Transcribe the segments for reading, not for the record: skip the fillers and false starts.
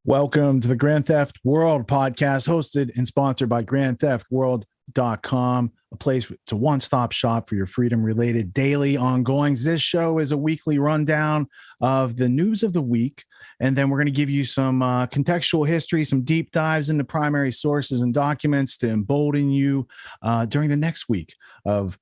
Welcome to the Grand Theft World podcast, hosted and sponsored by GrandTheftWorld.com, a place, it's a one-stop shop for your freedom-related daily ongoings. This show is a weekly rundown of the news of the week, and then we're going to give you some contextual history, some deep dives into primary sources and documents to embolden you during the next week of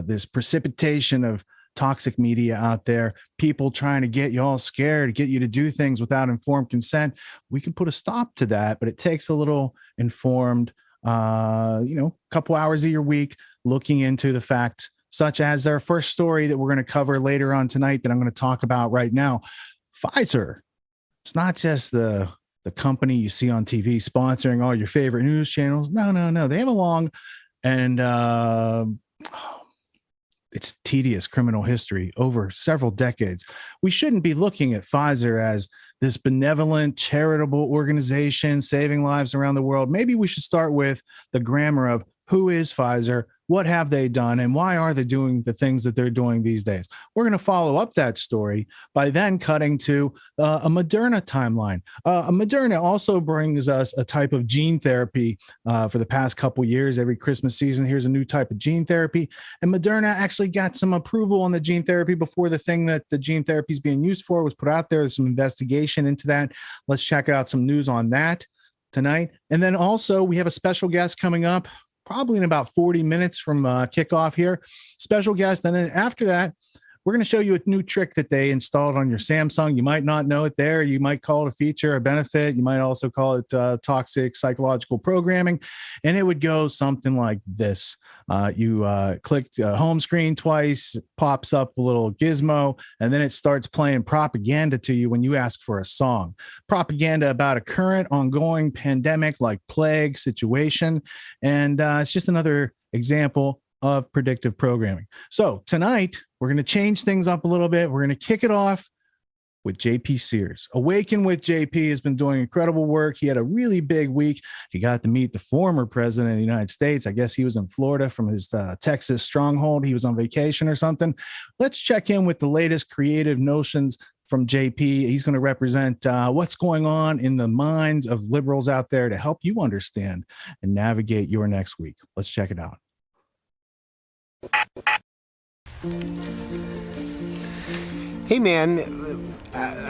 this precipitation of toxic media out there, people trying to get you all scared, get you to do things without informed consent. We can put a stop to that, but it takes a little informed, couple hours of your week looking into the facts, such as our first story that we're going to cover later on tonight that I'm going to talk about right now. Pfizer. It's not just the company you see on TV sponsoring all your favorite news channels. No. They have a long and it's tedious criminal history over several decades. We shouldn't be looking at Pfizer as this benevolent, charitable organization saving lives around the world. Maybe we should start with the grammar of who is Pfizer, what have they done, and why are they doing the things that they're doing these days? We're going to follow up that story by then cutting to a Moderna timeline. Moderna also brings us a type of gene therapy for the past couple years. Every Christmas season, here's a new type of gene therapy. And Moderna actually got some approval on the gene therapy before the thing that the gene therapy is being used for was put out there. There's some investigation into that. Let's check out some news on that tonight. And then also we have a special guest coming up, probably in about 40 minutes from kickoff here. Special guest. And then after that, we're going to show you a new trick that they installed on your Samsung. You might not know it there. You might call it a feature, a benefit. You might also call it toxic psychological programming. And it would go something like this. You clicked home screen twice, pops up a little gizmo, and then it starts playing propaganda to you when you ask for a song. Propaganda about a current ongoing pandemic like plague situation. And it's just another example of predictive programming. So tonight, we're going to change things up a little bit. We're going to kick it off with JP Sears. Awaken with JP has been doing incredible work. He had a really big week. He got to meet the former president of the United States. I guess he was in Florida from his Texas stronghold. He was on vacation or something. Let's check in with the latest creative notions from JP. He's going to represent what's going on in the minds of liberals out there to help you understand and navigate your next week. Let's check it out. Hey man,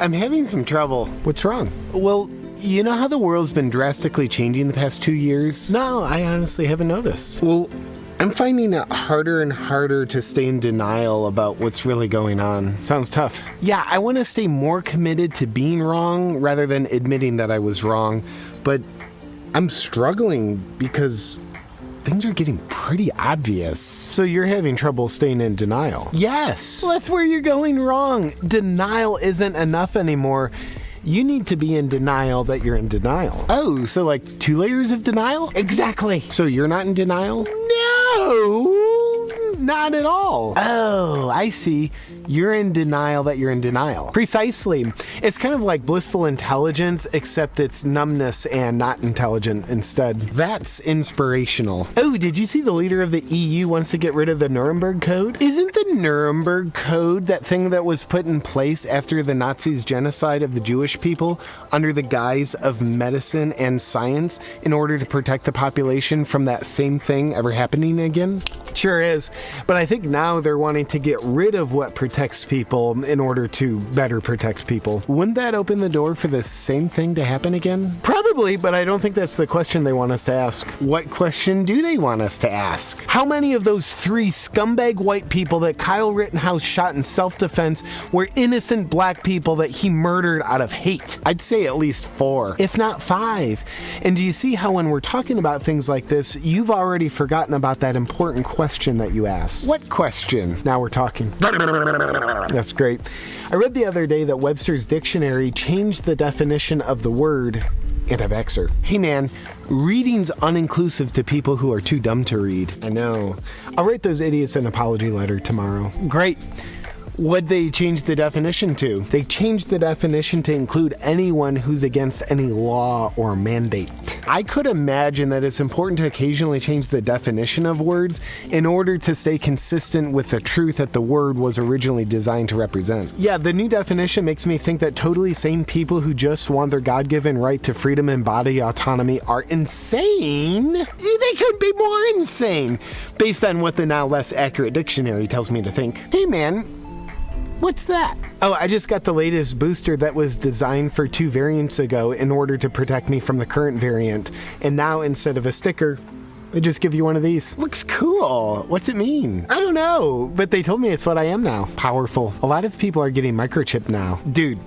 I'm having some trouble. What's wrong? Well, you know how the world's been drastically changing the past 2 years? No, I honestly haven't noticed. Well, I'm finding it harder and harder to stay in denial about what's really going on. Sounds tough. Yeah, I want to stay more committed to being wrong rather than admitting that I was wrong. But I'm struggling because things are getting pretty obvious. So you're having trouble staying in denial? Yes. Well, that's where you're going wrong. Denial isn't enough anymore. You need to be in denial that you're in denial. Oh, so like 2 layers of denial? Exactly. So you're not in denial? No, not at all. Oh, I see. You're in denial that you're in denial. Precisely. It's kind of like blissful intelligence, except it's numbness and not intelligent instead. That's inspirational. Oh, did you see the leader of the EU wants to get rid of the Nuremberg Code? Isn't the Nuremberg Code that thing that was put in place after the Nazis' genocide of the Jewish people under the guise of medicine and science in order to protect the population from that same thing ever happening again? Sure is. But I think now they're wanting to get rid of what protects people in order to better protect people. Wouldn't that open the door for the same thing to happen again? Probably, but I don't think that's the question they want us to ask. What question do they want us to ask? How many of those 3 scumbag white people that Kyle Rittenhouse shot in self-defense were innocent black people that he murdered out of hate? I'd say at least 4. If not 5. And do you see how when we're talking about things like this, you've already forgotten about that important question that you asked? What question? Now we're talking. That's great. I read the other day that Webster's dictionary changed the definition of the word anti-vaxxer. Hey man, reading's uninclusive to people who are too dumb to read. I know. I'll write those idiots an apology letter tomorrow. Great. What'd they change the definition to? They changed the definition to include anyone who's against any law or mandate. I could imagine that it's important to occasionally change the definition of words in order to stay consistent with the truth that the word was originally designed to represent. Yeah, the new definition makes me think that totally sane people who just want their God-given right to freedom and body autonomy are insane. They couldn't be more insane, based on what the now less accurate dictionary tells me to think. Hey man, what's that? Oh, I just got the latest booster that was designed for 2 variants ago in order to protect me from the current variant. And now instead of a sticker, they just give you one of these. Looks cool. What's it mean? I don't know, but they told me it's what I am now. Powerful. A lot of people are getting microchipped now. Dude,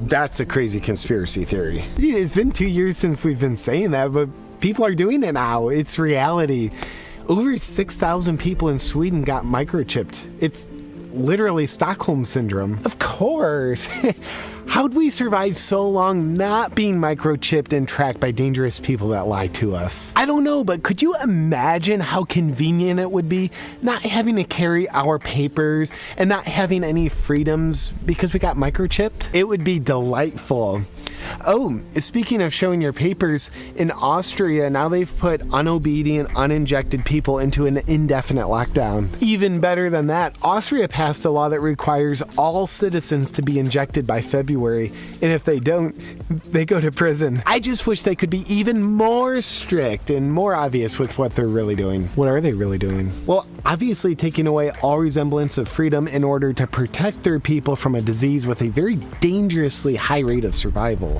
that's a crazy conspiracy theory. Dude, it's been 2 years since we've been saying that, but people are doing it now. It's reality. Over 6,000 people in Sweden got microchipped. It's literally Stockholm Syndrome. Of course. How'd we survive so long not being microchipped and tracked by dangerous people that lie to us? I don't know, but could you imagine how convenient it would be not having to carry our papers and not having any freedoms because we got microchipped? It would be delightful. Oh, speaking of showing your papers, in Austria, now they've put unobedient, uninjected people into an indefinite lockdown. Even better than that, Austria passed a law that requires all citizens to be injected by February, and if they don't, they go to prison. I just wish they could be even more strict and more obvious with what they're really doing. What are they really doing? Well, obviously taking away all resemblance of freedom in order to protect their people from a disease with a very dangerously high rate of survival.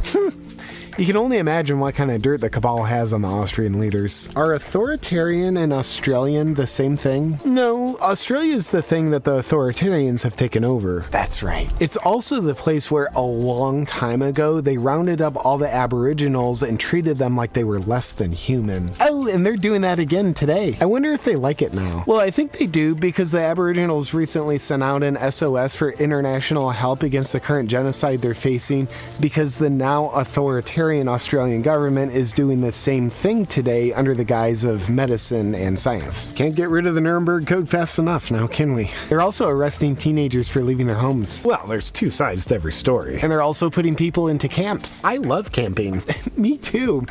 You can only imagine what kind of dirt the cabal has on the Austrian leaders. Are authoritarian and Australian the same thing? No, Australia's the thing that the authoritarians have taken over. That's right. It's also the place where a long time ago they rounded up all the Aboriginals and treated them like they were less than human. Oh, and they're doing that again today. I wonder if they like it now. Well, I think they do because the Aboriginals recently sent out an SOS for international help against the current genocide they're facing because the now authoritarian Australian government is doing the same thing today under the guise of medicine and science. Can't get rid of the Nuremberg Code fast enough now, can we? They're also arresting teenagers for leaving their homes. Well, there's 2 sides to every story. And they're also putting people into camps. I love camping. Me too.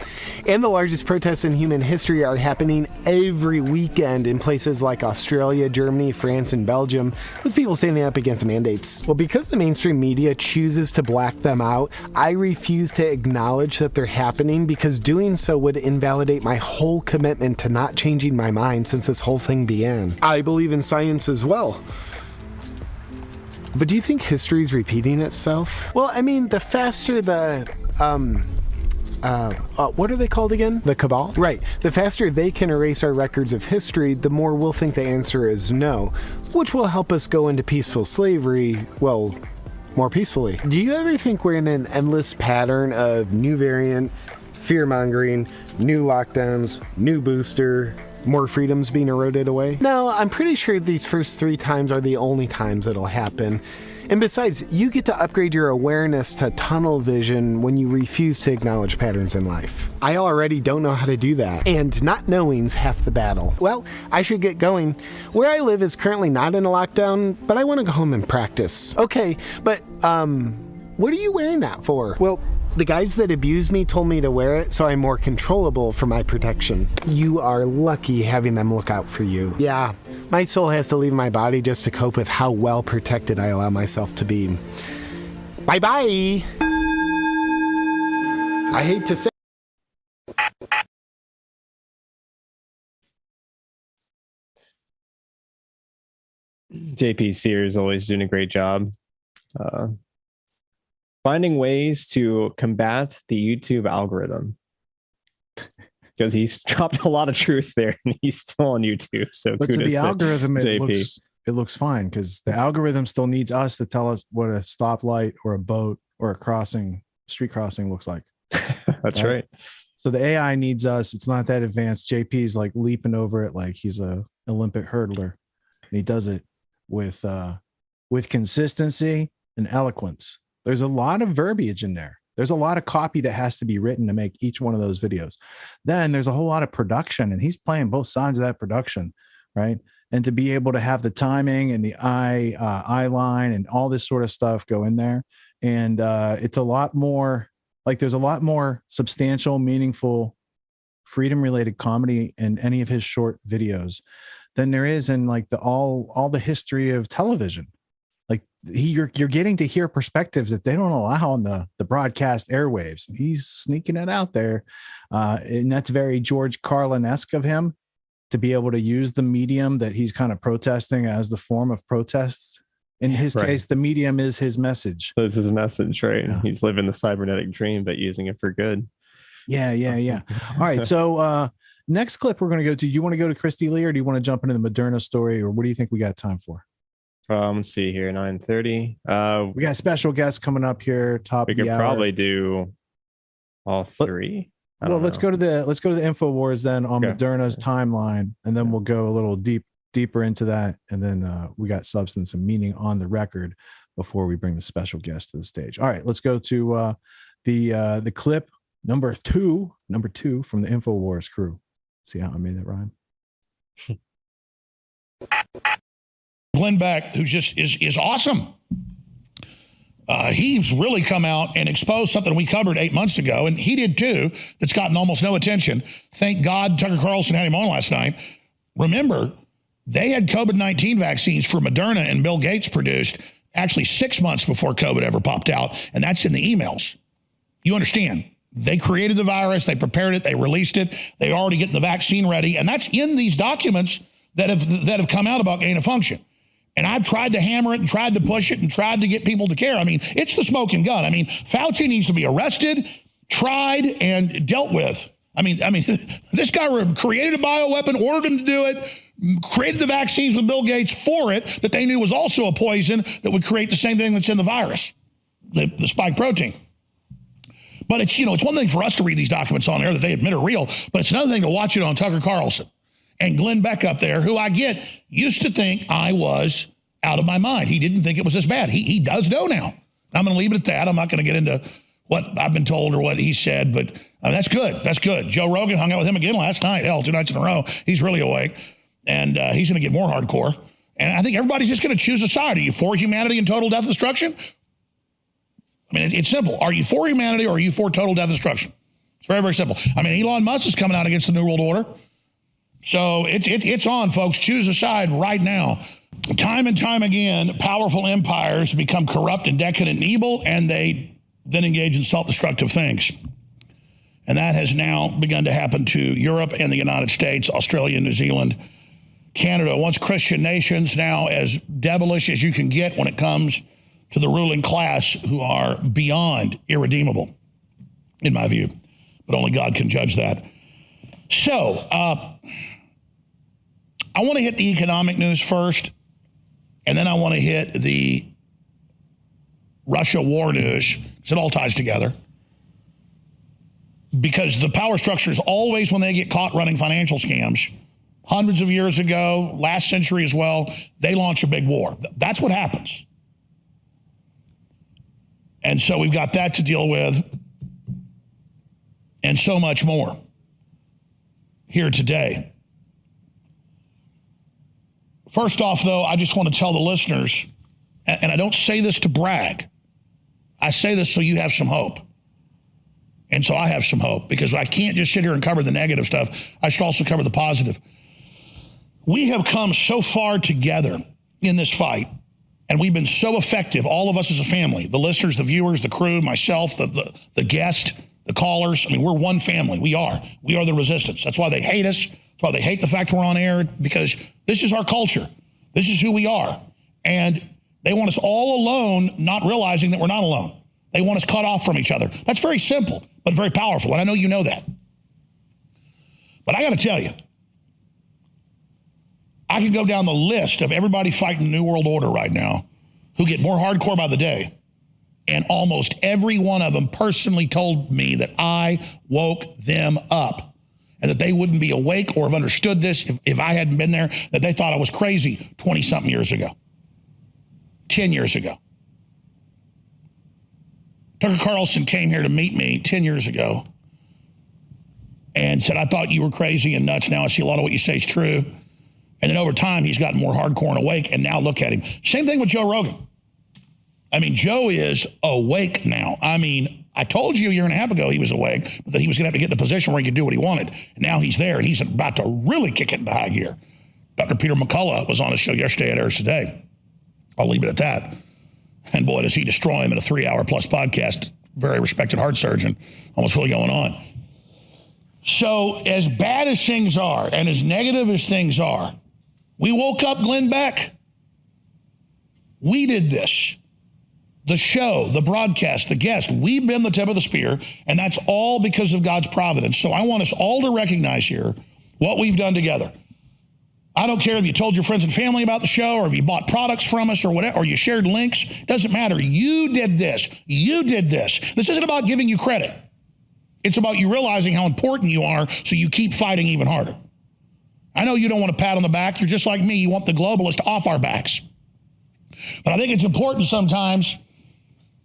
And the largest protests in human history are happening every weekend in places like Australia, Germany, France, and Belgium, with people standing up against the mandates. Well, because the mainstream media chooses to black them out, I refuse to acknowledge that they're happening because doing so would invalidate my whole commitment to not changing my mind since this whole thing began. I believe in science as well. But do you think history is repeating itself? Well, I mean, the faster the what are they called again? The cabal? Right. The faster they can erase our records of history, the more we'll think the answer is no, which will help us go into peaceful slavery, well, more peacefully. Do you ever think we're in an endless pattern of new variant, fear-mongering, new lockdowns, new booster, more freedoms being eroded away? No, I'm pretty sure these first 3 times are the only times it'll happen. And besides, you get to upgrade your awareness to tunnel vision when you refuse to acknowledge patterns in life. I already don't know how to do that, and not knowing's half the battle. Well, I should get going. Where I live is currently not in a lockdown, but I want to go home and practice. Okay, but, what are you wearing that for? Well, the guys that abused me told me to wear it so I'm more controllable for my protection. You are lucky having them look out for you. Yeah, my soul has to leave my body just to cope with how well protected I allow myself to be. Bye-bye! I hate to say JP Sear is always doing a great job finding ways to combat the YouTube algorithm, because he's dropped a lot of truth there and he's still on YouTube. So but to the algorithm, JP. It looks fine because the algorithm still needs us to tell us what a stoplight or a boat or a street crossing looks like. That's right. So the AI needs us. It's not that advanced. JP's like leaping over it like he's a Olympic hurdler, and he does it with consistency and eloquence. There's a lot of verbiage in there. There's a lot of copy that has to be written to make each one of those videos. Then there's a whole lot of production, and he's playing both sides of that production, right? and to be able to have the timing and the eye line and all this sort of stuff go in there. And it's a lot more like there's a lot more substantial, meaningful, freedom related comedy in any of his short videos than there is in like all the history of television. Like you're getting to hear perspectives that they don't allow on the broadcast airwaves. He's sneaking it out there. And that's very George Carlin-esque of him to be able to use the medium that he's kind of protesting as the form of protests. In his case, the medium is his message. This is his message, right? Yeah. He's living the cybernetic dream, but using it for good. Yeah. All right. So next clip we're going to go to, you want to go to Christy Lee or do you want to jump into the Moderna story, or what do you think we got time for? Let's see here, 9:30. We got special guests coming up here. Top we of the could hour. Probably do all three. Well, let's go to the InfoWars then on Moderna's timeline, and then we'll go a little deeper into that, and then we got substance and meaning on the record before we bring the special guest to the stage. All right, let's go to the clip number two from the InfoWars crew. See how I made that rhyme? Glenn Beck, who just is awesome. He's really come out and exposed something we covered 8 months ago, and he did too, that's gotten almost no attention. Thank God Tucker Carlson had him on last night. Remember, they had COVID-19 vaccines for Moderna and Bill Gates produced actually 6 months before COVID ever popped out, and that's in the emails. You understand? They created the virus, they prepared it, they released it, they already getting the vaccine ready, and that's in these documents that have come out about gain of function. And I've tried to hammer it and tried to push it and tried to get people to care. I mean, it's the smoking gun. I mean, Fauci needs to be arrested, tried, and dealt with. I mean, this guy created a bioweapon, ordered him to do it, created the vaccines with Bill Gates for it that they knew was also a poison that would create the same thing that's in the virus, the spike protein. But it's, it's one thing for us to read these documents on air that they admit are real, but it's another thing to watch it on Tucker Carlson. And Glenn Beck up there, who I get, used to think I was out of my mind. He didn't think it was this bad. He does know now. I'm going to leave it at that. I'm not going to get into what I've been told or what he said, but that's good. That's good. Joe Rogan hung out with him again last night. Hell, 2 nights in a row. He's really awake. And he's going to get more hardcore. And I think everybody's just going to choose a side. Are you for humanity and total death and destruction? I mean, it's simple. Are you for humanity or are you for total death and destruction? It's very, very simple. I mean, Elon Musk is coming out against the New World Order. So it's on, folks. Choose a side right now. Time and time again, powerful empires become corrupt and decadent and evil, and they then engage in self-destructive things. And that has now begun to happen to Europe and the United States, Australia, New Zealand, Canada, once Christian nations, now as devilish as you can get when it comes to the ruling class, who are beyond irredeemable, in my view. But only God can judge that. So, I want to hit the economic news first, and then I want to hit the Russia war news, because it all ties together. Because the power structure is always, when they get caught running financial scams, hundreds of years ago, last century as well, they launch a big war. That's what happens. And so we've got that to deal with, and so much more here today. First off, though, I just want to tell the listeners, and I don't say this to brag, I say this so you have some hope. And so I have some hope, because I can't just sit here and cover the negative stuff. I should also cover the positive. We have come so far together in this fight, and we've been so effective, all of us as a family, the listeners, the viewers, the crew, myself, the guest, the callers. I mean, we're one family. We are the resistance. That's why they hate us. That's why they hate the fact we're on air, because this is our culture. This is who we are. And they want us all alone, not realizing that we're not alone. They want us cut off from each other. That's very simple, but very powerful. And I know you know that. But I got to tell you, I could go down the list of everybody fighting the New World Order right now who get more hardcore by the day. And almost every one of them personally told me that I woke them up, and that they wouldn't be awake or have understood this if I hadn't been there, that they thought I was crazy 20-something years ago, 10 years ago. Tucker Carlson came here to meet me 10 years ago and said, I thought you were crazy and nuts. Now I see a lot of what you say is true. And then over time, he's gotten more hardcore and awake. And now look at him. Same thing with Joe Rogan. I mean, Joe is awake now. I mean, I told you a year and a half ago he was awake, but that he was going to have to get in a position where he could do what he wanted. And now he's there, and he's about to really kick it into high gear. Dr. Peter McCullough was on his show yesterday. It airs today. I'll leave it at that. And boy, does he destroy him in a 3-hour plus podcast. Very respected heart surgeon. Almost really going on. So as bad as things are and as negative as things are, we woke up Glenn Beck. We did this. The show, the broadcast, the guest, we've been the tip of the spear, and that's all because of God's providence. So I want us all to recognize here what we've done together. I don't care if you told your friends and family about the show, or if you bought products from us, or whatever, or you shared links. Doesn't matter. You did this. You did this. This isn't about giving you credit. It's about you realizing how important you are, so you keep fighting even harder. I know you don't want a pat on the back. You're just like me. You want the globalist off our backs. But I think it's important sometimes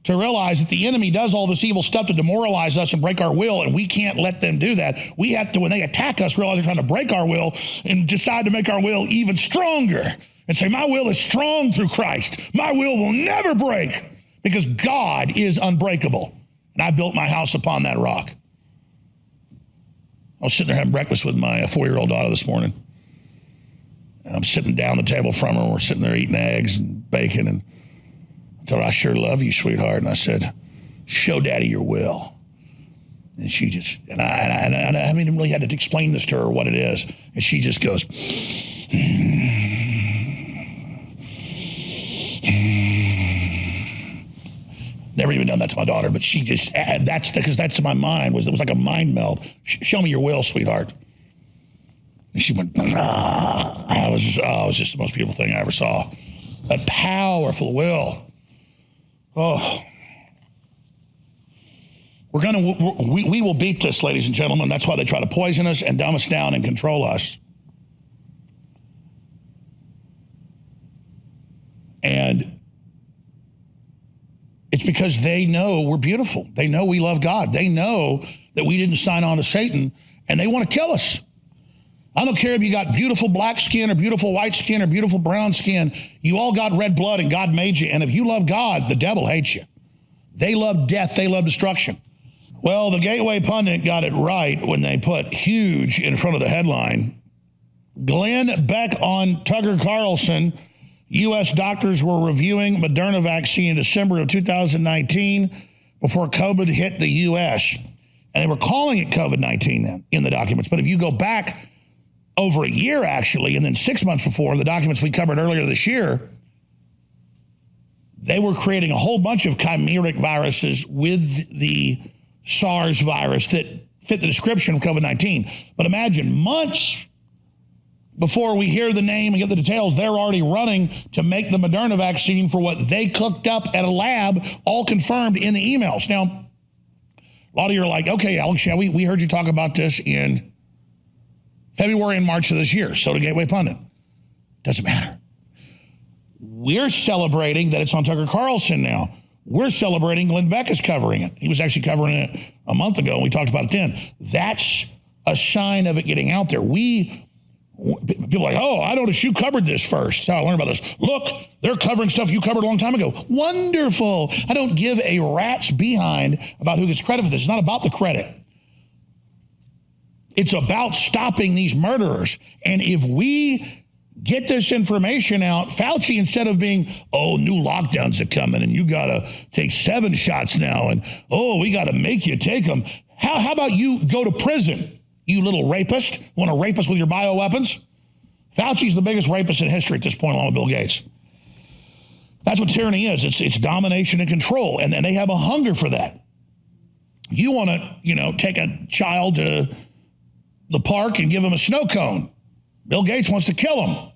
to realize that the enemy does all this evil stuff to demoralize us and break our will, and we can't let them do that. We have to, when they attack us, realize they're trying to break our will and decide to make our will even stronger and say, my will is strong through Christ. My will never break because God is unbreakable. And I built my house upon that rock. I was sitting there having breakfast with my 4-year-old daughter this morning. And I'm sitting down the table from her, and we're sitting there eating eggs and bacon, and I told her, I sure love you, sweetheart. And I said, show Daddy your will. And she just, and I haven't really had to explain this to her what it is. And she just goes, never even done that to my daughter, but she just, that's because that's in my mind, it was like a mind meld. Show me your will, sweetheart. And she went, it was just the most beautiful thing I ever saw. That powerful will. Oh, we will beat this, ladies and gentlemen. That's why they try to poison us and dumb us down and control us. And it's because they know we're beautiful. They know we love God. They know that we didn't sign on to Satan, and they want to kill us. I don't care if you got beautiful black skin or beautiful white skin or beautiful brown skin. You all got red blood, and God made you. And if you love God, the devil hates you. They love death. They love destruction. Well, the Gateway Pundit got it right when they put huge in front of the headline. Glenn Beck on Tucker Carlson. U.S. doctors were reviewing Moderna vaccine in December of 2019 before COVID hit the U.S. And they were calling it COVID-19 then in the documents. But if you go back over a year, actually, and then 6 months before, the documents we covered earlier this year, they were creating a whole bunch of chimeric viruses with the SARS virus that fit the description of COVID-19. But imagine months before we hear the name and get the details, they're already running to make the Moderna vaccine for what they cooked up at a lab, all confirmed in the emails. Now, a lot of you are like, okay, Alex, yeah, we heard you talk about this in February and March of this year. So did Gateway Pundit. Doesn't matter. We're celebrating that it's on Tucker Carlson now. We're celebrating Glenn Beck is covering it. He was actually covering it a month ago, and we talked about it then. That's a sign of it getting out there. People are like, oh, I noticed you covered this first. That's how I learned about this. Look, they're covering stuff you covered a long time ago. Wonderful. I don't give a rat's behind about who gets credit for this. It's not about the credit. It's about stopping these murderers. And if we get this information out, Fauci, instead of being, oh, new lockdowns are coming and you got to take 7 shots now and, oh, we got to make you take them. How about you go to prison, you little rapist? Want to rape us with your bioweapons? Fauci's the biggest rapist in history at this point, along with Bill Gates. That's what tyranny is. It's domination and control, and they have a hunger for that. You want to, take a child to the park and give him a snow cone. Bill Gates wants to kill him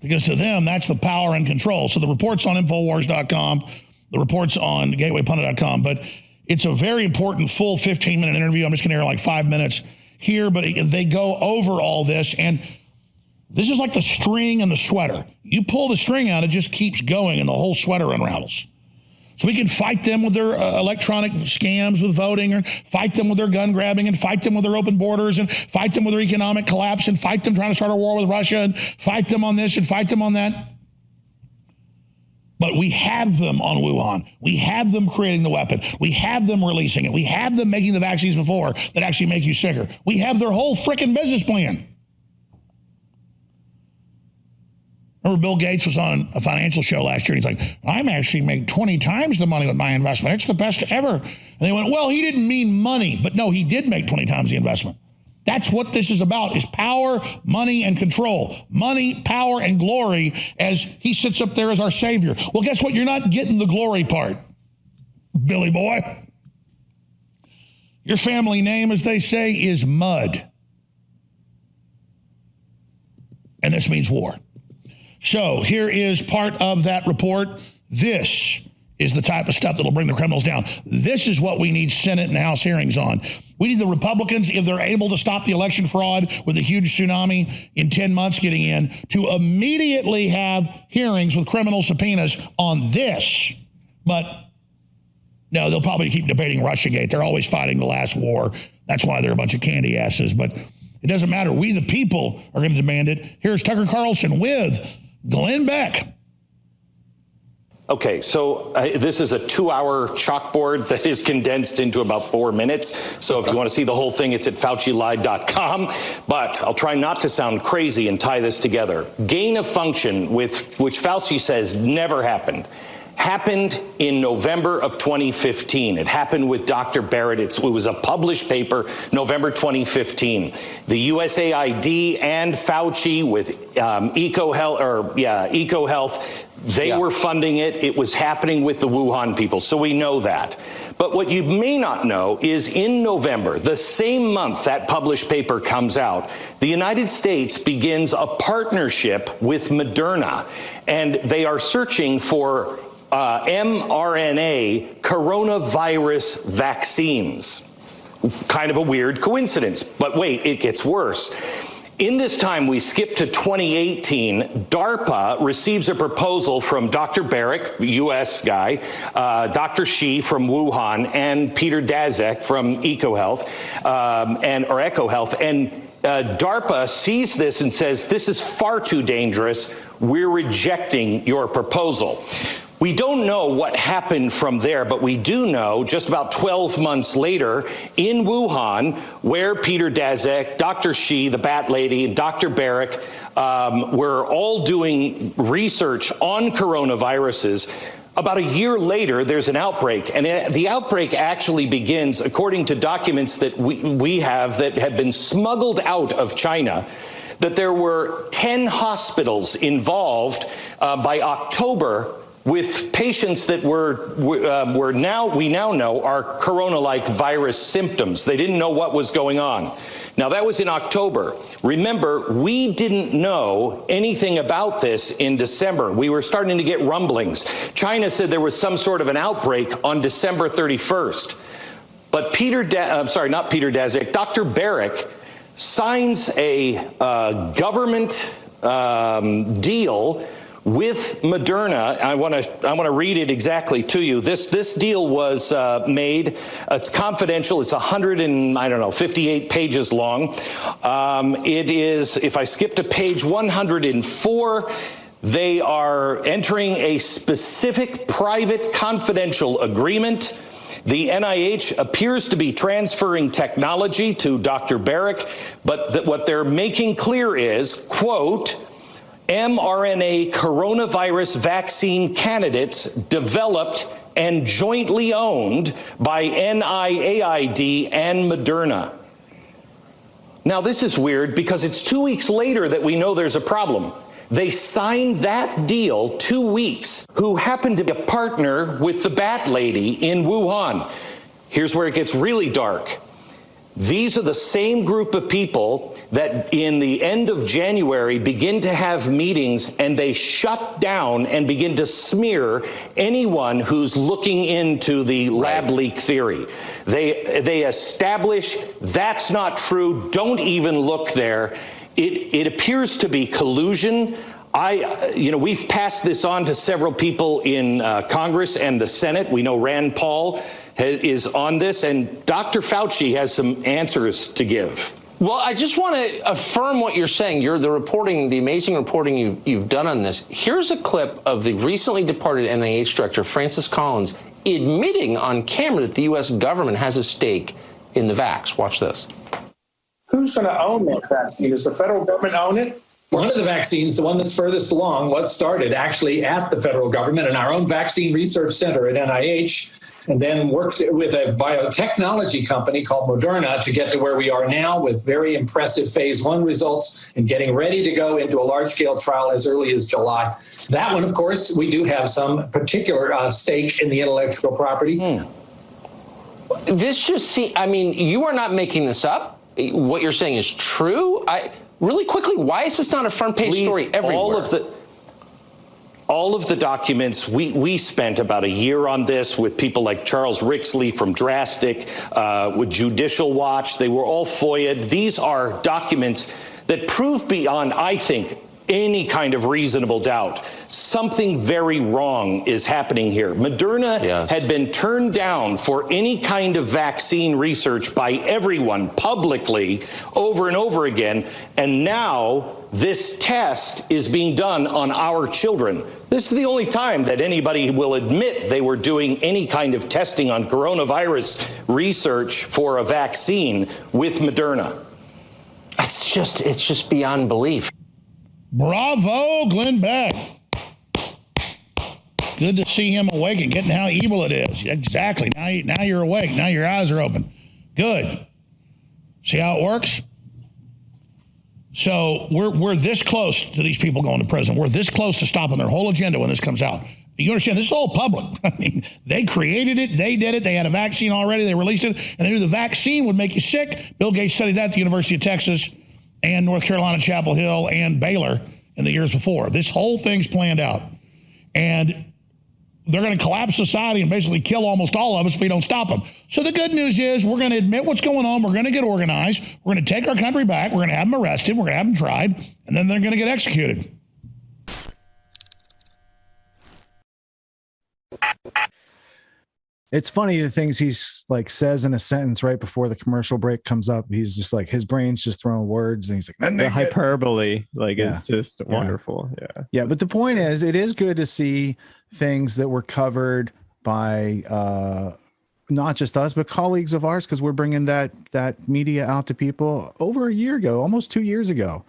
because to them, that's the power and control. So the report's on Infowars.com, the report's on GatewayPundit.com, but it's a very important full 15-minute interview. I'm just going to air like 5 minutes here, but they go over all this, and this is like the string and the sweater. You pull the string out, it just keeps going, and the whole sweater unravels. So we can fight them with their electronic scams with voting, or fight them with their gun grabbing, and fight them with their open borders, and fight them with their economic collapse, and fight them trying to start a war with Russia, and fight them on this and fight them on that. But we have them on Wuhan. We have them creating the weapon. We have them releasing it. We have them making the vaccines before that actually make you sicker. We have their whole freaking business plan. Remember Bill Gates was on a financial show last year, and he's like, I'm actually made 20 times the money with my investment. It's the best ever. And they went, well, he didn't mean money. But no, he did make 20 times the investment. That's what this is about, is power, money, and control. Money, power, and glory as he sits up there as our savior. Well, guess what? You're not getting the glory part, Billy boy. Your family name, as they say, is Mud. And this means war. So here is part of that report. This is the type of stuff that will bring the criminals down. This is what we need Senate and House hearings on. We need the Republicans, if they're able to stop the election fraud with a huge tsunami in 10 months getting in, to immediately have hearings with criminal subpoenas on this. But no, they'll probably keep debating Russiagate. They're always fighting the last war. That's why they're a bunch of candy asses. But it doesn't matter. We, the people, are going to demand it. Here's Tucker Carlson with Glenn Beck. Okay, so this is a 2-hour chalkboard that is condensed into about 4 minutes. So if you want to see the whole thing, it's at FauciLied.com. But I'll try not to sound crazy and tie this together. Gain of function, with which Fauci says never happened in November of 2015. It happened with Dr. Barrett. It was a published paper, November 2015. The USAID and Fauci with EcoHealth, they were funding it. It was happening with the Wuhan people. So we know that. But what you may not know is in November, the same month that published paper comes out, the United States begins a partnership with Moderna, and they are searching for mRNA coronavirus vaccines. Kind of a weird coincidence, but wait, it gets worse. In this time, we skip to 2018, DARPA receives a proposal from Dr. Barrick, US guy, Dr. Shi from Wuhan, and Peter Daszak from EcoHealth, and DARPA sees this and says, this is far too dangerous. We're rejecting your proposal. We don't know what happened from there, but we do know just about 12 months later in Wuhan, where Peter Daszak, Dr. Shi, the Bat Lady, and Dr. Barrick were all doing research on coronaviruses. About a year later, there's an outbreak, and the outbreak actually begins, according to documents that we have that have been smuggled out of China, that there were 10 hospitals involved by October with patients that we now know are corona-like virus symptoms. They didn't know what was going on. Now, that was in October. Remember, we didn't know anything about this in December. We were starting to get rumblings. China said there was some sort of an outbreak on December 31st. But Dr. Barrick signs a government deal with Moderna. I want to read it exactly to you. This deal was made. It's confidential. It's 58 pages long. It is, if I skip to page 104, they are entering a specific private confidential agreement. The NIH appears to be transferring technology to Dr. Barrick, but what they're making clear is, quote, mRNA coronavirus vaccine candidates developed and jointly owned by NIAID and Moderna. Now, this is weird because it's 2 weeks later that we know there's a problem. They signed that deal 2 weeks, who happened to be a partner with the Bat Lady in Wuhan. Here's where it gets really dark. These are the same group of people that in the end of January begin to have meetings, and they shut down and begin to smear anyone who's looking into the lab leak theory. They establish that's not true. Don't even look there. It appears to be collusion. We've passed this on to several people in Congress and the Senate. We know Rand Paul is on this, and Dr. Fauci has some answers to give. Well, I just want to affirm what you're saying. The amazing reporting you've done on this. Here's a clip of the recently departed NIH director, Francis Collins, admitting on camera that the U.S. government has a stake in the vax. Watch this. Who's going to own that vaccine? Does the federal government own it? One of the vaccines, the one that's furthest along, was started actually at the federal government in our own vaccine research center at NIH, and then worked with a biotechnology company called Moderna to get to where we are now with very impressive phase 1 results and getting ready to go into a large-scale trial as early as July. That one, of course, we do have some particular stake in the intellectual property. This just you are not making this up. What you're saying is true. Really quickly, why is this not a front page story everywhere? All of the documents, we spent about a year on this with people like Charles Rixley from Drastic, with Judicial Watch. They were all FOIA'd. These are documents that prove beyond, I think, any kind of reasonable doubt, something very wrong is happening here. Moderna had been turned down for any kind of vaccine research by everyone publicly over and over again, and now this test is being done on our children. This is the only time that anybody will admit they were doing any kind of testing on coronavirus research for a vaccine with Moderna. It's just beyond belief. Bravo, Glenn Beck. Good to see him awake and getting how evil it is. Exactly. Now you're awake. Now your eyes are open. Good. See how it works? So we're this close to these people going to prison. We're this close to stopping their whole agenda when this comes out. You understand? This is all public. I mean, they created it. They did it. They had a vaccine already. They released it. And they knew the vaccine would make you sick. Bill Gates studied that at the University of Texas and North Carolina, Chapel Hill, and Baylor in the years before. This whole thing's planned out. And they're going to collapse society and basically kill almost all of us if we don't stop them. So the good news is we're going to admit what's going on. We're going to get organized. We're going to take our country back. We're going to have them arrested. We're going to have them tried. And then they're going to get executed. It's funny the things he's like says in a sentence right before the commercial break comes up. He's just like, his brain's just throwing words and he's like, the hyperbole, it's just wonderful. Yeah. But the point is, it is good to see things that were covered by not just us, but colleagues of ours, because we're bringing that media out to people over a year ago, almost 2 years ago,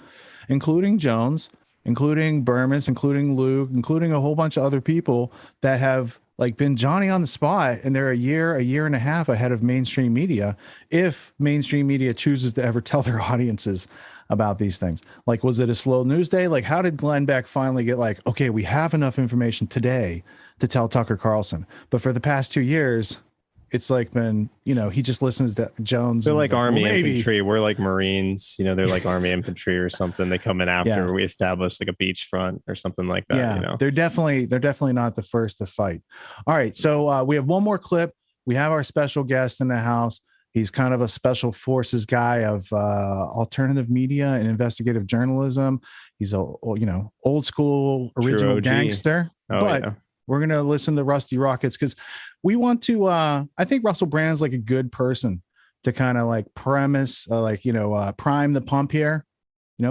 including Jones, including Burmis, including Luke, including a whole bunch of other people that have like been Johnny on the spot, and they're a year and a half ahead of mainstream media, if mainstream media chooses to ever tell their audiences about these things. Like, was it a slow news day? Like, how did Glenn Beck finally get like, okay, we have enough information today to tell Tucker Carlson? But for the past 2 years, it's like been, he just listens to Jones. They're like Army infantry. We're like Marines. They're like Army infantry or something. They come in after we establish like a beachfront or something like that. Yeah, they're definitely not the first to fight. All right, so we have one more clip. We have our special guest in the house. He's kind of a special forces guy of alternative media and investigative journalism. He's a old school original gangster, we're going to listen to Rusty Rockets because we want to, I think Russell Brand's like a good person to kind of like prime the pump here,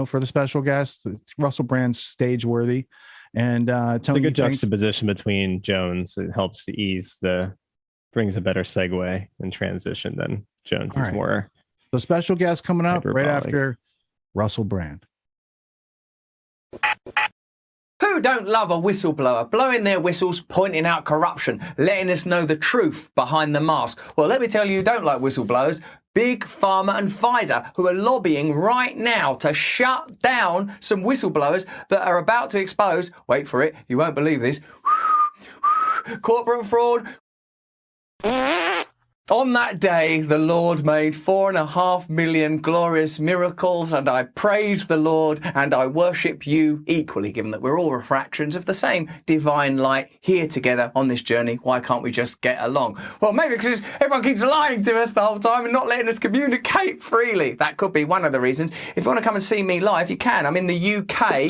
for the special guest. Russell Brand's stage worthy. And Tony, it's a good juxtaposition between Jones. It helps to brings a better segue and transition than Jones is more. The special guest coming up hyperbolic. Right after Russell Brand. Who don't love a whistleblower blowing their whistles, pointing out corruption, letting us know the truth behind the mask? Well, let me tell you who don't like whistleblowers. Big Pharma and Pfizer, who are lobbying right now to shut down some whistleblowers that are about to expose, wait for it, you won't believe this, corporate fraud, On that day, the Lord made 4.5 million glorious miracles, and I praise the Lord and I worship you equally, given that we're all refractions of the same divine light here together on this journey. Why can't we just get along? Well, maybe because everyone keeps lying to us the whole time and not letting us communicate freely. That could be one of the reasons. If you want to come and see me live, you can. I'm in the UK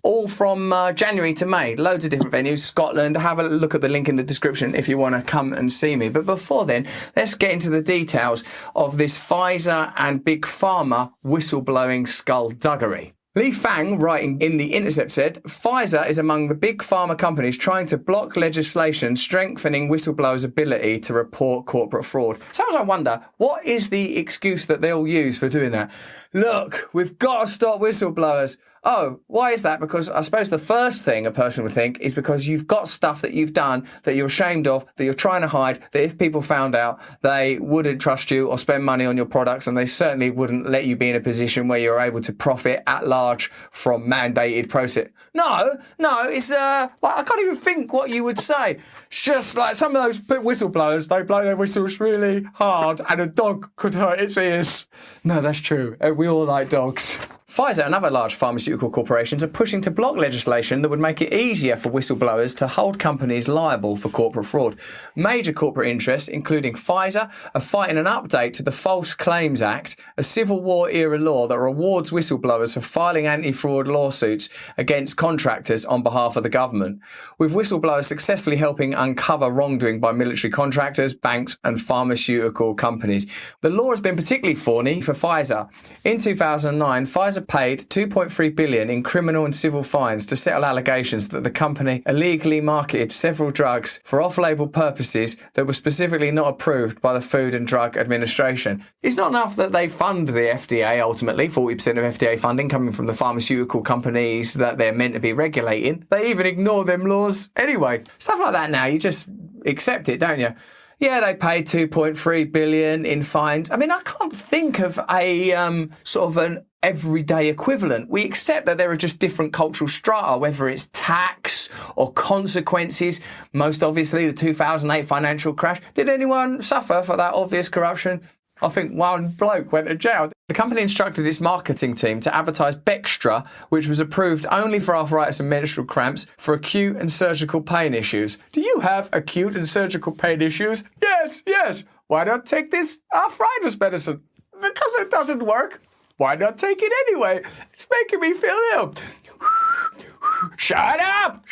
all from January to May. Loads of different venues, Scotland. Have a look at the link in the description if you want to come and see me. But before then, let's get into the details of this Pfizer and Big Pharma whistleblowing skullduggery. Li Fang, writing in The Intercept, said, Pfizer is among the big pharma companies trying to block legislation strengthening whistleblowers' ability to report corporate fraud. Sometimes I wonder, what is the excuse that they'll use for doing that? Look, we've got to stop whistleblowers. Oh, why is that? Because I suppose the first thing a person would think is because you've got stuff that you've done that you're ashamed of, that you're trying to hide, that if people found out, they wouldn't trust you or spend money on your products, and they certainly wouldn't let you be in a position where you're able to profit at large from mandated process. No, it's like, I can't even think what you would say. It's just like some of those whistleblowers, they blow their whistles really hard and a dog could hurt its ears. No, that's true. We all like dogs. Pfizer and other large pharmaceutical corporations are pushing to block legislation that would make it easier for whistleblowers to hold companies liable for corporate fraud. Major corporate interests, including Pfizer, are fighting an update to the False Claims Act, a Civil War-era law that rewards whistleblowers for filing anti-fraud lawsuits against contractors on behalf of the government, with whistleblowers successfully helping uncover wrongdoing by military contractors, banks and pharmaceutical companies. The law has been particularly thorny for Pfizer. In 2009, Pfizer paid $2.3 billion in criminal and civil fines to settle allegations that the company illegally marketed several drugs for off-label purposes that were specifically not approved by the Food and Drug Administration. It's not enough that they fund the FDA ultimately, 40% of FDA funding coming from the pharmaceutical companies that they're meant to be regulating. They even ignore them laws anyway. Stuff like that now, you just accept it, don't you? Yeah, they paid $2.3 billion in fines. I mean, I can't think of a sort of an everyday equivalent. We accept that there are just different cultural strata, whether it's tax or consequences. Most obviously, the 2008 financial crash. Did anyone suffer for that obvious corruption? I think one bloke went to jail. The company instructed its marketing team to advertise Bextra, which was approved only for arthritis and menstrual cramps, for acute and surgical pain issues. Do you have acute and surgical pain issues? Yes. Why not take this arthritis medicine? Because it doesn't work. Why not take it anyway? It's making me feel ill. Shut up!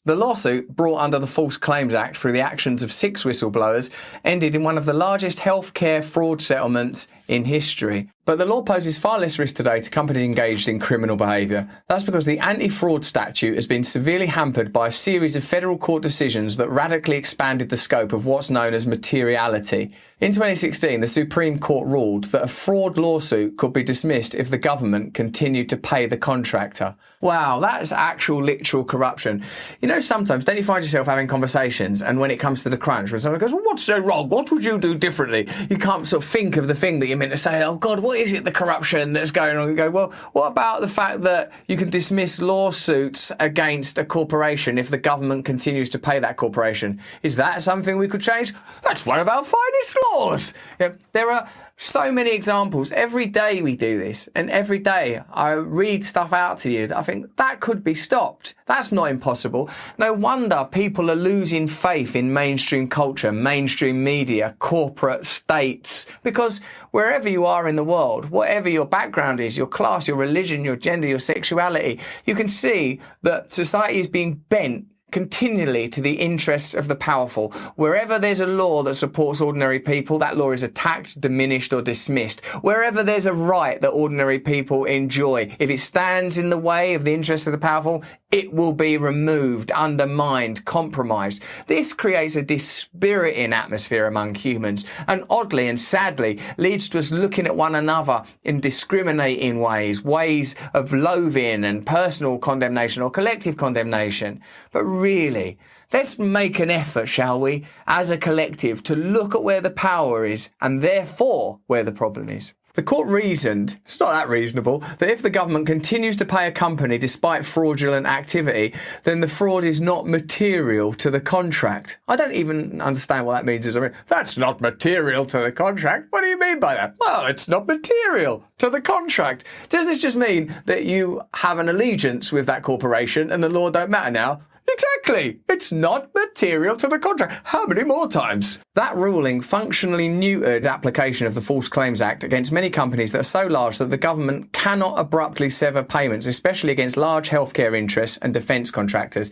The lawsuit, brought under the False Claims Act through the actions of 6 whistleblowers, ended in one of the largest healthcare fraud settlements in history. But the law poses far less risk today to companies engaged in criminal behaviour. That's because the anti-fraud statute has been severely hampered by a series of federal court decisions that radically expanded the scope of what's known as materiality. In 2016, the Supreme Court ruled that a fraud lawsuit could be dismissed if the government continued to pay the contractor. Wow, that's actual literal corruption. You know, sometimes don't you find yourself having conversations, and when it comes to the crunch, when someone goes, well, what's so wrong? What would you do differently? You can't sort of think of the thing that you're meant to say, oh God, what is it, the corruption that's going on? You go, well, what about the fact that you can dismiss lawsuits against a corporation if the government continues to pay that corporation? Is that something we could change? That's one of our finest laws. Yeah, there are so many examples. Every day we do this, and every day I read stuff out to you that I think that could be stopped. That's not impossible. No wonder people are losing faith in mainstream culture, mainstream media, corporate states, because wherever you are in the world, whatever your background is, your class, your religion, your gender, your sexuality, you can see that society is being bent continually to the interests of the powerful. Wherever there's a law that supports ordinary people, that law is attacked, diminished or dismissed. Wherever there's a right that ordinary people enjoy, if it stands in the way of the interests of the powerful, it will be removed, undermined, compromised. This creates a dispiriting atmosphere among humans, and oddly and sadly leads to us looking at one another in discriminating ways of loathing and personal condemnation or collective condemnation. But really, let's make an effort, shall we, as a collective, to look at where the power is and therefore where the problem is. The court reasoned, it's not that reasonable, that if the government continues to pay a company despite fraudulent activity, then the fraud is not material to the contract. I don't even understand what that means. That's not material to the contract. What do you mean by that? Well, it's not material to the contract. Does this just mean that you have an allegiance with that corporation and the law don't matter now? Exactly. It's not material to the contract. How many more times? That ruling functionally neutered application of the False Claims Act against many companies that are so large that the government cannot abruptly sever payments, especially against large healthcare interests and defence contractors.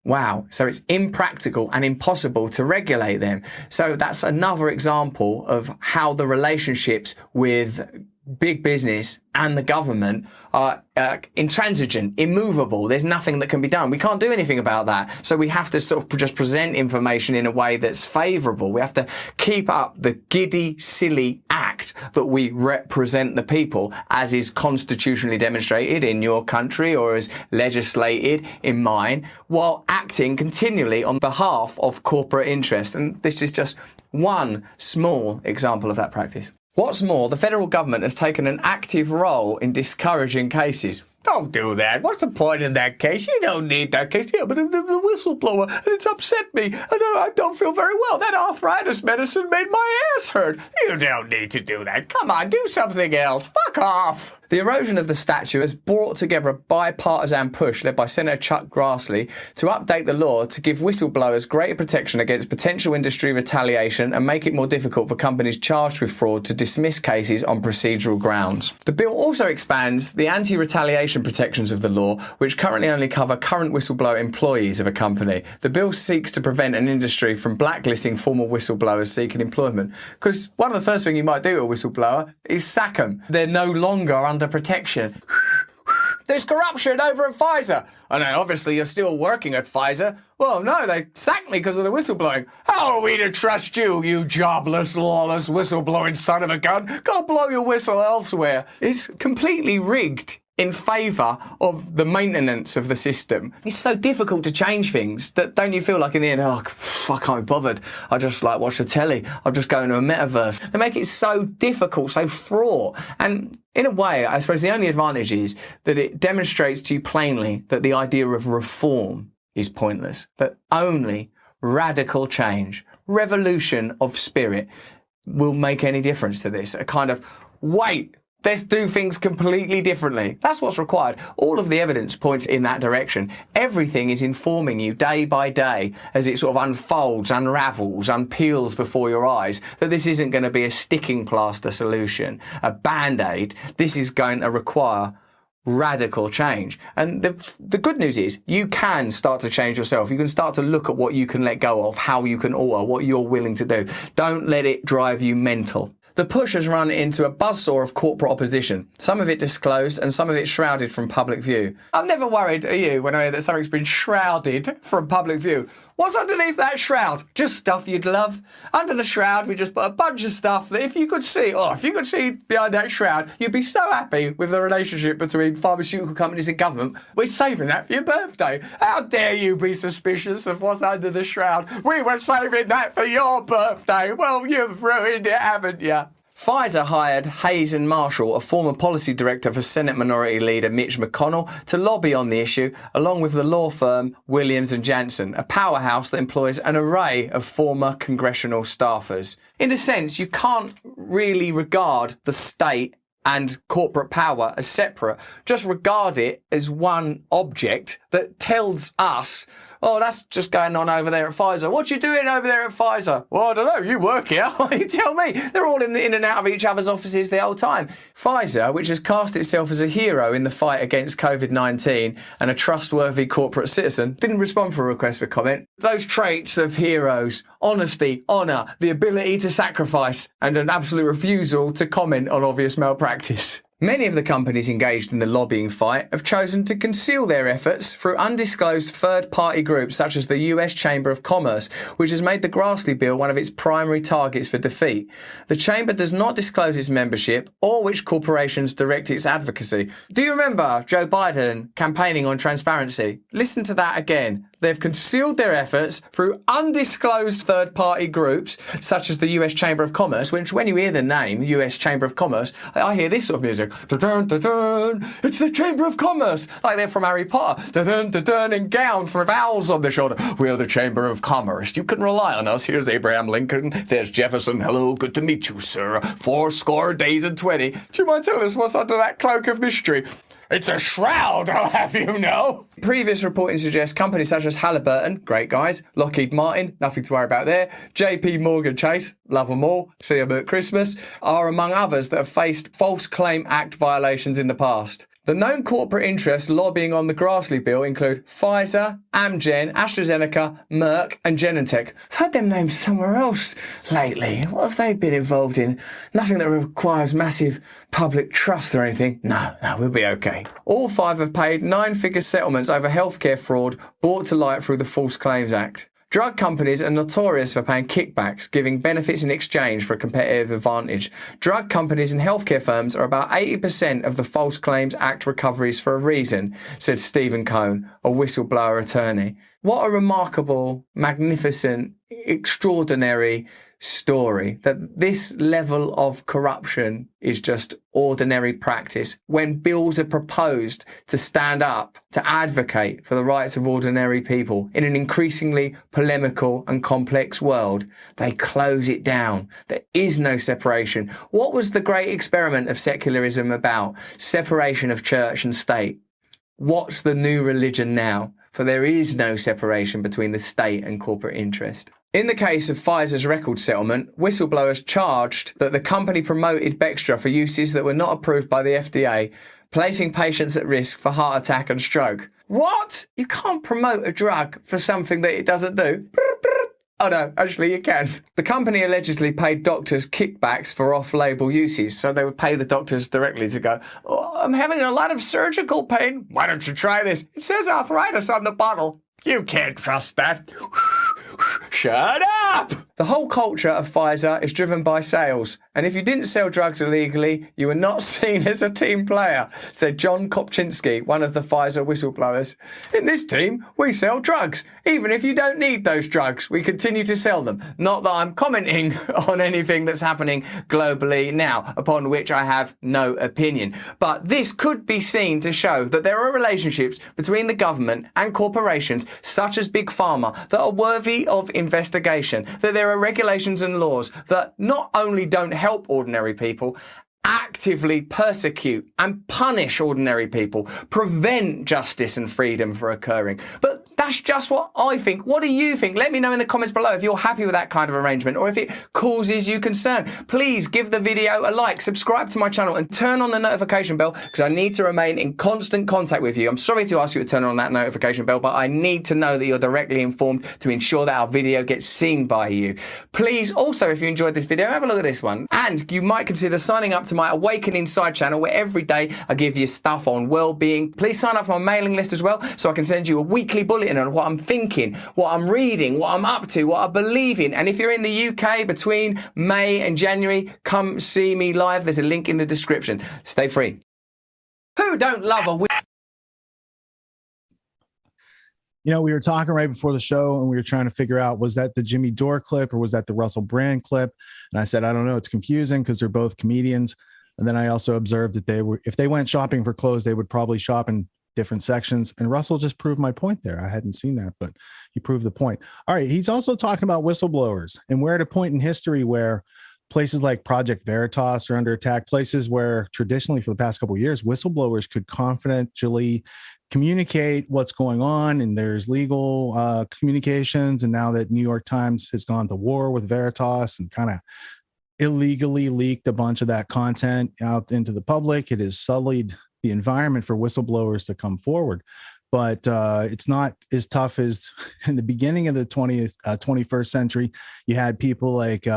Wow. So it's impractical and impossible to regulate them. So that's another example of how the relationships with big business and the government are intransigent, immovable. There's nothing that can be done. We can't do anything about that. So we have to sort of just present information in a way that's favourable. We have to keep up the giddy, silly act that we represent the people, as is constitutionally demonstrated in your country or as legislated in mine, while acting continually on behalf of corporate interest. And this is just one small example of that practice. What's more, the federal government has taken an active role in discouraging cases. Don't do that. What's the point in that case? You don't need that case. Yeah, but the whistleblower, and it's upset me. I don't feel very well. That arthritis medicine made my ass hurt. You don't need to do that. Come on, do something else. Fuck off. The erosion of the statute has brought together a bipartisan push led by Senator Chuck Grassley to update the law to give whistleblowers greater protection against potential industry retaliation and make it more difficult for companies charged with fraud to dismiss cases on procedural grounds. The bill also expands the anti-retaliation protections of the law, which currently only cover current whistleblower employees of a company. The bill seeks to prevent an industry from blacklisting former whistleblowers seeking employment. Because one of the first things you might do to a whistleblower is sack them. They're no longer under protection. There's corruption over at Pfizer. I know, obviously you're still working at Pfizer. Well, no, they sacked me because of the whistleblowing. How are we to trust you, you jobless, lawless, whistleblowing son of a gun? Go blow your whistle elsewhere. It's completely rigged in favour of the maintenance of the system. It's so difficult to change things that don't you feel like in the end, oh, I can't be bothered. I just watch the telly. I'll just go into a metaverse. They make it so difficult, so fraught. And in a way, I suppose the only advantage is that it demonstrates to you plainly that the idea of reform is pointless, that only radical change, revolution of spirit will make any difference to this. A kind of, wait, let's do things completely differently. That's what's required. All of the evidence points in that direction. Everything is informing you day by day as it sort of unfolds, unravels, unpeels before your eyes, that this isn't going to be a sticking plaster solution, a band-aid. This is going to require radical change. And the good news is you can start to change yourself. You can start to look at what you can let go of, how you can alter, what you're willing to do. Don't let it drive you mental. The push has run into a buzzsaw of corporate opposition, some of it disclosed and some of it shrouded from public view. I'm never worried, are you, when I hear that something's been shrouded from public view? What's underneath that shroud? Just stuff you'd love. Under the shroud, we just put a bunch of stuff that if you could see behind that shroud, you'd be so happy with the relationship between pharmaceutical companies and government. We're saving that for your birthday. How dare you be suspicious of what's under the shroud? We were saving that for your birthday. Well, you've ruined it, haven't you? Pfizer hired Hayes and Marshall, a former policy director for Senate Minority Leader Mitch McConnell, to lobby on the issue, along with the law firm Williams & Jansen, a powerhouse that employs an array of former congressional staffers. In a sense, you can't really regard the state and corporate power as separate. Just regard it as one object that tells us, oh, that's just going on over there at Pfizer. What you doing over there at Pfizer? Well, I don't know. You work here. You tell me. They're all in and out of each other's offices the whole time. Pfizer, which has cast itself as a hero in the fight against COVID-19 and a trustworthy corporate citizen, didn't respond for a request for comment. Those traits of heroes, honesty, honour, the ability to sacrifice, and an absolute refusal to comment on obvious malpractice. Many of the companies engaged in the lobbying fight have chosen to conceal their efforts through undisclosed third-party groups such as the US Chamber of Commerce, which has made the Grassley bill one of its primary targets for defeat. The Chamber does not disclose its membership or which corporations direct its advocacy. Do you remember Joe Biden campaigning on transparency? Listen to that again. They've concealed their efforts through undisclosed third-party groups, such as the US Chamber of Commerce, which when you hear the name, US Chamber of Commerce, I hear this sort of music. Dun, dun, dun. It's the Chamber of Commerce, like they're from Harry Potter. Dun, dun, dun, in gowns with owls on their shoulder. We're the Chamber of Commerce. You can rely on us. Here's Abraham Lincoln. There's Jefferson. Hello, good to meet you, sir. 80 days and 20. Do you mind telling us what's under that cloak of mystery? It's a shroud, I'll have you know. Previous reporting suggests companies such as Halliburton, great guys, Lockheed Martin, nothing to worry about there, JP Morgan Chase, love them all, see them at Christmas, are among others that have faced False Claim Act violations in the past. The known corporate interests lobbying on the Grassley bill include Pfizer, Amgen, AstraZeneca, Merck, and Genentech. I've heard them names somewhere else lately. What have they been involved in? Nothing that requires massive public trust or anything. No, we'll be okay. All five have paid 9-figure settlements over healthcare fraud brought to light through the False Claims Act. Drug companies are notorious for paying kickbacks, giving benefits in exchange for a competitive advantage. Drug companies and healthcare firms are about 80% of the False Claims Act recoveries for a reason, said Stephen Cohn, a whistleblower attorney. What a remarkable, magnificent, extraordinary story that this level of corruption is just ordinary practice. When bills are proposed to stand up, to advocate for the rights of ordinary people in an increasingly polemical and complex world, they close it down. There is no separation. What was the great experiment of secularism about? Separation of church and state. What's the new religion now? For there is no separation between the state and corporate interest. In the case of Pfizer's record settlement, whistleblowers charged that the company promoted Bextra for uses that were not approved by the FDA, placing patients at risk for heart attack and stroke. What? You can't promote a drug for something that it doesn't do? Oh no, actually you can. The company allegedly paid doctors kickbacks for off-label uses, so they would pay the doctors directly to go, oh, I'm having a lot of surgical pain. Why don't you try this? It says arthritis on the bottle. You can't trust that. Shut up! The whole culture of Pfizer is driven by sales, and if you didn't sell drugs illegally, you were not seen as a team player, said John Kopczynski, one of the Pfizer whistleblowers. In this team, we sell drugs. Even if you don't need those drugs, we continue to sell them. Not that I'm commenting on anything that's happening globally now, upon which I have no opinion. But this could be seen to show that there are relationships between the government and corporations, such as Big Pharma, that are worthy of investigation, that there are regulations and laws that not only don't help ordinary people, actively persecute and punish ordinary people, prevent justice and freedom from occurring. But that's just what I think. What do you think? Let me know in the comments below if you're happy with that kind of arrangement or if it causes you concern. Please give the video a like, subscribe to my channel and turn on the notification bell because I need to remain in constant contact with you. I'm sorry to ask you to turn on that notification bell, but I need to know that you're directly informed to ensure that our video gets seen by you. Please also, if you enjoyed this video, have a look at this one. And you might consider signing up to my Awakening Side channel where every day I give you stuff on well-being. Please sign up for my mailing list as well so I can send you a weekly bulletin on what I'm thinking, what I'm reading, what I'm up to, what I believe in. And if you're in the UK between May and January, come see me live. There's a link in the description. Stay free. Who don't love a You know, we were talking right before the show and we were trying to figure out, was that the Jimmy Dore clip or was that the Russell Brand clip? And I said, I don't know. It's confusing because they're both comedians. And then I also observed that if they went shopping for clothes, they would probably shop in different sections. And Russell just proved my point there. I hadn't seen that, but he proved the point. All right. He's also talking about whistleblowers, and we're at a point in history where places like Project Veritas are under attack, places where traditionally for the past couple of years, whistleblowers could confidentially communicate what's going on, and there's legal communications. And now that New York Times has gone to war with Veritas and kind of illegally leaked a bunch of that content out into the public, it has sullied the environment for whistleblowers to come forward. But it's not as tough as in the beginning of the 21st century. You had people like,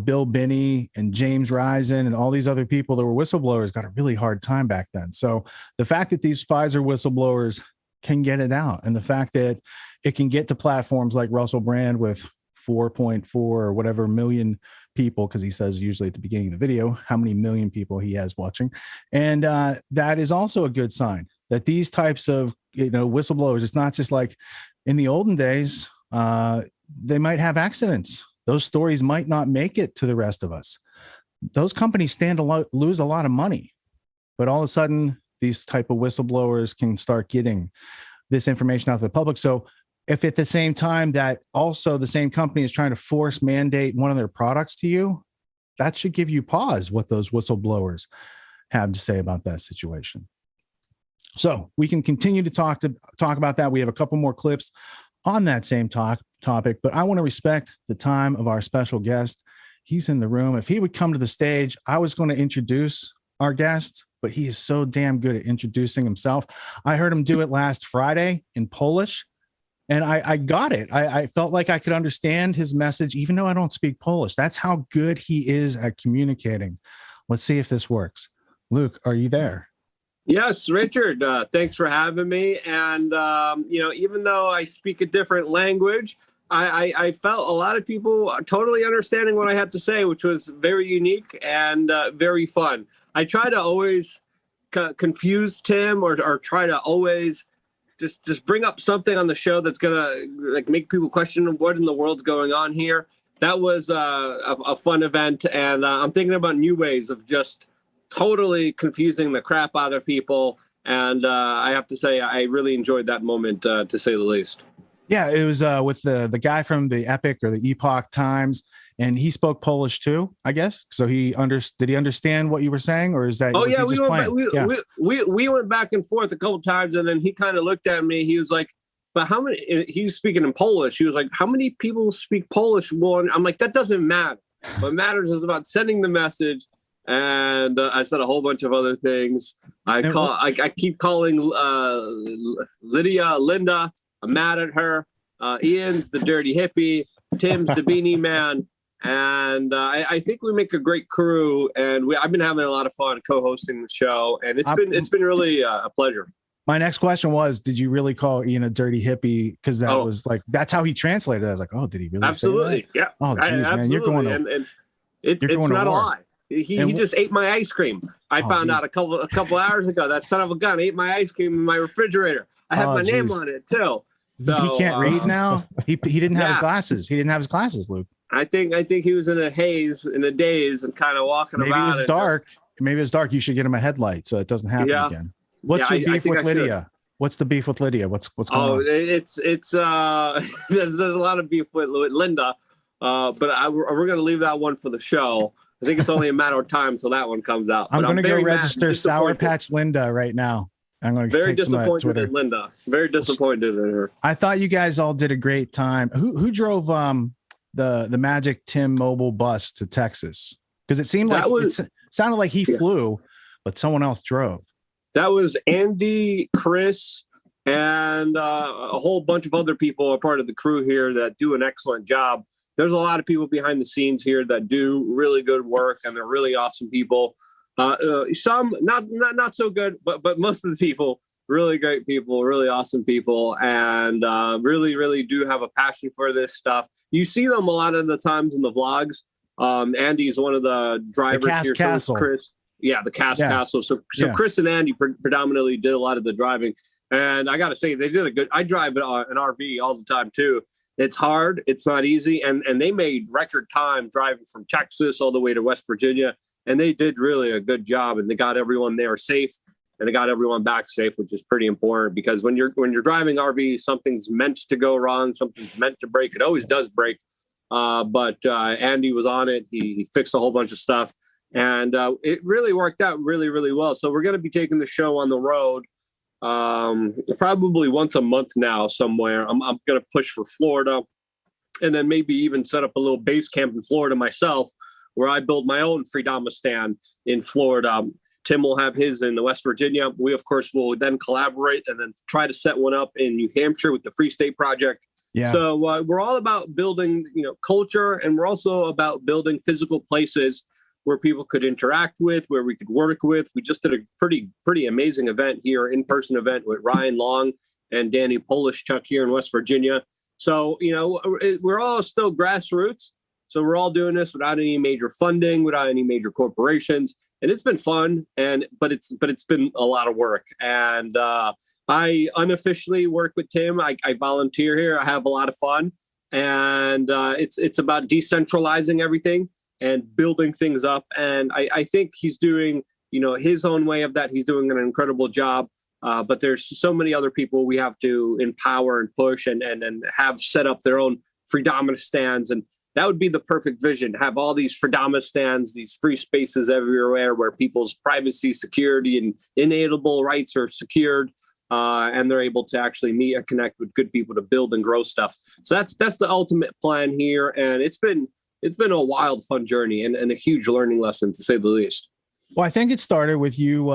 Bill Binney and James Risen and all these other people that were whistleblowers got a really hard time back then. So the fact that these Pfizer whistleblowers can get it out, and the fact that it can get to platforms like Russell Brand with 4.4 or whatever million people, because he says usually at the beginning of the video how many million people he has watching. And that is also a good sign. that these types of, whistleblowers, it's not just like in the olden days, they might have accidents. Those stories might not make it to the rest of us. Those companies stand to lose a lot of money, but all of a sudden these type of whistleblowers can start getting this information out to the public. So if at the same time that also the same company is trying to force mandate one of their products to you, that should give you pause what those whistleblowers have to say about that situation. So we can continue to talk about that. We have a couple more clips on that same topic, but I want to respect the time of our special guest. He's in the room. If he would come to the stage, I was going to introduce our guest, but he is so damn good at introducing himself. I heard him do it last Friday in Polish, and I got it. I felt like I could understand his message, even though I don't speak Polish. That's how good he is at communicating. Let's see if this works. Luke, are you there? Yes, Richard. Thanks for having me. And, even though I speak a different language, I felt a lot of people totally understanding what I had to say, which was very unique and very fun. I try to always confuse Tim or try to always just bring up something on the show that's going to make people question what in the world's going on here. That was a fun event. And I'm thinking about new ways of just totally confusing the crap out of people. And I have to say, I really enjoyed that moment, to say the least. Yeah, it was with the guy from the Epic or the Epoch Times, and he spoke Polish too, I guess. So did he understand what you were saying, or is that? Oh yeah, we went back and forth a couple times, and then he kind of looked at me. He was like, "But how many?" He was speaking in Polish. He was like, "How many people speak Polish?" Well, I'm like, "That doesn't matter. What matters is about sending the message." And I said a whole bunch of other things. I keep calling Lydia Linda. I'm mad at her. Ian's the dirty hippie. Tim's the beanie man. And I think we make a great crew. And I've been having a lot of fun co-hosting the show. And it's been really a pleasure. My next question was, did you really call Ian a dirty hippie? Because was like, that's how he translated it. I was like, oh, did he really? Absolutely. Say that? Yeah. Oh, geez, man. You're going to, and it's not a lie. He just ate my ice cream. I found out a couple hours ago. That son of a gun ate my ice cream in my refrigerator. I have my name on it too. So he can't read now. He didn't have his glasses. He didn't have his glasses, Luke. I think he was in a daze, and kind of walking Maybe about. Maybe it was dark. You should get him a headlight so it doesn't happen again. What's your beef with Lydia? What's the beef with Lydia? What's going on? It's there's a lot of beef with Linda, but we're gonna leave that one for the show. I think it's only a matter of time till that one comes out. I'm going to go register Sour Patch Linda right now. I'm going to very disappointed in Linda. Very disappointed in her. I thought you guys all did a great time. Who drove the Magic Tim mobile bus to Texas? Because it seemed like it sounded like he flew, but someone else drove. That was Andy, Chris, and a whole bunch of other people are part of the crew here that do an excellent job. There's a lot of people behind the scenes here that do really good work, and they're really awesome people. Some not so good, but most of the people, really great people, really awesome people, and really do have a passion for this stuff. You see them a lot of the times in the vlogs. Andy's one of the drivers here. Castle. So Chris, the Castle. So Chris and Andy predominantly did a lot of the driving, and I got to say they did a good. I drive an RV all the time too. It's hard. It's not easy. And they made record time driving from Texas all the way to West Virginia. And they did really a good job. And they got everyone there safe, and they got everyone back safe, which is pretty important, because when you're driving RV, something's meant to go wrong. Something's meant to break. It always does break. But Andy was on it. He fixed a whole bunch of stuff, and it really worked out really, really well. So we're going to be taking the show on the road. Probably once a month now somewhere. I'm going to push for Florida, and then maybe even set up a little base camp in Florida myself, where I build my own Freedomistan in Florida. Tim will have his in West Virginia. We, of course, will then collaborate and then try to set one up in New Hampshire with the Free State Project. Yeah. So we're all about building, culture, and we're also about building physical places where people could interact with, where we could work with. We just did a pretty amazing event here, in-person event with Ryan Long and Danny Polishchuk here in West Virginia. So, we're all still grassroots. So we're all doing this without any major funding, without any major corporations. and it's been fun. But it's been a lot of work. And I unofficially work with Tim. I volunteer here. I have a lot of fun, and it's about decentralizing everything and building things up. And I think he's doing, his own way of that. He's doing an incredible job. But there's so many other people we have to empower and push and have set up their own Freedomist stands. And that would be the perfect vision, have all these Freedomist stands, these free spaces everywhere where people's privacy, security, and inalienable rights are secured. And they're able to actually meet and connect with good people to build and grow stuff. So that's the ultimate plan here. And it's been a wild, fun journey and a huge learning lesson, to say the least. Well, I think it started with you.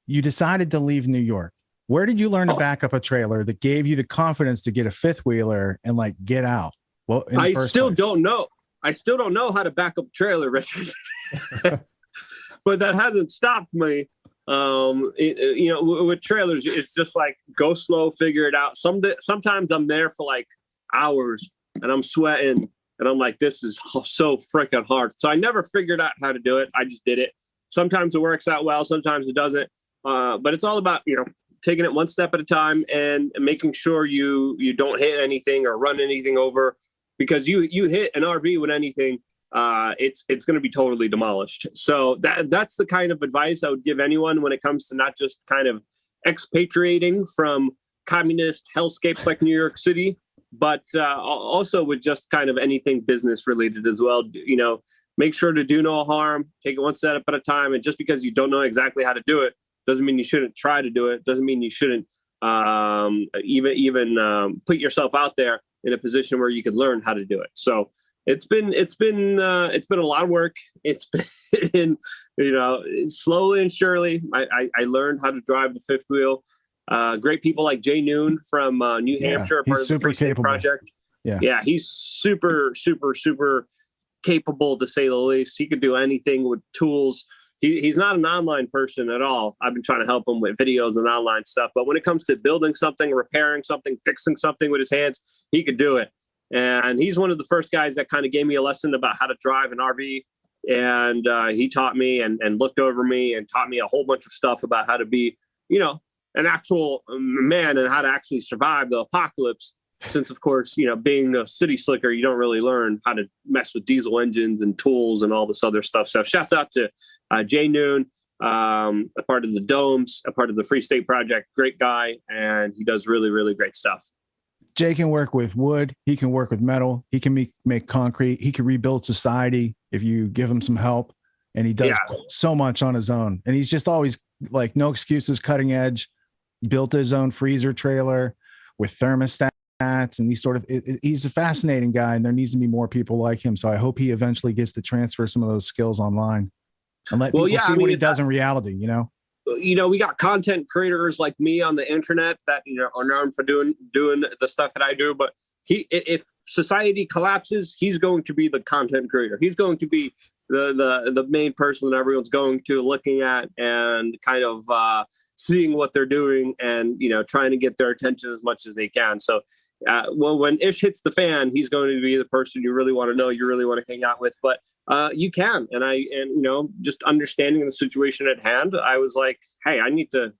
You decided to leave New York. Where did you learn to back up a trailer that gave you the confidence to get a fifth wheeler and get out? Well, I still don't know. I still don't know how to back up a trailer, Richard. But that hasn't stopped me. With trailers, it's just go slow, figure it out. Sometimes I'm there for hours and I'm sweating and I'm like, this is so freaking hard. So I never figured out how to do it. I just did it. Sometimes it works out well, sometimes it doesn't. But it's all about, taking it one step at a time and making sure you don't hit anything or run anything over, because you hit an RV with anything, it's going to be totally demolished. So that's the kind of advice I would give anyone when it comes to not just kind of expatriating from communist hellscapes like New York City, but also with just kind of anything business related as well. Make sure to do no harm, take it one step at a time. And just because you don't know exactly how to do it doesn't mean you shouldn't try to do it. Doesn't mean you shouldn't even put yourself out there in a position where you could learn how to do it. So it's been a lot of work. It's been, slowly and surely, I learned how to drive the fifth wheel. Great people like Jay Noon from New Hampshire, part of the Free State Project. Yeah, he's super, super, super capable, to say the least. He could do anything with tools. He's not an online person at all. I've been trying to help him with videos and online stuff. But when it comes to building something, repairing something, fixing something with his hands, he could do it. And he's one of the first guys that kind of gave me a lesson about how to drive an RV. And he taught me and looked over me and taught me a whole bunch of stuff about how to be, an actual man and how to actually survive the apocalypse. Since, of course, being a city slicker, you don't really learn how to mess with diesel engines and tools and all this other stuff. So shouts out to Jay Noon, a part of the Domes, a part of the Free State Project. Great guy. And he does really, really great stuff. Jay can work with wood. He can work with metal. He can make concrete. He can rebuild society if you give him some help. And he does so much on his own. And he's just always no excuses, cutting edge. Built his own freezer trailer with thermostat. And these he's a fascinating guy, and there needs to be more people like him. So I hope he eventually gets to transfer some of those skills online and let people see what he does in reality. We got content creators like me on the internet that are known for doing the stuff that I do. But if society collapses, he's going to be the content creator. He's going to be the main person that everyone's going to looking at and kind of seeing what they're doing and trying to get their attention as much as they can. So when ish hits the fan, he's going to be the person you really want to know, you really want to hang out with. But you can, and just understanding the situation at hand, I was like, hey, I need to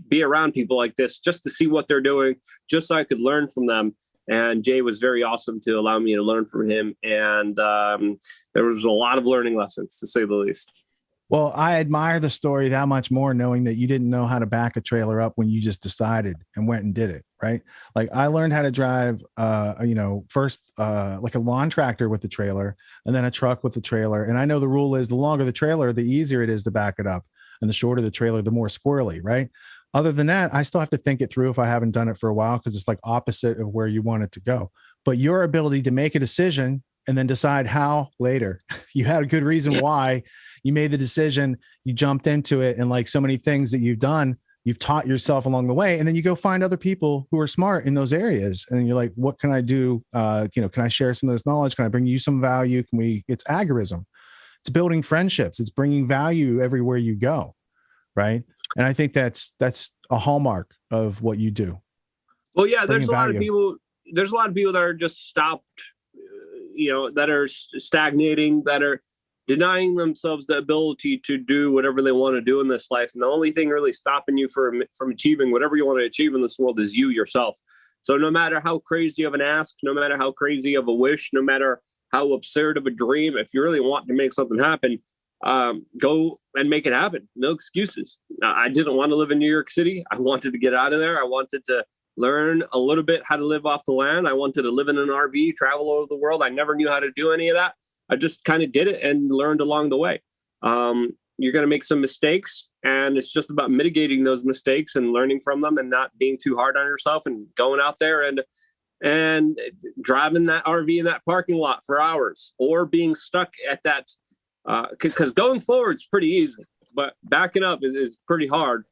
be around people like this just to see what they're doing, just so I could learn from them. And Jay was very awesome to allow me to learn from him. And there was a lot of learning lessons, to say the least. Well, I admire the story that much more, knowing that you didn't know how to back a trailer up when you just decided and went and did it, right? I learned how to drive, first like a lawn tractor with the trailer and then a truck with the trailer. And I know the rule is the longer the trailer, the easier it is to back it up. And the shorter the trailer, the more squirrely, right? Other than that, I still have to think it through if I haven't done it for a while, because it's opposite of where you want it to go. But your ability to make a decision and then decide how later, you had a good reason why you made the decision, you jumped into it, and so many things that you've done, you've taught yourself along the way, and then you go find other people who are smart in those areas, and you're like, what can I do? Can I share some of this knowledge? Can I bring you some value? It's agorism. It's building friendships. It's bringing value everywhere you go, right? And I think that's a hallmark of what you do. Well, yeah, there's a lot of people that are just stopped, that are stagnating, that are, denying themselves the ability to do whatever they want to do in this life. And the only thing really stopping you from achieving whatever you want to achieve in this world is you yourself. So no matter how crazy of an ask, no matter how crazy of a wish, no matter how absurd of a dream, if you really want to make something happen, go and make it happen. No excuses. I didn't want to live in New York City. I wanted to get out of there. I wanted to learn a little bit how to live off the land. I wanted to live in an RV, travel over the world. I never knew how to do any of that. I just kind of did it and learned along the way. You're going to make some mistakes, and it's just about mitigating those mistakes and learning from them and not being too hard on yourself and going out there and driving that RV in that parking lot for hours, or being stuck at that, because going forward is pretty easy, but backing up is pretty hard,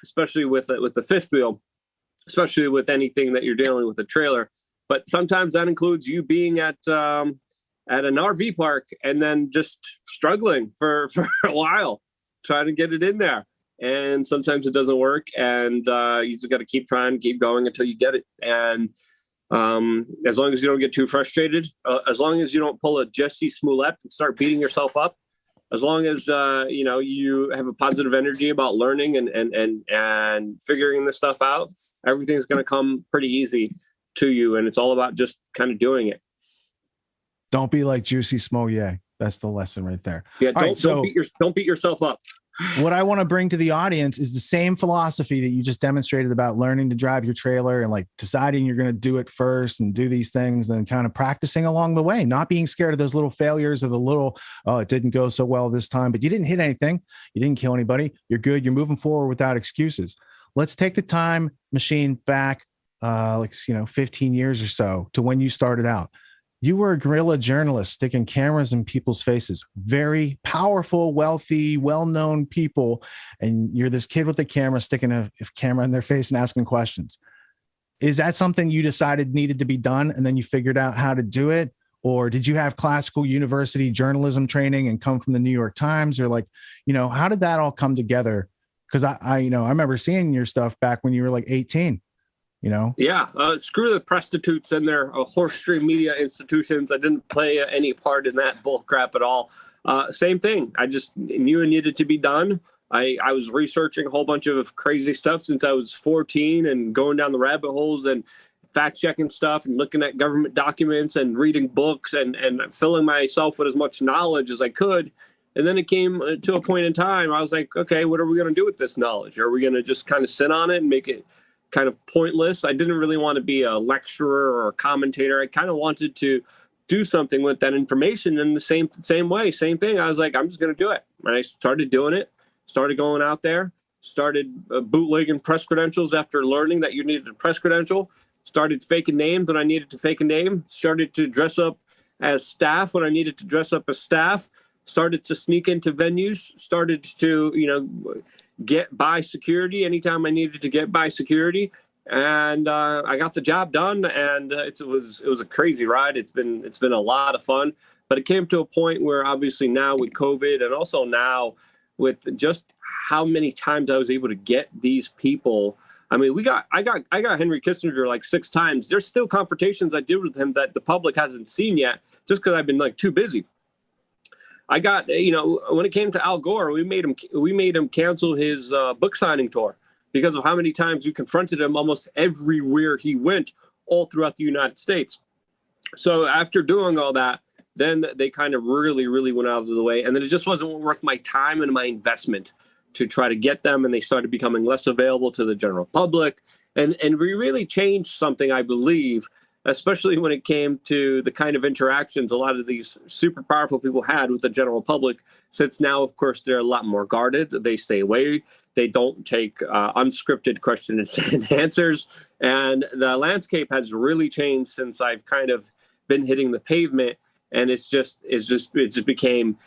especially with the fifth wheel, especially with anything that you're dealing with a trailer. But sometimes that includes you being at an RV park and then just struggling for a while, trying to get it in there. And sometimes it doesn't work, and you just got to keep trying, keep going until you get it. And as long as you don't get too frustrated, as long as you don't pull a Jesse Smollett and start beating yourself up, as long as you have a positive energy about learning and figuring this stuff out, everything's going to come pretty easy to you. And it's all about just kind of doing it. Don't be like Juicy Smollett. That's the lesson right there. Yeah, don't beat yourself up. What I want to bring to the audience is the same philosophy that you just demonstrated about learning to drive your trailer and like deciding you're going to do it first and do these things, and kind of practicing along the way, not being scared of those little failures or the little, oh, it didn't go so well this time, but you didn't hit anything. You didn't kill anybody. You're good. You're moving forward without excuses. Let's take the time machine back, 15 years or so to when you started out. You were a guerrilla journalist sticking cameras in people's faces, very powerful, wealthy, well-known people. And you're this kid with a camera sticking a camera in their face and asking questions. Is that something you decided needed to be done and then you figured out how to do it? Or did you have classical university journalism training and come from the New York Times? Or how did that all come together? Because I remember seeing your stuff back when you were like 18. Yeah, screw the prostitutes and their horse stream media institutions. I didn't play any part in that bull crap at all. Same thing. I just knew it needed to be done. I was researching a whole bunch of crazy stuff since I was 14 and going down the rabbit holes and fact checking stuff and looking at government documents and reading books and filling myself with as much knowledge as I could. And then it came to a point in time, I was like, okay, what are we going to do with this knowledge? Are we going to just kind of sit on it and make it kind of pointless? I didn't really want to be a lecturer or a commentator. I kind of wanted to do something with that information in the same way, same thing. I was like, I'm just going to do it. And I started doing it, started going out there, started bootlegging press credentials after learning that you needed a press credential, started faking names when I needed to fake a name, started to dress up as staff when I needed to dress up as staff, started to sneak into venues, started to, get by security anytime I needed to get by security, and I got the job done. And it was a crazy ride. It's been a lot of fun, but it came to a point where obviously now with COVID and also now with just how many times I was able to get these people. I mean, I got Henry Kissinger like 6 times. There's still confrontations I did with him that the public hasn't seen yet, just because I've been like too busy. I got, when it came to Al Gore, we made him cancel his book signing tour because of how many times we confronted him almost everywhere he went, all throughout the United States. So after doing all that, then they kind of really, really went out of the way. And then it just wasn't worth my time and my investment to try to get them. And they started becoming less available to the general public. And we really changed something, I believe, especially when it came to the kind of interactions a lot of these super powerful people had with the general public, since now, of course, they're a lot more guarded. They stay away. They don't take unscripted questions and answers. And the landscape has really changed since I've kind of been hitting the pavement. And it just became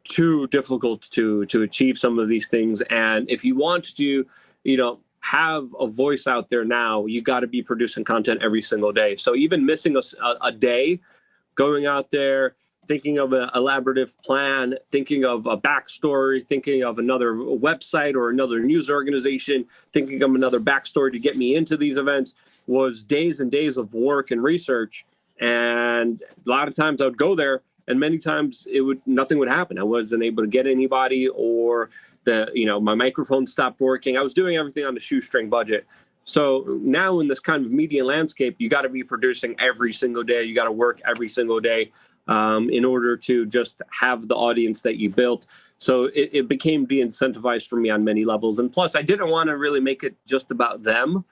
too difficult to achieve some of these things. And if you want to, have a voice out there now, you got to be producing content every single day. So even missing a day, going out there, thinking of an elaborative plan, thinking of a backstory, thinking of another website or another news organization, thinking of another backstory to get me into these events, was days and days of work and research. And a lot of times I would go there And many times nothing would happen. I wasn't able to get anybody, or my microphone stopped working. I was doing everything on a shoestring budget. So now in this kind of media landscape, you got to be producing every single day. You got to work every single day in order to just have the audience that you built. So it became de-incentivized for me on many levels. And plus, I didn't want to really make it just about them,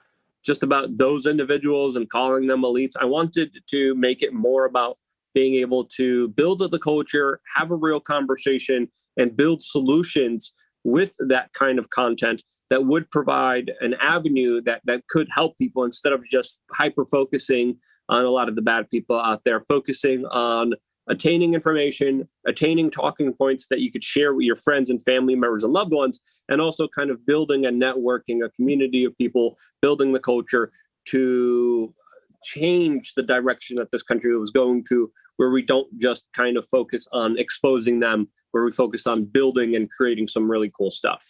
just about those individuals and calling them elites. I wanted to make it more about being able to build the culture, have a real conversation, and build solutions with that kind of content that would provide an avenue that could help people, instead of just hyper-focusing on a lot of the bad people out there, focusing on attaining information, attaining talking points that you could share with your friends and family members and loved ones, and also kind of building a networking, a community of people, building the culture to change the direction that this country was going to, where we don't just kind of focus on exposing them, where we focus on building and creating some really cool stuff.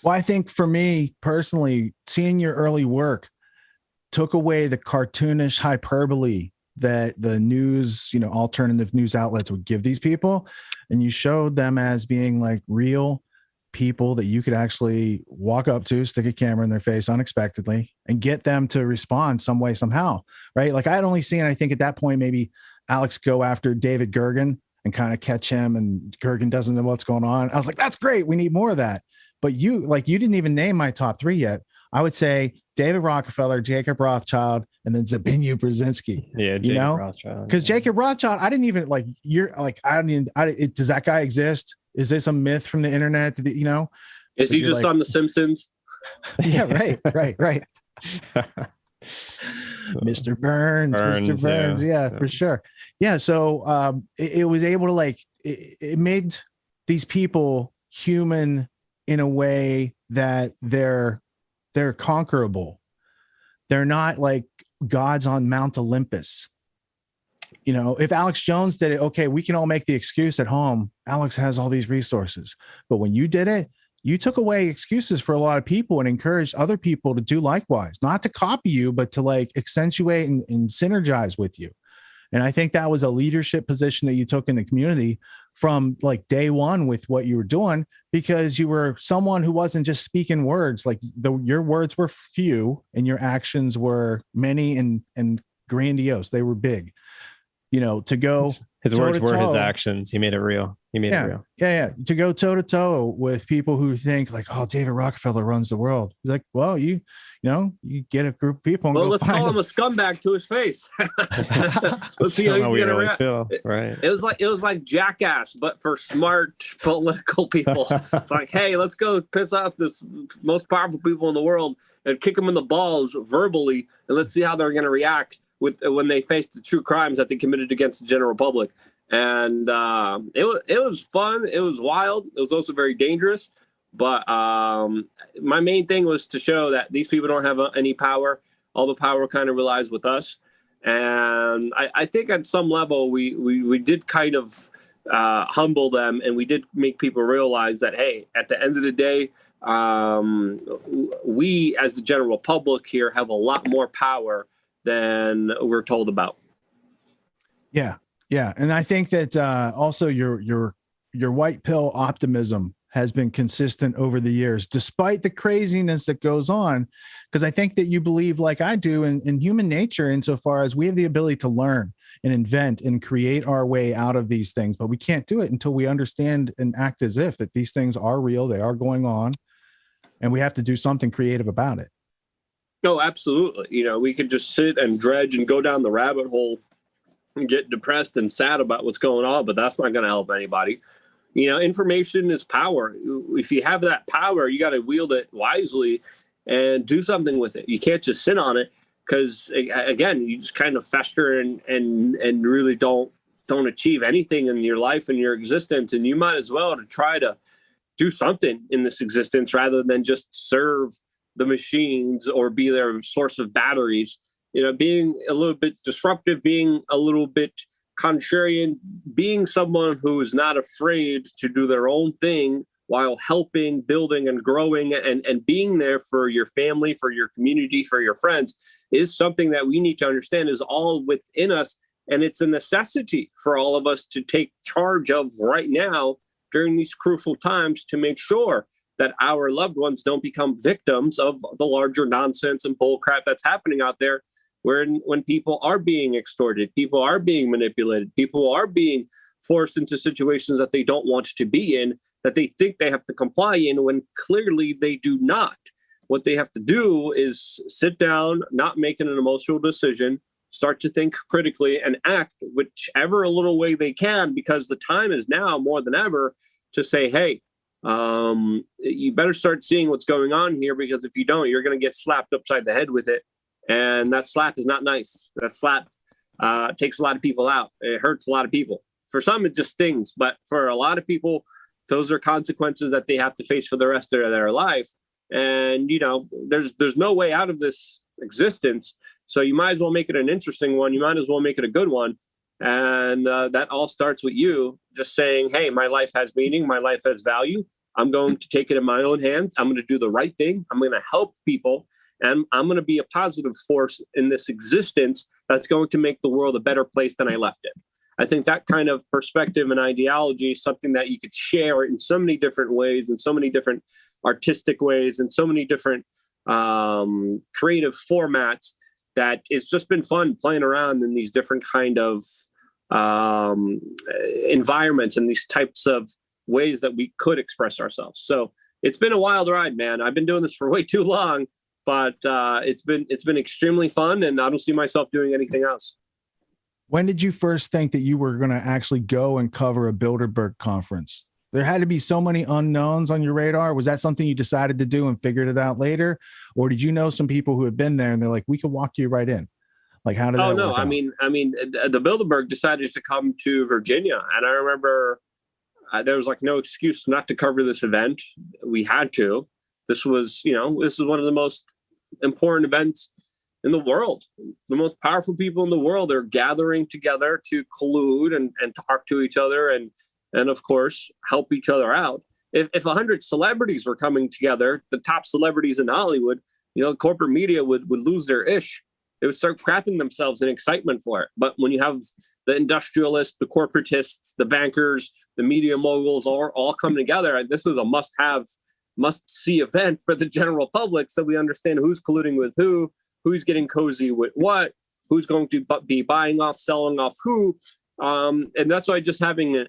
Well, I think for me personally, seeing your early work took away the cartoonish hyperbole that the news, alternative news outlets would give these people. And you showed them as being like real people that you could actually walk up to, stick a camera in their face unexpectedly, and get them to respond some way, somehow, right? Like I had only seen, I think at that point, maybe Alex go after David Gergen and kind of catch him, and Gergen doesn't know what's going on. I was like, that's great. We need more of that. But you didn't even name my top three yet. I would say David Rockefeller, Jacob Rothschild, and then Zbigniew Brzezinski. Yeah, Jacob Rothschild. Because Jacob Rothschild, I didn't even does that guy exist? Is this a myth from the internet? Is he just on The Simpsons? Yeah, right. Mr. Burns, yeah, for sure. Yeah, so it was able to it made these people human in a way that they're conquerable. They're not like gods on Mount Olympus. If Alex Jones did it, okay, we can all make the excuse at home. Alex has all these resources. But when you did it, you took away excuses for a lot of people and encouraged other people to do likewise, not to copy you, but to accentuate and synergize with you. And I think that was a leadership position that you took in the community from day one with what you were doing, because you were someone who wasn't just speaking words. Your words were few and your actions were many and grandiose. They were big. To go his words were his actions. He made it real. It real. Yeah. To go toe to toe with people who think oh, David Rockefeller runs the world. He's like, well, you get a group of people. And let's call him a scumbag to his face. Let's see how he's gonna react. Right. It was like Jackass, but for smart political people. It's like, hey, let's go piss off this most powerful people in the world and kick them in the balls verbally, and let's see how they're gonna react when they face the true crimes that they committed against the general public. And it was fun. It was wild. It was also very dangerous. But my main thing was to show that these people don't have any power. All the power kind of relies with us. And I think at some level we did kind of humble them, and we did make people realize that, hey, at the end of the day, we as the general public here have a lot more power than we're told about. Yeah. And I think that also your white pill optimism has been consistent over the years, despite the craziness that goes on. Because I think that you believe, like I do, in human nature, insofar as we have the ability to learn and invent and create our way out of these things. But we can't do it until we understand and act as if that these things are real, they are going on, and we have to do something creative about it. No, absolutely. We could just sit and dredge and go down the rabbit hole and get depressed and sad about what's going on, but that's not going to help anybody. Information is power. If you have that power, you got to wield it wisely and do something with it. You can't just sit on it, because again, you just kind of fester and really don't achieve anything in your life and your existence. And you might as well to try to do something in this existence rather than just serve the machines or be their source of batteries. Being a little bit disruptive, being a little bit contrarian, being someone who is not afraid to do their own thing while helping, building, and growing, and being there for your family, for your community, for your friends, is something that we need to understand is all within us, And it's a necessity for all of us to take charge of right now during these crucial times to make sure that our loved ones don't become victims of the larger nonsense and bullcrap that's happening out there, when people are being extorted, people are being manipulated, people are being forced into situations that they don't want to be in, that they think they have to comply in when clearly they do not. What they have to do is sit down, not making an emotional decision, start to think critically and act whichever little way they can, because the time is now more than ever to say, hey, you better start seeing what's going on here, because if you don't, you're going to get slapped upside the head with it. And that slap is not nice. That slap takes a lot of people out. It hurts a lot of people. For some, it just stings. But for a lot of people, those are consequences that they have to face for the rest of their life. And, there's no way out of this existence. So you might as well make it an interesting one. You might as well make it a good one. And that all starts with you just saying, hey, my life has meaning. My life has value. I'm going to take it in my own hands. I'm going to do the right thing. I'm going to help people. And I'm going to be a positive force in this existence that's going to make the world a better place than I left it. I think that kind of perspective and ideology is something that you could share in so many different ways, in so many different artistic ways, in so many different creative formats, that it's just been fun playing around in these different kind of environments and these types of ways that we could express ourselves. So it's been a wild ride, man. I've been doing this for way too long, but it's been extremely fun, and I don't see myself doing anything else. When did you first think that you were going to actually go and cover a Bilderberg conference? There had to be so many unknowns on your radar. Was that something you decided to do and figured it out later? Or did you know some people who had been there and they're like, we could walk you right in? Like, how did that work out? I mean, the Bilderberg decided to come to Virginia. And I remember there was like no excuse not to cover this event. We had to. This was one of the most important events in the world. The most powerful people in the world are gathering together to collude and talk to each other and of course help each other out. If 100 celebrities were coming together, the top celebrities in Hollywood, corporate media would lose their ish. They would start crapping themselves in excitement for it. But when you have the industrialists, the corporatists, the bankers, the media moguls all come together, this is a must-see event for the general public, so we understand who's colluding with who's getting cozy with what, who's going to be buying off, selling off who. And that's why just having,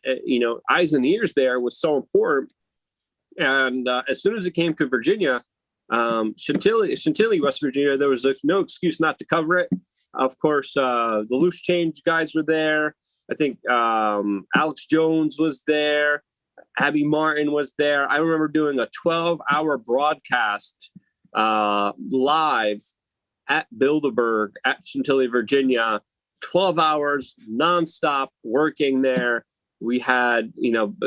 eyes and ears there was so important. And as soon as it came to Virginia, Chantilly, West Virginia, there was no excuse not to cover it. Of course, the Loose Change guys were there. I think Alex Jones was there. Abby Martin was there. I remember doing a 12-hour broadcast live at Bilderberg at Chantilly, Virginia, 12 hours nonstop working there. We had,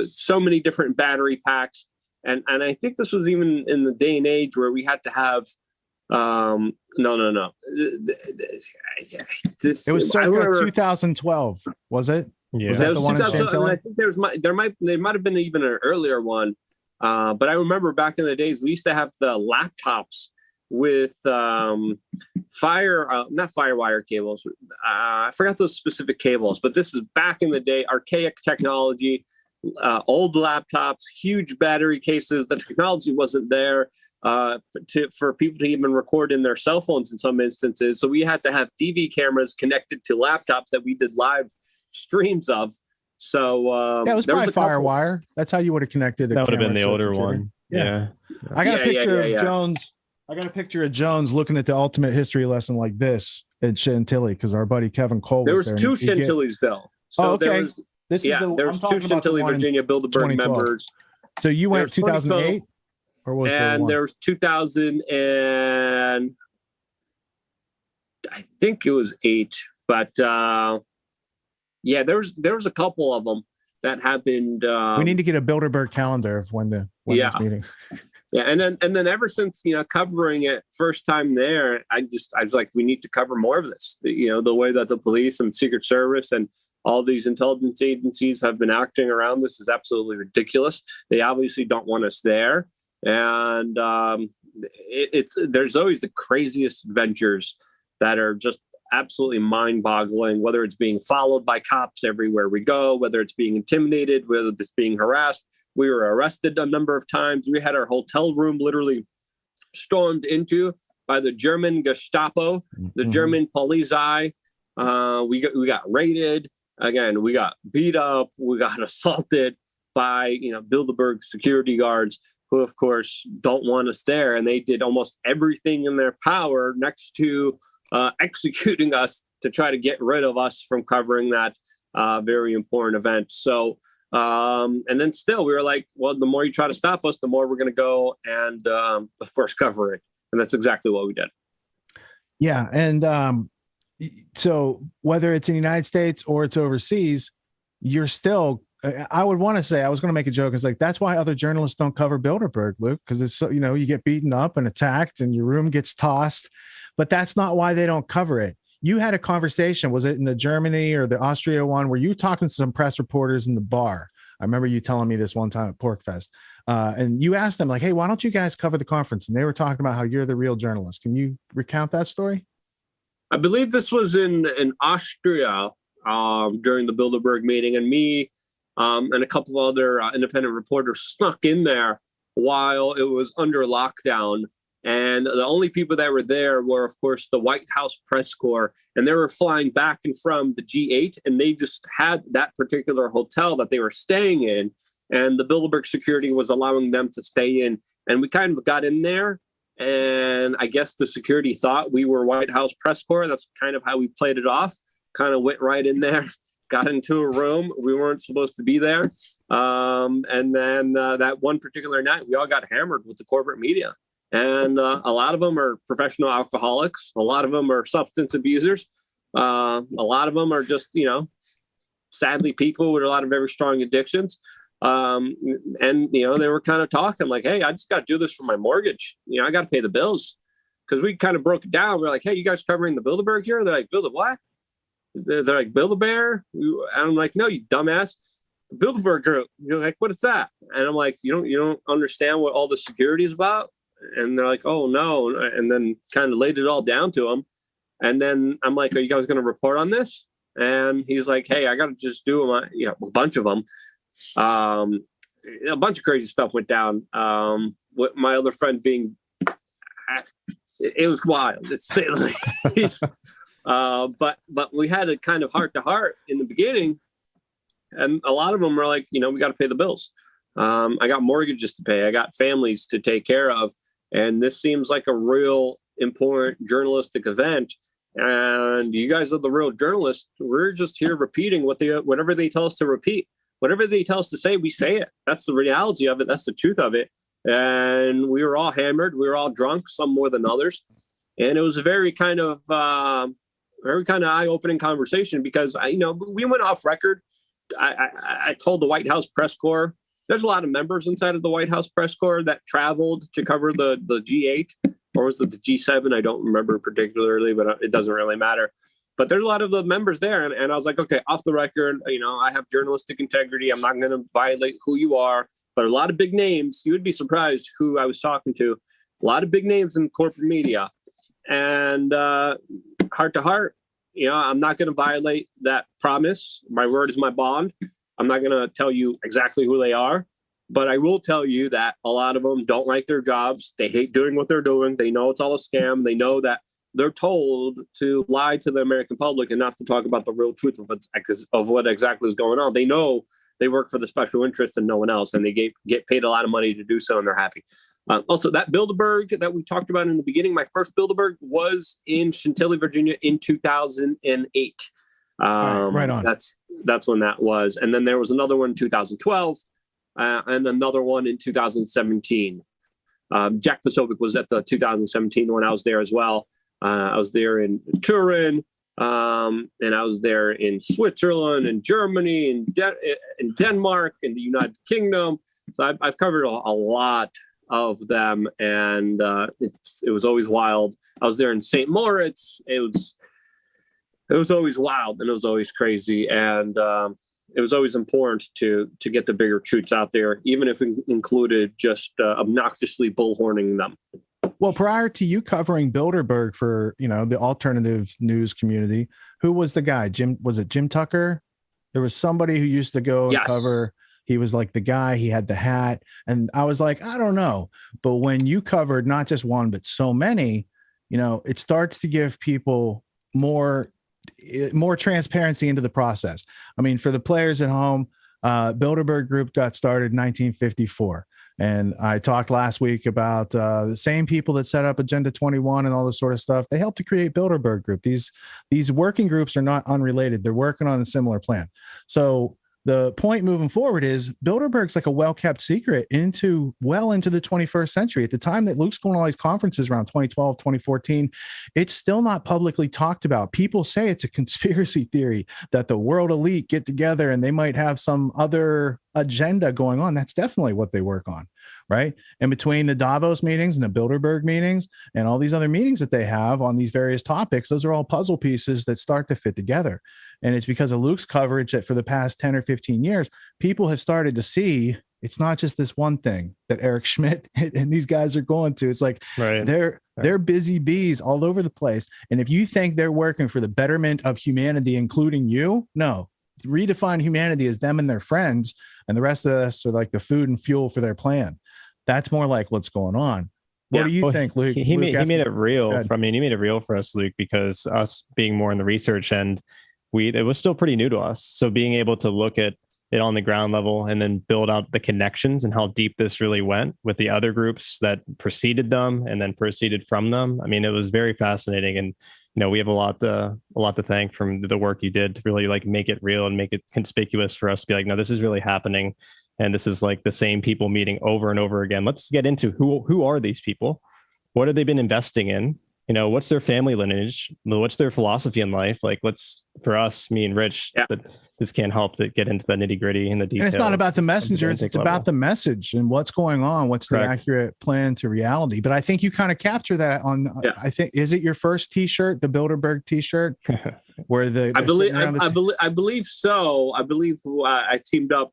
so many different battery packs. And I think this was even in the day and age where we had to have, no. It was circa 2012, was it? Yeah. Was that the one in Chantilly? I think there might have been even an earlier one. But I remember back in the days, we used to have the laptops with not firewire cables. I forgot those specific cables, but this is back in the day, archaic technology, old laptops, huge battery cases. The technology wasn't there for people to even record in their cell phones in some instances. So we had to have DV cameras connected to laptops that we did live streams of. So it was probably Firewire. That's how you would have connected. That would have been the older one. Yeah. I got a picture of Jones. I got a picture of Jones looking at the ultimate history lesson like this in Chantilly because our buddy Kevin Cole was there. There was two Chantilly's though. So okay. There was two Chantilly, Virginia Bilderberg members. So you went 2008, or was there was 2000 and I think it was 8, but there was a couple of them that happened. We need to get a Bilderberg calendar of when these meetings. Yeah, and then ever since covering it first time there, I was like, we need to cover more of this. The way that the police and Secret Service and all these intelligence agencies have been acting around this is absolutely ridiculous. They obviously don't want us there, and there's always the craziest adventures that are just absolutely mind-boggling, whether it's being followed by cops everywhere we go, whether it's being intimidated, whether it's being harassed. We were arrested a number of times. We had our hotel room literally stormed into by the German Gestapo, the German Polizei. We got raided. Again, we got beat up. We got assaulted by, Bilderberg security guards who, of course, don't want us there. And they did almost everything in their power next to executing us to try to get rid of us from covering that very important event. So, and then still we were like, well, the more you try to stop us, the more we're going to go and, of course, cover it. And that's exactly what we did. Yeah. And so whether it's in the United States or it's overseas, you're still, I would want to say, I was going to make a joke. It's like, that's why other journalists don't cover Bilderberg, Luke, because it's so, you get beaten up and attacked and your room gets tossed, but that's not why they don't cover it. You had a conversation, was it in the Germany or the Austria one, where you talking to some press reporters in the bar? I remember you telling me this one time at Porkfest. And you asked them like, hey, why don't you guys cover the conference? And they were talking about how you're the real journalist. Can you recount that story? I believe this was in Austria during the Bilderberg meeting, and me and a couple of other independent reporters snuck in there while it was under lockdown. And the only people that were there were, of course, the White House press corps, and they were flying back and from the G8, and they just had that particular hotel that they were staying in, and the Bilderberg security was allowing them to stay in. And we kind of got in there, and I guess the security thought we were White House press corps. That's kind of how we played it off, kind of went right in there, got into a room. We weren't supposed to be there. And then that one particular night, we all got hammered with the corporate media. And a lot of them are professional alcoholics. A lot of them are substance abusers. A lot of them are just, sadly, people with a lot of very strong addictions. And, they were kind of talking like, hey, I just got to do this for my mortgage. I got to pay the bills. Because we kind of broke it down. We're like, hey, you guys covering the Bilderberg here? They're like, Bilderberg what? They're like, Build-A-Bear? And I'm like, no, you dumbass. The Bilderberg group. You're like, what is that? And I'm like, you don't understand what all the security is about? And they're like, oh, no. And then kind of laid it all down to them. And then I'm like, are you guys going to report on this? And he's like, hey, I got to just do a bunch of them. A bunch of crazy stuff went down. With my other friend being, it was wild. It's but we had a kind of heart to heart in the beginning. And a lot of them were like, we got to pay the bills. I got mortgages to pay. I got families to take care of. And this seems like a real important journalistic event. And you guys are the real journalists. We're just here repeating whatever they tell us to repeat. Whatever they tell us to say, we say it. That's the reality of it. That's the truth of it. And we were all hammered. We were all drunk, some more than others. And it was a very kind of eye-opening conversation because we went off record. I told the White House press corps, there's a lot of members inside of the White House press corps that traveled to cover the G8, or was it the G7? I don't remember particularly, but it doesn't really matter. But there's a lot of the members there. And I was like, okay, off the record, I have journalistic integrity. I'm not going to violate who you are. But a lot of big names, you would be surprised who I was talking to. A lot of big names in corporate media. And heart to heart, I'm not going to violate that promise. My word is my bond. I'm not going to tell you exactly who they are, but I will tell you that a lot of them don't like their jobs. They hate doing what they're doing. They know it's all a scam. They know that they're told to lie to the American public and not to talk about the real truth of what exactly is going on. They know they work for the special interest and no one else, and they get paid a lot of money to do so, and they're happy. Also, that Bilderberg that we talked about in the beginning, my first Bilderberg was in Chantilly, Virginia in 2008. Right on. That's when that was. And then there was another one in 2012 and another one in 2017. Jack Posobiec was at the 2017 when I was there as well. I was there in Turin, and I was there in Switzerland and Germany and in Denmark and the United Kingdom. So I've covered a lot of them, and it was always wild. I was there in St. Moritz. It was always wild, and it was always crazy, and it was always important to get the bigger truths out there, even if it included just obnoxiously bullhorning them. Well, prior to you covering Bilderberg for, the alternative news community, who was the guy? Was it Jim Tucker? There was somebody who used to go and cover. He was like the guy, he had the hat. And I was like, I don't know. But when you covered not just one, but so many, it starts to give people more transparency into the process. I mean, for the players at home, Bilderberg Group got started in 1954. And I talked last week about the same people that set up Agenda 21 and all this sort of stuff. They helped to create Bilderberg Group. These working groups are not unrelated. They're working on a similar plan. So the point moving forward is Bilderberg's like a well-kept secret into the 21st century. At the time that Luke's going to all these conferences around 2012, 2014, it's still not publicly talked about. People say it's a conspiracy theory that the world elite get together and they might have some other agenda going on. That's definitely what they work on, right? And between the Davos meetings and the Bilderberg meetings and all these other meetings that they have on these various topics, those are all puzzle pieces that start to fit together. And it's because of Luke's coverage that for the past 10 or 15 years, people have started to see it's not just this one thing that Eric Schmidt and these guys are going to. It's like they're busy bees all over the place. And if you think they're working for the betterment of humanity, including you, no. Redefine humanity as them and their friends, and the rest of us are like the food and fuel for their plan. That's more like what's going on. What do you think, Luke? He made it real. He made it real for us, Luke, because us being more in the research end, it was still pretty new to us. So being able to look at it on the ground level and then build out the connections and how deep this really went with the other groups that preceded them and then proceeded from them. I mean, it was very fascinating. And, we have a lot to thank from the work you did to really like make it real and make it conspicuous for us to be like, no, this is really happening. And this is like the same people meeting over and over again. Let's get into who are these people? What have they been investing in? What's their family lineage? What's their philosophy in life? Like, for us, me and Rich, this can't help to get into the nitty gritty and the details. And it's not about the messenger. It's about the message and what's going on. What's the accurate plan to reality? But I think you kind of capture that on, I think, is it your first t-shirt, the Bilderberg t-shirt? Where I believe so. I believe I teamed up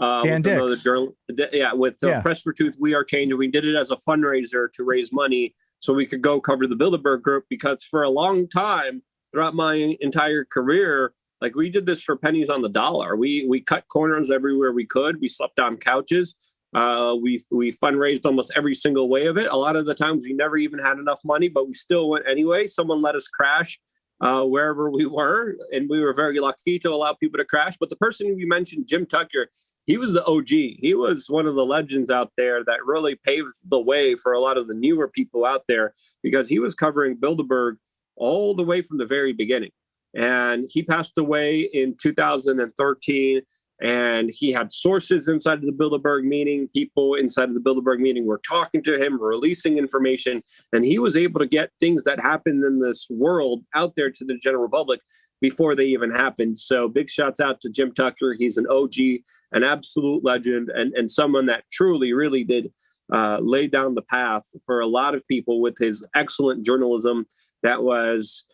Dan Dix. With Press for Truth, We Are Changing. We did it as a fundraiser to raise money so we could go cover the Bilderberg Group, because for a long time throughout my entire career, like we did this for pennies on the dollar. We cut corners everywhere we could. We slept on couches. We fundraised almost every single way of it. A lot of the times we never even had enough money, but we still went anyway. Someone let us crash wherever we were, and we were very lucky to allow people to crash. But the person you mentioned, Jim Tucker, he was the OG. He was one of the legends out there that really paved the way for a lot of the newer people out there, because he was covering Bilderberg all the way from the very beginning. And he passed away in 2013. And he had sources inside of the Bilderberg meeting. People inside of the Bilderberg meeting were talking to him, releasing information, and he was able to get things that happened in this world out there to the general public before they even happened. So big shouts out to Jim Tucker. He's an OG, an absolute legend, and someone that truly, really did lay down the path for a lot of people with his excellent journalism that was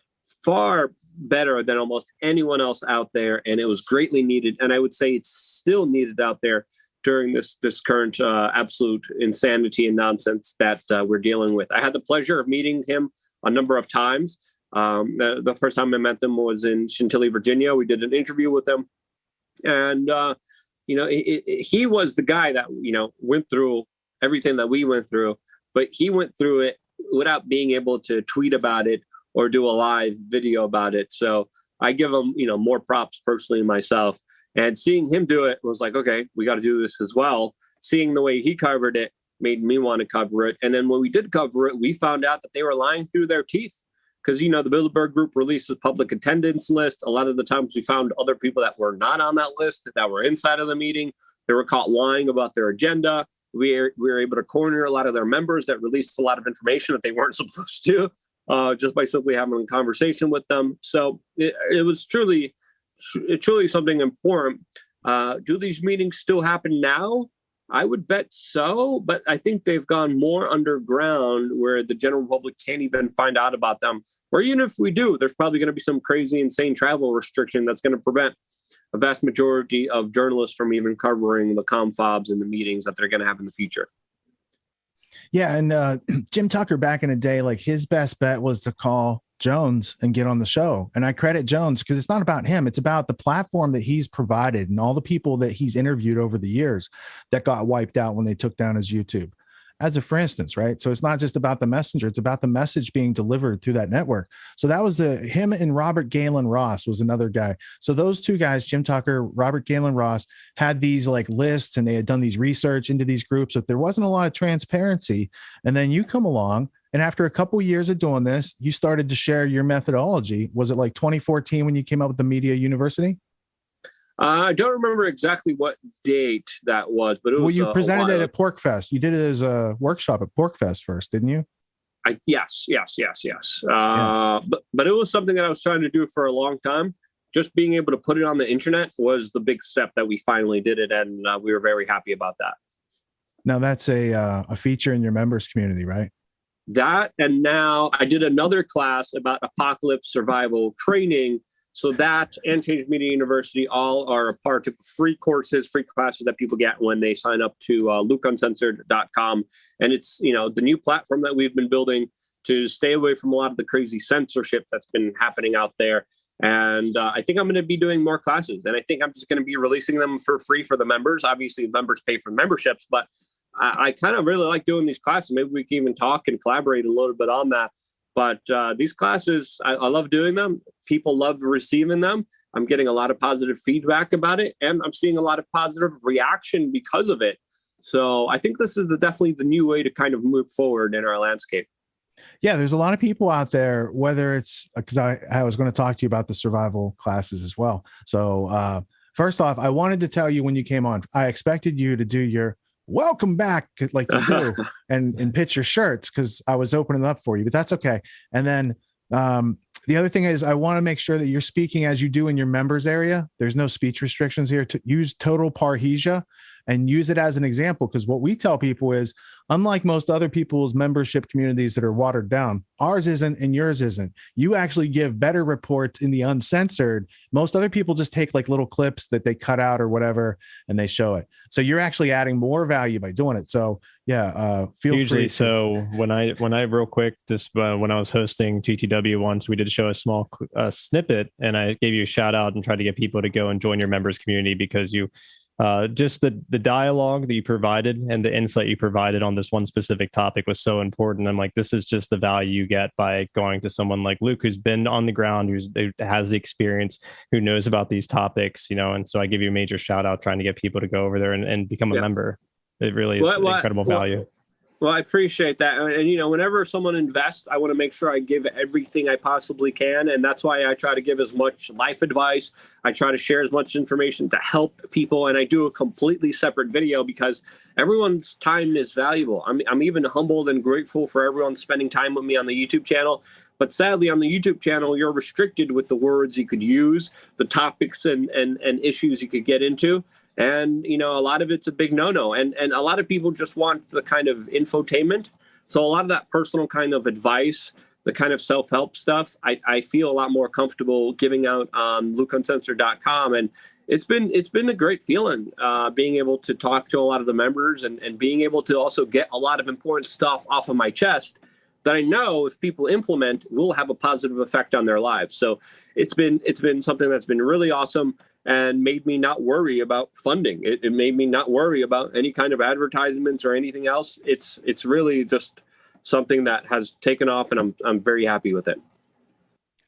far better than almost anyone else out there, and it was greatly needed. And I would say it's still needed out there during this current absolute insanity and nonsense that we're dealing with. I had the pleasure of meeting him a number of times. The first time I met them was in Chantilly, Virginia. We did an interview with them, and he was the guy that went through everything that we went through, but he went through it without being able to tweet about it or do a live video about it. So I give him, more props personally myself. And seeing him do it was like, okay, we got to do this as well. Seeing the way he covered it made me want to cover it. And then when we did cover it, we found out that they were lying through their teeth. Because, the Bilderberg Group released a public attendance list. A lot of the times we found other people that were not on that list, that were inside of the meeting. They were caught lying about their agenda. We were able to corner a lot of their members that released a lot of information that they weren't supposed to. Just by simply having a conversation with them. So it was truly something important. Do these meetings still happen now? I would bet so, but I think they've gone more underground where the general public can't even find out about them. Or even if we do, there's probably going to be some crazy, insane travel restriction that's going to prevent a vast majority of journalists from even covering the confobs and the meetings that they're going to have in the future. Yeah, and Jim Tucker back in the day, like his best bet was to call Jones and get on the show. And I credit Jones because it's not about him. It's about the platform that he's provided and all the people that he's interviewed over the years that got wiped out when they took down his YouTube. As a for instance, right? So it's not just about the messenger, it's about the message being delivered through that network. So that was him and Robert Galen Ross was another guy. So those two guys, Jim Tucker, Robert Galen Ross, had these like lists and they had done these research into these groups, but there wasn't a lot of transparency. And then you come along, and after a couple of years of doing this, you started to share your methodology. Was it like 2014 when you came up with the Media University? I don't remember exactly what date that was, but it was. Well, you presented it at PorkFest. You did it as a workshop at PorkFest first, didn't you? Yes. But it was something that I was trying to do for a long time. Just being able to put it on the internet was the big step that we finally did it, and we were very happy about that. Now that's a feature in your members community, right? That, and now I did another class about apocalypse survival training. So that and Change Media University all are a part of free courses, free classes that people get when they sign up to lukeuncensored.com. And it's, the new platform that we've been building to stay away from a lot of the crazy censorship that's been happening out there. And I think I'm going to be doing more classes. And I think I'm just going to be releasing them for free for the members. Obviously, members pay for memberships, but I kind of really like doing these classes. Maybe we can even talk and collaborate a little bit on that. But these classes, I love doing them. People love receiving them. I'm getting a lot of positive feedback about it, and I'm seeing a lot of positive reaction because of it. So I think this is definitely the new way to kind of move forward in our landscape. Yeah, there's a lot of people out there, whether it's because I was going to talk to you about the survival classes as well. So first off, I wanted to tell you when you came on, I expected you to do your welcome back like you do and pitch your shirts because I was opening up for you, but that's okay. And then the other thing is I want to make sure that you're speaking as you do in your members area. There's no speech restrictions here. To use total parrhesia and use it as an example, because what we tell people is, unlike most other people's membership communities that are watered down, ours isn't and yours isn't. You actually give better reports in the uncensored. Most other people just take like little clips that they cut out or whatever and they show it. So you're actually adding more value by doing it. So yeah, feel free. So when I real quick, just when I was hosting GTW once, we did show a small snippet, and I gave you a shout out and tried to get people to go and join your members community because you. Just the dialogue that you provided and the insight you provided on this one specific topic was so important. I'm like, this is just the value you get by going to someone like Luke, who's been on the ground, who has the experience, who knows about these topics, and so I give you a major shout out trying to get people to go over there and become a member. It really is incredible value. Well, I appreciate that. And, whenever someone invests, I want to make sure I give everything I possibly can. And that's why I try to give as much life advice. I try to share as much information to help people. And I do a completely separate video because everyone's time is valuable. I'm even humbled and grateful for everyone spending time with me on the YouTube channel. But sadly, on the YouTube channel, you're restricted with the words you could use, the topics and issues you could get into. And, a lot of it's a big no-no. And a lot of people just want the kind of infotainment. So a lot of that personal kind of advice, the kind of self-help stuff, I feel a lot more comfortable giving out on lukeuncensored.com. And it's been a great feeling being able to talk to a lot of the members and being able to also get a lot of important stuff off of my chest that I know if people implement will have a positive effect on their lives. So it's been something that's been really awesome and made me not worry about funding. It made me not worry about any kind of advertisements or anything else. It's really just something that has taken off, and I'm very happy with it.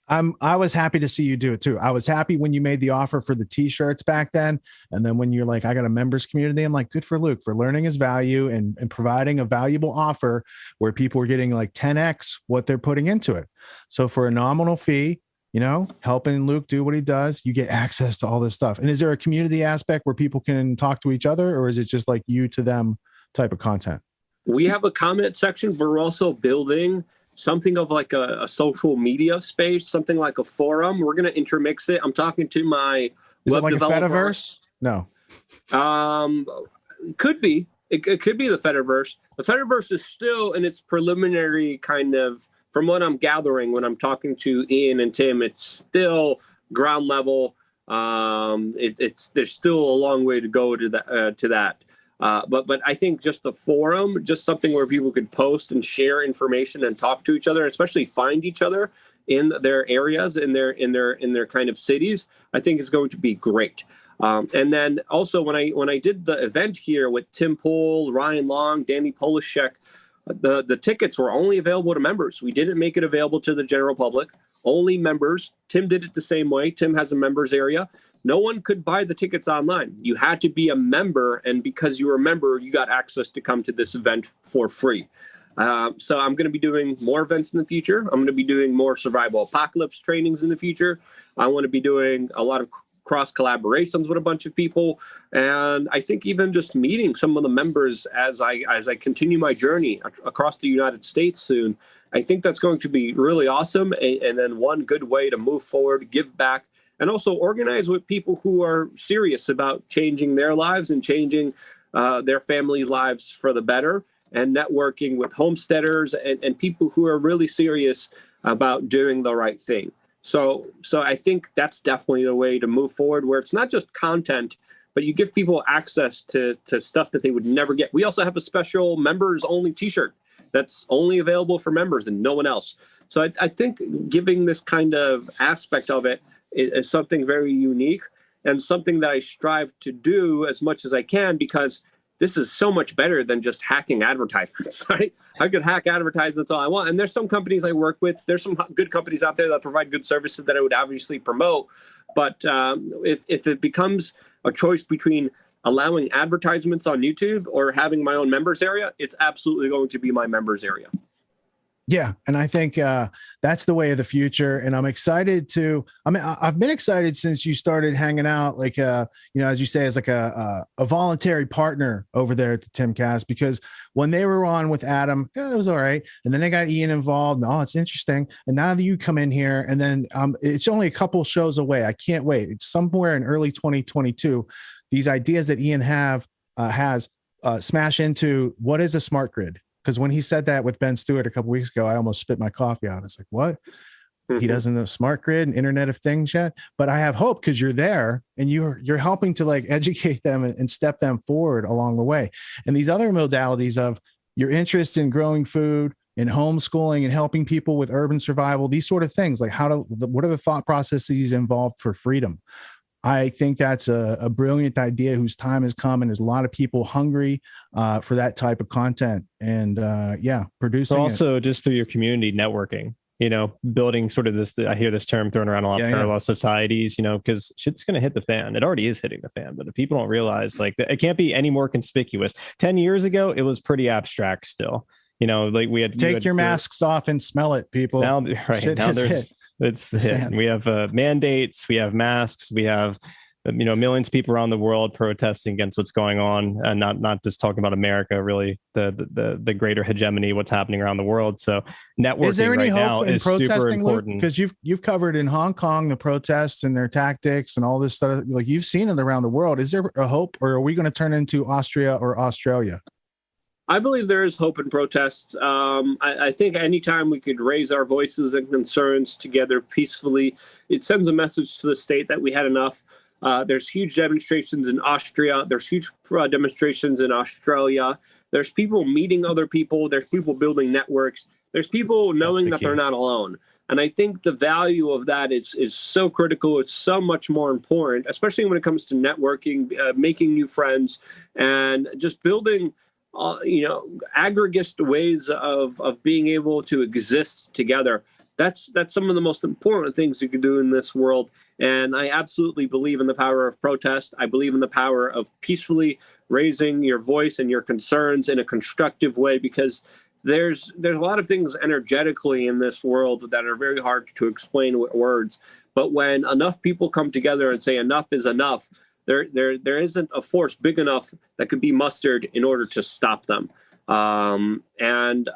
I was happy to see you do it too. I was happy when you made the offer for the t-shirts back then. And then when you're like, I got a members community, I'm like, good for Luke for learning his value and providing a valuable offer where people are getting like 10x what they're putting into it. So for a nominal fee, helping Luke do what he does, you get access to all this stuff. And is there a community aspect where people can talk to each other, or is it just like you to them type of content? We have a comment section, but we're also building something of like a social media space, something like a forum. We're going to intermix it. I'm talking to my web developer. A Fediverse? No. Could be. It could be the Fediverse. The Fediverse is still in its preliminary kind of, from what I'm gathering when I'm talking to Ian and Tim, it's still ground level. There's still a long way to go to that. But I think just the forum, just something where people could post and share information and talk to each other, especially find each other in their areas, in their kind of cities, I think is going to be great. And then also when I did the event here with Tim Pool, Ryan Long, Danny Polishek, the tickets were only available to members. We didn't make it available to the general public. Only members. Tim did it the same way. Tim has a members area. No one could buy the tickets online. You had to be a member, and because you were a member, you got access to come to this event for free. So I'm going to be doing more events in the future. I'm going to be doing more survival apocalypse trainings in the future. I want to be doing a lot of cross collaborations with a bunch of people, and I think even just meeting some of the members as I continue my journey across the United States soon. I think that's going to be really awesome, and then one good way to move forward, give back, and also organize with people who are serious about changing their lives and changing their family lives for the better, and networking with homesteaders and people who are really serious about doing the right thing. So I think that's definitely the way to move forward, where it's not just content, but you give people access to stuff that they would never get. We also have a special members only t-shirt that's only available for members and no one else. So I think giving this kind of aspect of it is something very unique and something that I strive to do as much as I can, because this is so much better than just hacking advertisements, right? I could hack advertisements all I want. And there's some companies I work with. There's some good companies out there that provide good services that I would obviously promote. But if it becomes a choice between allowing advertisements on YouTube or having my own members area, it's absolutely going to be my members area. Yeah. And I think that's the way of the future. And I'm excited I've been excited since you started hanging out, like, as you say, as like a voluntary partner over there at the Timcast, because when they were on with Adam, it was all right. And then they got Ian involved. Oh, it's interesting. And now that you come in here, and then it's only a couple shows away. I can't wait. It's somewhere in early 2022. These ideas that Ian has smash into what is a smart grid. Because when he said that with Ben Stewart a couple weeks ago, I almost spit my coffee out. It's like, what? Mm-hmm. He doesn't know smart grid and Internet of Things yet. But I have hope because you're there and you're helping to like educate them and step them forward along the way. And these other modalities of your interest in growing food and homeschooling and helping people with urban survival, these sort of things, like what are the thought processes involved for freedom? I think that's a brilliant idea whose time has come, and there's a lot of people hungry for that type of content. And producing. But also just through your community networking, building sort of this, I hear this term thrown around a lot, parallel societies, because shit's going to hit the fan. It already is hitting the fan, but if people don't realize, like, it can't be any more conspicuous. 10 years ago, it was pretty abstract still. Like we had take your masks off and smell it, people. Now there's it's hit. We have mandates, we have masks, we have millions of people around the world protesting against what's going on, and not just talking about America, really the greater hegemony, what's happening around the world. So networking is there any right now is super important, because you've covered in Hong Kong the protests and their tactics and all this stuff, like you've seen it around the world. Is there a hope, or are we going to turn into Austria or Australia? I believe there is hope in protests. I think anytime we could raise our voices and concerns together peacefully, it sends a message to the state that we had enough. There's huge demonstrations in Austria. There's huge demonstrations in Australia. There's people meeting other people. There's people building networks. There's people knowing that they're not alone. And I think the value of that is so critical. It's so much more important, especially when it comes to networking, making new friends, and just building aggregate ways of being able to exist together. That's some of the most important things you can do in this world. And I absolutely believe in the power of protest. I believe in the power of peacefully raising your voice and your concerns in a constructive way, because there's a lot of things energetically in this world that are very hard to explain with words. But when enough people come together and say enough is enough, there isn't a force big enough that could be mustered in order to stop them. And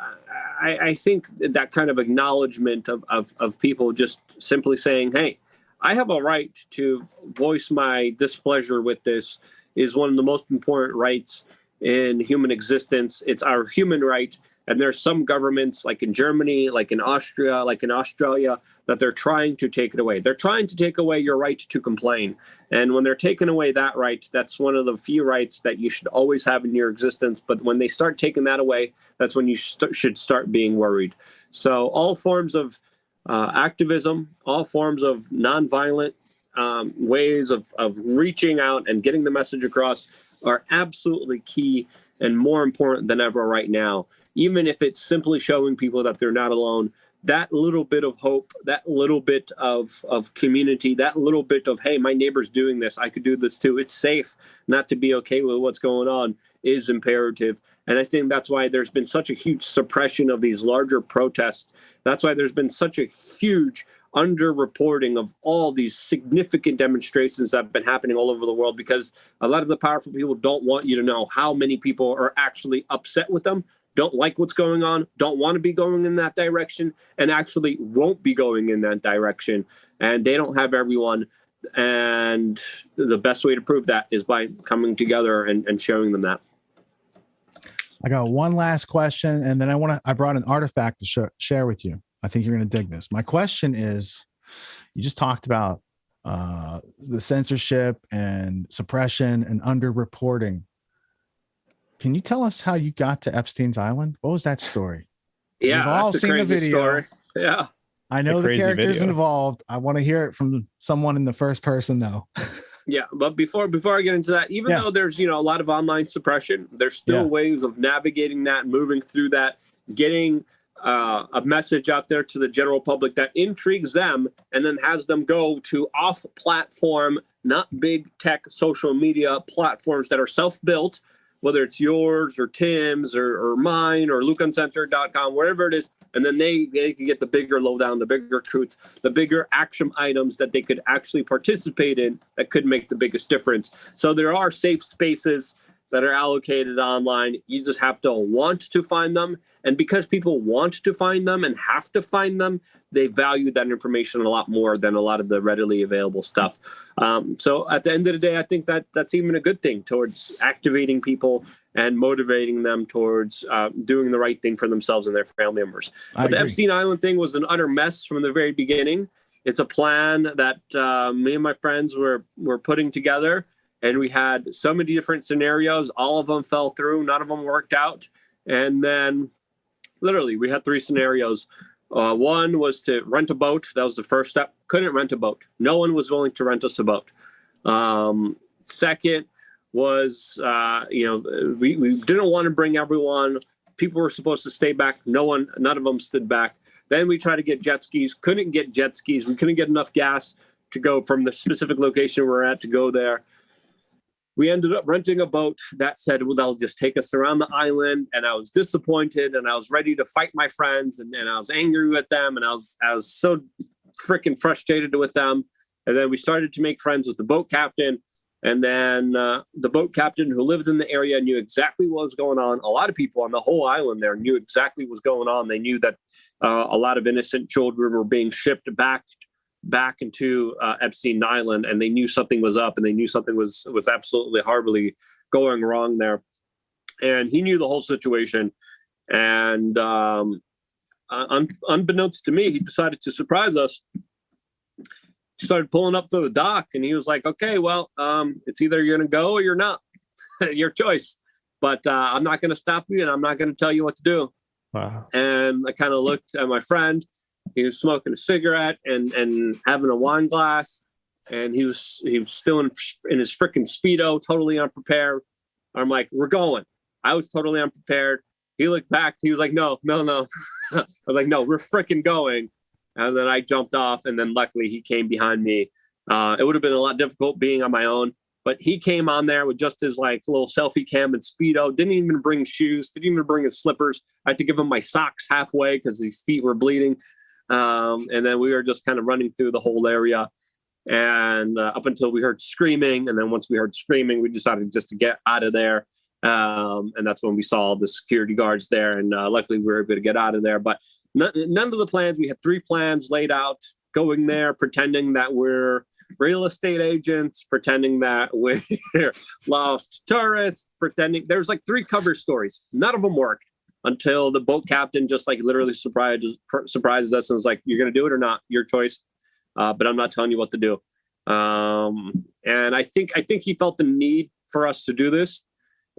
I think that kind of acknowledgement of people just simply saying, hey, I have a right to voice my displeasure with this is one of the most important rights in human existence. It's our human right. And there's some governments, like in Germany, like in Austria, like in Australia, that they're trying to take it away. They're trying to take away your right to complain. And when they're taking away that right, that's one of the few rights that you should always have in your existence. But when they start taking that away, that's when you should start being worried. So all forms of activism, all forms of nonviolent ways of reaching out and getting the message across are absolutely key and more important than ever right now. Even if it's simply showing people that they're not alone, that little bit of hope, that little bit of community, that little bit of, hey, my neighbor's doing this, I could do this too. It's safe not to be okay with what's going on is imperative. And I think that's why there's been such a huge suppression of these larger protests. That's why there's been such a huge underreporting of all these significant demonstrations that have been happening all over the world, because a lot of the powerful people don't want you to know how many people are actually upset with them, don't like what's going on, don't want to be going in that direction, and actually won't be going in that direction. And they don't have everyone. And the best way to prove that is by coming together and showing them that. I got one last question, and then I brought an artifact to share with you. I think you're going to dig this. My question is, you just talked about the censorship and suppression and underreporting. Can you tell us how you got to Epstein's Island? What was that story? Yeah, we've all seen the video. Story. Yeah, I know the characters involved. I want to hear it from someone in the first person, though. Yeah, but before I get into that, even though there's a lot of online suppression, there's still ways of navigating that, moving through that, getting a message out there to the general public that intrigues them, and then has them go to off-platform, not big tech social media platforms that are self-built, whether it's yours or Tim's or mine or LukeUncensored.com, wherever it is, and then they can get the bigger lowdown, the bigger truths, the bigger action items that they could actually participate in that could make the biggest difference. So there are safe spaces that are allocated online. You just have to want to find them. And because people want to find them and have to find them, they value that information a lot more than a lot of the readily available stuff. So at the end of the day, I think that's even a good thing towards activating people and motivating them towards doing the right thing for themselves and their family members. But the Epstein Island thing was an utter mess from the very beginning. It's a plan that me and my friends were putting together. And we had so many different scenarios. All of them fell through. None of them worked out. And then literally we had 3 scenarios. One was to rent a boat. That was the first step. Couldn't rent a boat. No one was willing to rent us a boat. Second was, we didn't want to bring everyone. People were supposed to stay back. None of them stood back. Then we tried to get jet skis. Couldn't get jet skis. We couldn't get enough gas to go from the specific location we're at to go there. We ended up renting a boat that said, well, they'll just take us around the island. And I was disappointed, and I was ready to fight my friends, and I was angry with them, and I was so freaking frustrated with them. And then we started to make friends with the boat captain. And then the boat captain who lived in the area knew exactly what was going on. A lot of people on the whole island there knew exactly what was going on. They knew that a lot of innocent children were being shipped back into Epstein Island, and they knew something was up, and they knew something was absolutely horribly going wrong there. And he knew the whole situation. And unbeknownst to me, he decided to surprise us. He started pulling up to the dock, and he was like, okay, well, it's either you're going to go or you're not. Your choice. But I'm not going to stop you, and I'm not going to tell you what to do. Wow. And I kind of looked at my friend. He was smoking a cigarette and having a wine glass, and he was still in his freaking Speedo, totally unprepared. I'm like, we're going. I was totally unprepared. He looked back. He was like, no. I was like, no, we're freaking going. And then I jumped off, and then luckily he came behind me. It would have been a lot difficult being on my own, but he came on there with just his like little selfie cam and Speedo. Didn't even bring shoes. Didn't even bring his slippers. I had to give him my socks halfway because his feet were bleeding. And then we were just kind of running through the whole area, and up until we heard screaming. And then once we heard screaming, we decided just to get out of there. And that's when we saw the security guards there. And luckily we were able to get out of there. But none of the plans, we had 3 plans laid out, going there, pretending that we're real estate agents, pretending that we're lost tourists, pretending there's like 3 cover stories. None of them worked until the boat captain just like literally surprised us and was like, "You're going to do it or not? Your choice. But I'm not telling you what to do." And I think he felt the need for us to do this,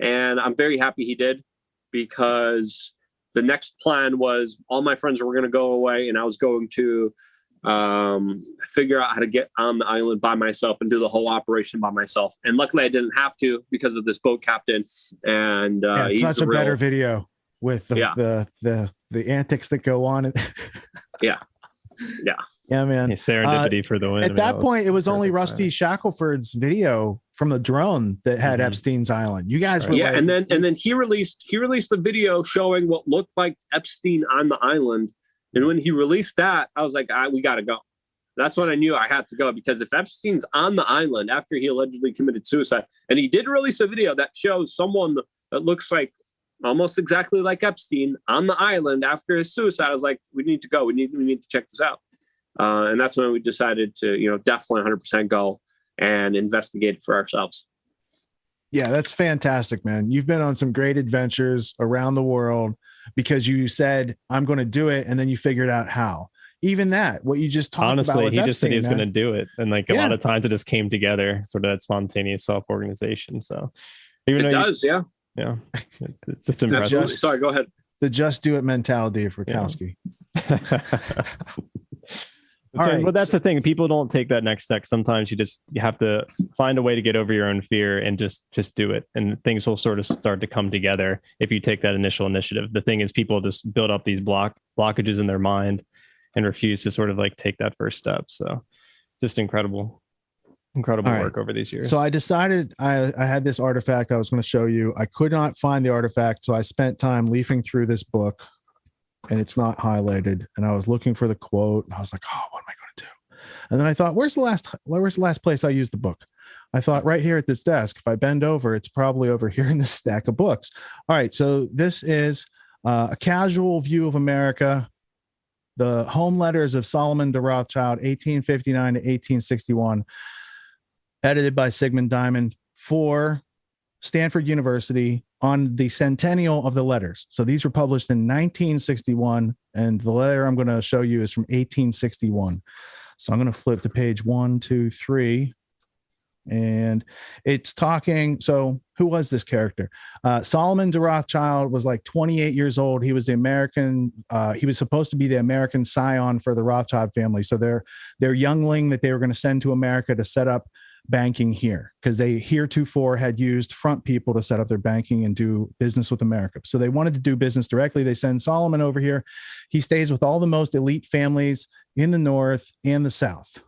and I'm very happy he did, because the next plan was all my friends were going to go away, and I was going to figure out how to get on the island by myself and do the whole operation by myself. And luckily, I didn't have to because of this boat captain. And it's such a better video with the antics that go on. Yeah. Yeah, man. Serendipity for the win. At that point, it was only Rusty Shackelford's video from the drone that had Epstein's Island. You guys were and then he released the video showing what looked like Epstein on the island. And when he released that, I was like, we got to go. That's when I knew I had to go, because if Epstein's on the island after he allegedly committed suicide, and he did release a video that shows someone that looks like almost exactly like Epstein on the island after his suicide, I was like, we need to go. We need to check this out. And that's when we decided to, definitely 100% go and investigate it for ourselves. Yeah, that's fantastic, man. You've been on some great adventures around the world because you said, I'm going to do it. And then you figured out how. Even that, what you just talked about. Honestly, he just said he was going to do it. And like a lot of times it just came together, sort of that spontaneous self-organization. So even yeah. Yeah. It's just impressive. Sorry, go ahead. The just do it mentality of Rakowski. But that's the thing. People don't take that next step. Sometimes you have to find a way to get over your own fear and just do it. And things will sort of start to come together if you take that initial initiative. The thing is, people just build up these blockages in their mind and refuse to sort of like take that first step. So just incredible work over these years. So I decided I had this artifact I was going to show you. I could not find the artifact. So I spent time leafing through this book, and it's not highlighted. And I was looking for the quote, and I was like, oh, what am I going to do? And then I thought, where's the last place I used the book? I thought right here at this desk. If I bend over, it's probably over here in this stack of books. All right. So this is a casual view of America. The home letters of Solomon de Rothschild, 1859 to 1861, edited by Sigmund Diamond for Stanford University on the centennial of the letters. So these were published in 1961, and the letter I'm going to show you is from 1861. So I'm going to flip to page 1, 2, 3. And it's talking. So who was this character? Solomon de Rothschild was like 28 years old. He was the American. He was supposed to be the American scion for the Rothschild family. So their youngling that they were going to send to America to set up banking here, because they heretofore had used front people to set up their banking and do business with America. So they wanted to do business directly. They send Solomon over here. He stays with all the most elite families in the North and the South.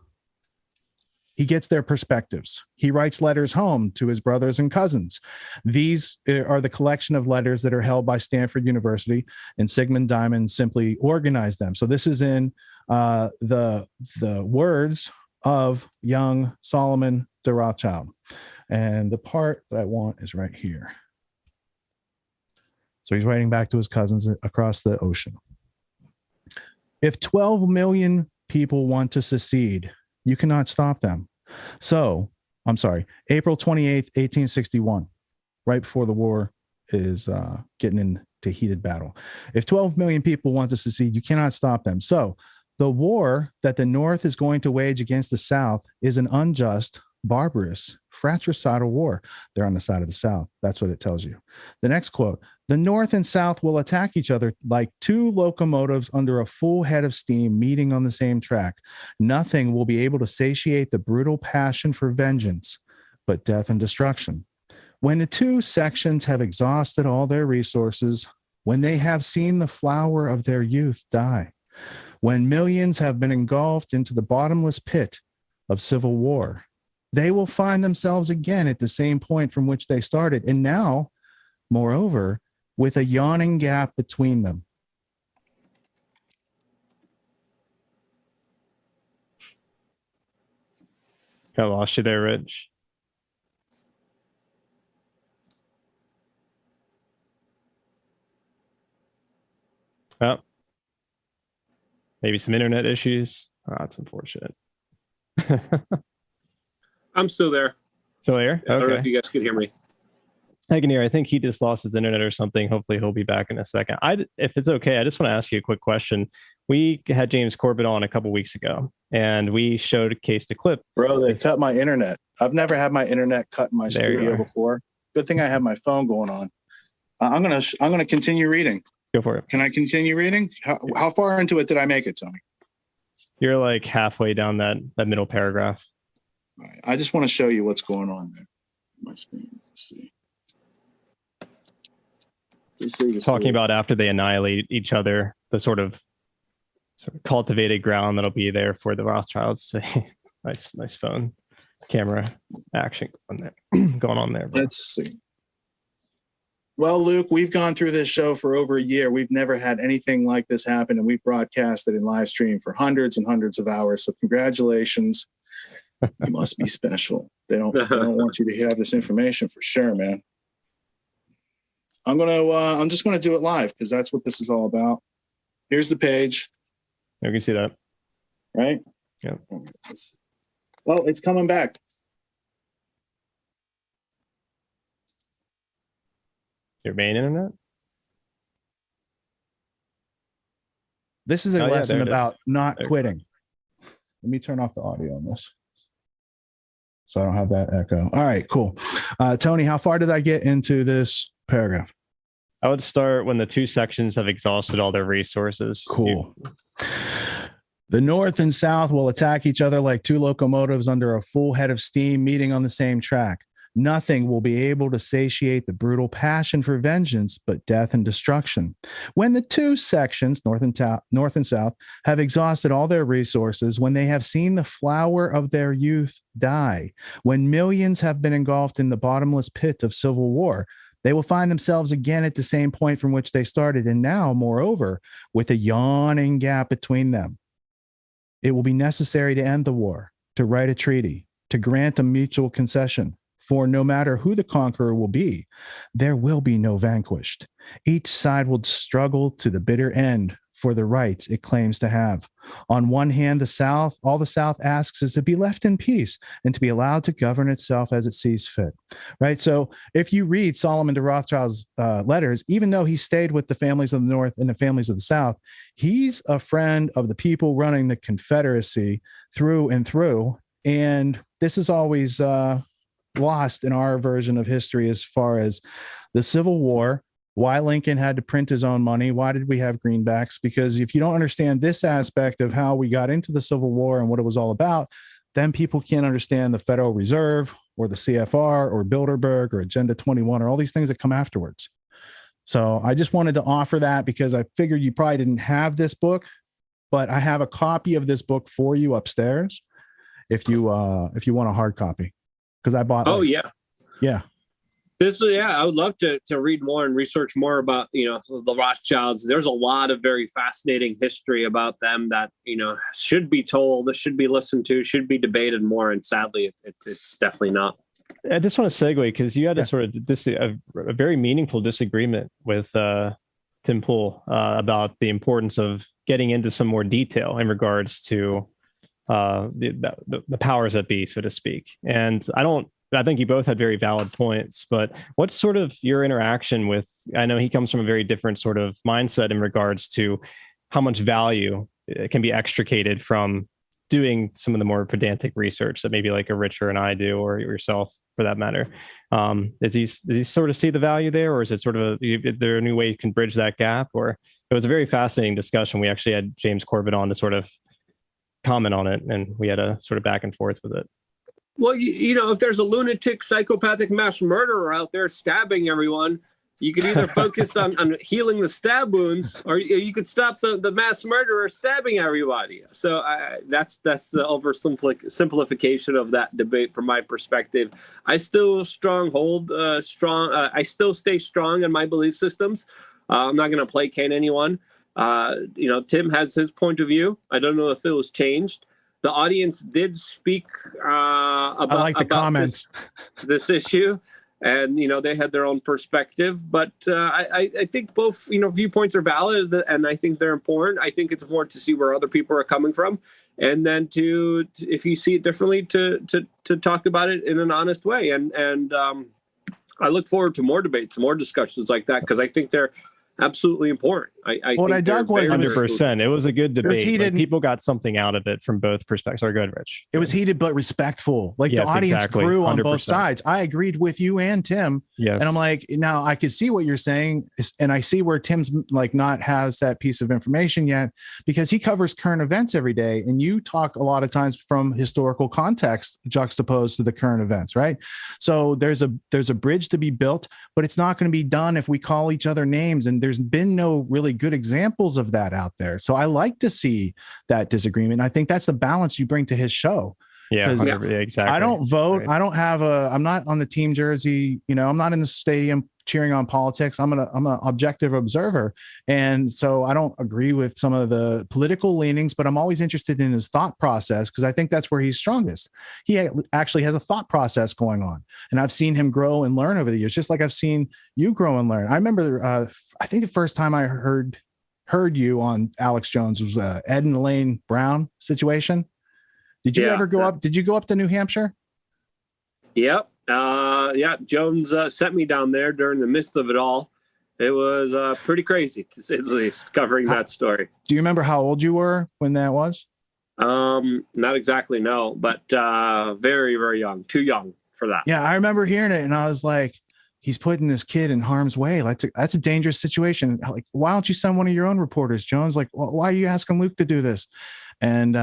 He gets their perspectives. He writes letters home to his brothers and cousins. These are the collection of letters that are held by Stanford University, and Sigmund Diamond simply organized them. So this is in the words of young Solomon de Rothschild. And the part that I want is right here. So he's writing back to his cousins across the ocean. If 12 million people want to secede, you cannot stop them. So, I'm sorry, April 28th, 1861, right before the war is getting into heated battle. If 12 million people want to secede, you cannot stop them. So, the war that the North is going to wage against the South is an unjust, barbarous, fratricidal war. They're on the side of the South. That's what it tells you. The next quote, the North and South will attack each other like two locomotives under a full head of steam meeting on the same track. Nothing will be able to satiate the brutal passion for vengeance but death and destruction. When the two sections have exhausted all their resources, when they have seen the flower of their youth die, when millions have been engulfed into the bottomless pit of civil war, they will find themselves again at the same point from which they started. And now, moreover, with a yawning gap between them. I lost you there, Rich. Oh, maybe some internet issues. Oh, that's unfortunate. I'm still there. Still here? I don't know if you guys can hear me. I can hear. I think he just lost his internet or something. Hopefully he'll be back in a second. If it's okay, I just want to ask you a quick question. We had James Corbett on a couple weeks ago, and we showcased a clip. Bro, they cut my internet. I've never had my internet cut in my studio before. Good thing I have my phone going on. I'm gonna continue reading. Go for it. Can I continue reading? How far into it did I make it, Tony? You're like halfway down that middle paragraph. All right. I just want to show you what's going on there. My screen. Let's see. Talking about after they annihilate each other, the sort of cultivated ground that'll be there for the Rothschilds. nice phone camera action going on there. Bro. Let's see. Well, Luke, we've gone through this show for over a year. We've never had anything like this happen, and we've broadcasted in live stream for hundreds and hundreds of hours. So congratulations. You must be special. They don't want you to have this information for sure, man. I'm just gonna do it live because that's what this is all about. Here's the page. You can see that. Right? Yeah. Oh, it's coming back. Your main internet? This is a lesson about not quitting. Let me turn off the audio on this, so I don't have that echo. All right, cool. Tony, how far did I get into this paragraph? I would start when the two sections have exhausted all their resources. Cool. The North and South will attack each other like two locomotives under a full head of steam meeting on the same track. Nothing will be able to satiate the brutal passion for vengeance but death and destruction. When the two sections, North and South, have exhausted all their resources, when they have seen the flower of their youth die, when millions have been engulfed in the bottomless pit of civil war, they will find themselves again at the same point from which they started, and now, moreover, with a yawning gap between them. It will be necessary to end the war, to write a treaty, to grant a mutual concession. For no matter who the conqueror will be, there will be no vanquished. Each side will struggle to the bitter end for the rights it claims to have. On one hand, all the South asks is to be left in peace and to be allowed to govern itself as it sees fit. Right? So if you read Solomon de Rothschild's letters, even though he stayed with the families of the North and the families of the South, he's a friend of the people running the Confederacy through and through. And this is always lost in our version of history as far as the Civil War, why Lincoln had to print his own money. Why did we have greenbacks? Because if you don't understand this aspect of how we got into the Civil War and what it was all about, then people can't understand the Federal Reserve or the CFR or Bilderberg or Agenda 21 or all these things that come afterwards. So I just wanted to offer that because I figured you probably didn't have this book, but I have a copy of this book for you upstairs if you want a hard copy. Because I bought. Oh, yeah. I would love to read more and research more about, the Rothschilds. There's a lot of very fascinating history about them that, should be told, should be listened to, should be debated more. And sadly, it's definitely not. I just want to segue because you had a sort of a very meaningful disagreement with Tim Pool about the importance of getting into some more detail in regards to the powers that be, so to speak. And I think you both had very valid points, but what's sort of your interaction with, I know he comes from a very different sort of mindset in regards to how much value can be extricated from doing some of the more pedantic research that maybe like a Richard and I do, or yourself for that matter. Does he sort of see the value there, or is it sort of is there a new way you can bridge that gap? Or it was a very fascinating discussion. We actually had James Corbett on to sort of comment on it, and we had a sort of back and forth with it. Well, if there's a lunatic, psychopathic mass murderer out there stabbing everyone, you could either focus on healing the stab wounds, or you could stop the mass murderer stabbing everybody. So that's the oversimplification of that debate from my perspective. I still I still stay strong in my belief systems. I'm not going to placate anyone. Tim has his point of view. I don't know if it was changed. The audience did speak about comments. This issue. And, they had their own perspective, but I think both, viewpoints are valid, and I think they're important. I think it's important to see where other people are coming from, and then if you see it differently, to talk about it in an honest way. And I look forward to more debates, more discussions like that, because I think they're absolutely important. What I dug was 100%. It was a good debate. Like, people got something out of it from both perspectives. Sorry, go ahead, Rich. It was heated but respectful. Like, the audience grew 100%. On both sides. I agreed with you and Tim. Yes. And I'm like, now I could see what you're saying, and I see where Tim's like not has that piece of information yet, because he covers current events every day, and you talk a lot of times from historical context juxtaposed to the current events, right? So there's a bridge to be built, but it's not going to be done if we call each other names, and there's been no really good examples of that out there. So I like to see that disagreement. I think that's the balance you bring to his show. Yeah, exactly. I don't vote. Right. I'm not on the team jersey. I'm not in the stadium cheering on politics. I'm an objective observer. And so I don't agree with some of the political leanings, but I'm always interested in his thought process, because I think that's where he's strongest. He actually has a thought process going on, and I've seen him grow and learn over the years, just like I've seen you grow and learn. I remember, I think the first time I heard you on Alex Jones was Ed and Elaine Brown situation. Did you ever go up? Did you go up to New Hampshire? Yep. Jones sent me down there during the midst of it all. It was pretty crazy, to say the least, covering that story. Do you remember how old you were when that was? Not exactly, no, but very, very young. Too young for that. Yeah, I remember hearing it, and I was like, he's putting this kid in harm's way. That's a dangerous situation. Like, why don't you send one of your own reporters, Jones? Like, why are you asking Luke to do this? And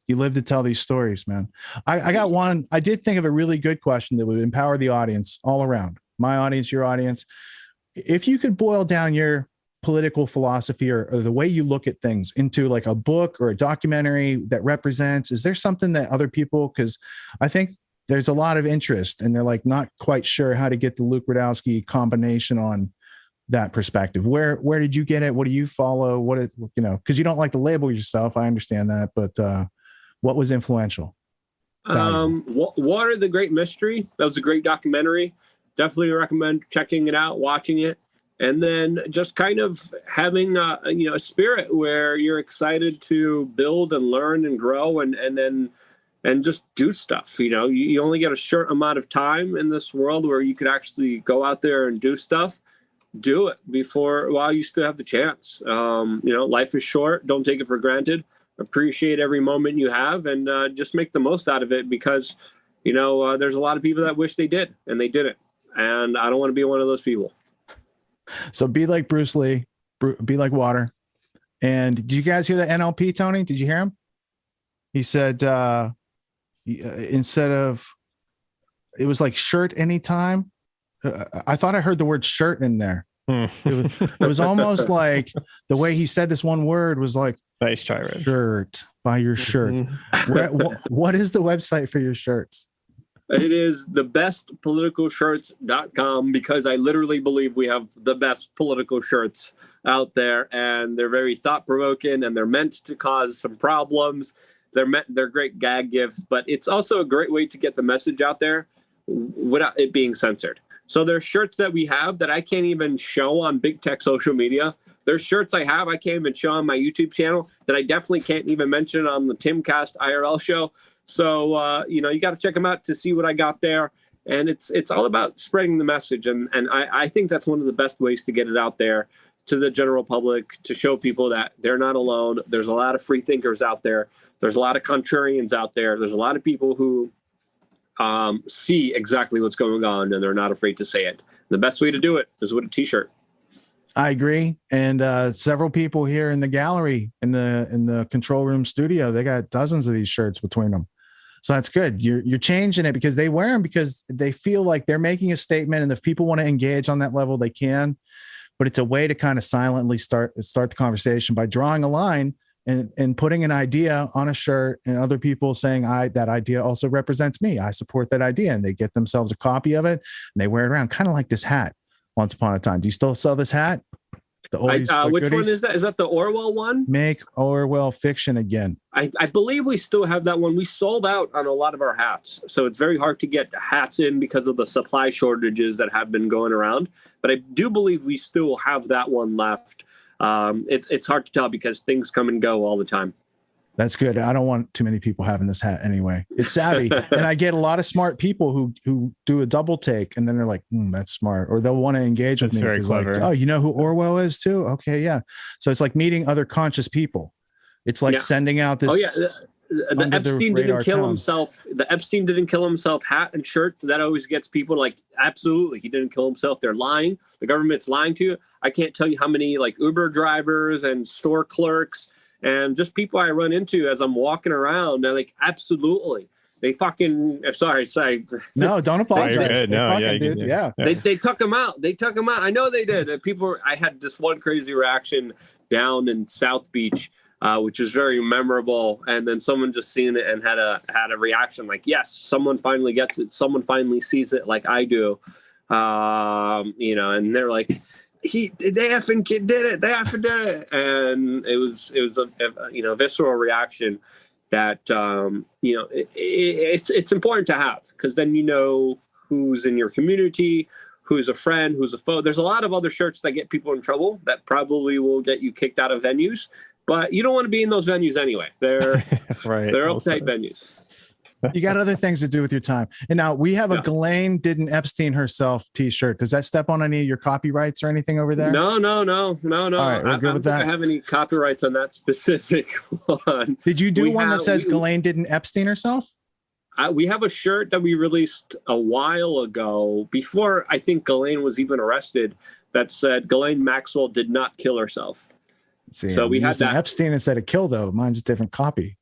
you live to tell these stories, man. I got one. I did think of a really good question that would empower the audience all around. My audience, your audience. If you could boil down your political philosophy or the way you look at things into like a book or a documentary that represents, is there something that other people, because I think there's a lot of interest and they're like not quite sure how to get the Luke Rudkowski combination on that perspective. Where did you get it? What do you follow? What is, because you don't like to label yourself. I understand that, but what was influential? Water the Great Mystery. That was a great documentary. Definitely recommend checking it out, watching it, and then just kind of having a spirit where you're excited to build and learn and grow and just do stuff. You only get a short amount of time in this world where you could actually go out there and do stuff. Do it while you still have the chance. Life is short. Don't take it for granted. Appreciate every moment you have, and just make the most out of it, because there's a lot of people that wish they did and they didn't, and I don't want to be one of those people. So be like Bruce Lee, be like water. And did you guys hear the NLP, Tony? Did you hear him? He said instead of, it was like shirt anytime. I thought I heard the word shirt in there. It was almost like the way he said this one word was like, nice try, Rich. Shirt, buy your shirt. What is the website for your shirts? It is thebestpoliticalshirts.com, because I literally believe we have the best political shirts out there, and they're very thought-provoking, and they're meant to cause some problems. They're great gag gifts, but it's also a great way to get the message out there without it being censored. So there's shirts that we have that I can't even show on big tech social media. There's shirts I have I can't even show on my YouTube channel that I definitely can't even mention on the Timcast IRL show. So, you got to check them out to see what I got there. And it's all about spreading the message. And I think that's one of the best ways to get it out there to the general public, to show people that they're not alone. There's a lot of free thinkers out there. There's a lot of contrarians out there. There's a lot of people who see exactly what's going on, and they're not afraid to say it. The best way to do it is with a t-shirt. I agree. And several people here in the gallery, in the control room studio, they got dozens of these shirts between them. So that's good. You're changing it because they wear them because they feel like they're making a statement, and if people want to engage on that level, they can. But it's a way to kind of silently start the conversation by drawing a line and putting an idea on a shirt, and other people saying, that idea also represents me. I support that idea. And they get themselves a copy of it and they wear it around, kind of like this hat once upon a time. Do you still sell this hat? Which one is that? Is that the Orwell one? Make Orwell fiction again. I believe we still have that one. We sold out on a lot of our hats, so it's very hard to get hats in because of the supply shortages that have been going around. But I do believe we still have that one left. It's hard to tell because things come and go all the time. That's good. I don't want too many people having this hat anyway. It's savvy. And I get a lot of smart people who do a double take and then they're like, that's smart. Or they'll want to engage with me. Very clever. Like, oh, you know who Orwell is too? Okay, yeah. So it's like meeting other conscious people. It's like sending out this. Oh, yeah. The Epstein didn't kill himself. The Epstein didn't kill himself hat and shirt. That always gets people like, absolutely, he didn't kill himself. They're lying. The government's lying to you. I can't tell you how many like Uber drivers and store clerks and just people I run into as I'm walking around. They're like, absolutely. They fucking, sorry. No, don't apologize. Yeah. They took him out. I know they did. I had this one crazy reaction down in South Beach, which was very memorable. And then someone just seen it and had a reaction like, yes, someone finally gets it. Someone finally sees it like I do. And they're like, they effing did it. They effing did it. And it was a visceral reaction that, it's important to have, because then you know who's in your community, who's a friend, who's a foe. There's a lot of other shirts that get people in trouble that probably will get you kicked out of venues, but you don't want to be in those venues anyway. They're right. They're uptight venues. You got other things to do with your time. And now we have a Ghislaine didn't Epstein herself t-shirt. Does that step on any of your copyrights or anything over there? No. All right, I don't think I have any copyrights on that specific one. Did you do one that says Ghislaine didn't Epstein herself? We have a shirt that we released a while ago, before I think Ghislaine was even arrested, that said Ghislaine Maxwell did not kill herself. See, so we had that Epstein instead of kill, though. Mine's a different copy.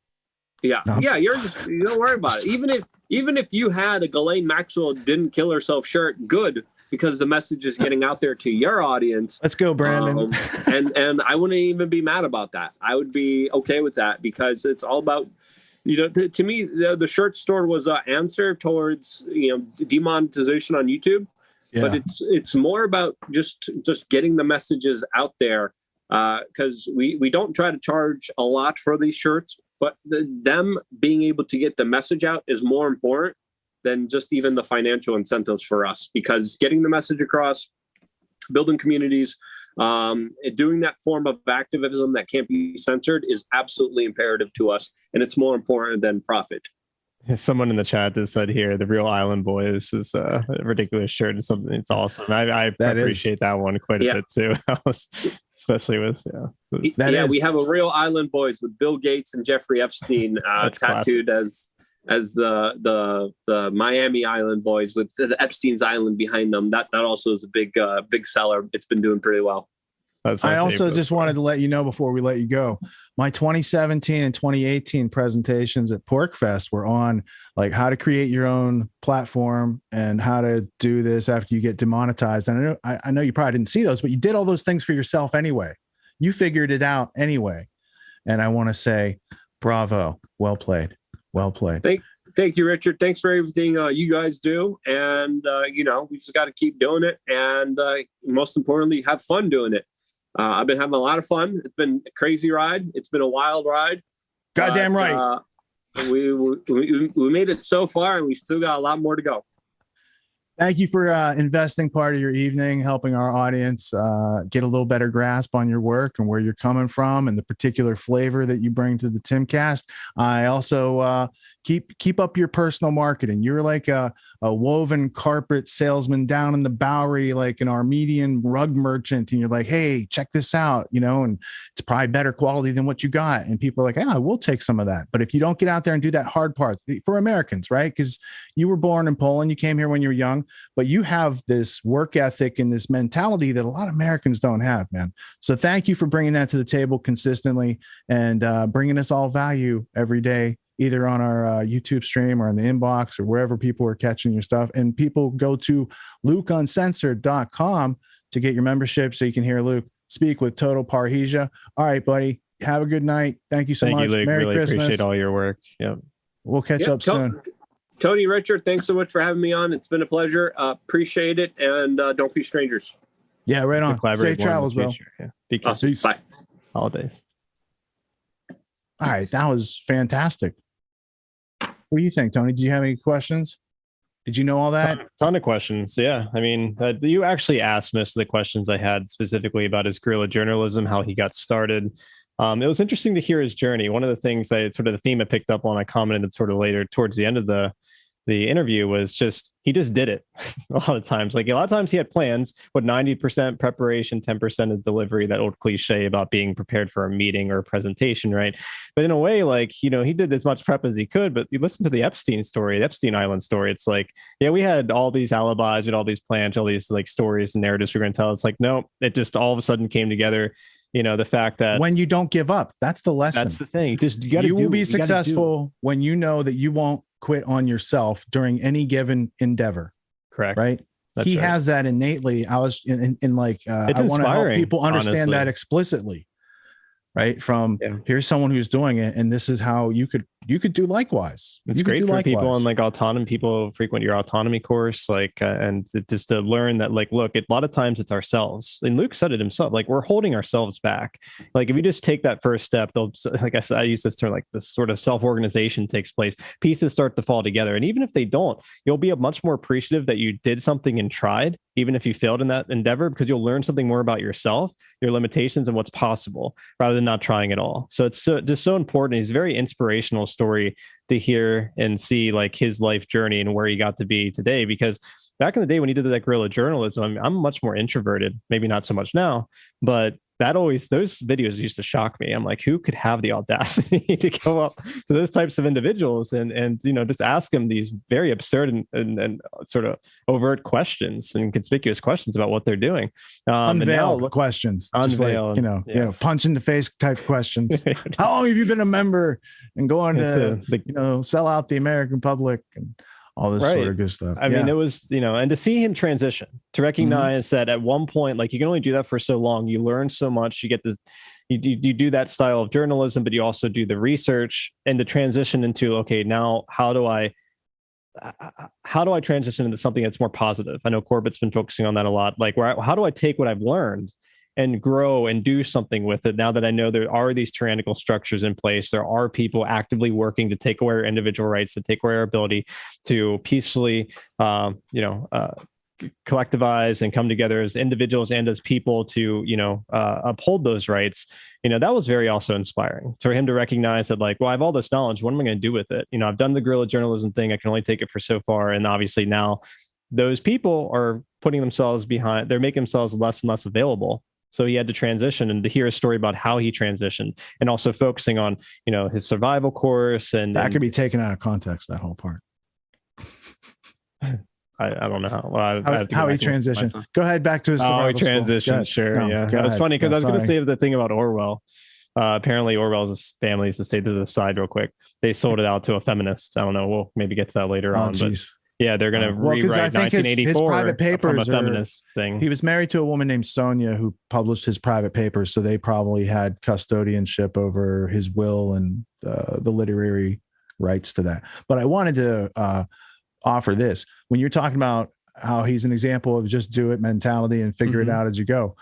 Yeah, no, you don't worry about it. Even if you had a Ghislaine Maxwell didn't kill herself shirt, good, because the message is getting out there to your audience. Let's go, Brandon. And I wouldn't even be mad about that. I would be okay with that, because it's all about, to me, the shirt store was an answer towards demonetization on YouTube, but it's more about just getting the messages out there, because we don't try to charge a lot for these shirts. But them being able to get the message out is more important than just even the financial incentives for us, because getting the message across, building communities, doing that form of activism that can't be censored is absolutely imperative to us. And it's more important than profit. Someone in the chat just said here, the Real Island Boys is a ridiculous shirt and something. It's awesome. I appreciate that one quite a bit too. Especially with we have a Real Island Boys with Bill Gates and Jeffrey Epstein tattooed classic. as the Miami Island Boys with the Epstein's Island behind them. That also is a big seller. It's been doing pretty well. I also just wanted to let you know before we let you go, my 2017 and 2018 presentations at PorkFest were on like how to create your own platform and how to do this after you get demonetized. And I know you probably didn't see those, but you did all those things for yourself anyway. You figured it out anyway. And I want to say, bravo, well played. Thank you, Richard. Thanks for everything you guys do. And, we just got to keep doing it. And most importantly, have fun doing it. I've been having a lot of fun. It's been a crazy ride. It's been a wild ride. Goddamn right. We made it so far, and we still got a lot more to go. Thank you for investing part of your evening, helping our audience get a little better grasp on your work and where you're coming from and the particular flavor that you bring to the Timcast. I also keep up your personal marketing. You're like a woven carpet salesman down in the Bowery, like an Armenian rug merchant. And you're like, hey, check this out, and it's probably better quality than what you got. And people are like, I will take some of that. But if you don't get out there and do that hard part for Americans, right? Because you were born in Poland, you came here when you were young, but you have this work ethic and this mentality that a lot of Americans don't have, man. So thank you for bringing that to the table consistently and bringing us all value every day, either on our YouTube stream or in the inbox or wherever people are catching your stuff. And people go to LukeUncensored.com to get your membership so you can hear Luke speak with total parrhesia. All right, buddy. Have a good night. Thank you so much. Luke. Merry really Christmas. Appreciate all your work. Yep. We'll catch up soon. Tony, Richard, thanks so much for having me on. It's been a pleasure. Appreciate it. And don't be strangers. Yeah, right on. Safe travels, bro. Yeah. Be careful. Bye. Holidays. All right, that was fantastic. What do you think, Tony? Do you have any questions? Did you know all that? Ton of questions. Yeah. I mean, you actually asked most of the questions I had specifically about his guerrilla journalism, how he got started. It was interesting to hear his journey. One of the things the theme I picked up on, I commented sort of later towards the end of the interview, was just he just did it a lot of times. Like a lot of times he had plans, but 90% preparation, 10% of delivery, that old cliche about being prepared for a meeting or a presentation, right? But in a way, like, he did as much prep as he could. But you listen to the Epstein story, the Epstein Island story, it's like, yeah, we had all these alibis, we had all these plans, all these like stories and narratives we're going to tell. It's like, no, it just all of a sudden came together. The fact that when you don't give up, that's the lesson. That's the thing. You will be successful when you know that you won't quit on yourself during any given endeavor. Correct. Right. He has that innately. I was in like, I want to help people understand that explicitly. Right. From here's someone who's doing it, and this is how you could do likewise. It's great for people on like autonomy. People frequent your autonomy course, like, and just to learn that, like, look, a lot of times it's ourselves. And Luke said it himself, like, we're holding ourselves back. Like, if you just take that first step, they'll, like I said, I use this term, like this sort of self-organization takes place. Pieces start to fall together. And even if they don't, you'll be much more appreciative that you did something and tried, even if you failed in that endeavor, because you'll learn something more about yourself, your limitations, and what's possible, rather than not trying at all. So it's just so important. He's a very inspirational story to hear and see, like, his life journey and where he got to be today. Because back in the day when he did that guerrilla journalism, I'm much more introverted, maybe not so much now, but those videos used to shock me. I'm like, who could have the audacity to go up to those types of individuals and just ask them these very absurd and sort of overt questions and conspicuous questions about what they're doing. Unveiled questions. Unveiled, just like, punch in the face type questions. How long have you been a member and going to sell out the American public and all this sort of good stuff. I mean, it was, and to see him transition, to recognize that at one point, like, you can only do that for so long. You learn so much. You get this, you do that style of journalism, but you also do the research, and the transition into, okay, now how do I transition into something that's more positive? I know Corbett's been focusing on that a lot. Like, how do I take what I've learned and grow and do something with it, now that I know there are these tyrannical structures in place? There are people actively working to take away our individual rights, to take away our ability to peacefully, collectivize and come together as individuals and as people to, uphold those rights. That was very also inspiring for him to recognize that, like, well, I have all this knowledge. What am I going to do with it? I've done the guerrilla journalism thing. I can only take it for so far. And obviously now those people are putting themselves behind, they're making themselves less and less available. So he had to transition, and to hear a story about how he transitioned, and also focusing on, his survival course. And that could be taken out of context, that whole part. I don't know how he transitioned. Go ahead, back to his survival he transitioned. Sure. Yeah. It's funny because I was going to say the thing about Orwell. Apparently Orwell's family, to say this aside real quick, they sold it out to a feminist. I don't know. We'll maybe get to that later on. Geez. But yeah, they're going to rewrite 1984 his private papers from a feminist thing. He was married to a woman named Sonia who published his private papers. So they probably had custodianship over his will and the literary rights to that. But I wanted to offer this. When you're talking about how he's an example of just do it mentality and figure it out as you go,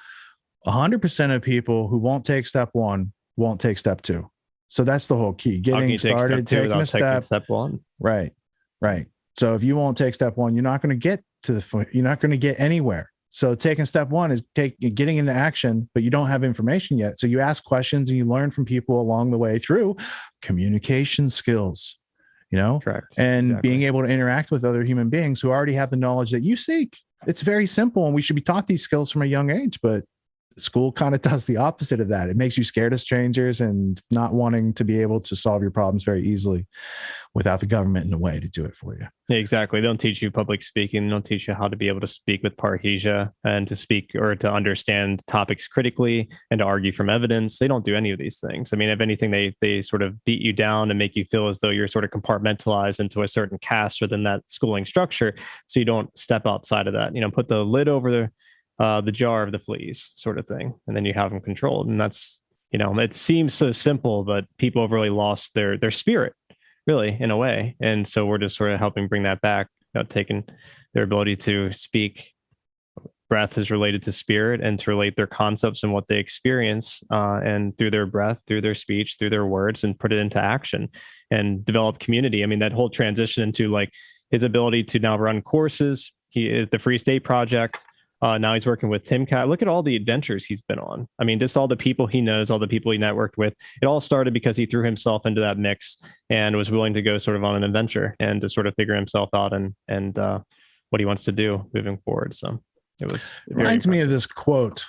100% of people who won't take step one won't take step two. So that's the whole key. Getting started, taking a step. Step one. Right. So if you won't take step one, you're not going to get anywhere. So taking step one is getting into action, but you don't have information yet. So you ask questions and you learn from people along the way through communication skills, Correct. And exactly. being able to interact with other human beings who already have the knowledge that you seek. It's very simple, and we should be taught these skills from a young age, but school kind of does the opposite of that. It makes you scared of strangers and not wanting to be able to solve your problems very easily without the government in a way to do it for you. Yeah, exactly. They don't teach you public speaking. They don't teach you how to be able to speak with parrhesia and to speak or to understand topics critically and to argue from evidence. They don't do any of these things. I mean, if anything, they sort of beat you down and make you feel as though you're sort of compartmentalized into a certain caste within that schooling structure. So you don't step outside of that, put the lid over the jar of the fleas sort of thing. And then you have them controlled. And that's, it seems so simple, but people have really lost their spirit, really, in a way. And so we're just sort of helping bring that back, taking their ability to speak breath is related to spirit, and to relate their concepts and what they experience, and through their breath, through their speech, through their words, and put it into action and develop community. I mean, that whole transition into like his ability to now run courses. He is the Free State Project. Now he's working with Timcat. Look at all the adventures he's been on. I mean, just all the people he knows, all the people he networked with. It all started because he threw himself into that mix and was willing to go sort of on an adventure and to sort of figure himself out and what he wants to do moving forward. So it reminds me of this quote: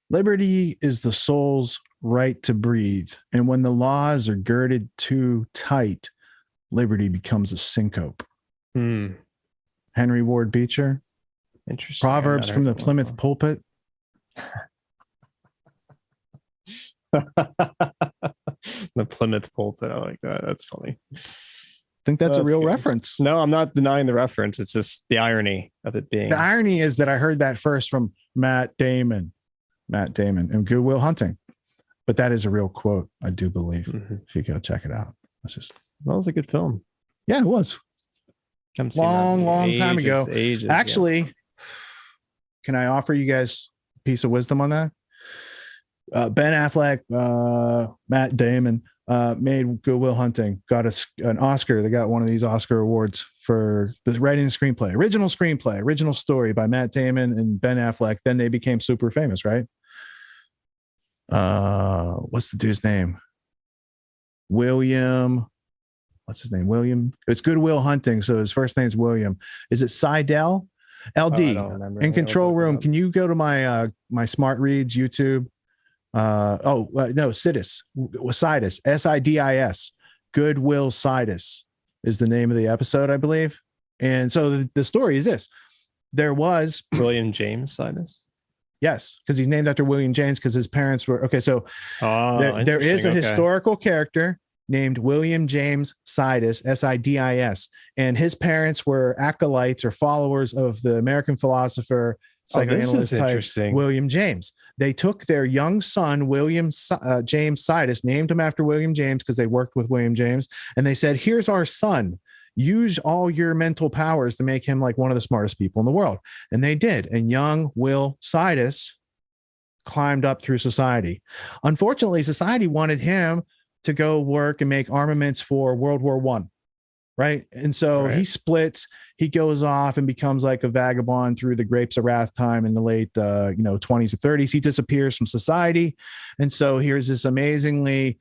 "Liberty is the soul's right to breathe, and when the laws are girded too tight, liberty becomes a syncope." Henry Ward Beecher. Interesting. Proverbs from the Plymouth pulpit. The Plymouth pulpit. I like that. That's funny. I think that's a real reference. No, I'm not denying the reference. It's just the irony of it being. The irony is that I heard that first from Matt Damon and Good Will Hunting. But that is a real quote, I do believe. If you go check it out. That was a good film. Yeah, it was. Long time ago. Actually, can I offer you guys a piece of wisdom on that? Ben Affleck, Matt Damon made Good Will Hunting, got an Oscar. They got one of these Oscar awards for the writing screenplay, original story by Matt Damon and Ben Affleck. Then they became super famous, right? What's the dude's name? William. What's his name? William. It's Good Will Hunting. So his first name's William. Is it Seidel? LD in control room. Can you go to my my Smart Reads YouTube? No, Sidis. SIDIS. Good Will Sidis is the name of the episode, I believe. And so the story is this: there was William James Sidis. Yes, because he's named after William James because his parents were okay. So there is a historical character named William James Sidis, SIDIS, and his parents were acolytes or followers of the American philosopher, psychoanalyst type William James. They took their young son, William James Sidis, named him after William James because they worked with William James, and they said, "Here's our son. Use all your mental powers to make him like one of the smartest people in the world." And they did. And young Will Sidis climbed up through society. Unfortunately, society wanted him to go work and make armaments for World War I, right? And so he splits, he goes off and becomes like a vagabond through the grapes of wrath time in the late 20s or 30s. He disappears from society. And so here's this amazingly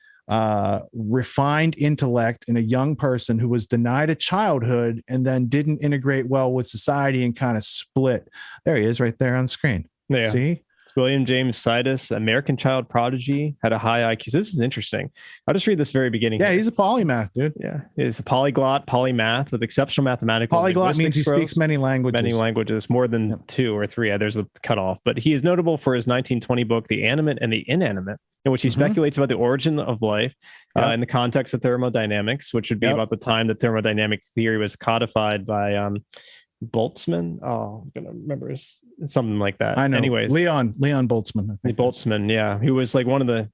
refined intellect in a young person who was denied a childhood and then didn't integrate well with society and kind of split. There he is right there on screen. Yeah. See? William James Sidis, American child prodigy, had a high IQ. So this is interesting. I'll just read this very beginning. Yeah, he's a polymath, dude. Yeah, he's a polyglot, polymath with exceptional mathematical. Polyglot means he speaks many languages. More than 2 or 3. There's a cutoff. But he is notable for his 1920 book, The Animate and the Inanimate, in which he speculates about the origin of life in the context of thermodynamics, which would be about the time that thermodynamic theory was codified by Boltzmann. Oh, I'm gonna remember something like that. I know. Anyways, Leon Boltzmann. Boltzmann, yeah, he was like one of the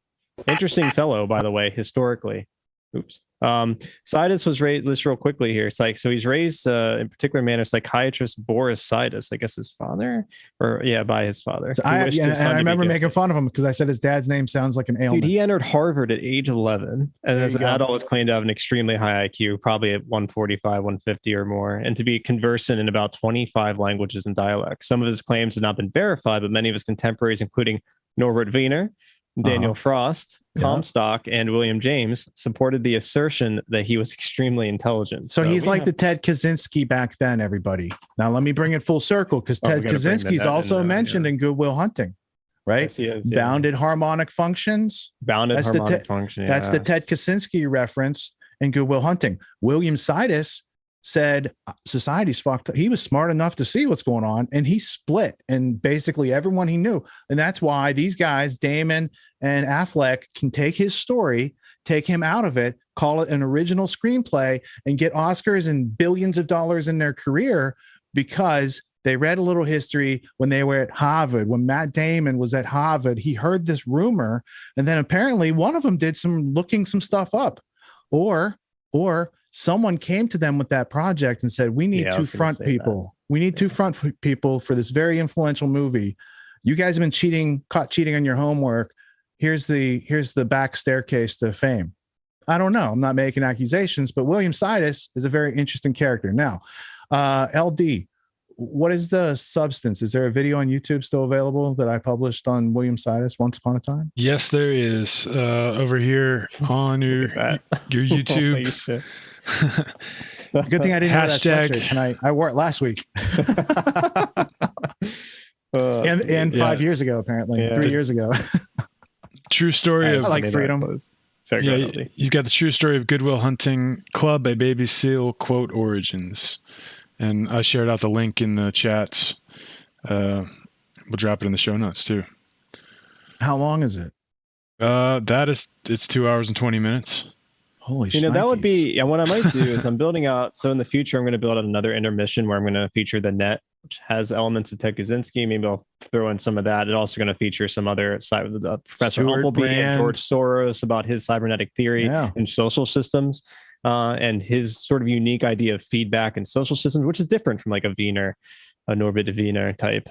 interesting fellow, by the way, historically. Oops. Sidis was raised, let's real quickly here. It's like, so he's raised in particular manner, psychiatrist Boris Sidis, I guess his father, by his father. So I remember making fun of him because I said his dad's name sounds like an ailment. Dude, he entered Harvard at age 11, and as an adult was claimed to have an extremely high IQ, probably at 145, 150 or more, and to be conversant in about 25 languages and dialects. Some of his claims have not been verified, but many of his contemporaries, including Norbert Wiener, Daniel Frost, Comstock, and William James, supported the assertion that he was extremely intelligent. So he's like the Ted Kaczynski back then, everybody. Now let me bring it full circle because Ted Kaczynski is also mentioned in Good Will Hunting, right? Yes, he is, Bounded harmonic functions. That's the Ted Kaczynski reference in Good Will Hunting. William Sidis said society's fucked up. He was smart enough to see what's going on, and he split, and basically everyone he knew. And that's why these guys, Damon and Affleck, can take his story, take him out of it, call it an original screenplay, and get Oscars and billions of dollars in their career because they read a little history when they were at Harvard. When Matt Damon was at Harvard, he heard this rumor, and then apparently one of them did some stuff up, or someone came to them with that project and said, "We need 2 front people. We need two front people for this very influential movie. You guys have been caught cheating on your homework. Here's the back staircase to fame. I don't know. I'm not making accusations, but William Sidis is a very interesting character. Now, LD, what is the substance? Is there a video on YouTube still available that I published on William Sidis once upon a time? Yes, there is. Over here on your YouTube. Good thing I didn't have that Hashtag. sweatshirt tonight. I wore it last week. and 5 years ago, apparently. 3 years ago. True story of like freedom. You've got the true story of Goodwill Hunting Club, a baby seal quote origins. And I shared out the link in the chats. We'll drop it in the show notes too. How long is it? It's 2 hours and 20 minutes. Holy shit. That would be, what I might do is I'm building out. So in the future, I'm going to build out another intermission where I'm going to feature the net, which has elements of Ted Kaczynski. Maybe I'll throw in some of that. It's also going to feature some other side of the Professor Humblebee and George Soros about his cybernetic theory and social systems, and his sort of unique idea of feedback and social systems, which is different from like a Wiener, a Norbert Wiener type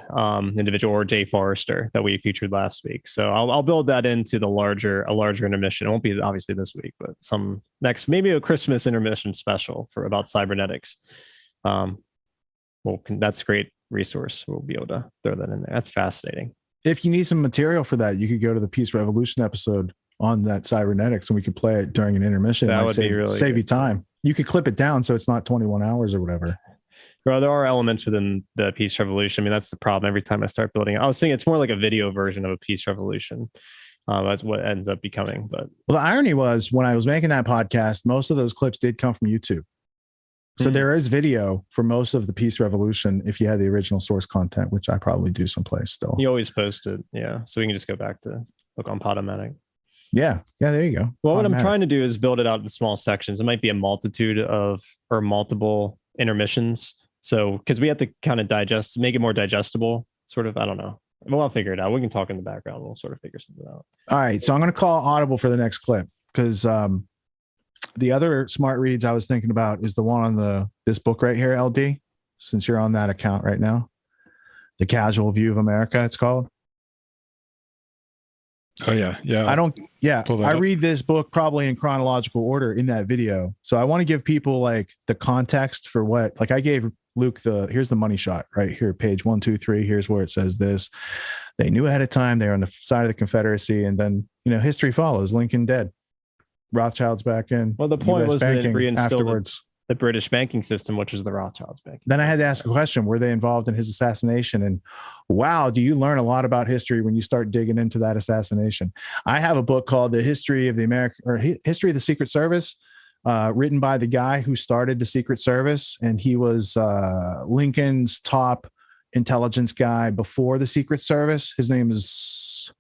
individual, or Jay Forrester that we featured last week. So I'll build that into a larger intermission. It won't be obviously this week, but some next, maybe a Christmas intermission special about cybernetics. Well, that's a great resource. We'll be able to throw that in there. That's fascinating. If you need some material for that, you could go to the Peace Revolution episode on that cybernetics, and we could play it during an intermission. That would be really save you time. You could clip it down so it's not 21 hours or whatever. There are elements within the Peace Revolution. I mean, that's the problem. Every time I start building it, I was saying it's more like a video version of a Peace Revolution. That's what ends up becoming. But the irony was, when I was making that podcast, most of those clips did come from YouTube. So there is video for most of the Peace Revolution if you had the original source content, which I probably do someplace still. You always post it. Yeah. So we can just go back to look on Podomatic. Yeah. There you go. Well, what I'm trying to do is build it out in small sections. It might be a multitude of or multiple intermissions. So, because we have to kind of make it more digestible, sort of. I don't know. Well, I'll figure it out. We can talk in the background. We'll sort of figure something out. All right. So I'm going to call Audible for the next clip, because the other smart reads I was thinking about is the one on this book right here, LD, since you're on that account right now. The Casual View of America, it's called. Oh, yeah. I read this book probably in chronological order in that video. So I want to give people like the context for what, like I gave Luke here's the money shot right here, page 1, 2, 3. Here's where it says this. They knew ahead of time. They're on the side of the Confederacy. And then, history follows. Lincoln dead. Rothschild's back in. Well, the point was that it reinstilled afterwards the British banking system, which is the Rothschild's banking. Then I had to ask a question: were they involved in his assassination? And wow, do you learn a lot about history when you start digging into that assassination? I have a book called "The History of the History of the Secret Service," written by the guy who started the Secret Service, and he was Lincoln's top intelligence guy before the Secret Service. His name is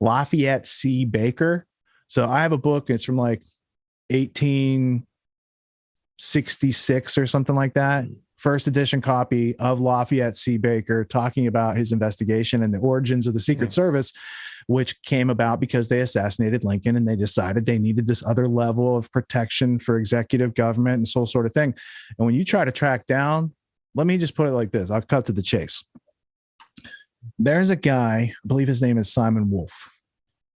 Lafayette C. Baker. So I have a book. It's from like 1866 or something like that. First edition copy of Lafayette C. Baker, talking about his investigation and the origins of the Secret Service, which came about because they assassinated Lincoln and they decided they needed this other level of protection for executive government and so sort of thing. And when you try to track down, let me just put it like this. I'll cut to the chase. There's a guy, I believe his name is Simon Wolf.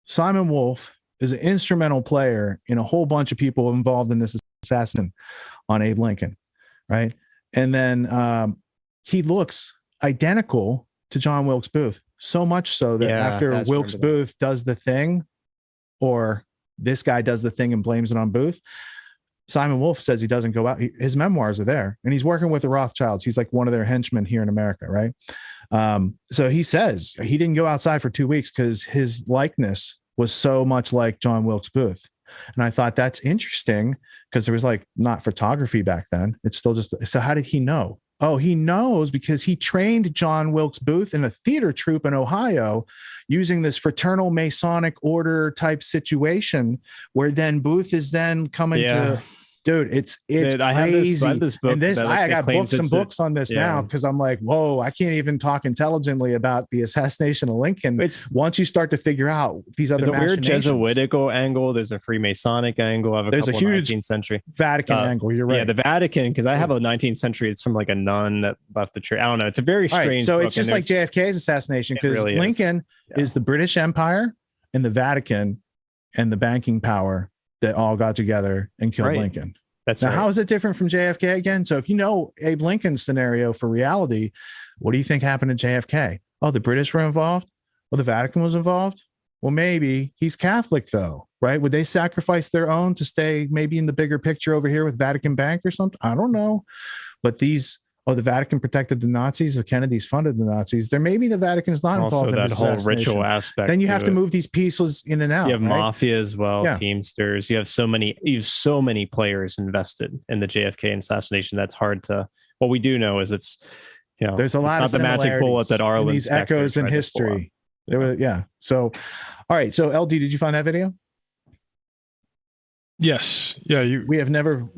Simon Wolf is an instrumental player in a whole bunch of people involved in this assassin on Abe Lincoln, right? And then he looks identical to John Wilkes Booth, so much so that after Wilkes Booth does the thing, or this guy does the thing and blames it on Booth, Simon Wolf says he doesn't go out. His memoirs are there, and he's working with the Rothschilds. He's like one of their henchmen here in America, right? So he says he didn't go outside for 2 weeks because his likeness was so much like John Wilkes Booth. And I thought that's interesting because there was like not photography back then. It's still just, so how did he know? Oh, he knows because he trained John Wilkes Booth in a theater troupe in Ohio using this fraternal Masonic order type situation where then Booth is then coming to Dude, it's Dude, I crazy. have this book and this, that, like, I got claims books and it's the- books on this yeah. now because I'm like, whoa, I can't even talk intelligently about the assassination of Lincoln. It's once you start to figure out these other there's a weird machinations. Jesuitical angle. There's a Freemasonic angle. I have There's a couple huge 19th century Vatican angle. You're right. Yeah, the Vatican, because I have a 19th century. It's from like a nun that left the church. I don't know. It's a very All right, strange. so book, it's just and like JFK's assassination because really is. Lincoln is the British Empire and the Vatican and the banking power that all got together and killed Right. Lincoln. That's Now, right. how is it different from JFK again? So if you know Abe Lincoln's scenario for reality, what do you think happened to JFK? Oh, the British were involved? Well, the Vatican was involved? Well, maybe he's Catholic though, right? Would they sacrifice their own to stay maybe in the bigger picture over here with Vatican Bank or something? I don't know. But these, the Vatican protected the Nazis, or Kennedy's funded the Nazis. There maybe the Vatican's not Also, involved in that this whole assassination. ritual aspect. Then you have to it. move these pieces in and out. You have right? mafia as well, Yeah. Teamsters. You have so many players invested in the JFK assassination. That's hard to. What we do know is it's, there's a lot not of the magic bullet that similarities Arlen in these Specter echoes in tried to pull history. There were, So, all right. So, LD, did you find that video? Yes. Yeah. We have never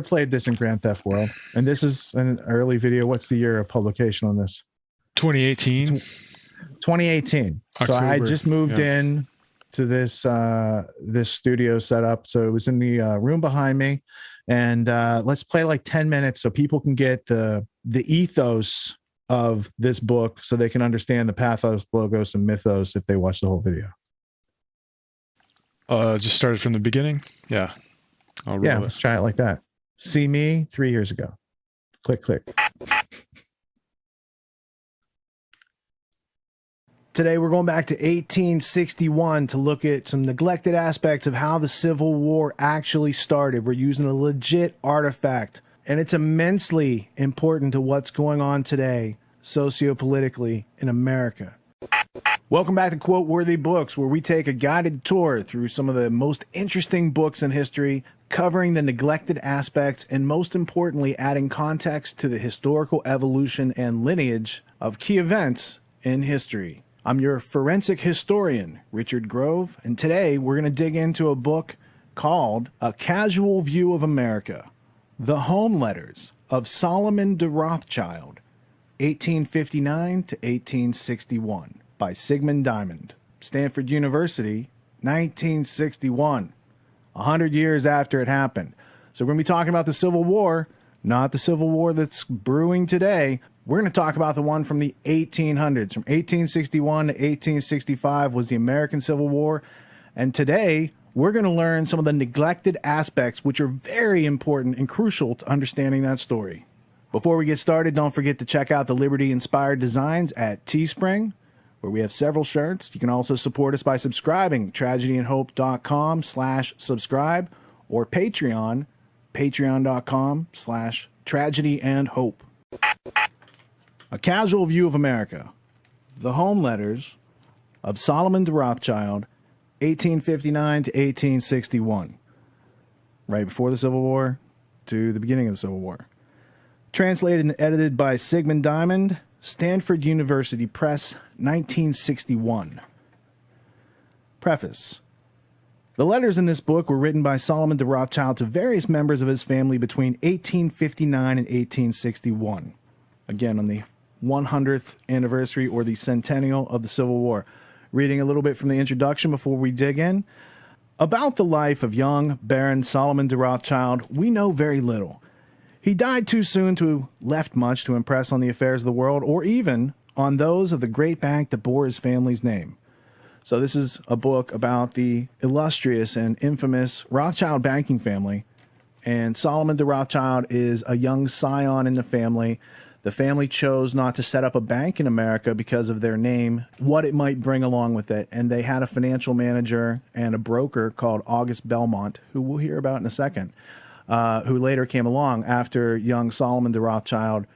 played this in Grand Theft World, and this is an early video. What's the year of publication on this? 2018. 2018. So I October, just moved in to this this studio setup. So it was in the room behind me, and let's play like 10 minutes so people can get the ethos of this book, so they can understand the pathos, logos, and mythos if they watch the whole video. Just started from the beginning. Yeah. I'll roll Yeah, it. let's try it like that. See me 3 years ago. Click, click. Today, we're going back to 1861 to look at some neglected aspects of how the Civil War actually started. We're using a legit artifact, and it's immensely important to what's going on today, sociopolitically, in America. Welcome back to Quote Worthy Books, where we take a guided tour through some of the most interesting books in history, covering the neglected aspects and, most importantly, adding context to the historical evolution and lineage of key events in history. I'm your forensic historian, Richard Grove, and today we're going to dig into a book called A Casual View of America, The Home Letters of Solomon de Rothschild, 1859 to 1861. By Sigmund Diamond, Stanford University, 1961, 100 years after it happened. So we're going to be talking about the Civil War, not the Civil War that's brewing today. We're going to talk about the one from the 1800s. From 1861 to 1865 was the American Civil War. And today, we're going to learn some of the neglected aspects, which are very important and crucial to understanding that story. Before we get started, don't forget to check out the Liberty-inspired designs at Teespring, where we have several shirts. You can also support us by subscribing, tragedyandhope.com/subscribe, or Patreon, patreon.com/tragedyandhope. A Casual View of America, The Home Letters of Solomon de Rothschild, 1859 to 1861. Right before the Civil War to the beginning of the Civil War. Translated and edited by Sigmund Diamond, Stanford University Press, 1961. Preface. The letters in this book were written by Solomon de Rothschild to various members of his family between 1859 and 1861. Again, on the 100th anniversary or the centennial of the Civil War. Reading a little bit from the introduction before we dig in. About the life of young Baron Solomon de Rothschild, we know very little. He died too soon to have left much to impress on the affairs of the world, or even on those of the great bank that bore his family's name. So this is a book about the illustrious and infamous Rothschild banking family. And Solomon de Rothschild is a young scion in the family. The family chose not to set up a bank in America because of their name, what it might bring along with it. And they had a financial manager and a broker called August Belmont, who we'll hear about in a second. Who later came along after young Solomon de Rothschild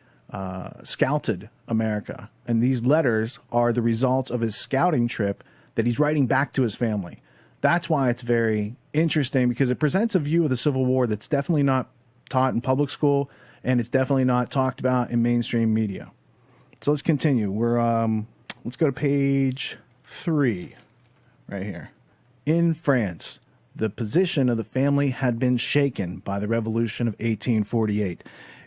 scouted America. And these letters are the results of his scouting trip that he's writing back to his family. That's why it's very interesting, because it presents a view of the Civil War that's definitely not taught in public school, and it's definitely not talked about in mainstream media. So let's continue. Let's go to page 3 right here. In France, the position of the family had been shaken by the Revolution of 1848.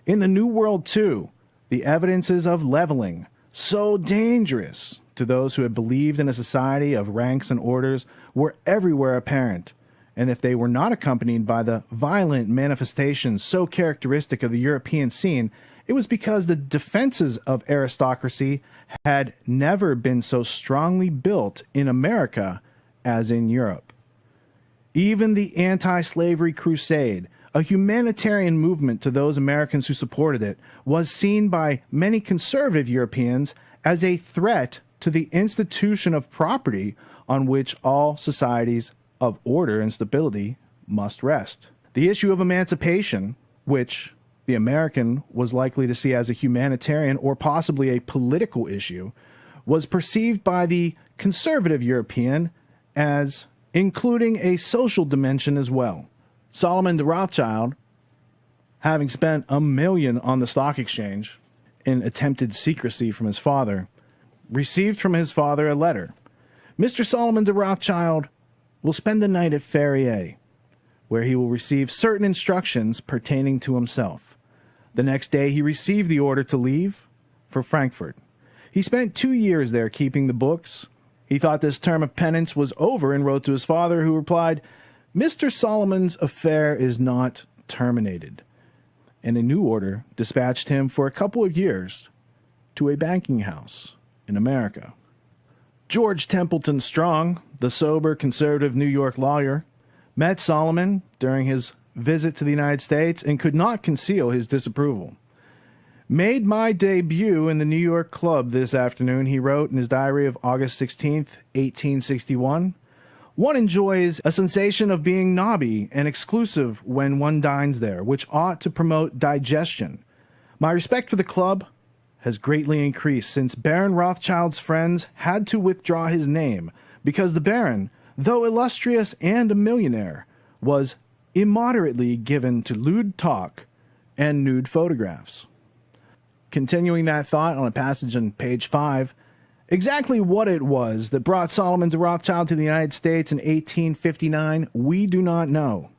In the New World, too, the evidences of leveling, so dangerous to those who had believed in a society of ranks and orders, were everywhere apparent. And if they were not accompanied by the violent manifestations so characteristic of the European scene, it was because the defenses of aristocracy had never been so strongly built in America as in Europe. Even the anti-slavery crusade, a humanitarian movement to those Americans who supported it, was seen by many conservative Europeans as a threat to the institution of property on which all societies of order and stability must rest. The issue of emancipation, which the American was likely to see as a humanitarian or possibly a political issue, was perceived by the conservative European as including a social dimension as well. Solomon de Rothschild, having spent $1 million on the stock exchange in attempted secrecy from his father, received from his father a letter. Mr. Solomon de Rothschild will spend the night at Ferrier, where he will receive certain instructions pertaining to himself. The next day he received the order to leave for Frankfurt. He spent 2 years there keeping the books. He thought this term of penance was over and wrote to his father, who replied, "Mr. Solomon's affair is not terminated," and a new order dispatched him for a couple of years to a banking house in America. George Templeton Strong, the sober conservative New York lawyer, met Solomon during his visit to the United States and could not conceal his disapproval. "Made my debut in the New York Club this afternoon," he wrote in his diary of August 16th, 1861. "One enjoys a sensation of being nobby and exclusive when one dines there, which ought to promote digestion. My respect for the club has greatly increased since Baron Rothschild's friends had to withdraw his name, because the Baron, though illustrious and a millionaire, was immoderately given to lewd talk and nude photographs." Continuing that thought on a passage on page 5, exactly what it was that brought Solomon de Rothschild to the United States in 1859, we do not know.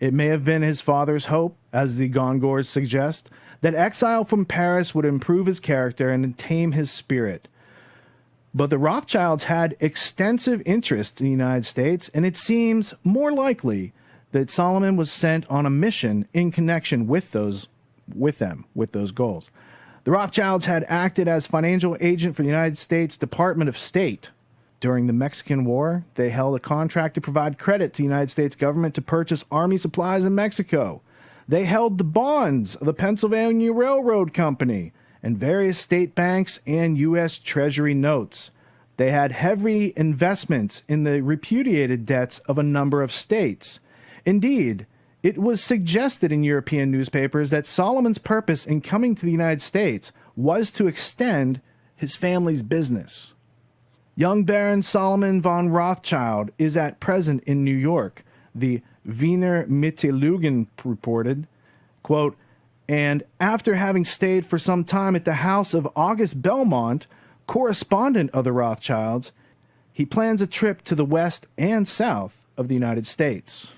It may have been his father's hope, as the Gongors suggest, that exile from Paris would improve his character and tame his spirit. But the Rothschilds had extensive interest in the United States, and it seems more likely that Solomon was sent on a mission in connection with those goals. The Rothschilds had acted as financial agent for the United States Department of State. During the Mexican War, they held a contract to provide credit to the United States government to purchase army supplies in Mexico. They held the bonds of the Pennsylvania Railroad Company and various state banks and U.S. Treasury notes. They had heavy investments in the repudiated debts of a number of states. Indeed, it was suggested in European newspapers that Solomon's purpose in coming to the United States was to extend his family's business. Young Baron Solomon von Rothschild is at present in New York, the Wiener Mitteilungen reported, quote, "and after having stayed for some time at the house of August Belmont, correspondent of the Rothschilds, he plans a trip to the west and south of the United States."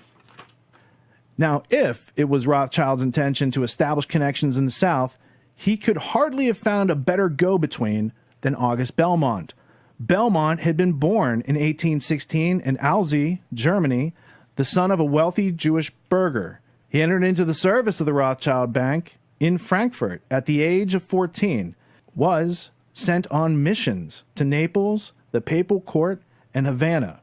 Now, if it was Rothschild's intention to establish connections in the South, he could hardly have found a better go-between than August Belmont. Belmont had been born in 1816 in Alzey, Germany, the son of a wealthy Jewish burgher. He entered into the service of the Rothschild Bank in Frankfurt at the age of 14, was sent on missions to Naples, the Papal Court, and Havana.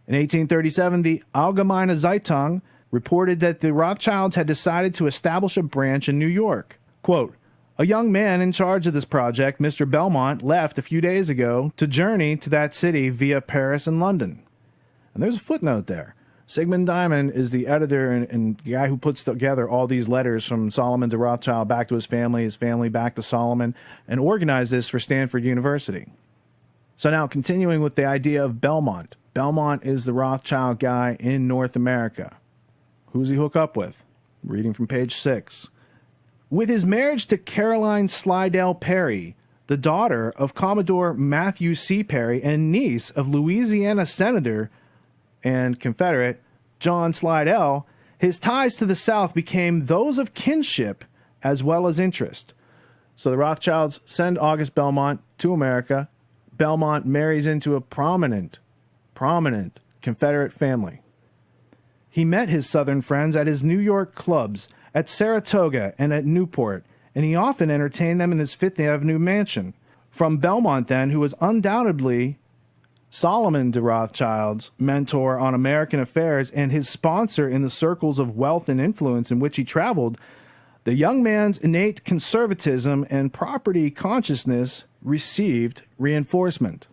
In 1837, the Allgemeine Zeitung reported that the Rothschilds had decided to establish a branch in New York. Quote, "A young man in charge of this project, Mr. Belmont, left a few days ago to journey to that city via Paris and London." And there's a footnote there. Sigmund Diamond is the editor and the guy who puts together all these letters from Solomon to Rothschild back to his family back to Solomon, and organized this for Stanford University. So now continuing with the idea of Belmont. Belmont is the Rothschild guy in North America. Who's he hook up with? Reading from page 6. With his marriage to Caroline Slidell Perry, the daughter of Commodore Matthew C. Perry and niece of Louisiana Senator and Confederate John Slidell, his ties to the South became those of kinship as well as interest. So the Rothschilds send August Belmont to America. Belmont marries into a prominent Confederate family. He met his Southern friends at his New York clubs, at Saratoga and at Newport, and he often entertained them in his Fifth Avenue mansion. From Belmont, then, who was undoubtedly Solomon de Rothschild's mentor on American affairs and his sponsor in the circles of wealth and influence in which he traveled, the young man's innate conservatism and property consciousness received reinforcement.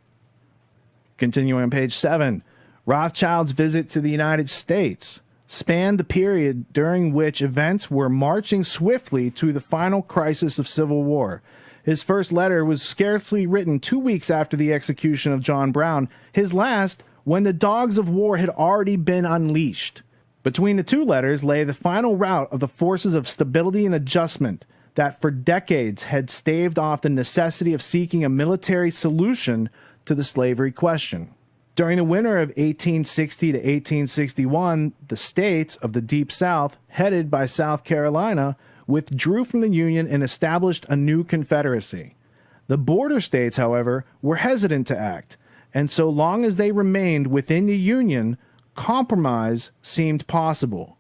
Continuing on page 7, Rothschild's visit to the United States spanned the period during which events were marching swiftly to the final crisis of civil war. His first letter was scarcely written 2 weeks after the execution of John Brown, his last when the dogs of war had already been unleashed. Between the two letters lay the final rout of the forces of stability and adjustment that for decades had staved off the necessity of seeking a military solution to the slavery question. During the winter of 1860 to 1861, the states of the Deep South, headed by South Carolina, withdrew from the Union and established a new confederacy. The border states, however, were hesitant to act, and so long as they remained within the Union, compromise seemed possible.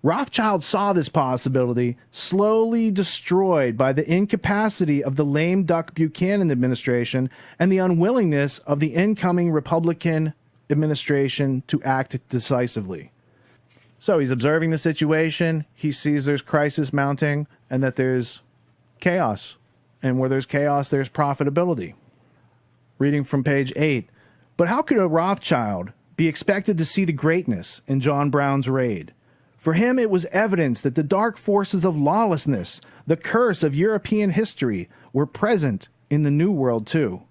Rothschild saw this possibility slowly destroyed by the incapacity of the lame duck Buchanan administration and the unwillingness of the incoming Republican administration to act decisively. So he's observing the situation, he sees there's crisis mounting, and that there's chaos. And where there's chaos, there's profitability. Reading from page 8, but how could a Rothschild be expected to see the greatness in John Brown's raid? For him, it was evidence that the dark forces of lawlessness, the curse of European history, were present in the New World too.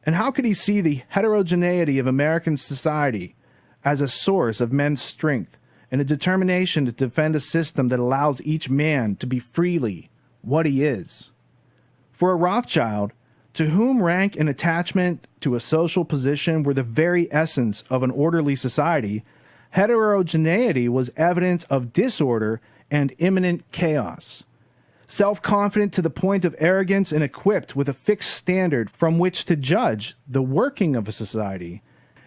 And how could he see the heterogeneity of American society as a source of men's strength and a determination to defend a system that allows each man to be freely what he is? For a Rothschild, to whom rank and attachment to a social position were the very essence of an orderly society, heterogeneity was evidence of disorder and imminent chaos. Self-confident to the point of arrogance and equipped with a fixed standard from which to judge the working of a society,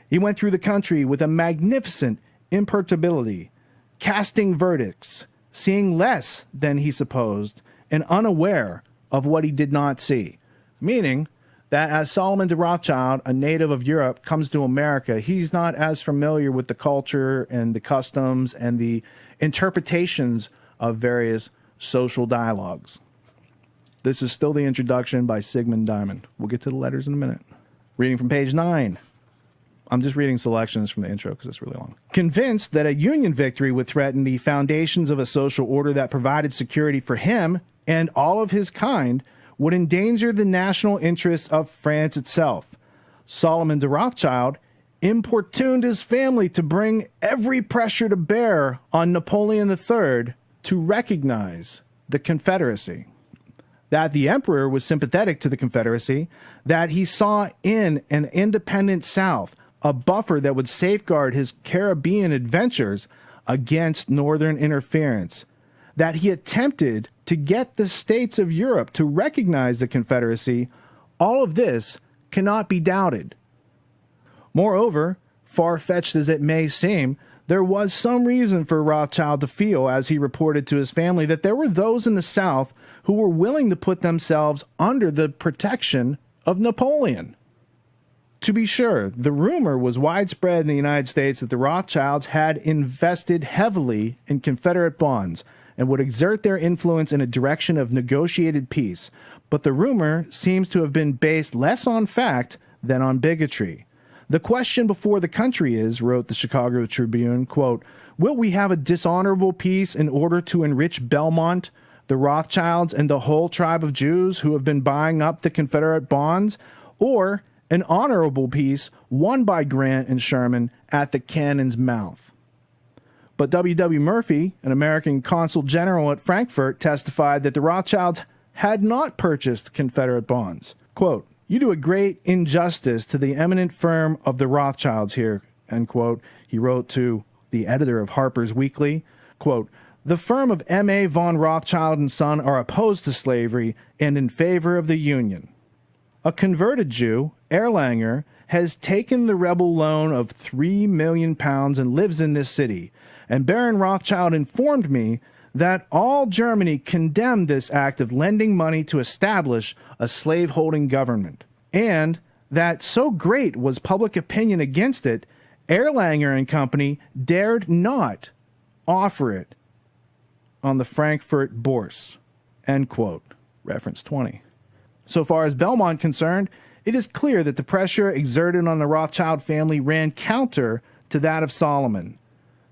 he went through the country with a magnificent imperturbability, casting verdicts, seeing less than he supposed, and unaware of what he did not see. Meaning that as Solomon de Rothschild, a native of Europe, comes to America, he's not as familiar with the culture and the customs and the interpretations of various social dialogues. This is still the introduction by Sigmund Diamond. We'll get to the letters in a minute. Reading from page 9. I'm just reading selections from the intro because it's really long. Convinced that a Union victory would threaten the foundations of a social order that provided security for him and all of his kind, would endanger the national interests of France itself, Solomon de Rothschild importuned his family to bring every pressure to bear on Napoleon III to recognize the Confederacy. That the emperor was sympathetic to the Confederacy, that he saw in an independent South a buffer that would safeguard his Caribbean adventures against northern interference, that he attempted to get the states of Europe to recognize the Confederacy, all of this cannot be doubted. Moreover, far-fetched as it may seem, there was some reason for Rothschild to feel, as he reported to his family, that there were those in the South who were willing to put themselves under the protection of Napoleon. To be sure, the rumor was widespread in the United States that the Rothschilds had invested heavily in Confederate bonds and would exert their influence in a direction of negotiated peace, but the rumor seems to have been based less on fact than on bigotry. The question before the country is, wrote the Chicago Tribune, quote, will we have a dishonorable peace in order to enrich Belmont, the Rothschilds, and the whole tribe of Jews who have been buying up the Confederate bonds, or an honorable peace won by Grant and Sherman at the cannon's mouth? But W.W. Murphy, an American consul general at Frankfurt, testified that the Rothschilds had not purchased Confederate bonds. Quote, you do a great injustice to the eminent firm of the Rothschilds here, end quote, he wrote to the editor of Harper's Weekly, quote, "The firm of M.A. von Rothschild and Son are opposed to slavery and in favor of the Union. A converted Jew, Erlanger, has taken the rebel loan of £3 million and lives in this city, and Baron Rothschild informed me that all Germany condemned this act of lending money to establish a slave-holding government, and that so great was public opinion against it, Erlanger and Company dared not offer it on the Frankfurt Bourse," end quote. Reference 20. So far as Belmont concerned, it is clear that the pressure exerted on the Rothschild family ran counter to that of Solomon.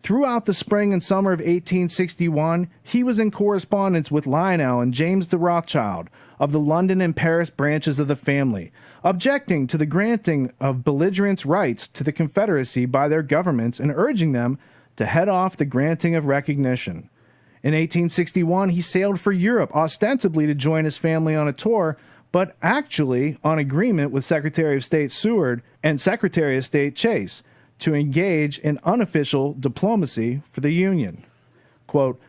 Throughout the spring and summer of 1861, he was in correspondence with Lionel and James de Rothschild of the London and Paris branches of the family, objecting to the granting of belligerents' rights to the Confederacy by their governments and urging them to head off the granting of recognition. In 1861, he sailed for Europe, ostensibly to join his family on a tour, but actually on agreement with Secretary of State Seward and Secretary of State Chase to engage in unofficial diplomacy for the Union. Quote,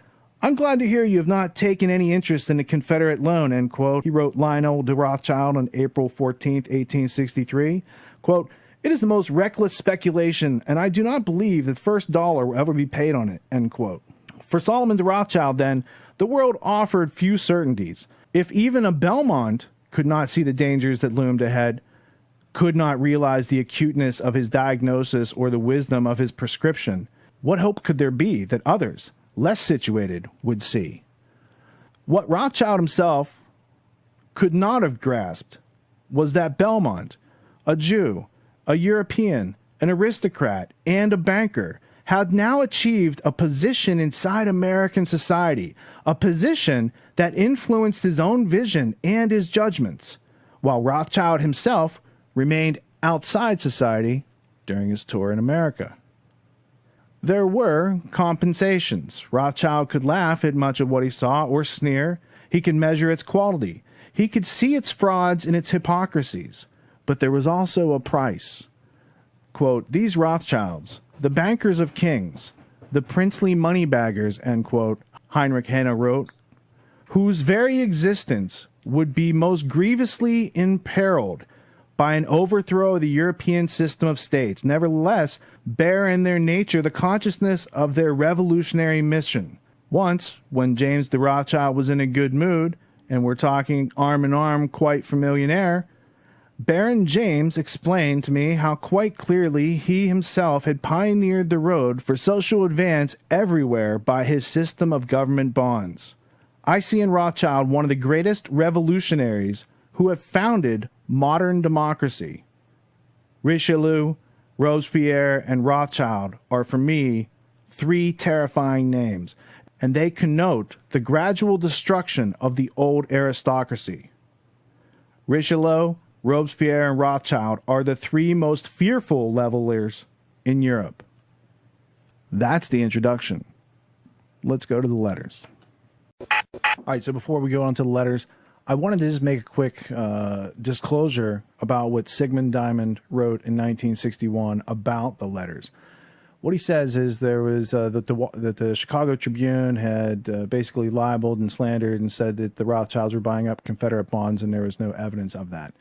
"I'm glad to hear you have not taken any interest in the Confederate loan," end quote. He wrote Lionel de Rothschild on April 14, 1863. Quote, "It is the most reckless speculation, and I do not believe that the first dollar will ever be paid on it," end quote. For Solomon de Rothschild, then, the world offered few certainties. If even a Belmont could not see the dangers that loomed ahead, could not realize the acuteness of his diagnosis or the wisdom of his prescription, what hope could there be that others, less situated, would see? What Rothschild himself could not have grasped was that Belmont, a Jew, a European, an aristocrat, and a banker, had now achieved a position inside American society, a position that influenced his own vision and his judgments, while Rothschild himself remained outside society during his tour in America. There were compensations. Rothschild could laugh at much of what he saw or sneer. He could measure its quality. He could see its frauds and its hypocrisies. But there was also a price. Quote, "These Rothschilds, the bankers of kings, the princely moneybaggers," end quote, Heinrich Heine wrote, "whose very existence would be most grievously imperiled by an overthrow of the European system of states, nevertheless bear in their nature the consciousness of their revolutionary mission." Once, when James de Rothschild was in a good mood, and we're talking arm in arm quite for millionaire, Baron James explained to me how quite clearly he himself had pioneered the road for social advance everywhere by his system of government bonds. I see in Rothschild one of the greatest revolutionaries who have founded modern democracy. Richelieu, Robespierre, and Rothschild are for me three terrifying names, and they connote the gradual destruction of the old aristocracy. Richelieu, Robespierre, and Rothschild are the three most fearful levelers in Europe. That's the introduction. Let's go to the letters. All right, so before we go on to the letters, I wanted to just make a quick disclosure about what Sigmund Diamond wrote in 1961 about the letters. What he says is there was that the Chicago Tribune had basically libeled and slandered and said that the Rothschilds were buying up Confederate bonds, and there was no evidence of that.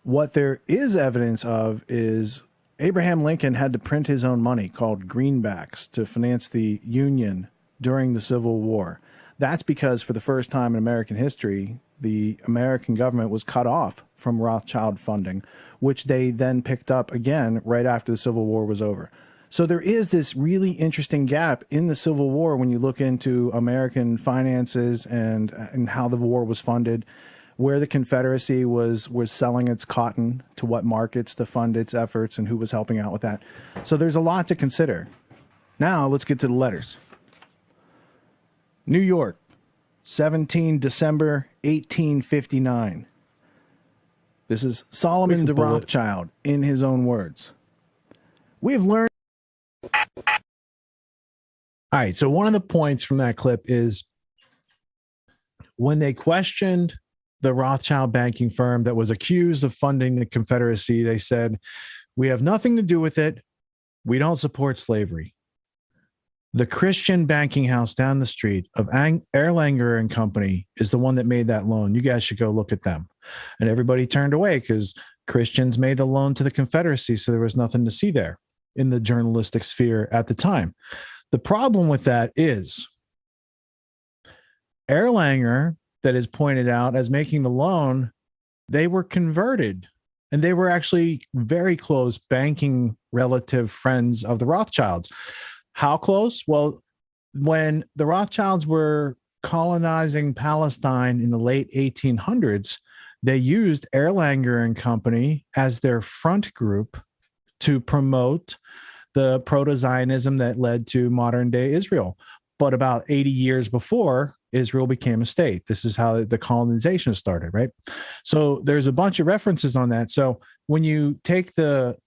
What there is evidence of is Abraham Lincoln had to print his own money called greenbacks to finance the Union during the Civil War. That's because for the first time in American history, the American government was cut off from Rothschild funding, which they then picked up again right after the Civil War was over. So there is this really interesting gap in the Civil War when you look into American finances and how the war was funded, where the Confederacy was selling its cotton to what markets to fund its efforts and who was helping out with that. So there's a lot to consider. Now let's get to the letters. New York, 17 December 1859. This is Solomon de Rothschild in his own words. We have learned. All right, so one of the points from that clip is when they questioned the Rothschild banking firm that was accused of funding the Confederacy, they said, "We have nothing to do with it. We don't support slavery." The Christian banking house down the street of Erlanger and Company is the one that made that loan. You guys should go look at them. And everybody turned away because Christians made the loan to the Confederacy, so there was nothing to see there in the journalistic sphere at the time. The problem with that is Erlanger, that is pointed out as making the loan, they were converted, and they were actually very close banking relative friends of the Rothschilds. How close? Well, when the Rothschilds were colonizing Palestine in the late 1800s, they used Erlanger and Company as their front group to promote the proto-Zionism that led to modern day Israel. But about 80 years before, Israel became a state. This is how the colonization started, right? So there's a bunch of references on that. So when you take the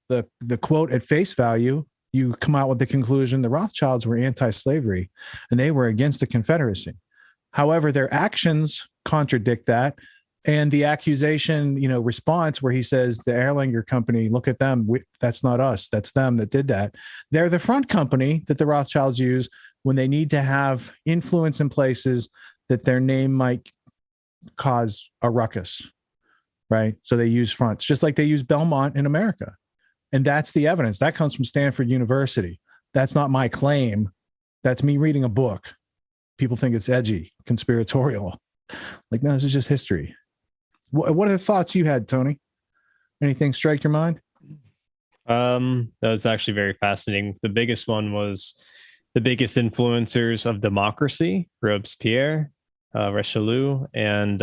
quote at face value, you come out with the conclusion the Rothschilds were anti-slavery and they were against the Confederacy. However, their actions contradict that. And the accusation, response where he says the Erlanger Company, look at them. That's not us. That's them that did that. They're the front company that the Rothschilds use when they need to have influence in places that their name might cause a ruckus, right? So they use fronts, just like they use Belmont in America. And that's the evidence. That comes from Stanford University. That's not my claim. That's me reading a book. People think it's edgy, conspiratorial. Like, no, this is just history. What are the thoughts you had, Tony? Anything strike your mind? That was actually very fascinating. The biggest one was the biggest influencers of democracy: Robespierre, Richelieu, and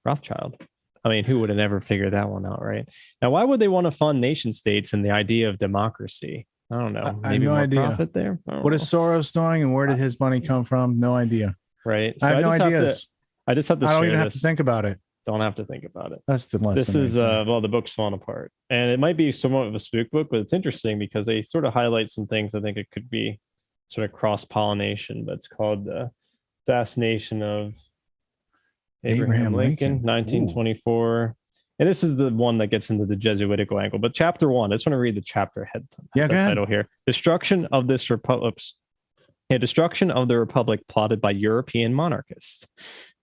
Rothschild. I mean, who would have never figured that one out, right? Now, why would they want to fund nation states and the idea of democracy? I don't know. I have no idea. Profit there? What is Soros doing, and where did his money come from? No idea. Right. So I have no ideas. I just have to. I don't even have to think about it. Don't have to think about it. That's the lesson. This is the book's falling apart, and it might be somewhat of a spook book, but it's interesting because they sort of highlight some things. I think it could be sort of cross pollination, but it's called the assassination of Abraham Lincoln, 1924. Ooh. And this is the one that gets into the Jesuitical angle. But chapter 1, I just want to read the chapter head title here. Destruction of this republic. Destruction of the republic plotted by European monarchists.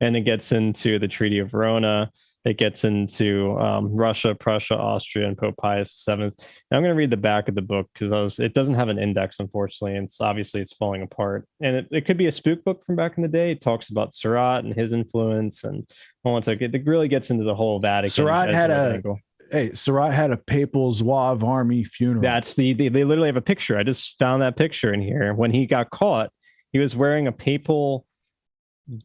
And it gets into the Treaty of Verona. It gets into Russia, Prussia, Austria, and Pope Pius VII. Now I'm going to read the back of the book because it doesn't have an index, unfortunately. And it's falling apart. And it could be a spook book from back in the day. It talks about Surratt and his influence. And it really gets into the whole Vatican. Surratt had a papal Zouave army funeral. They literally have a picture. I just found that picture in here. When he got caught, he was wearing a papal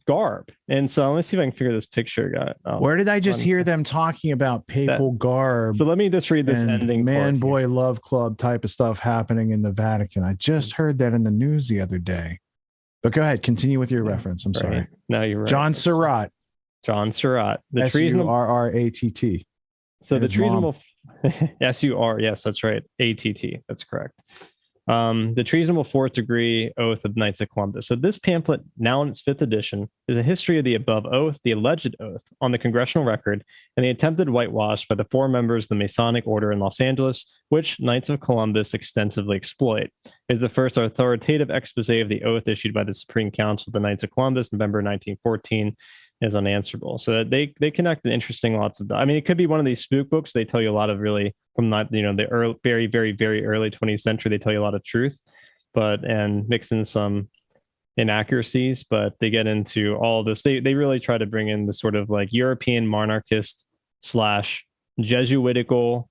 garb. And so let me see if I can figure this picture out. Where did I just hear them talking about papal garb? So let me just read this ending. Man, boy, love club type of stuff happening in the Vatican. I just heard that in the news the other day. But go ahead, continue with your reference. I'm sorry. No, you're right. John Surratt. The Surratt. So the treasonable SUR, yes, that's right. ATT, that's correct. The treasonable fourth degree oath of Knights of Columbus. So this pamphlet, now in its 5th edition, is a history of the above oath, the alleged oath on the congressional record, and the attempted whitewash by the 4 members of the Masonic Order in Los Angeles, which Knights of Columbus extensively exploit. It is the first authoritative expose of the oath issued by the Supreme Council of the Knights of Columbus, November 1914. Is unanswerable. So they connect interesting lots of. I mean, it could be one of these spook books. They tell you a lot of really from the early, very, very, very early 20th century. They tell you a lot of truth, and mix in some inaccuracies. But they get into all this. They really try to bring in the sort of like European monarchist / Jesuitical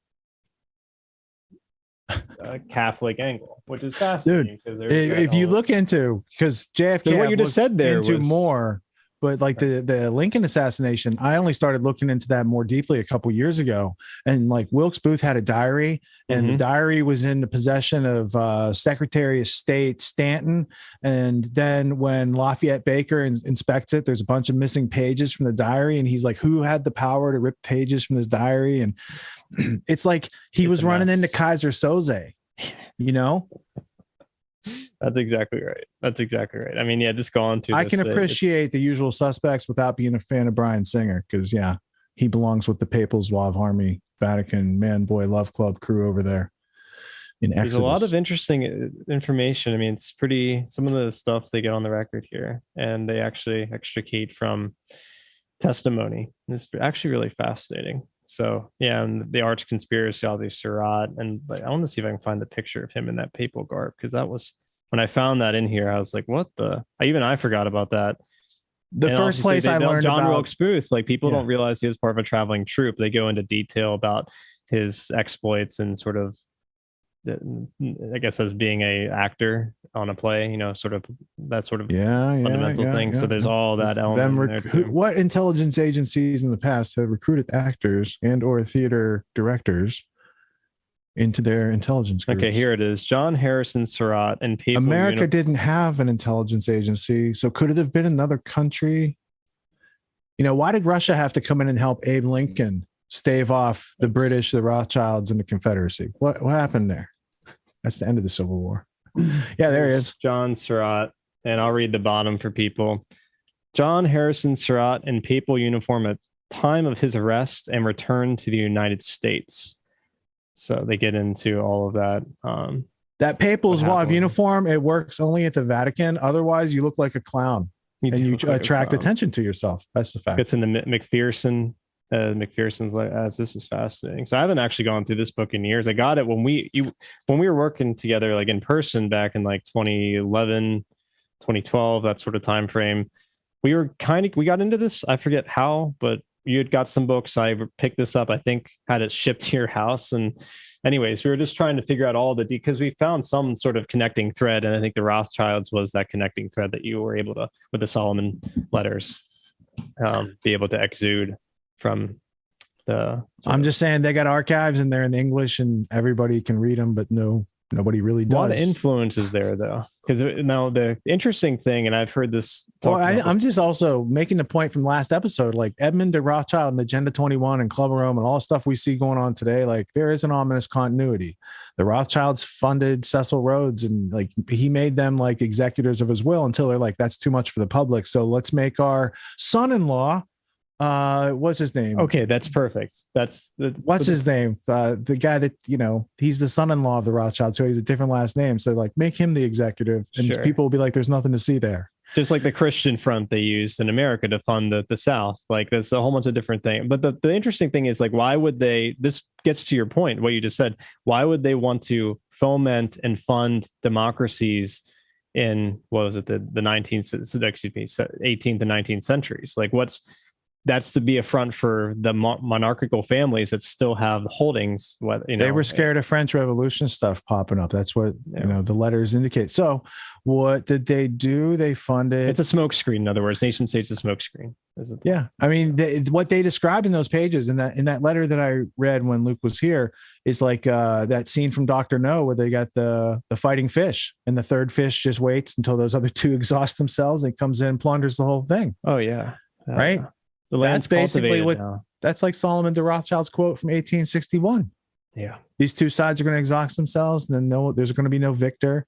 Catholic angle, which is fascinating. Dude, if you look into because JFK, what you just said there into more. But like the Lincoln assassination, I only started looking into that more deeply a couple years ago. And like Wilkes Booth had a diary, and the diary was in the possession of Secretary of State Stanton. And then when Lafayette Baker inspects it, there's a bunch of missing pages from the diary. And he's like, who had the power to rip pages from this diary? And it's like he was running into Kaiser Soze, That's exactly right. I mean, yeah, just go on to. I can appreciate the usual suspects without being a fan of Brian Singer because, yeah, he belongs with the Papal Zouave Army, Vatican, Man, Boy, Love Club crew over there. in Exodus. There's a lot of interesting information. I mean, it's pretty, some of the stuff they get on the record here, and they actually extricate from testimony. It's actually really fascinating. So yeah, and the arch conspiracy, all these Surratt, and like, I want to see if I can find the picture of him in that papal garb, because that was, when I found that in here, I was like, what the? I forgot about that. The and first place I learned John about Wilkes Booth, like people don't realize he was part of a traveling troupe. They go into detail about his exploits and sort of, I guess, as being a actor on a play, you know, sort of that sort of fundamental thing. So there's all that element in there too. What intelligence agencies in the past have recruited actors and or theater directors into their intelligence groups? Okay, here it is. John Harrison Surratt and people. America didn't have an intelligence agency, so could it have been another country? You know, why did Russia have to come in and help Abe Lincoln stave off the British, the Rothschilds, and the Confederacy? What happened there? That's the end of the Civil War. Yeah, there he is. John Surratt, and I'll read the bottom for people. John Harrison Surratt in papal uniform at time of his arrest and return to the United States. So they get into all of that. That papal zouave uniform, it works only at the Vatican. Otherwise, you look like a clown and you attract attention to yourself. That's the fact. It's in the McPherson's like, this is fascinating. So I haven't actually gone through this book in years. I got it when we were working together, like in person back in like 2011, 2012, that sort of time frame. We got into this. I forget how, but you had got some books. I picked this up, I think, had it shipped to your house. And anyways, we were just trying to figure out all because we found some sort of connecting thread. And I think the Rothschilds was that connecting thread that you were able to, with the Solomon letters, be able to exude from the. I'm just saying they got archives and they're in English and everybody can read them, but nobody really does. A lot of influences there, though, because now the interesting thing, and I've heard this. I'm just also making the point from last episode, like Edmund de Rothschild and Agenda 21 and Club of Rome and all the stuff we see going on today. Like there is an ominous continuity. The Rothschilds funded Cecil Rhodes and like he made them like executors of his will until they're like, that's too much for the public. So let's make our son-in-law. What's his name? Okay, that's perfect. What's his name? The guy that, you know, he's the son-in-law of the Rothschild, so he's a different last name. So like make him the executive and people will be like, there's nothing to see there. Just like the Christian Front they used in America to fund the South. Like there's a whole bunch of different things. But the interesting thing is like, why would they, this gets to your point, what you just said, why would they want to foment and fund democracies in, what was it, the 18th and 19th centuries? Like that's to be a front for the monarchical families that still have holdings. They were scared of French Revolution stuff popping up. That's what the letters indicate. So, what did they do? They funded. It's a smokescreen. In other words, nation state's a smokescreen. Yeah, I mean, what they described in those pages in that letter that I read when Luke was here is like that scene from Dr. No where they got the fighting fish, and the third fish just waits until those other two exhaust themselves and comes in and plunders the whole thing. Oh yeah, right. That's basically that's like Solomon de Rothschild's quote from 1861. Yeah. These two sides are going to exhaust themselves, and then there's going to be no victor,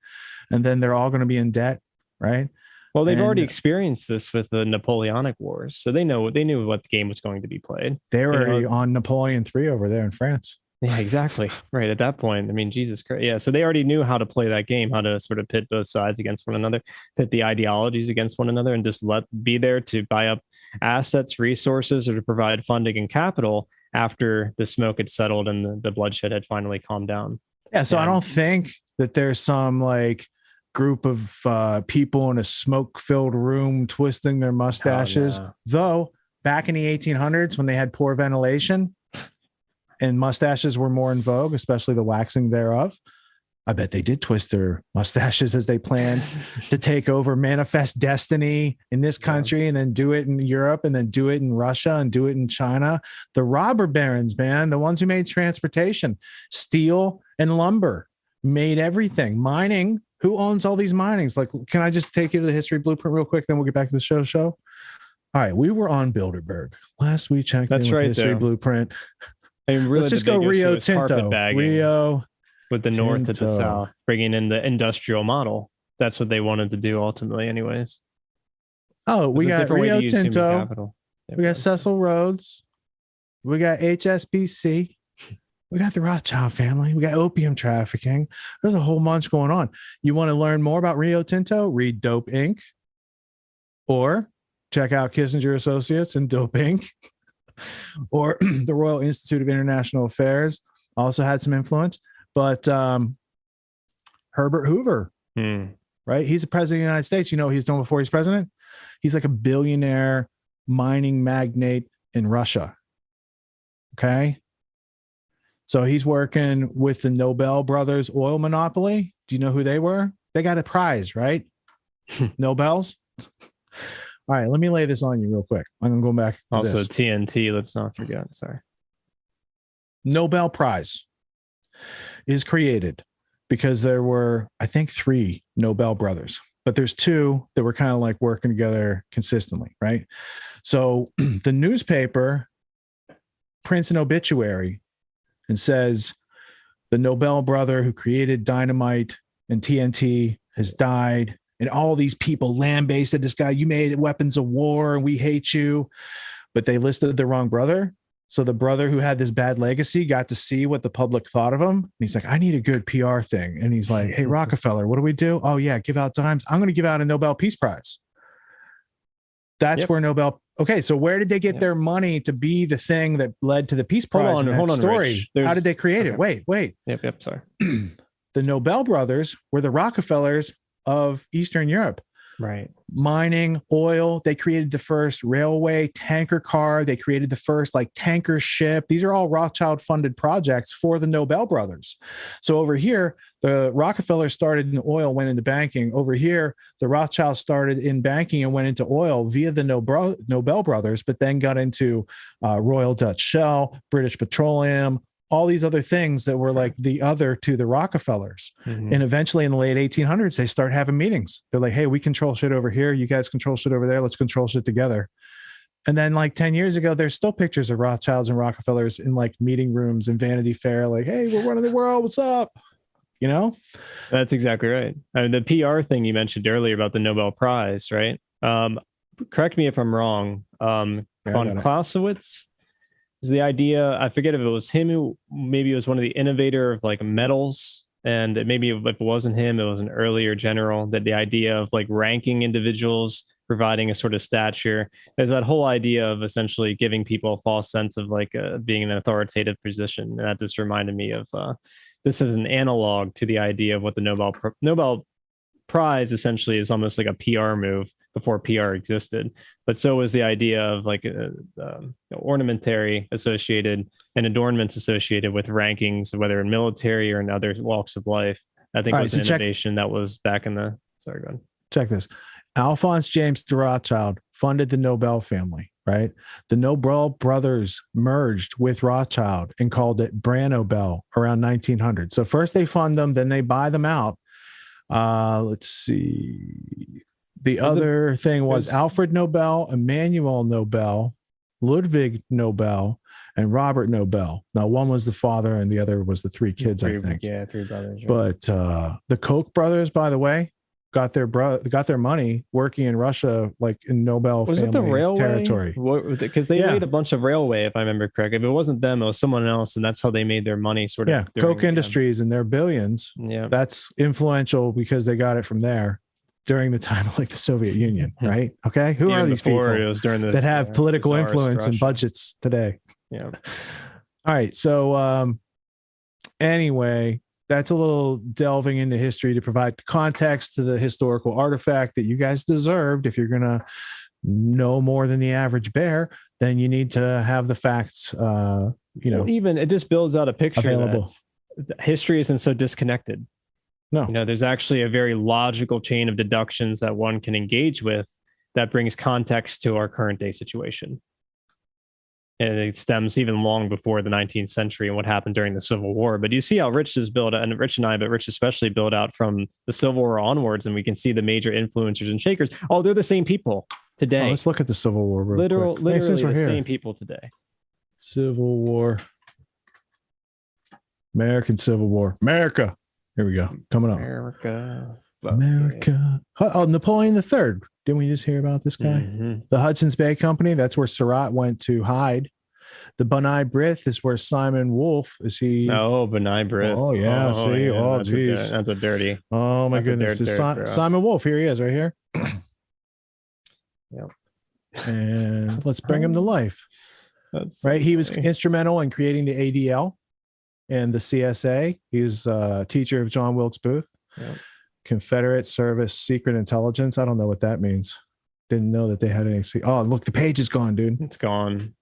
and then they're all going to be in debt, right? Well, they've already experienced this with the Napoleonic Wars, so they knew what the game was going to be played. They were on Napoleon III over there in France. Yeah, exactly. Right. At that point, I mean, Jesus Christ. Yeah. So they already knew how to play that game, how to sort of pit both sides against one another, pit the ideologies against one another, and just be there to buy up assets, resources, or to provide funding and capital after the smoke had settled and the bloodshed had finally calmed down. Yeah. So I don't think that there's some like group of people in a smoke-filled room twisting their mustaches. Oh, no. Though back in the 1800s, when they had poor ventilation, and mustaches were more in vogue, especially the waxing thereof, I bet they did twist their mustaches as they planned to take over, manifest destiny in this country, and then do it in Europe, and then do it in Russia, and do it in China. The robber barons, man, the ones who made transportation, steel and lumber, made everything. Mining, who owns all these minings? Like, can I just take you to the history blueprint real quick, then we'll get back to the show? All right, we were on Bilderberg last we checked. That's right, history blueprint. I mean, really, let's just go Rio Tinto. Rio with the North to the South, bringing in the industrial model. That's what they wanted to do ultimately, anyways. Oh, we got Rio Tinto. We got Cecil Rhodes. We got HSBC. We got the Rothschild family. We got opium trafficking. There's a whole bunch going on. You want to learn more about Rio Tinto? Read Dope Inc. Or check out Kissinger Associates and Dope Inc. Or the Royal Institute of International Affairs also had some influence. But Herbert Hoover, right? He's the president of the United States. You know what he's done before he's president? He's like a billionaire mining magnate in Russia. Okay. So he's working with the Nobel brothers oil monopoly. Do you know who they were? They got a prize, right? Nobels. All right, let me lay this on you real quick. I'm going to go back to also this. TNT, let's not forget. Sorry. Nobel Prize is created because there were, I think, 3 Nobel brothers, but there's 2 that were kind of like working together consistently, right? So the newspaper prints an obituary and says the Nobel brother who created dynamite and TNT has died, and all these people lambasted this guy. You made weapons of war and we hate you. But they listed the wrong brother. So the brother who had this bad legacy got to see what the public thought of him. And he's like, I need a good PR thing. And he's like, hey, Rockefeller, what do we do? Oh, yeah, give out dimes. I'm going to give out a Nobel Peace Prize. That's where Nobel. Okay, so where did they get their money to be the thing that led to the Peace Prize? Hold on, story. How did they create it? Wait. Yep. Sorry. The Nobel brothers were the Rockefellers of Eastern Europe. Right. Mining, oil. They created the first railway tanker car. They created the first like tanker ship. These are all Rothschild funded projects for the Nobel brothers. So over here, the Rockefeller started in oil, went into banking. Over here, the Rothschilds started in banking and went into oil via the Nobel brothers, but then got into Royal Dutch Shell, British Petroleum, all these other things that were like the other to the Rockefellers. And eventually in the late 1800s, they start having meetings. They're like, hey, we control shit over here. You guys control shit over there. Let's control shit together. And then like 10 years ago, there's still pictures of Rothschilds and Rockefellers in like meeting rooms and Vanity Fair. Like, hey, we're running the world. What's up? You know? That's exactly right. I mean, the PR thing you mentioned earlier about the Nobel Prize, right? Correct me if I'm wrong. Von Clausewitz is the idea. I forget if it was him who maybe it was one of the innovator of like metals, and maybe if it wasn't him, it was an earlier general. That the idea of like ranking individuals, providing a sort of stature. There's that whole idea of essentially giving people a false sense of like being in an authoritative position. And that just reminded me of this is an analog to the idea of what the Nobel Prize essentially is almost like a PR move before PR existed. But so was the idea of like ornamentary associated and adornments associated with rankings, whether in military or in other walks of life. I think it was an innovation that was back in the, sorry, go ahead. Check this. Alphonse James de Rothschild funded the Nobel family, right? The Nobel brothers merged with Rothschild and called it Branobel around 1900. So first they fund them, then they buy them out. Let's see. The other thing was Alfred Nobel, Emmanuel Nobel, Ludwig Nobel, and Robert Nobel. Now, one was the father and the other was the 3 kids, I think. Yeah, 3 brothers. Right. But the Koch brothers, by the way, got their money working in Russia, like in Nobel was family it the railway territory. Because they made a bunch of railway, if I remember correctly. If it wasn't them, it was someone else, and that's how they made their money. Sort of. Yeah, Koch Industries and their billions. Yeah, that's influential because they got it from there during the time of like the Soviet Union, right? Okay, who are these people that have political influence and budgets today? Yeah. All right, so anyway. That's a little delving into history to provide context to the historical artifact that you guys deserved. If you're going to know more than the average bear, then you need to have the facts, even it just builds out a picture available. That history isn't so disconnected. No, there's actually a very logical chain of deductions that one can engage with that brings context to our current day situation. And it stems even long before the 19th century and what happened during the Civil War. But you see how Rich is built, and Rich and I, but Rich especially built out from the Civil War onwards, and we can see the major influencers and shakers. Oh, they're the same people today. Let's look at the Civil War. Literally the same people today. Civil War. American Civil War. America. Here we go. Coming up. America. Oh, Napoleon III. Didn't we just hear about this guy? The Hudson's Bay Company. That's where Surratt went to hide. The B'nai B'rith is where Simon Wolf is. He? No, B'nai B'rith. Oh yeah, see, oh geez, that's a dirty. Oh my goodness, Simon Wolf. Here he is, right here. Yep. And let's bring him to life. That's right. So he was instrumental in creating the ADL and the CSA. He was a teacher of John Wilkes Booth. Yep. Confederate Service Secret Intelligence. I don't know what that means. Didn't know that they had any. Oh, look, the page is gone, dude. It's gone.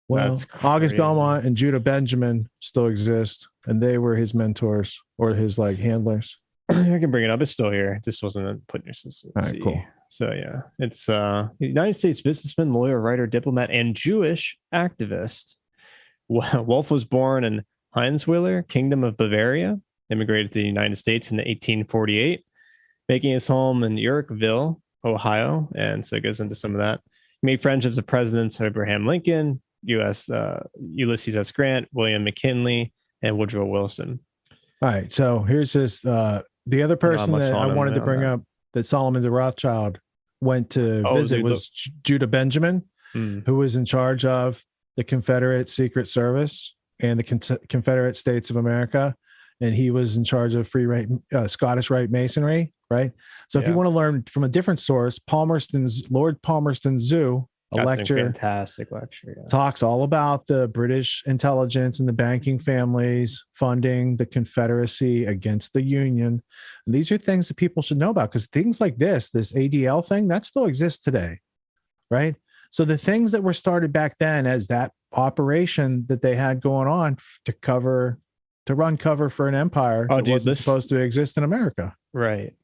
Well, August Belmont and Judah Benjamin still exist, and they were his mentors or his like handlers. I can bring it up. It's still here. It just wasn't put in your system. All right, cool. So yeah, it's United States businessman, lawyer, writer, diplomat, and Jewish activist. Wolf was born in Heinzwiller, Kingdom of Bavaria, immigrated to the United States in 1848, making his home in Yorkville, Ohio. And so it goes into some of that. He made friends with presidents Abraham Lincoln, Ulysses S. Grant, William McKinley, and Woodrow Wilson. All right. So here's this. The other person that I wanted to bring up that Solomon de Rothschild went to visit was Judah Benjamin, who was in charge of the Confederate Secret Service and the Confederate States of America. And he was in charge of Scottish Rite Masonry, right? So if you want to learn from a different source, Lord Palmerston Zoo, a fantastic lecture, talks all about the British intelligence and the banking families funding the Confederacy against the Union. And these are things that people should know about, because things like this ADL thing, that still exists today, right? So the things that were started back then as that operation that they had going on to run cover for an empire that wasn't supposed to exist in America. Right.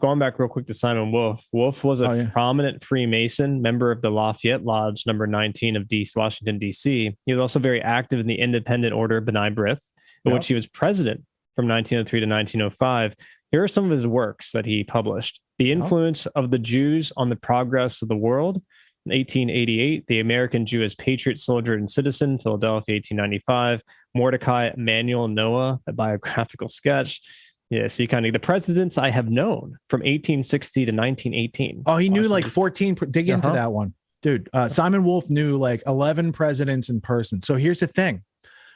Going back real quick to Simon Wolf. Wolf was a prominent Freemason, member of the Lafayette Lodge, number 19 of Washington, D.C. He was also very active in the independent order B'nai B'rith, in which he was president from 1903 to 1905. Here are some of his works that he published. The Influence of the Jews on the Progress of the World, 1888, The American Jew as Patriot, Soldier, and Citizen, Philadelphia, 1895, Mordecai Emanuel Noah, a biographical sketch. Yeah, so you kind of the presidents I have known from 1860 to 1918. Oh, he knew like 14. Dig into that one, dude. Simon Wolf knew like 11 presidents in person. So here's the thing: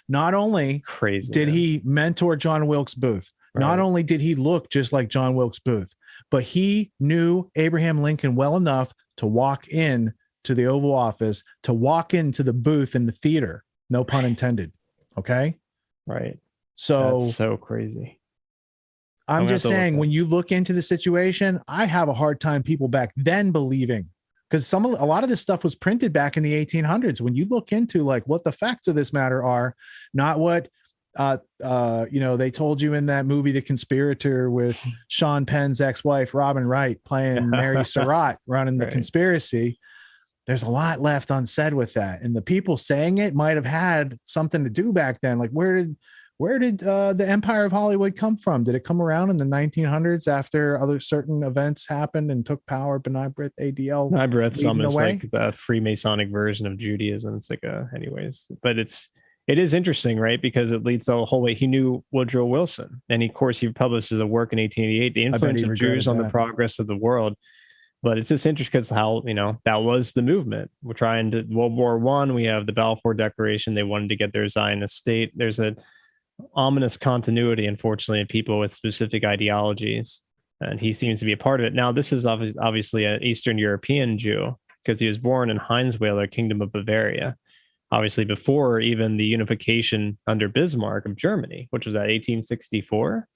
not only did he mentor John Wilkes Booth, not only did he look just like John Wilkes Booth, but he knew Abraham Lincoln well enough to walk in to the Oval Office, to walk into the booth in the theater. No pun intended. Okay, right. So that's so crazy. I'm just saying, when you look into the situation, I have a hard time people back then believing, because a lot of this stuff was printed back in the 1800s. When you look into like what the facts of this matter are, not what they told you in that movie, The Conspirator, with Sean Penn's ex-wife Robin Wright playing Mary Surratt running the conspiracy. There's a lot left unsaid with that, and the people saying it might have had something to do back then. Like where did the Empire of Hollywood come from? Did it come around in the 1900s after other certain events happened and took power? B'nai B'rith, ADL. B'nai B'rith's almost like the Freemasonic version of Judaism. It's like anyways, but it is interesting, right? Because it leads the whole way. He knew Woodrow Wilson, and of course he published his work in 1888, The Influence of Jews on the Progress of the World. But it's just interesting because how, that was the movement. We're trying to World War I. We have the Balfour Declaration. They wanted to get their Zionist state. There's a ominous continuity, unfortunately, of people with specific ideologies, and he seems to be a part of it. Now, this is obviously an Eastern European Jew, because he was born in Heinzwiller, Kingdom of Bavaria, obviously before even the unification under Bismarck of Germany, which was at 1864.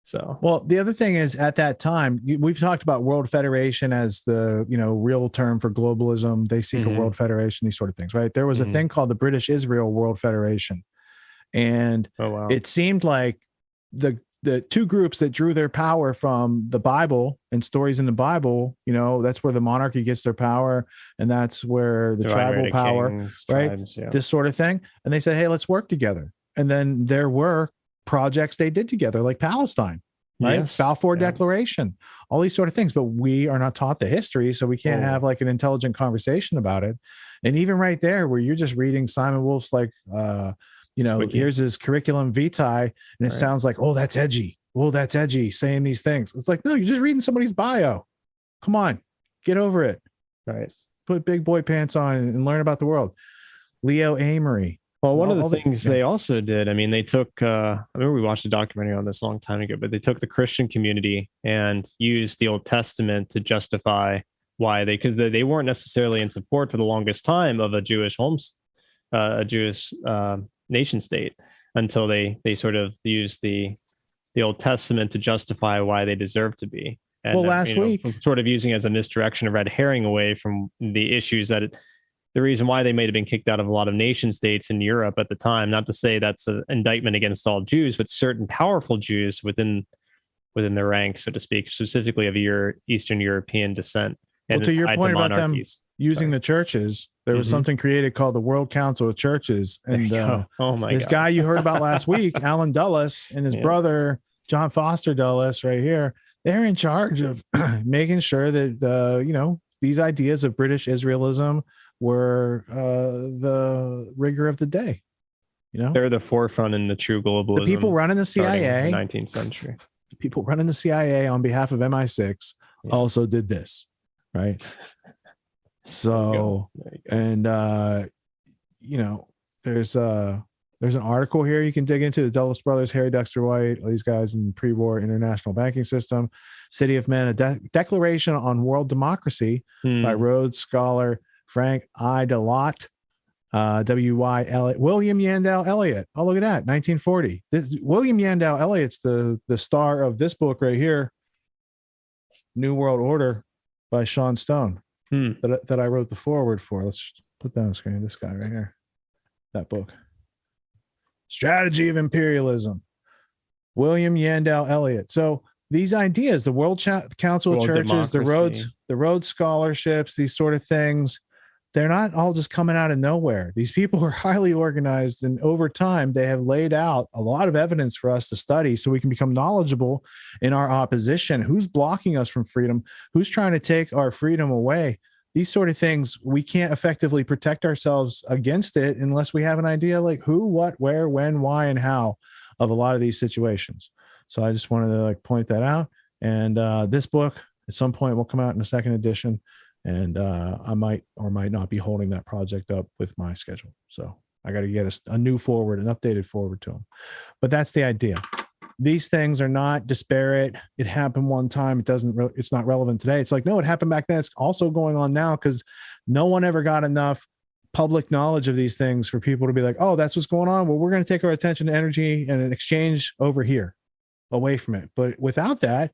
So, well, the other thing is, at that time, we've talked about World Federation as the real term for globalism. They seek a World Federation, these sort of things, right? There was a thing called the British Israel World Federation. And it seemed like the two groups that drew their power from the Bible and stories in the Bible, that's where the monarchy gets their power, and that's where the tribal power, kings, right? Tribes, this sort of thing. And they said, hey, let's work together. And then there were projects they did together, like Palestine, right? Yes. Balfour Declaration, all these sort of things. But we are not taught the history, so we can't have like an intelligent conversation about it. And even right there, where you're just reading Simon Wolf's here's his curriculum vitae, and it sounds like, oh, that's edgy. Oh, that's edgy, saying these things. It's like, no, you're just reading somebody's bio. Come on, get over it. Right. Put big boy pants on and learn about the world. Leo Amory. Well, one of the things they also did, I mean, they took, I remember we watched a documentary on this a long time ago, but they took the Christian community and used the Old Testament to justify why because they weren't necessarily in support for the longest time of a Jewish nation state until they sort of used the Old Testament to justify why they deserve to be. And, well, last week, sort of using as a misdirection, a red herring away from the issues that the reason why they may have been kicked out of a lot of nation states in Europe at the time, not to say that's an indictment against all Jews, but certain powerful Jews within their ranks, so to speak, specifically of Eastern European descent. And to your point about them using the churches, there was something created called the World Council of Churches. And this guy you heard about last week, Alan Dulles, and his brother, John Foster Dulles, right here, they're in charge of making sure that, these ideas of British Israelism were the rigor of the day. They're the forefront in the true globalism. The people running the CIA, in the 19th century. The people running the CIA on behalf of MI6 also did this, right? So, and there's an article here you can dig into. The Dulles brothers, Harry Dexter White, all these guys in pre-war international banking system, City of Men, a Declaration on World Democracy by Rhodes Scholar Frank I. Delott, W.Y. Elliott, William Yandell Elliott. Oh, look at that, 1940. This William Yandell Elliott's the star of this book right here, New World Order by Sean Stone, that I wrote the foreword for. Let's put that on the screen. This guy right here, that book, Strategy of Imperialism, William Yandell Elliott. So these ideas, the World Council of Churches, the Rhodes Scholarships, these sort of things, they're not all just coming out of nowhere. These people are highly organized, and over time, they have laid out a lot of evidence for us to study so we can become knowledgeable in our opposition. Who's blocking us from freedom? Who's trying to take our freedom away? These sort of things, we can't effectively protect ourselves against it unless we have an idea like who, what, where, when, why, and how of a lot of these situations. So I just wanted to point that out. And this book at some point will come out in a second edition. And I might or might not be holding that project up with my schedule. So I got to get a new forward, an updated forward to them. But that's the idea. These things are not disparate. It happened one time. It's not relevant today. It's like, no, it happened back then. It's also going on now because no one ever got enough public knowledge of these things for people to be like, oh, that's what's going on. Well, we're going to take our attention to energy and an exchange over here, away from it. But without that,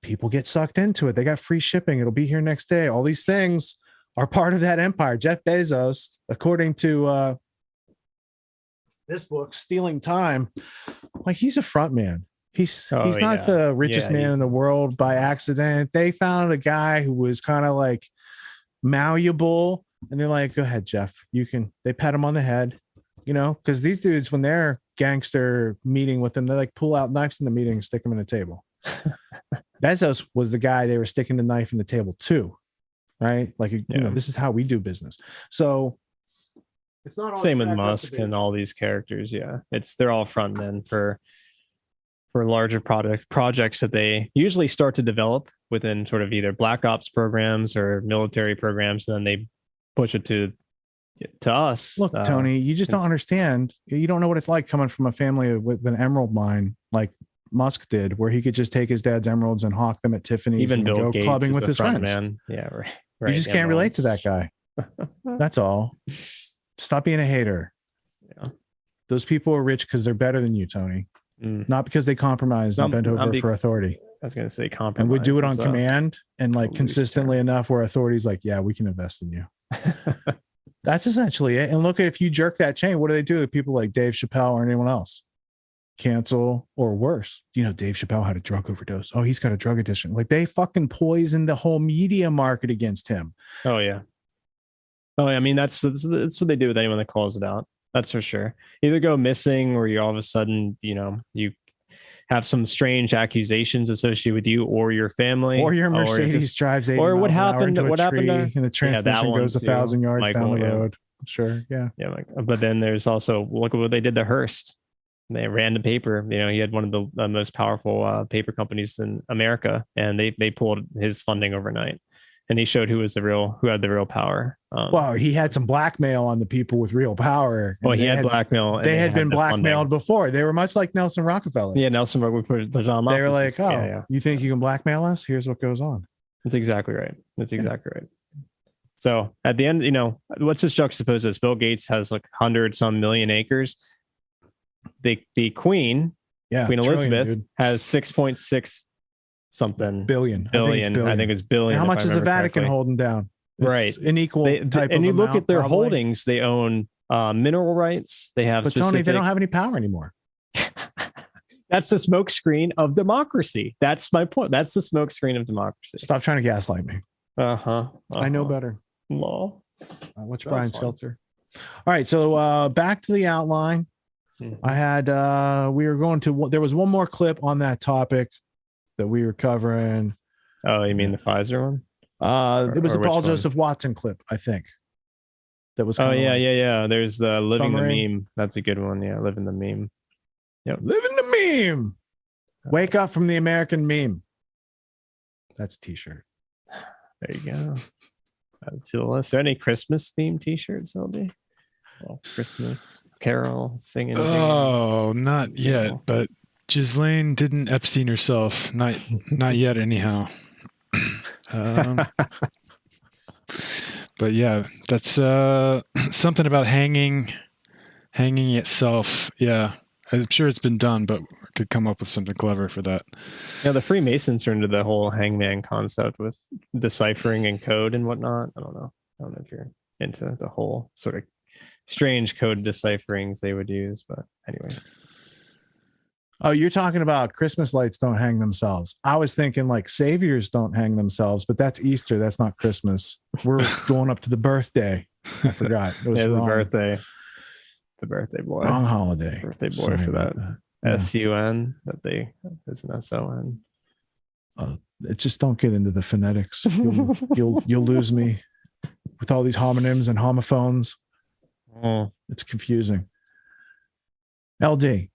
people get sucked into it. They got free shipping. It'll be here next day. All these things are part of that empire. Jeff Bezos, according to this book, Stealing Time, like he's a front man. He's not the richest man in the world by accident. They found a guy who was kind of like malleable, and they're like, go ahead, Jeff, you can. They pat him on the head, because these dudes, when they're gangster meeting with them, they like pull out knives in the meeting and stick them in the table. Bezos was the guy they were sticking the knife in the table to, right? Like, this is how we do business. So it's not same with Musk and all these characters. Yeah, they're all front men for larger projects that they usually start to develop within sort of either black ops programs or military programs. And then they push it to us. Look, Tony, you just don't understand. You don't know what it's like coming from a family with an emerald mine like Musk did, where he could just take his dad's emeralds and hawk them at Tiffany's even and Bill go Gates clubbing with his friends. Man. Yeah, right. You just can't relate to that guy. That's all. Stop being a hater. Yeah. Those people are rich because they're better than you, Tony. Not because they compromised and bent over for authority. I was going to say compromise. And would do it on command and like consistently enough where authority's like, yeah, we can invest in you. That's essentially it. And look at, if you jerk that chain, what do they do to people like Dave Chappelle or anyone else? Cancel, or worse. Dave Chappelle had a drug overdose. Oh, he's got a drug addiction. Like, they fucking poisoned the whole media market against him. Oh yeah. I mean, that's what they do with anyone that calls it out. That's for sure. Either go missing, or you all of a sudden, you have some strange accusations associated with you or your family, or your Mercedes drives 80 or what miles happened? An hour What into a tree happened? And the transmission goes 1,000 yards Michael, down the road. I'm sure. Yeah. Yeah. But then there's also, look at what they did to Hearst. They ran the paper. He had one of the most powerful paper companies in America, and they pulled his funding overnight. and he showed who had the real power. Well, he had some blackmail on the people with real power. Well, he had blackmail. They had been blackmailed before. They were much like Nelson Rockefeller. Yeah, Nelson Rockefeller. They were like, you think you can blackmail us? Here's what goes on. That's exactly right. So at the end, let's just juxtapose this. Bill Gates has like 100-some million acres. The Queen Elizabeth, has 6.6 something billion. I think it's billion. How much is the Vatican holding down? It's right. An equal type and of you look amount, at their probably. holdings, they own mineral rights. They have But Tony, they don't have any power anymore. That's the smokescreen of democracy. That's my point. That's the smokescreen of democracy. Stop trying to gaslight me. I know better. Law. What's Brian Stelter? All right. So back to the outline. I had we were going to there was one more clip on that topic that we were covering. Oh, you mean the Pfizer one? It was the Paul Joseph Watson clip, I think. That was yeah. There's the living the meme. That's a good one. Yeah, living the meme. Yep. Living the meme. Wake up from the American meme. That's a t-shirt. There you go. Is there any Christmas themed t-shirts, LD? Well, Christmas Carol singing. Oh, not yet, but Ghislaine didn't Epstein herself. Not yet, anyhow. But yeah, that's something about hanging itself. Yeah, I'm sure it's been done, but I could come up with something clever for that. Yeah, the Freemasons are into the whole hangman concept with deciphering and code and whatnot. I don't know if you're into the whole sort of strange code decipherings they would use, but anyway. Oh, you're talking about Christmas lights don't hang themselves. I was thinking like saviors don't hang themselves, but that's Easter. That's not Christmas. We're going up to the birthday. I forgot. It was the birthday. The birthday boy. Wrong holiday. Birthday boy for that. S-U-N. That they is an S-O-N. It just don't get into the phonetics. You'll lose me with all these homonyms and homophones. Oh. It's confusing. LD.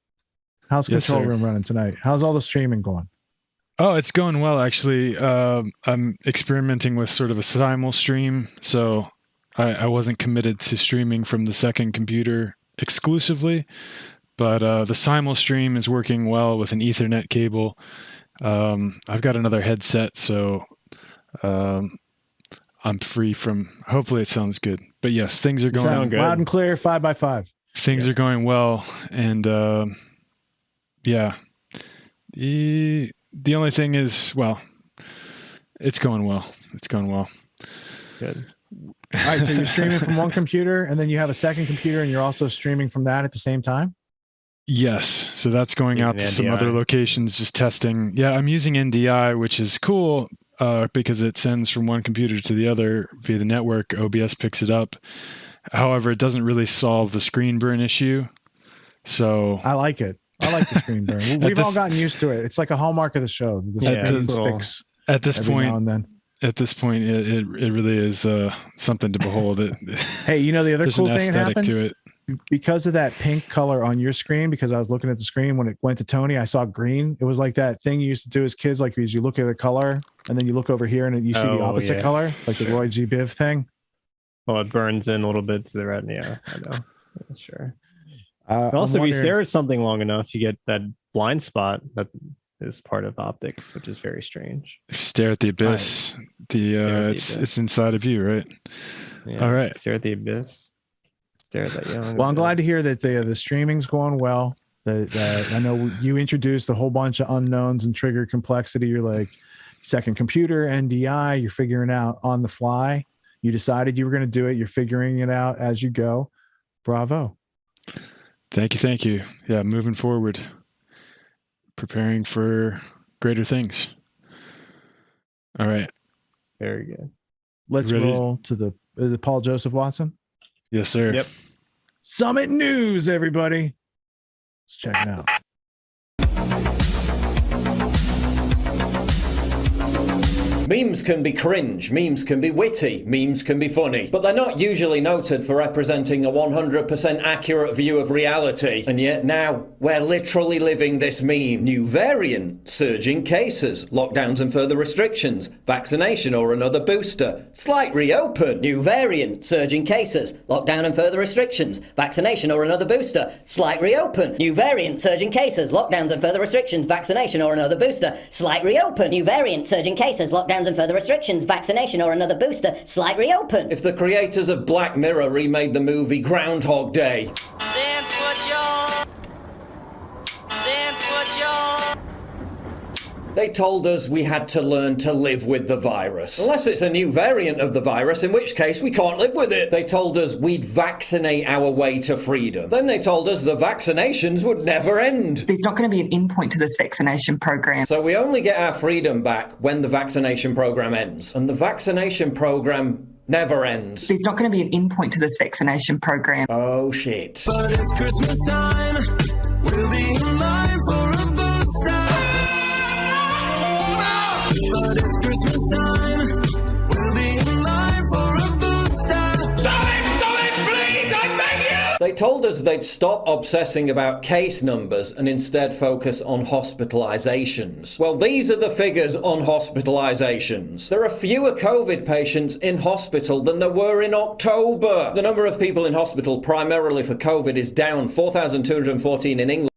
How's Control Room running tonight? How's all the streaming going? Oh, it's going well, actually. I'm experimenting with sort of a Simulstream, so I wasn't committed to streaming from the second computer exclusively, but the Simulstream is working well with an Ethernet cable. I've got another headset, so I'm free from... Hopefully it sounds good. But yes, things are going good. Loud and clear, 5x5. Things are going well, and... yeah. The only thing is, well, it's going well. It's going well. Good. All right. So you're streaming from one computer and then you have a second computer and you're also streaming from that at the same time? Yes. So that's going out to some other locations, just testing. Yeah. I'm using NDI, which is cool because it sends from one computer to the other via the network. OBS picks it up. However, it doesn't really solve the screen burn issue. So I like it. I like the screen burn. We've all gotten used to it. It's like a hallmark of the show. The screen sticks at this point. Now and then. At this point, it really is something to behold. Hey, you know the other cool thing that happened to it because of that pink color on your screen. Because I was looking at the screen when it went to Tony, I saw green. It was like that thing you used to do as kids, like you look at a color and then you look over here and you see the opposite color, like the Roy G. Biv thing. Well, it burns in a little bit to the red. Yeah, I know. Sure. Also, if you stare at something long enough, you get that blind spot that is part of optics, which is very strange. If you stare at the abyss, it's inside of you, right? Yeah, all right. Stare at the abyss. Stare at that young. Well, I'm glad to hear that the streaming's going well. That I know you introduced a whole bunch of unknowns and trigger complexity. You're like second computer, NDI. You're figuring out on the fly. You decided you were going to do it. You're figuring it out as you go. Bravo. Thank you. Yeah, moving forward, preparing for greater things. All right. Very good. Let's roll to the Paul Joseph Watson. Yes, sir. Yep. Summit News, everybody. Let's check it out. Memes can be cringe, memes can be witty, memes can be funny, but they're not usually noted for representing a 100% accurate view of reality. And yet now, we're literally living this meme. New variant, surging cases, lockdowns and further restrictions, vaccination or another booster, slight reopen. New variant, surging cases, lockdown and further restrictions, vaccination or another booster, slight reopen. New variant, surging cases, lockdowns and further restrictions, vaccination or another booster, slight reopen. New variant, surging cases, lockdowns and further restrictions, vaccination or another booster, slight reopen. If the creators of Black Mirror remade the movie Groundhog Day, they told us we had to learn to live with the virus. Unless it's a new variant of the virus, in which case we can't live with it. They told us we'd vaccinate our way to freedom. Then they told us the vaccinations would never end. There's not going to be an endpoint to this vaccination program. So we only get our freedom back when the vaccination program ends. And the vaccination program never ends. There's not going to be an endpoint to this vaccination program. Oh shit. But it's Christmas time. We'll be in line for a booster. But it's Christmas time. We'll be in line for a booster. Stop it, please, I beg you! They told us they'd stop obsessing about case numbers and instead focus on hospitalizations. Well, these are the figures on hospitalizations. There are fewer COVID patients in hospital than there were in October. The number of people in hospital primarily for COVID is down 4,214 in England.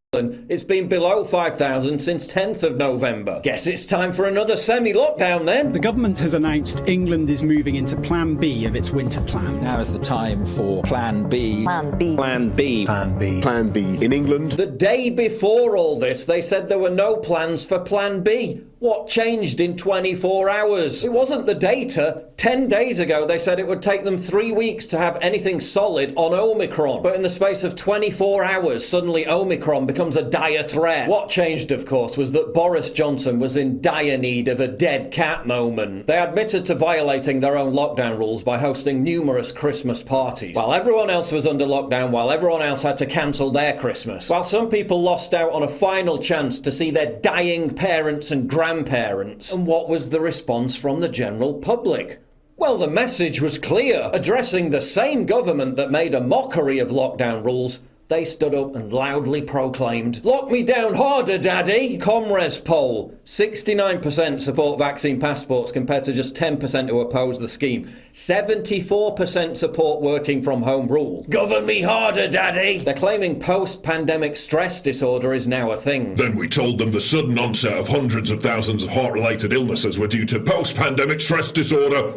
It's been below 5,000 since 10th of November. Guess it's time for another semi-lockdown then. The government has announced England is moving into Plan B of its winter plan. Now is the time for Plan B. Plan B. Plan B. Plan B. Plan B. In England. The day before all this, they said there were no plans for Plan B. What changed in 24 hours? It wasn't the data. 10 days ago, they said it would take them 3 weeks to have anything solid on Omicron. But in the space of 24 hours, suddenly Omicron becomes a dire threat. What changed, of course, was that Boris Johnson was in dire need of a dead cat moment. They admitted to violating their own lockdown rules by hosting numerous Christmas parties. While everyone else was under lockdown, while everyone else had to cancel their Christmas. While some people lost out on a final chance to see their dying parents and grandparents. And what was the response from the general public? Well, the message was clear. Addressing the same government that made a mockery of lockdown rules, they stood up and loudly proclaimed, "Lock me down harder, Daddy!" Comres poll, 69% support vaccine passports compared to just 10% who oppose the scheme. 74% support working from home rule. Govern me harder, Daddy! They're claiming post-pandemic stress disorder is now a thing. Then we told them the sudden onset of hundreds of thousands of heart-related illnesses were due to post-pandemic stress disorder.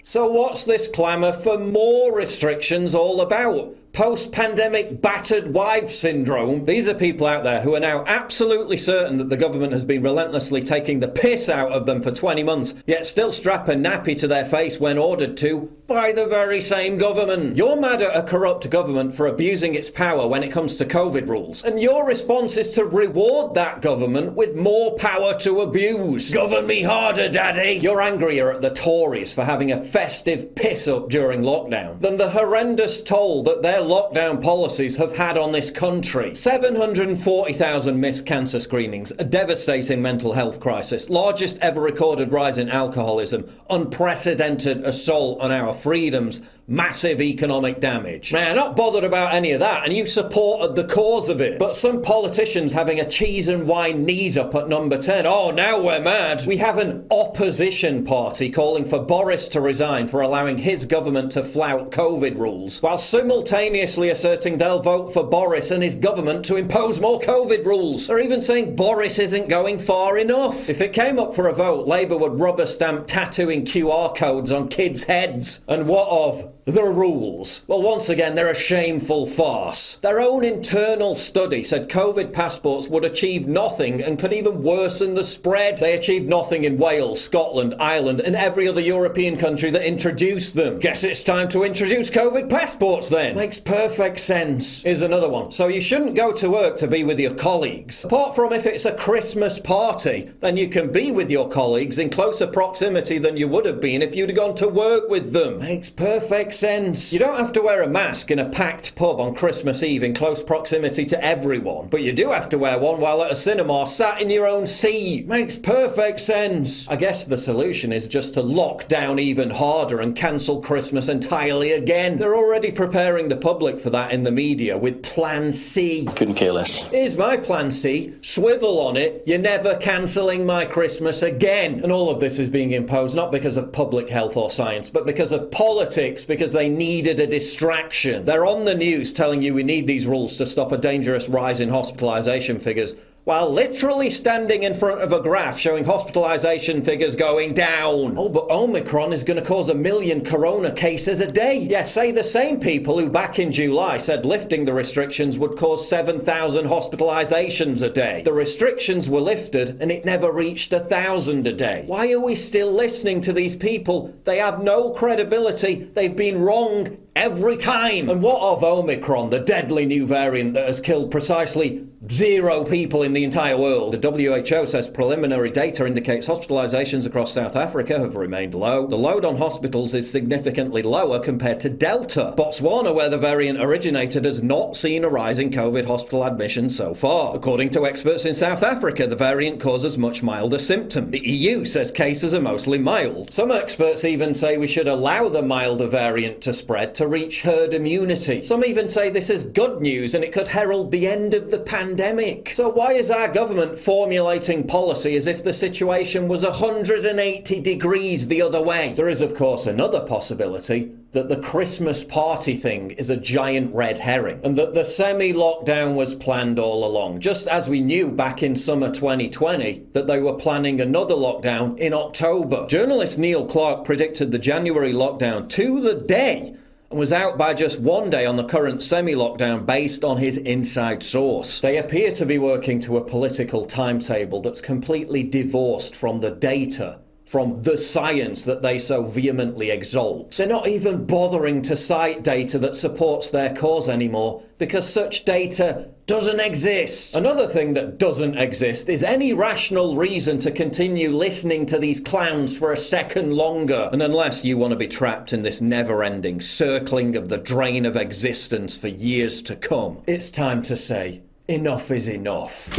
So what's this clamour for more restrictions all about? Post-pandemic battered wife syndrome. These are people out there who are now absolutely certain that the government has been relentlessly taking the piss out of them for 20 months, yet still strap a nappy to their face when ordered to by the very same government. You're mad at a corrupt government for abusing its power when it comes to COVID rules, and your response is to reward that government with more power to abuse. Govern me harder, Daddy! You're angrier at the Tories for having a festive piss-up during lockdown than the horrendous toll that their lockdown policies have had on this country. 740,000 missed cancer screenings, a devastating mental health crisis, largest ever recorded rise in alcoholism, unprecedented assault on our freedoms, massive economic damage. Man, not bothered about any of that, and you supported the cause of it. But some politicians having a cheese and wine knees up at number 10. Oh, now we're mad. We have an opposition party calling for Boris to resign for allowing his government to flout COVID rules, while simultaneously asserting they'll vote for Boris and his government to impose more COVID rules. They're even saying Boris isn't going far enough. If it came up for a vote, Labour would rubber stamp tattooing QR codes on kids' heads. And what of the rules? Well, once again, they're a shameful farce. Their own internal study said COVID passports would achieve nothing and could even worsen the spread. They achieved nothing in Wales, Scotland, Ireland, and every other European country that introduced them. Guess it's time to introduce COVID passports then. Makes perfect sense. Here's another one. So you shouldn't go to work to be with your colleagues. Apart from if it's a Christmas party, then you can be with your colleagues in closer proximity than you would have been if you'd have gone to work with them. Makes perfect perfect sense. You don't have to wear a mask in a packed pub on Christmas Eve in close proximity to everyone, but you do have to wear one while at a cinema sat in your own seat. Makes perfect sense. I guess the solution is just to lock down even harder and cancel Christmas entirely again. They're already preparing the public for that in the media with Plan C. Couldn't care less. Here's my Plan C. Swivel on it. You're never cancelling my Christmas again. And all of this is being imposed not because of public health or science, but because of politics, because they needed a distraction. They're on the news telling you we need these rules to stop a dangerous rise in hospitalisation figures, while literally standing in front of a graph showing hospitalisation figures going down. Oh, but Omicron is going to cause 1 million corona cases a day. Yeah, say the same people who back in July said lifting the restrictions would cause 7,000 hospitalisations a day. The restrictions were lifted and it never reached 1,000 a day. Why are we still listening to these people? They have no credibility. They've been wrong every time. And what of Omicron, the deadly new variant that has killed precisely 0 people in the entire world? The WHO says preliminary data indicates hospitalizations across South Africa have remained low. The load on hospitals is significantly lower compared to Delta. Botswana, where the variant originated, has not seen a rise in COVID hospital admissions so far. According to experts in South Africa, the variant causes much milder symptoms. The EU says cases are mostly mild. Some experts even say we should allow the milder variant to spread to reach herd immunity. Some even say this is good news and it could herald the end of the pandemic. So why is our government formulating policy as if the situation was 180 degrees the other way? There is, of course, another possibility that the Christmas party thing is a giant red herring and that the semi-lockdown was planned all along, just as we knew back in summer 2020 that they were planning another lockdown in October. Journalist Neil Clark predicted the January lockdown to the day and was out by just 1 day on the current semi-lockdown based on his inside source. They appear to be working to a political timetable that's completely divorced from the data, from the science that they so vehemently exalt. They're not even bothering to cite data that supports their cause anymore because such data doesn't exist. Another thing that doesn't exist is any rational reason to continue listening to these clowns for a second longer. And unless you want to be trapped in this never-ending circling of the drain of existence for years to come, it's time to say, enough is enough.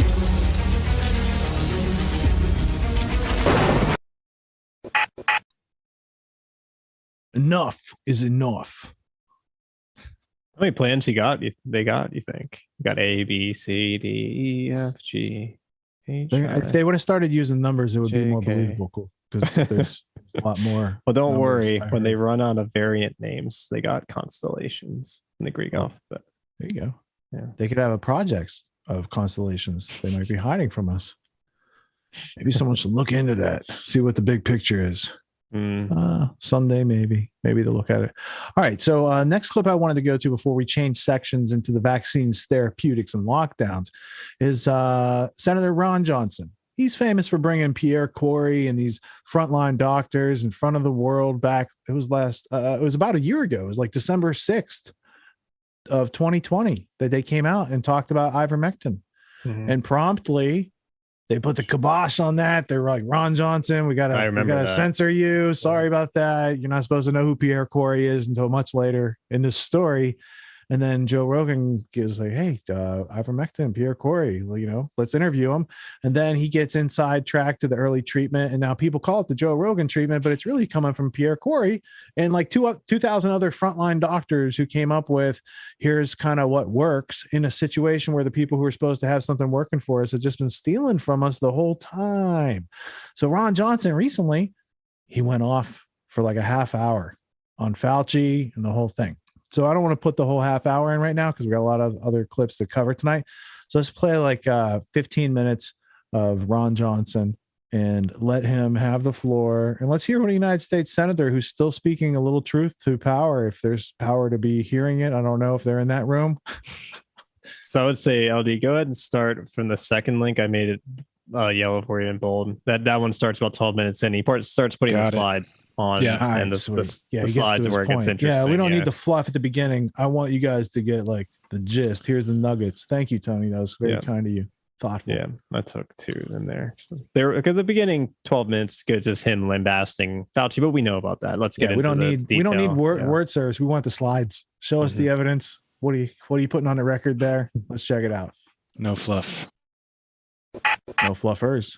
Enough is enough. How many plans they got, you think? You got A, B, C, D, E, F, G, H. If they would have started using numbers, it would be more believable because there's a lot more. Well, don't worry. When they run out of variant names, they got constellations in the Greek alphabet. There you go. Yeah. They could have a project of constellations. They might be hiding from us. Maybe someone should look into that, see what the big picture is. Someday, maybe they'll look at it. All right. So next clip I wanted to go to before we change sections into the vaccines, therapeutics, and lockdowns is Senator Ron Johnson. He's famous for bringing Pierre Corey and these frontline doctors in front of the world back. It was about a year ago. It was like December 6th of 2020 that they came out and talked about ivermectin. And promptly they put the kibosh on that. They're like, Ron Johnson, we gotta censor you. Sorry about that. You're not supposed to know who Pierre Corey is until much later in this story. And then Joe Rogan gives like, hey, ivermectin, Pierre Corey, let's interview him. And then he gets inside track to the early treatment. And now people call it the Joe Rogan treatment, but it's really coming from Pierre Corey and like 2,000 other frontline doctors who came up with, here's kind of what works in a situation where the people who are supposed to have something working for us have just been stealing from us the whole time. So Ron Johnson recently, he went off for like a half hour on Fauci and the whole thing. So I don't want to put the whole half hour in right now because we got a lot of other clips to cover tonight. So let's play like 15 minutes of Ron Johnson and let him have the floor. And let's hear what a United States senator who's still speaking a little truth to power, if there's power to be hearing it. I don't know if they're in that room. So I would say, LD, go ahead and start from the second link. I made it yellow for you in bold. That one starts about 12 minutes in. He starts putting the slides on, and the slides where it gets interesting. Yeah, we don't need the fluff at the beginning. I want you guys to get like the gist. Here's the nuggets. Thank you, Tony. That was very kind of you. thoughtful. Yeah, I took 2 in there. So there, because the beginning 12 minutes is just him lambasting Fauci, but we know about that. Let's get into we don't the need detail. word search. We want the slides. Show us the evidence. What are you putting on the record there? Let's check it out. No fluff. No fluffers.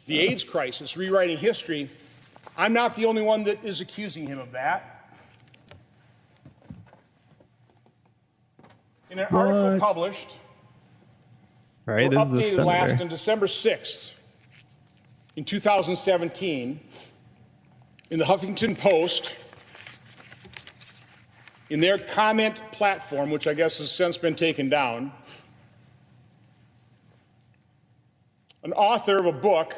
The AIDS crisis, rewriting history. I'm not the only one that is accusing him of that. In an article published, right, this is updated last on December 6th in 2017 in the Huffington Post, in their comment platform, which I guess has since been taken down, an author of a book,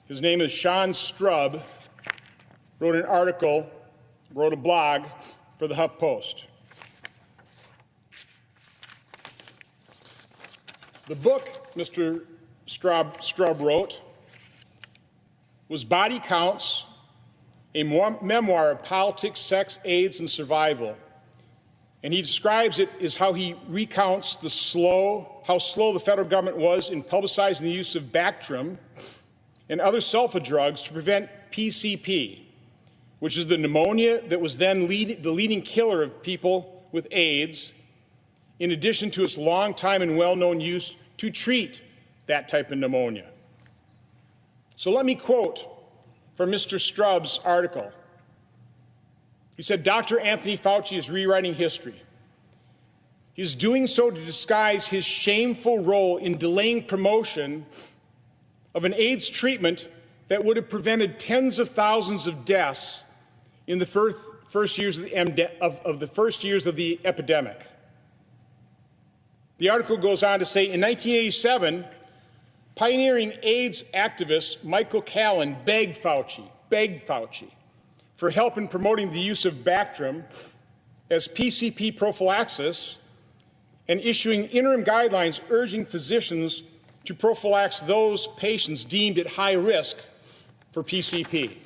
his name is Sean Strub, wrote an article, wrote a blog for the Huff Post. The book Mr. Strub wrote was Body Counts, a memoir of politics, sex, AIDS, and survival. And he describes it as how he recounts how slow the federal government was in publicizing the use of Bactrim and other sulfa drugs to prevent PCP, which is the pneumonia that was then the leading killer of people with AIDS, in addition to its long time and well-known use to treat that type of pneumonia. So let me quote from Mr. Strub's article. He said, Dr. Anthony Fauci is rewriting history. He's doing so to disguise his shameful role in delaying promotion of an AIDS treatment that would have prevented tens of thousands of deaths in the first years of the epidemic. The article goes on to say, in 1987, pioneering AIDS activist Michael Callan begged Fauci for help in promoting the use of Bactrim as PCP prophylaxis and issuing interim guidelines urging physicians to prophylax those patients deemed at high risk for PCP.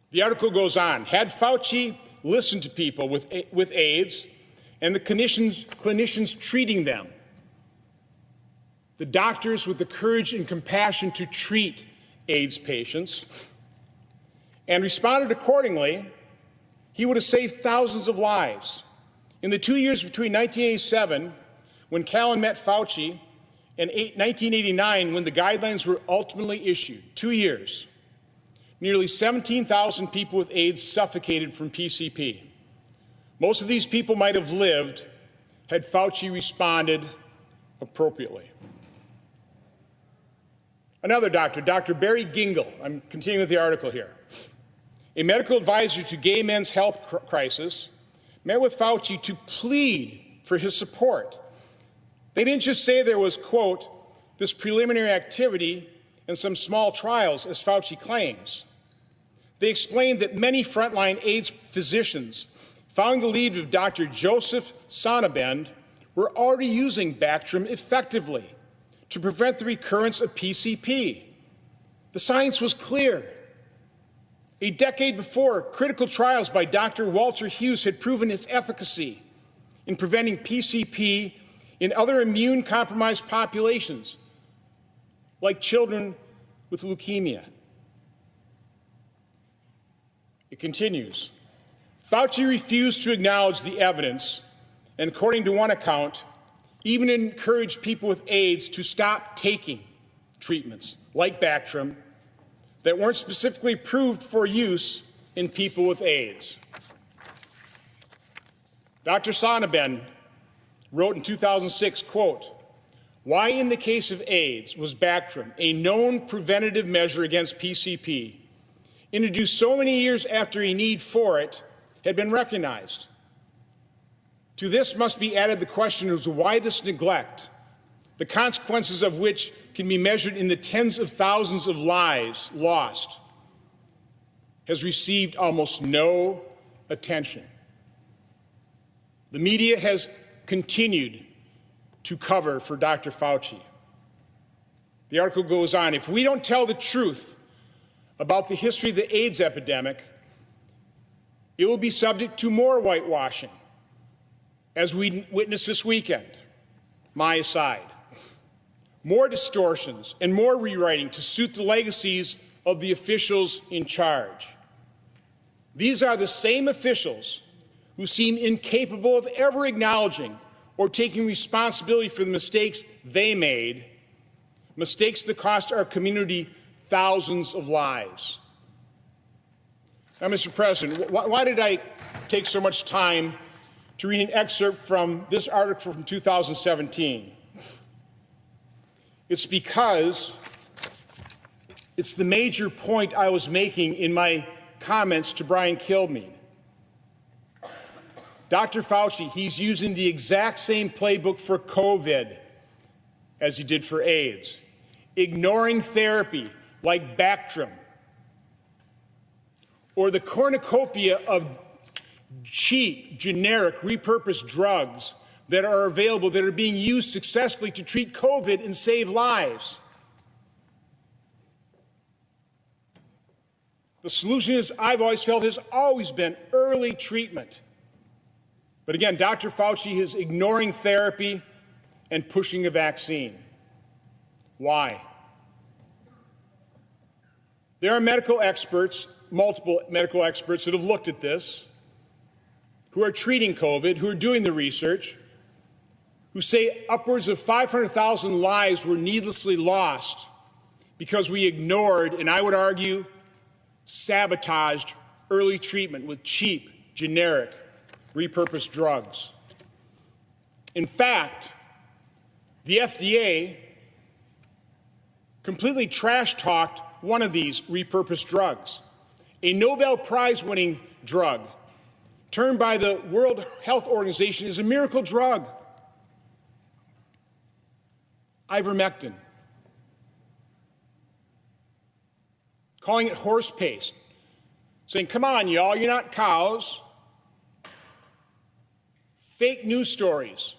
The article goes on. Had Fauci listened to people with AIDS and the clinicians treating them, the doctors with the courage and compassion to treat AIDS patients, and responded accordingly, he would have saved thousands of lives. In the 2 years between 1987, when Callan met Fauci, and 1989, when the guidelines were ultimately issued, 2 years, nearly 17,000 people with AIDS suffocated from PCP. Most of these people might have lived had Fauci responded appropriately. Another doctor, Dr. Barry Gingle, I'm continuing with the article here, a medical advisor to gay men's health crisis, met with Fauci to plead for his support. They didn't just say there was, quote, this preliminary activity and some small trials, as Fauci claims. They explained that many frontline AIDS physicians, following the lead of Dr. Joseph Sonnabend, were already using Bactrim effectively to prevent the recurrence of PCP. The science was clear. A decade before, critical trials by Dr. Walter Hughes had proven its efficacy in preventing PCP in other immune-compromised populations, like children with leukemia. It continues. Fauci refused to acknowledge the evidence, and according to one account, even encouraged people with AIDS to stop taking treatments like Bactrim that weren't specifically approved for use in people with AIDS. Dr. Sonnabend wrote in 2006, quote, why in the case of AIDS was Bactrim, a known preventative measure against PCP, introduced so many years after a need for it had been recognized? To this must be added the question of why this neglect, the consequences of which can be measured in the tens of thousands of lives lost, has received almost no attention. The media has continued to cover for Dr. Fauci. The article goes on, if we don't tell the truth about the history of the AIDS epidemic, it will be subject to more whitewashing as we witnessed this weekend, my aside. More distortions and more rewriting to suit the legacies of the officials in charge. These are the same officials who seem incapable of ever acknowledging or taking responsibility for the mistakes they made, mistakes that cost our community thousands of lives. Now, Mr. President, why did I take so much time to read an excerpt from this article from 2017? It's because it's the major point I was making in my comments to Brian Kilmeade. Dr. Fauci, he's using the exact same playbook for COVID as he did for AIDS, ignoring therapy like Bactrim, or the cornucopia of cheap, generic, repurposed drugs that are available, that are being used successfully to treat COVID and save lives. The solution, as I've always felt, has always been early treatment. But again, Dr. Fauci is ignoring therapy and pushing a vaccine. Why? There are medical experts, multiple medical experts that have looked at this, who are treating COVID, who are doing the research, who say upwards of 500,000 lives were needlessly lost because we ignored, and I would argue, sabotaged early treatment with cheap, generic, repurposed drugs. In fact, the FDA completely trash-talked one of these repurposed drugs, a Nobel Prize-winning drug termed by the World Health Organization as a miracle drug, ivermectin, calling it horse paste, saying, come on, y'all, you're not cows. Fake news stories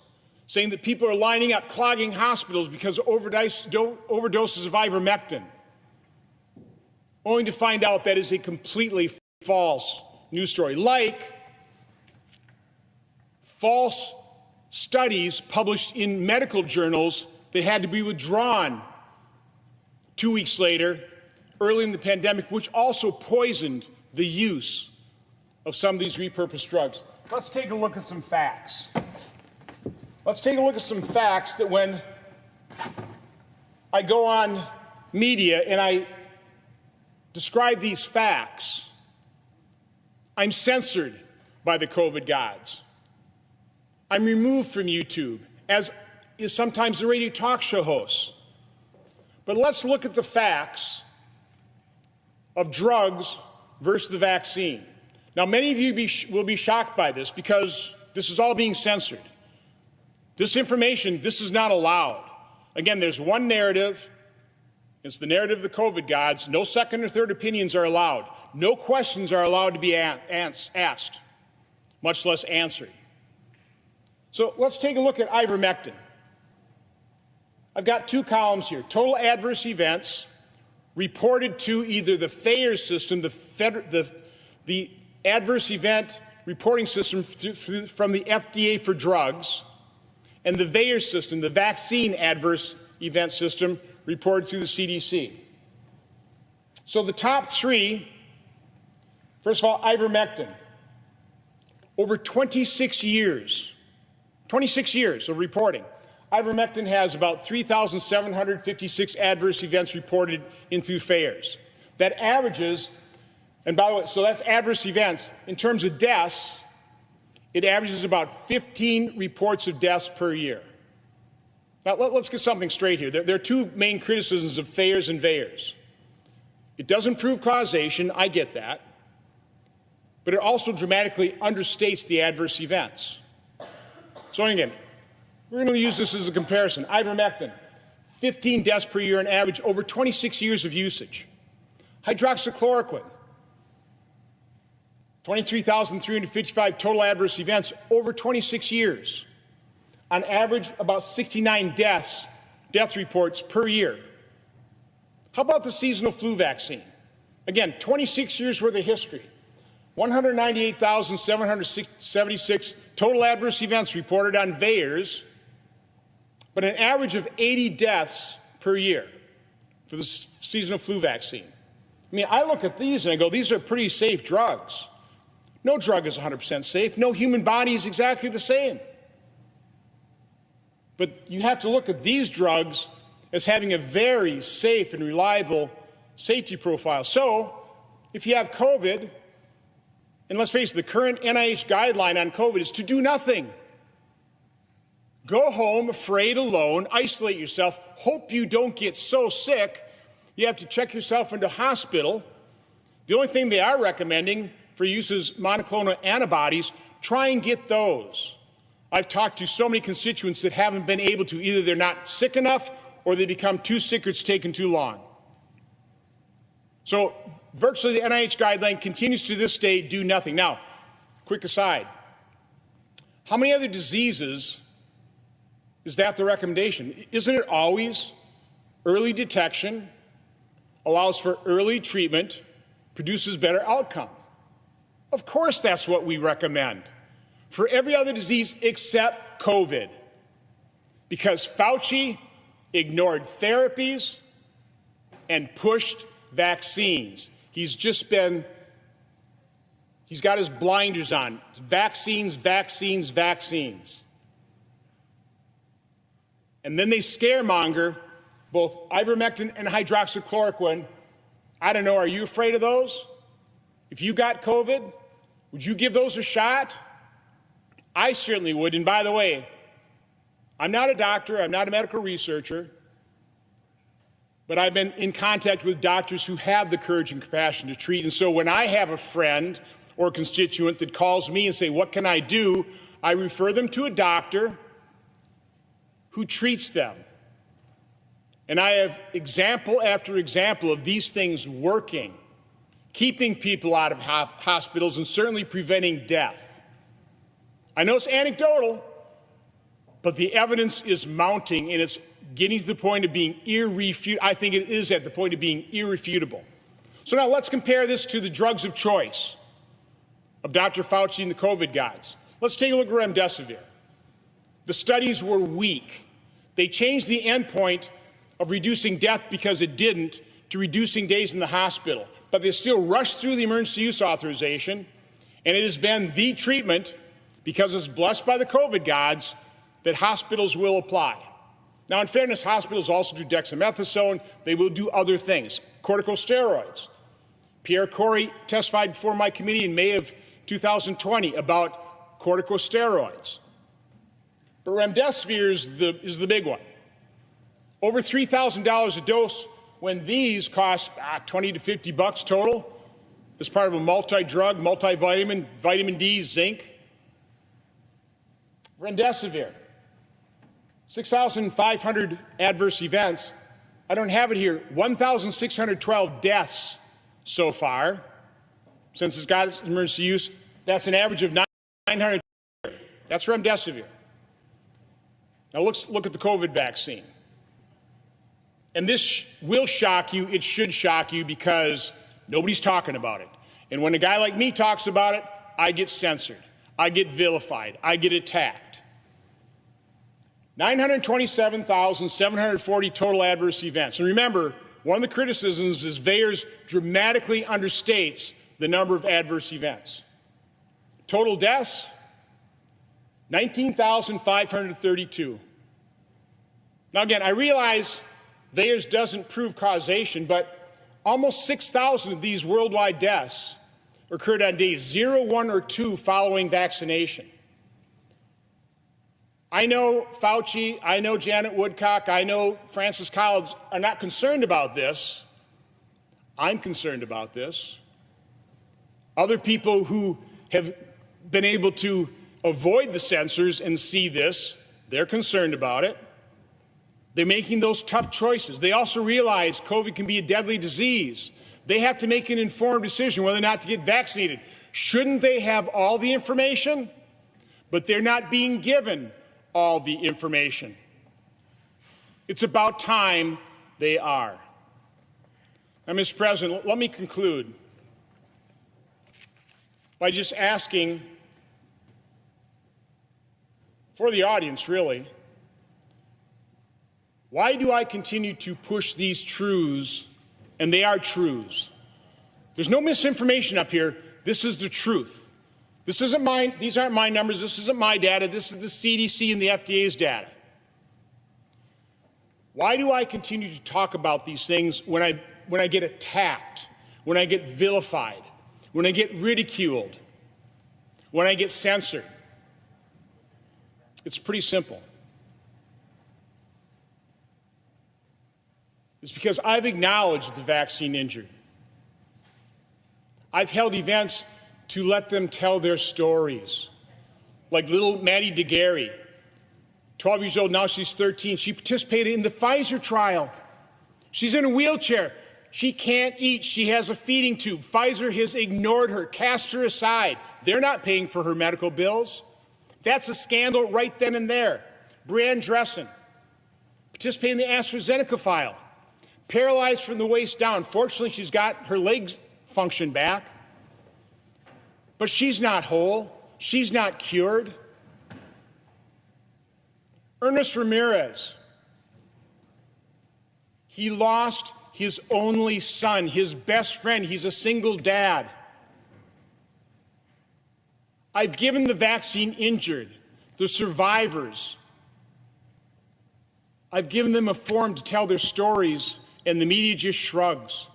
saying that people are lining up, clogging hospitals because of overdoses of ivermectin, only to find out that is a completely false news story, like false studies published in medical journals that had to be withdrawn 2 weeks later, early in the pandemic, which also poisoned the use of some of these repurposed drugs. Let's take a look at some facts. Let's take a look at some facts that when I go on media and I describe these facts, I'm censored by the COVID gods. I'm removed from YouTube, as is sometimes the radio talk show hosts. But let's look at the facts of drugs versus the vaccine. Now, many of you will be shocked by this because this is all being censored. This information, this is not allowed. Again, there's one narrative. It's the narrative of the COVID gods. No second or third opinions are allowed. No questions are allowed to be asked, much less answered. So let's take a look at ivermectin. I've got two columns here. Total adverse events reported to either the FAER system, the adverse event reporting system from the FDA for drugs, and the VAER system, the vaccine adverse event system reported through the CDC. So the top three, first of all, ivermectin. Over 26 years of reporting. Ivermectin has about 3,756 adverse events reported in through FAERS. That averages, and by the way, so that's adverse events. In terms of deaths, it averages about 15 reports of deaths per year. Now, let's get something straight here. There are two main criticisms of FAERS and VAERS. It doesn't prove causation, I get that, but it also dramatically understates the adverse events. So again, we're going to use this as a comparison. Ivermectin, 15 deaths per year on average over 26 years of usage. Hydroxychloroquine, 23,355 total adverse events over 26 years. On average, about 69 death reports per year. How about the seasonal flu vaccine? Again, 26 years worth of history. 198,776 total adverse events reported on VAERS, but an average of 80 deaths per year for the seasonal flu vaccine. I mean, I look at these and I go, these are pretty safe drugs. No drug is 100% safe. No human body is exactly the same. But you have to look at these drugs as having a very safe and reliable safety profile. So if you have COVID, and let's face it, the current NIH guideline on COVID is to do nothing. Go home, afraid, alone, isolate yourself, hope you don't get so sick you have to check yourself into hospital. The only thing they are recommending for use is monoclonal antibodies. Try and get those. I've talked to so many constituents that haven't been able to. Either they're not sick enough or they become too sick or it's taken too long. So virtually the NIH guideline continues to this day do nothing. Now, quick aside, how many other diseases is that the recommendation? Isn't it always early detection, allows for early treatment, produces better outcome? Of course that's what we recommend for every other disease except COVID, because Fauci ignored therapies and pushed vaccines. He's got his blinders on. Vaccines, vaccines, vaccines. And then they scaremonger both ivermectin and hydroxychloroquine. I don't know, are you afraid of those? If you got COVID, would you give those a shot? I certainly would. And by the way, I'm not a doctor, I'm not a medical researcher, but I've been in contact with doctors who have the courage and compassion to treat. And so when I have a friend or a constituent that calls me and say, what can I do? I refer them to a doctor who treats them. And I have example after example of these things working, keeping people out of hospitals and certainly preventing death. I know it's anecdotal, but the evidence is mounting and it's getting to the point of being irrefutable. I think it is at the point of being irrefutable. So now let's compare this to the drugs of choice of Dr. Fauci and the COVID guides. Let's take a look at remdesivir. The studies were weak. They changed the endpoint of reducing death because it didn't to reducing days in the hospital. But they still rushed through the emergency use authorization, and it has been the treatment, because it's blessed by the COVID gods, that hospitals will apply. Now, in fairness, hospitals also do dexamethasone. They will do other things. Corticosteroids. Pierre Corey testified before my committee in May of 2020 about corticosteroids. But remdesivir is the big one. Over $3,000 a dose, when these cost $20 to $50 total as part of a multi-drug, multivitamin, vitamin D, zinc. Remdesivir, 6,500 adverse events. I don't have it here. 1,612 deaths so far since it's got its emergency use. That's an average of 900. That's remdesivir. Now let's look at the COVID vaccine. And this will shock you. It should shock you because nobody's talking about it. And when a guy like me talks about it, I get censored. I get vilified. I get attacked. 927,740 total adverse events. And remember, one of the criticisms is VAERS dramatically understates the number of adverse events. Total deaths, 19,532. Now again, I realize VAERS doesn't prove causation, but almost 6,000 of these worldwide deaths occurred on days 0, 1, or 2 following vaccination. I know Fauci, I know Janet Woodcock, I know Francis Collins are not concerned about this. I'm concerned about this. Other people who have been able to avoid the censors and see this, they're concerned about it. They're making those tough choices. They also realize COVID can be a deadly disease. They have to make an informed decision whether or not to get vaccinated. Shouldn't they have all the information? But they're not being given all the information. It's about time they are. Now, Mr. President, let me conclude by just asking for the audience, really. Why do I continue to push these truths? And they are truths. There's no misinformation up here. This is the truth. This isn't mine. These aren't my numbers. This isn't my data. This is the CDC and the FDA's data. Why do I continue to talk about these things when I get attacked, when I get vilified, when I get ridiculed, when I get censored? It's pretty simple. It's because I've acknowledged the vaccine injured. I've held events to let them tell their stories. Like little Maddie DeGarry, 12 years old, now she's 13. She participated in the Pfizer trial. She's in a wheelchair. She can't eat. She has a feeding tube. Pfizer has ignored her, cast her aside. They're not paying for her medical bills. That's a scandal right then and there. Brianne Dressen participated in the AstraZeneca file. Paralyzed from the waist down. Fortunately, she's got her legs function back. But she's not whole. She's not cured. Ernest Ramirez, he lost his only son, his best friend. He's a single dad. I've given the vaccine injured, the survivors, I've given them a forum to tell their stories, and the media just shrugs.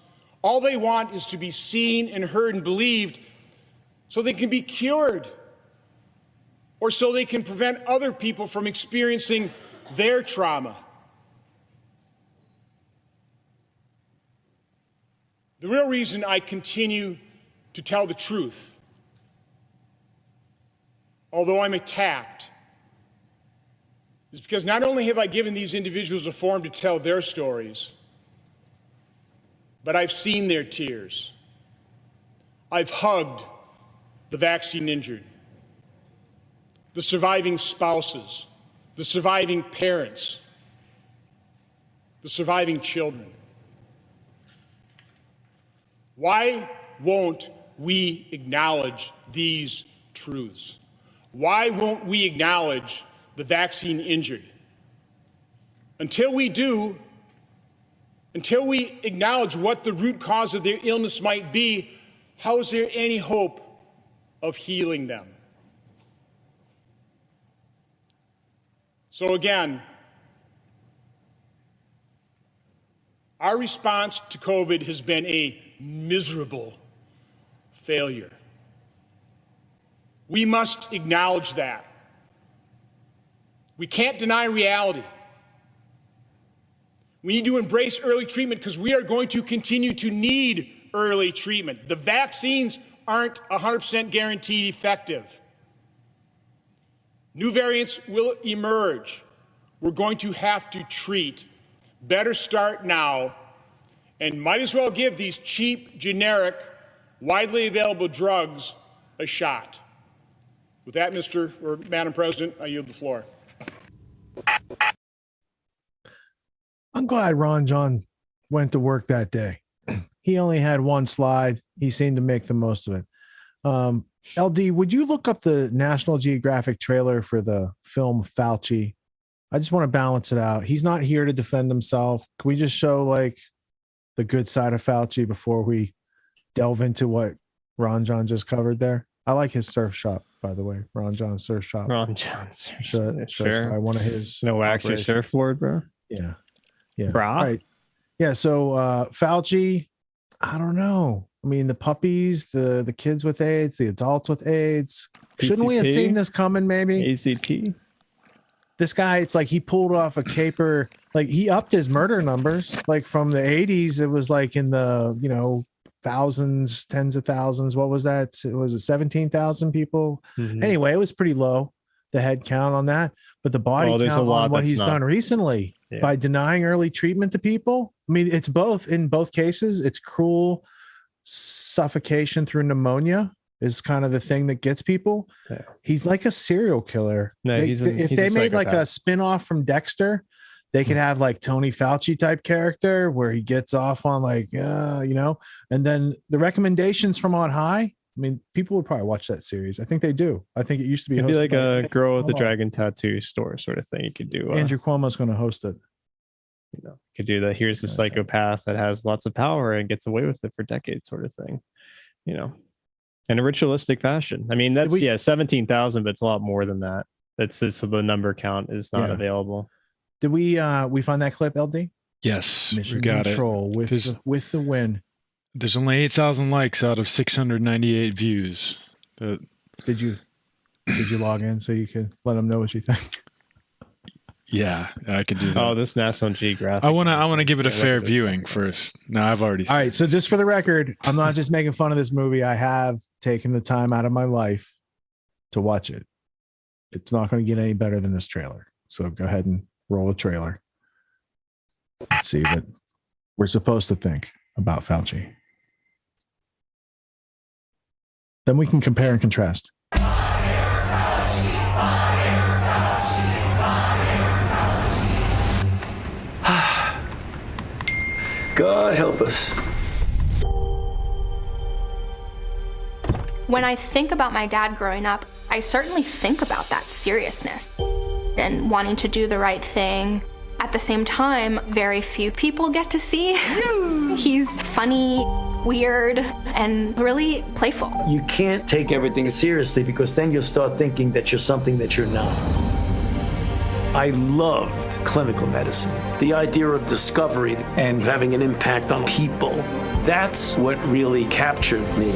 All they want is to be seen and heard and believed so they can be cured, or so they can prevent other people from experiencing their trauma. The real reason I continue to tell the truth, although I'm attacked, is because not only have I given these individuals a forum to tell their stories, but I've seen their tears. I've hugged the vaccine injured, the surviving spouses, the surviving parents, the surviving children. Why won't we acknowledge these truths? Why won't we acknowledge the vaccine injured? Until we do, until we acknowledge what the root cause of their illness might be, how is there any hope of healing them? So again, our response to COVID has been a miserable failure. We must acknowledge that. We can't deny reality. We need to embrace early treatment because we are going to continue to need early treatment. The vaccines aren't 100% guaranteed effective. New variants will emerge. We're going to have to treat. Better start now, and might as well give these cheap, generic, widely available drugs a shot. With that, Madam President, I yield the floor. I'm glad Ron John went to work that day. He only had one slide. He seemed to make the most of it. LD, would you look up the National Geographic trailer for the film Fauci? I just want to balance it out. He's not here to defend himself. Can we just show like the good side of Fauci before we delve into what Ron John just covered there? I like his surf shop, by the way. Ron John surf shop. Ron John surf shop. Sure. One of his. No actually surfboard, bro. Yeah. Yeah. Bra? Right. Yeah. So Fauci, I don't know. I mean, the puppies, the kids with AIDS, the adults with AIDS. Shouldn't we have seen this coming, maybe? ACT. This guy, it's like he pulled off a caper. Like he upped his murder numbers. Like from the 80s, it was like in the, thousands, tens of thousands. What was that? Was it 17,000 people? Mm-hmm. Anyway, it was pretty low, the head count on that. But the body count on what he's done recently by denying early treatment to people. I mean, it's both. In both cases, it's cruel suffocation through pneumonia is kind of the thing that gets people. Yeah. He's like a serial killer. No, if they made like a spin-off from Dexter, they could have like Tony Fauci type character where he gets off on like, and then the recommendations from on high, mean, people would probably watch that series. I think they do. I think it used to be. It'd be like a girl with a Cuomo. dragon tattoo store sort of thing. You could do. Andrew Cuomo's going to host it. You know, could do the here's the psychopath that has lots of power and gets away with it for decades sort of thing. You know, in a ritualistic fashion. I mean, that's 17,000, but it's a lot more than that. That's just the number count is not available. Did we find that clip, LD? Yes, Mission we got Control it. with the win. There's only 8,000 likes out of 698 views. Did you log in so you could let them know what you think? Yeah, I could do that. Oh, this National Geographic. I want to give it a fair viewing first. No, I've already. All right, so just for the record, I'm not just making fun of this movie. I have taken the time out of my life to watch it. It's not going to get any better than this trailer. So go ahead and roll the trailer. Let's see what we're supposed to think about Fauci. Then we can compare and contrast. God help us. When I think about my dad growing up, I certainly think about that seriousness and wanting to do the right thing. At the same time, very few people get to see. He's funny, weird, and really playful. You can't take everything seriously because then you'll start thinking that you're something that you're not. I loved clinical medicine. The idea of discovery and having an impact on people, that's what really captured me.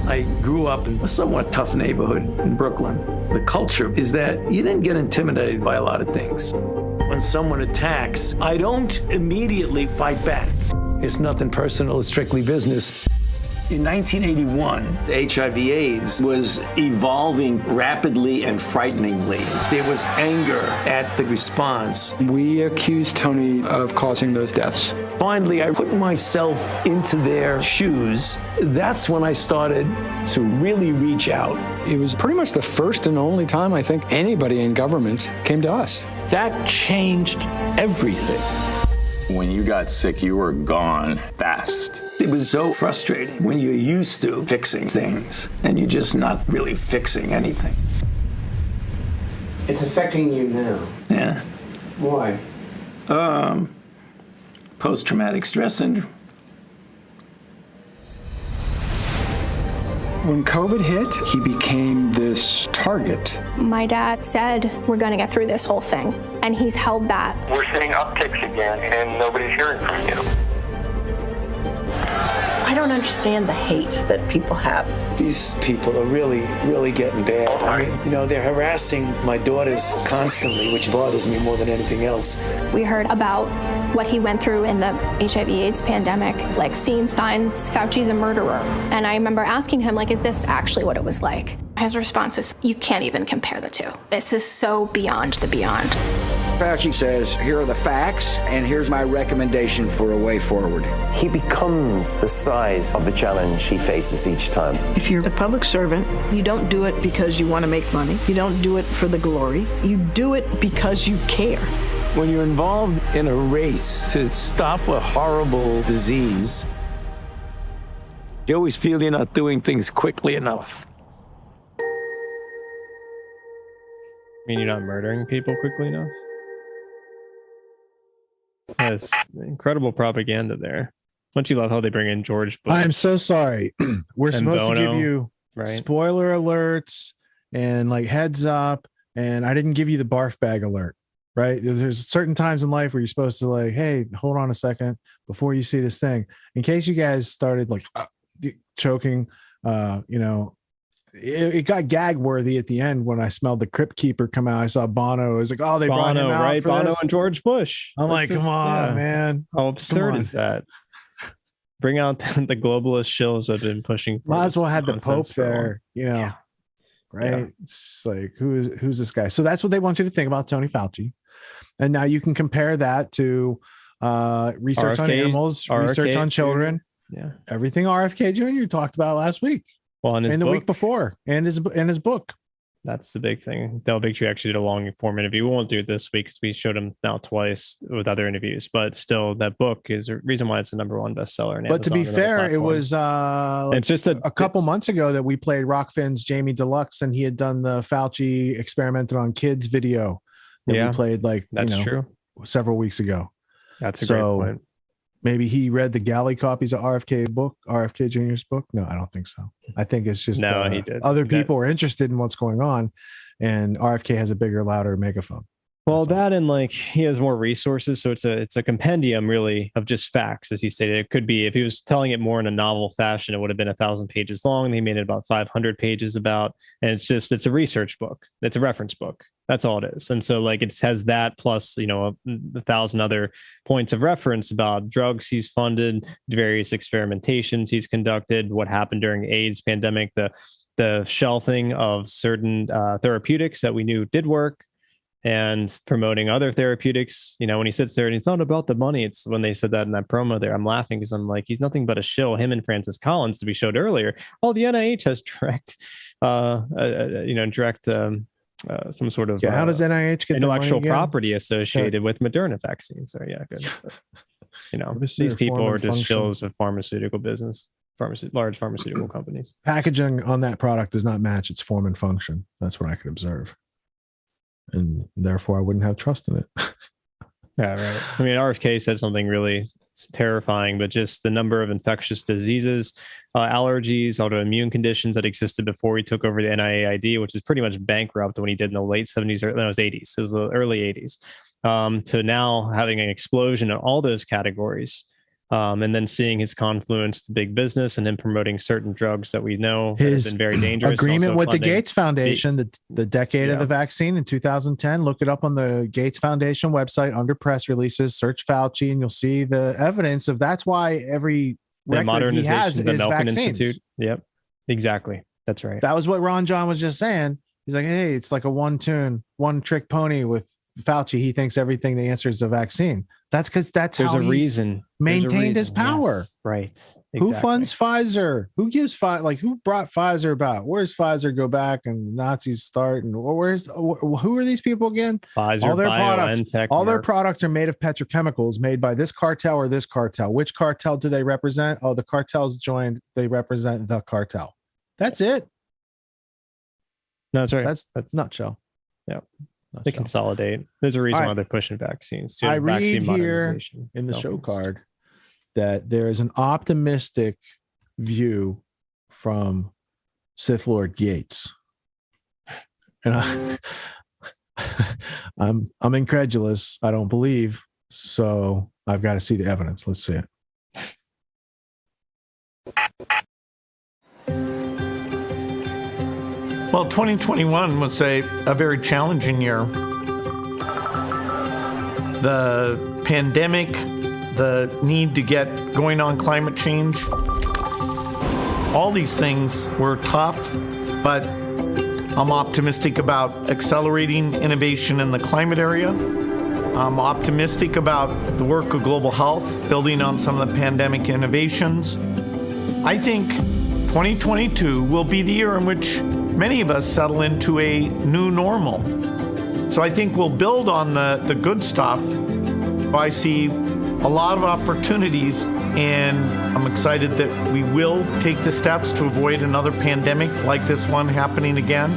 I grew up in a somewhat tough neighborhood in Brooklyn. The culture is that you didn't get intimidated by a lot of things. When someone attacks, I don't immediately fight back. It's nothing personal, it's strictly business. In 1981, HIV/AIDS was evolving rapidly and frighteningly. There was anger at the response. We accused Tony of causing those deaths. Finally, I put myself into their shoes. That's when I started to really reach out. It was pretty much the first and only time I think anybody in government came to us. That changed everything. When you got sick, you were gone fast. It was so frustrating when you're used to fixing things and you're just not really fixing anything. It's affecting you now. Yeah. Why? Post-traumatic stress syndrome. When COVID hit, he became this target. My dad said, we're going to get through this whole thing, and he's held that. We're seeing upticks again, and nobody's hearing from you. I don't understand the hate that people have. These people are really, really getting bad. I mean, they're harassing my daughters constantly, which bothers me more than anything else. We heard about what he went through in the HIV/AIDS pandemic, like seeing signs, Fauci's a murderer. And I remember asking him, is this actually what it was like? His response was, you can't even compare the two. This is so beyond the beyond. Fauci says, here are the facts, and here's my recommendation for a way forward. He becomes the size of the challenge he faces each time. If you're a public servant, you don't do it because you want to make money. You don't do it for the glory. You do it because you care. When you're involved in a race to stop a horrible disease, you always feel you're not doing things quickly enough. Mean you're not murdering people quickly enough? That's incredible propaganda there. Don't you love how they bring in George Bush? I'm so sorry. We're supposed Bono, to give you spoiler alerts and heads up, and I didn't give you the barf bag alert, right? There's certain times in life where you're supposed to hey, hold on a second before you see this thing. In case you guys started choking, it got gag worthy at the end when I smelled the Crypt Keeper come out. I saw Bono. It was oh, they brought him out right? for Bono this? and George Bush. I'm come on, man. How absurd is that? Bring out the globalist shills that have been pushing. Might as well had the Pope there, right? Yeah. It's who's this guy? So that's what they want you to think about Tony Fauci. And now you can compare that to research on animals, research on children. Yeah. Everything RFK Jr. talked about last week. Well, in the week before, and his book. That's the big thing. Del Bigtree actually did a long form interview. We won't do it this week because we showed him now twice with other interviews. But still, that book is a reason why it's the #1 bestseller. But to be fair, it was it's just a couple months ago that we played Rockfin's Jamie Deluxe, and he had done the Fauci experimented on kids video that we played that's true several weeks ago. That's a great point. Maybe he read the galley copies of RFK Jr.'s book. No, I don't think so. I think it's just he did. Other people are interested in what's going on, and RFK has a bigger, louder megaphone. Well, that and he has more resources, so it's a compendium really of just facts, as he stated. It could be if he was telling it more in a novel fashion, it would have been 1,000 pages long. He made it about 500 pages about, and it's a research book. It's a reference book. That's all it is. And so it has that plus, 1,000 other points of reference about drugs he's funded, various experimentations he's conducted, what happened during AIDS pandemic, the shelving of certain therapeutics that we knew did work, and promoting other therapeutics. When he sits there and it's not about the money, it's when they said that in that promo there, I'm laughing because I'm like, he's nothing but a shill, him and Francis Collins, to be showed earlier. Oh, the NIH has some sort of how does NIH get intellectual property associated with Moderna vaccines? So yeah, good. These people are just shills of pharmaceutical business, large pharmaceutical companies. Packaging on that product does not match its form and function. That's what I could observe, and therefore I wouldn't have trust in it. Yeah, right. I mean, RFK said something really terrifying, but just the number of infectious diseases, allergies, autoimmune conditions that existed before he took over the NIAID, which is pretty much bankrupt when he did in the late 70s, or no, it was 80s. It was the early 80s. To now having an explosion in all those categories. And then seeing his confluence to big business and him promoting certain drugs that we know have been very dangerous. Agreement with the Gates Foundation, the decade of the vaccine in 2010. Look it up on the Gates Foundation website under press releases. Search Fauci, and you'll see the evidence of that's why every record he has is vaccines. Institute. Yep, exactly. That's right. That was what Ron John was just saying. He's like, hey, it's like a one-trick pony with Fauci. He thinks everything the answer is a vaccine. That's because there's how a reason maintained his power. Yes, right. Exactly. Who funds Pfizer? Who gives who brought Pfizer about? Where's Pfizer go back and the Nazis start? And who are these people again? Pfizer, all their products are made of petrochemicals made by this cartel or this cartel. Which cartel do they represent? Oh, the cartels joined. They represent the cartel. That's it. No, that's right. That's nutshell. Yeah. They consolidate. There's a reason why they're pushing vaccines too. I read here in the show card that there is an optimistic view from Sith Lord Gates, and I'm incredulous. I don't believe, so I've got to see the evidence. Let's see it. Well, 2021 was a very challenging year. The pandemic, the need to get going on climate change, all these things were tough, but I'm optimistic about accelerating innovation in the climate area. I'm optimistic about the work of global health, building on some of the pandemic innovations. I think 2022 will be the year in which many of us settle into a new normal. So I think we'll build on the good stuff. I see a lot of opportunities, and I'm excited that we will take the steps to avoid another pandemic like this one happening again.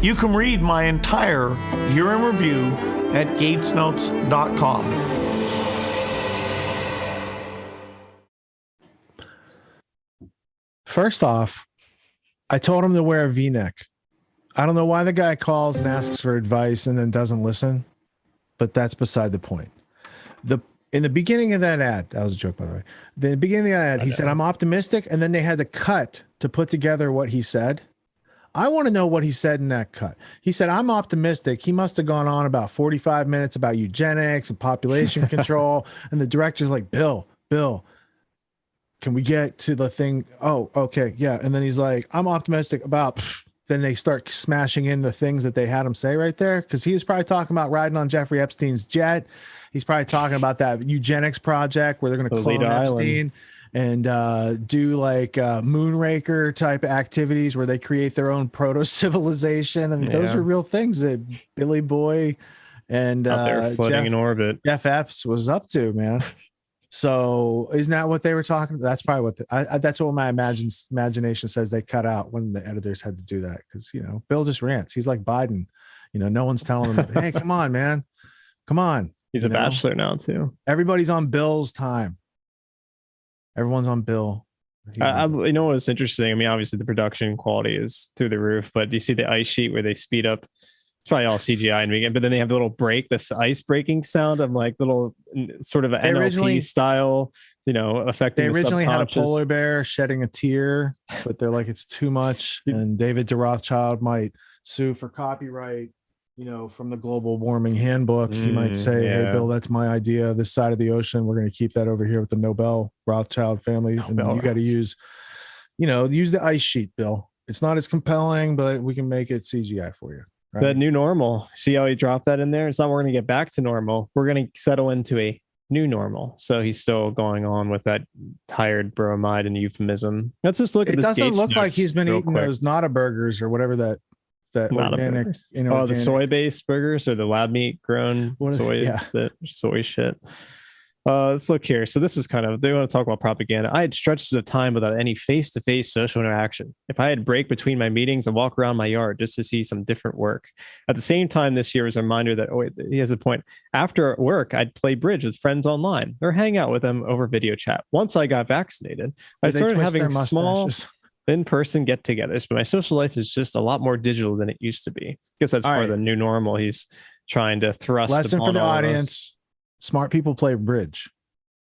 You can read my entire year in review at gatesnotes.com. First off, I told him to wear a V-neck. I don't know why the guy calls and asks for advice and then doesn't listen, but that's beside the point. In the beginning of that ad, that was a joke, by the way. The beginning of the ad, he said, I'm optimistic, and then they had to cut to put together what he said. I want to know what he said in that cut. He said, I'm optimistic. He must have gone on about 45 minutes about eugenics and population control. And the director's like, Bill, can we get to the thing? Oh, okay. Yeah. And then he's like, I'm optimistic about, then they start smashing in the things that they had him say right there. Cause he was probably talking about riding on Jeffrey Epstein's jet. He's probably talking about that eugenics project where they're going to clone Epstein. and do like Moonraker type activities where they create their own proto civilization, and those are real things that Billy Boy and out there floating in orbit. Jeff Epps was up to, man. So isn't that what they were talking about? That's probably what that's what my imagination says they cut out when the editors had to do that, because Bill just rants. He's like Biden. No one's telling him, hey, come on, man, come on. He's a bachelor now too. Everybody's on Bill's time. Everyone's on Bill. What's interesting? I mean, obviously the production quality is through the roof, but do you see the ice sheet where they speed up? It's probably all CGI in the beginning, but then they have the little break, this ice breaking sound of like little sort of an NLP style, affecting. They originally had a polar bear shedding a tear, but they're like, it's too much. And David de Rothschild might sue for copyright. From the global warming handbook, he might say, hey, Bill, that's my idea. This side of the ocean, we're going to keep that over here with the Nobel Rothschild family. And you got to use the ice sheet, Bill. It's not as compelling, but we can make it CGI for you. Right? That new normal. See how he dropped that in there? It's not we're going to get back to normal. We're going to settle into a new normal. So he's still going on with that tired bromide and euphemism. Let's just look at this. It doesn't look like he's been eating those Nada burgers or whatever that organic, the soy-based burgers or the lab meat grown soy shit. Let's look here. So this is they want to talk about propaganda. I had stretches of time without any face-to-face social interaction. If I had break between my meetings, I'd walk around my yard just to see some different work. At the same time, this year was a reminder that, he has a point. After work, I'd play bridge with friends online or hang out with them over video chat. Once I got vaccinated, I started having small in-person get-togethers, but my social life is just a lot more digital than it used to be. I guess that's part of the new normal. He's trying to thrust. Lesson for the audience: smart people play bridge,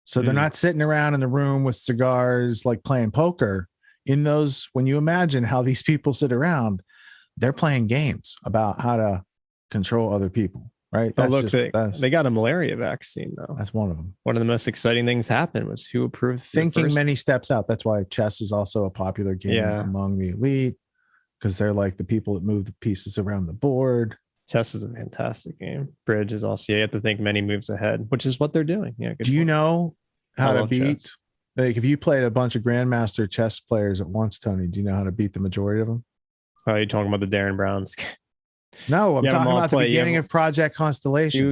so they're not sitting around in the room with cigars like playing poker. When you imagine how these people sit around, they're playing games about how to control other people. Right. They got a malaria vaccine, though. That's one of them. One of the most exciting things happened was who approved thinking many steps out. That's why chess is also a popular game among the elite, because they're like the people that move the pieces around the board. Chess is a fantastic game. Bridge is also, you have to think many moves ahead, which is what they're doing. Yeah. Do you know how to beat? Chess. Like, if you played a bunch of grandmaster chess players at once, Tony, do you know how to beat the majority of them? Oh, you're talking about the Darren Browns. No, I'm talking about the beginning of Project Constellation.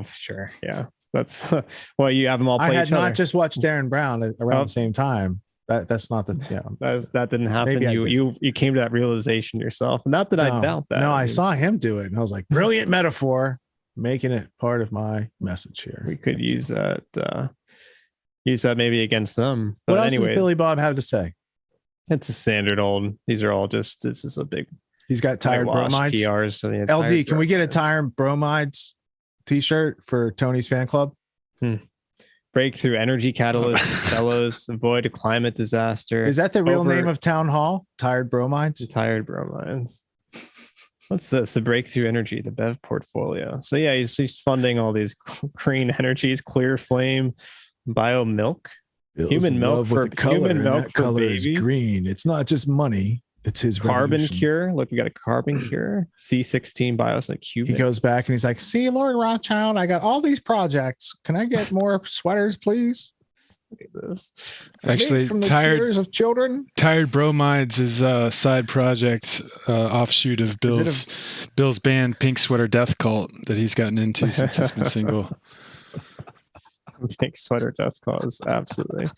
Sure. Yeah. That's you have them all play I had each other. not just watched Darren Brown around the same time. That's not the that didn't happen. You came to that realization yourself. Not that I doubt that. No, I saw him do it and I was like, brilliant metaphor, making it part of my message here. We could use that maybe against them. But what else does Billy Bob have to say? It's a standard old. These are all just, this is a big. He's got tired bromides. PRs, so LD, can we get a tired bromides t-shirt for Tony's fan club? Breakthrough energy catalyst fellows, avoid a climate disaster. Is that the real name of town hall? Tired bromides? Tired bromides. What's this? The breakthrough energy, the BEV portfolio. So yeah, he's funding all these green energies, clear flame, bio milk, human milk for babies. Is green. It's not just money. It's his carbon revolution. cure. Look, we got a carbon cure. C16 bios like Cuban. He goes back and he's like, "See, Lord Rothschild, I got all these projects. Can I get more sweaters, please?" Look at this. Actually, from the tears of children. Tired Bromides is a side project offshoot of Bill's band Pink Sweater Death Cult that he's gotten into since he's been single. Pink Sweater Death Cult is absolutely.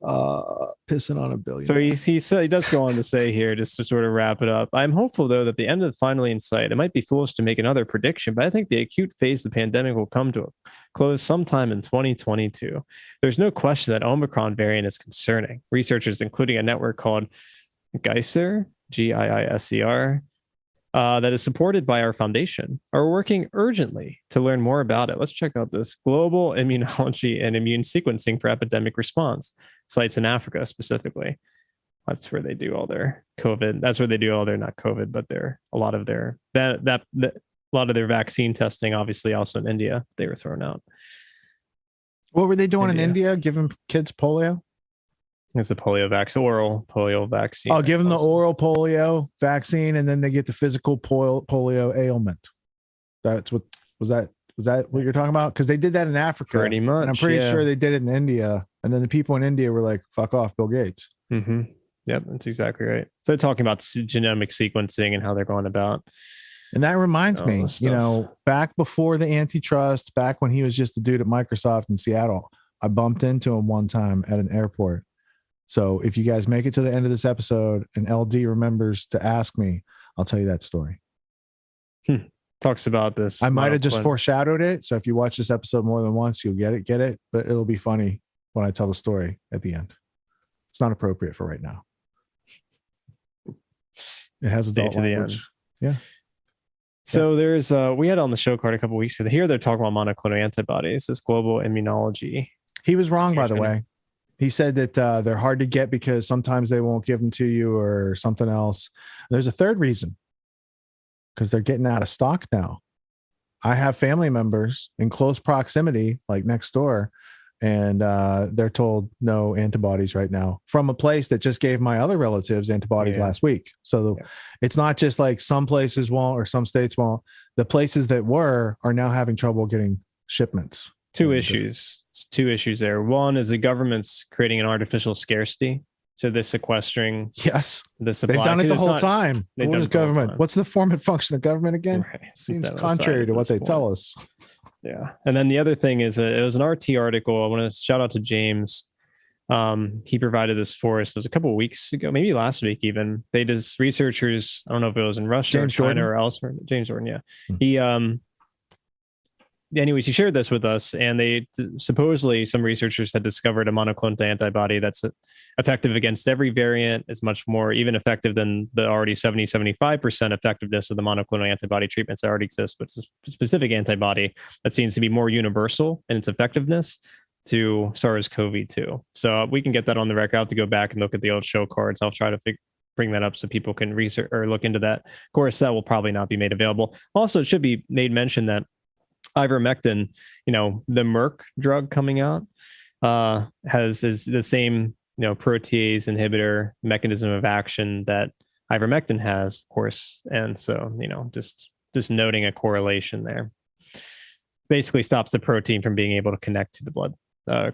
Pissing on a billion. So he does go on to say here, just to sort of wrap it up, I'm hopeful though that the end is finally in sight. It might be foolish to make another prediction, but I think the acute phase of the pandemic will come to a close sometime in 2022. There's no question that Omicron variant is concerning. Researchers, including a network called Geiser, GIISER, that is supported by our foundation, are working urgently to learn more about it. Let's check out this global immunology and immune sequencing for epidemic response sites in Africa specifically. That's where they do all their COVID. That's where they do all their, not COVID, but a lot of their vaccine testing. Obviously, also in India, they were thrown out. What were they doing in India? Giving kids polio? It's a oral polio vaccine. Oh, give them the oral polio vaccine, and then they get the physical polio ailment. That's what was that Was that what you're talking about? Because they did that in Africa. Pretty much. And I'm pretty sure they did it in India. And then the people in India were like, fuck off, Bill Gates. Mm-hmm. Yep, that's exactly right. So they're talking about genomic sequencing and how they're going about. And that reminds me, back before the antitrust, back when he was just a dude at Microsoft in Seattle, I bumped into him one time at an airport. So if you guys make it to the end of this episode and LD remembers to ask me, I'll tell you that story. Talks about this. I might have just foreshadowed it. So if you watch this episode more than once, you'll get it. But it'll be funny when I tell the story at the end. It's not appropriate for right now. It has adult language. Yeah. So there's we had on the show card a couple of weeks ago. Here they're talking about monoclonal antibodies, this global immunology. He was wrong, by the way. He said that they're hard to get because sometimes they won't give them to you or something else. There's a third reason, because they're getting out of stock now. I have family members in close proximity, like next door, and they're told no antibodies right now from a place that just gave my other relatives antibodies last week. So it's not just like some places won't or some states won't. The places that are now having trouble getting shipments. Two issues there. One is the government's creating an artificial scarcity. So they're sequestering the supply. They've done it the whole time. What is government? What's the form and function of government again? Right. Seems contrary to what they tell us. Yeah. And then the other thing is it was an RT article. I want to shout out to James. He provided this for us. It was a couple of weeks ago, maybe last week even. They just researchers, I don't know if it was in Russia or China or elsewhere. James Jordan, yeah. He anyways, he shared this with us, and they supposedly some researchers had discovered a monoclonal antibody that's effective against every variant, is much more even effective than the already 75% effectiveness of the monoclonal antibody treatments that already exist, but it's a specific antibody that seems to be more universal in its effectiveness to SARS-CoV-2. So we can get that on the record. I'll have to go back and look at the old show cards. I'll try to bring that up so people can research or look into that. Of course, that will probably not be made available. Also, it should be made mention that ivermectin, the Merck drug coming out, is the same, protease inhibitor mechanism of action that ivermectin has, of course. And so, just noting a correlation there. Basically stops the protein from being able to connect to the blood,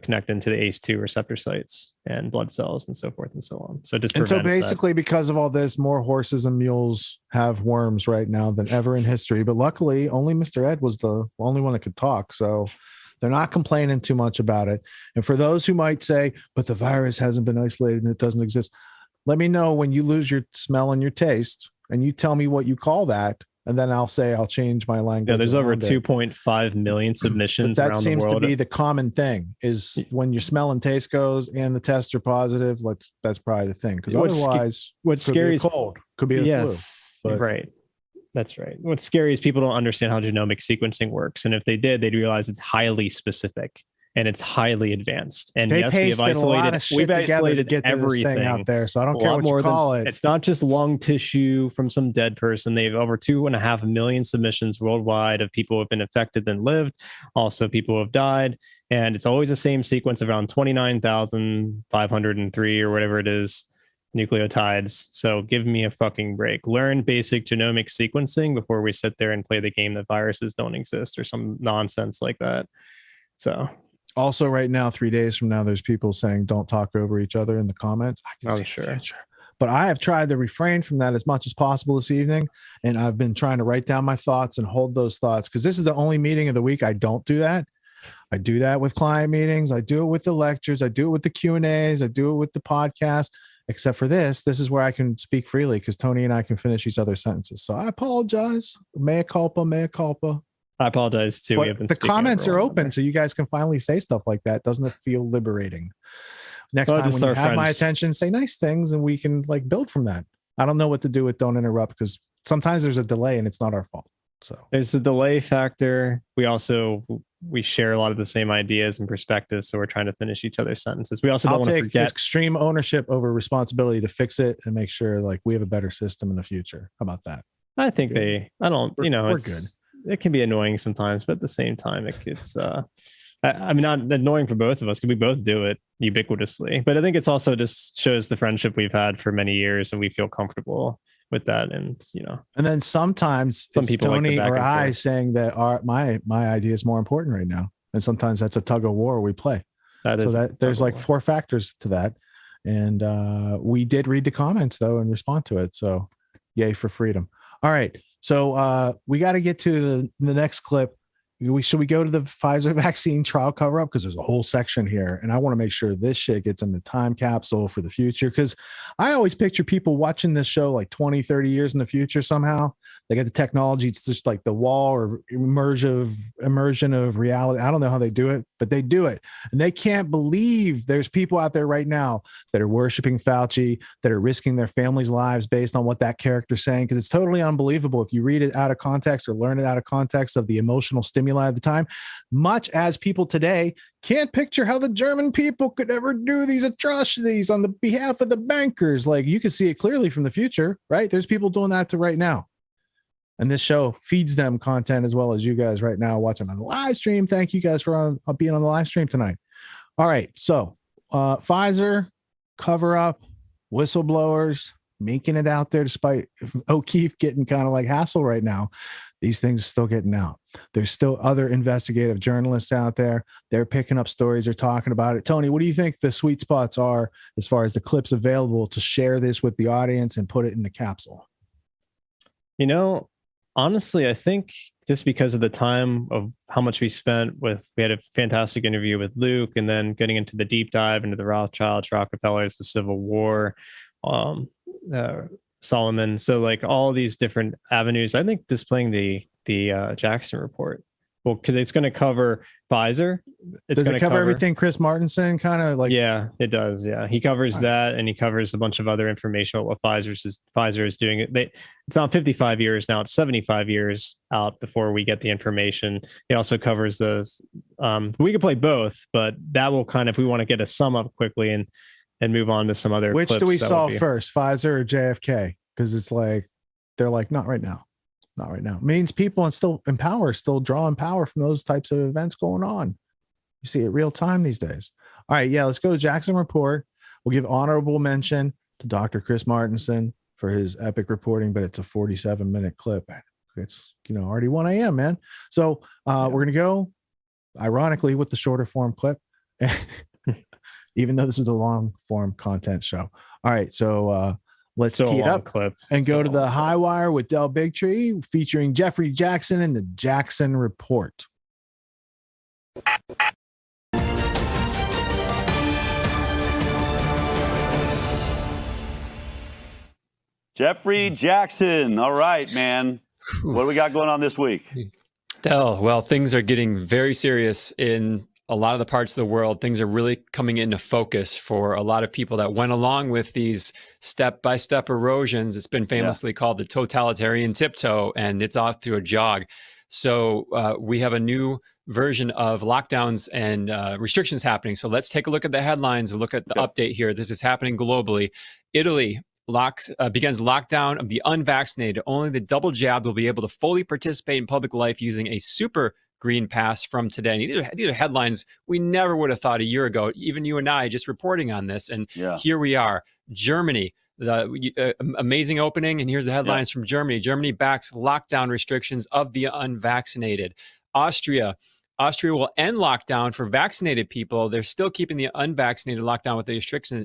connect into the ACE2 receptor sites and blood cells and so forth and so on. So just basically because of all this, more horses and mules have worms right now than ever in history. But luckily, only Mr. Ed was the only one that could talk. So they're not complaining too much about it. And for those who might say, but the virus hasn't been isolated and it doesn't exist, let me know when you lose your smell and your taste and you tell me what you call that. And then I'll change my language. Yeah, there's over 2.5 million submissions around the world. That seems to be the common thing, is when your smell and taste goes and the tests are positive, that's probably the thing. Because otherwise, what's scary is cold, could be a flu. Right. That's right. What's scary is people don't understand how genomic sequencing works. And if they did, they'd realize it's highly specific and it's highly advanced. And we've isolated everything out there. So I don't care what you call it. It's not just lung tissue from some dead person. They have over 2.5 million submissions worldwide of people who have been infected and lived. Also people who have died. And it's always the same sequence of around 29,503 or whatever it is, nucleotides. So give me a fucking break. Learn basic genomic sequencing before we sit there and play the game that viruses don't exist or some nonsense like that. So also right now, 3 days from now, there's people saying don't talk over each other in the comments. Sure. But I have tried to refrain from that as much as possible this evening. And I've been trying to write down my thoughts and hold those thoughts, because this is the only meeting of the week I don't do that. I do that with client meetings. I do it with the lectures. I do it with the Q&As. I do it with the podcast. Except for this is where I can speak freely because Tony and I can finish each other's sentences. So I apologize. Mea culpa, mea culpa. I apologize too. We have been the comments are open, so you guys can finally say stuff like that. Doesn't it feel liberating? Next time when you have my attention, say nice things and we can build from that. I don't know what to do with don't interrupt, because sometimes there's a delay and it's not our fault. So there's the delay factor. We share a lot of the same ideas and perspectives, so we're trying to finish each other's sentences. We also don't want to forget extreme ownership over responsibility to fix it and make sure we have a better system in the future. How about that? I think we're good. It can be annoying sometimes, but at the same time, it's not annoying for both of us because we both do it ubiquitously. But I think it's also just shows the friendship we've had for many years, and we feel comfortable with that. And, and then sometimes some it's people Tony like or I saying that my idea is more important right now. And sometimes that's a tug of war we play. There's like 4 factors to that. And we did read the comments though and respond to it. So yay for freedom. All right. So we got to get to the next clip. Should we go to the Pfizer vaccine trial cover up? Because there's a whole section here. And I want to make sure this shit gets in the time capsule for the future. Because I always picture people watching this show like 20, 30 years in the future somehow. They get the technology. It's just like the wall or immersion of reality. I don't know how they do it, but they do it. And they can't believe there's people out there right now that are worshiping Fauci, that are risking their families' lives based on what that character's saying. Because it's totally unbelievable if you read it out of context or learn it out of context of the emotional stimuli at the time, much as people today can't picture how the German people could ever do these atrocities on the behalf of the bankers. Like you can see it clearly from the future, right? There's people doing that to right now. And this show feeds them content as well as you guys right now watching on the live stream. Thank you guys for being on the live stream tonight. All right. So Pfizer, cover up, whistleblowers, making it out there despite O'Keefe getting kind of like hassle right now. These things are still getting out. There's still other investigative journalists out there. They're picking up stories. They're talking about it. Tony, what do you think the sweet spots are as far as the clips available to share this with the audience and put it in the capsule? Honestly, I think just because of the time of how much we spent we had a fantastic interview with Luke, and then getting into the deep dive into the Rothschilds, Rockefellers, the Civil War, Solomon. So like all these different avenues, I think displaying the Jackson report, well, because it's going to cover Pfizer. Does it cover everything Chris Martenson kind of like? Yeah, it does. Yeah, he covers that, and he covers a bunch of other information about what Pfizer is doing. It's not 55 years now; it's 75 years out before we get the information. He also covers those. We could play both, but that will kind of, if we want to get a sum up quickly and move on to some other. Which clips, do we solve first, Pfizer or JFK? Because it's like they're like not right now. Not right now. It means people in power still drawing power from those types of events going on. You see it real time these days. All right, yeah, let's go to Jackson Report. We'll give honorable mention to Dr. Chris Martenson for his epic reporting, but it's a 47-minute clip. It's already 1 a.m., man. So we're gonna go, ironically, with the shorter form clip, even though this is a long form content show. All right, so let's tee it up and go to the High Wire with Del Bigtree, featuring Jeffrey Jackson and the Jackson Report. Jeffrey Jackson. All right, man. What do we got going on this week? Del, well, things are getting very serious in a lot of the parts of the world. Things are really coming into focus for a lot of people that went along with these step-by-step erosions. It's been famously called the totalitarian tiptoe, and it's off to a jog. So we have a new version of lockdowns and restrictions happening. So let's take a look at the headlines and look at the update here. This is happening globally. Italy begins lockdown of the unvaccinated. Only the double jabbed will be able to fully participate in public life using a super green pass from today. And these are headlines we never would have thought a year ago, even you and I just reporting on this. And here we are. Germany, the amazing opening. And here's the headlines from Germany. Germany backs lockdown restrictions of the unvaccinated. Austria will end lockdown for vaccinated people. They're still keeping the unvaccinated lockdown with the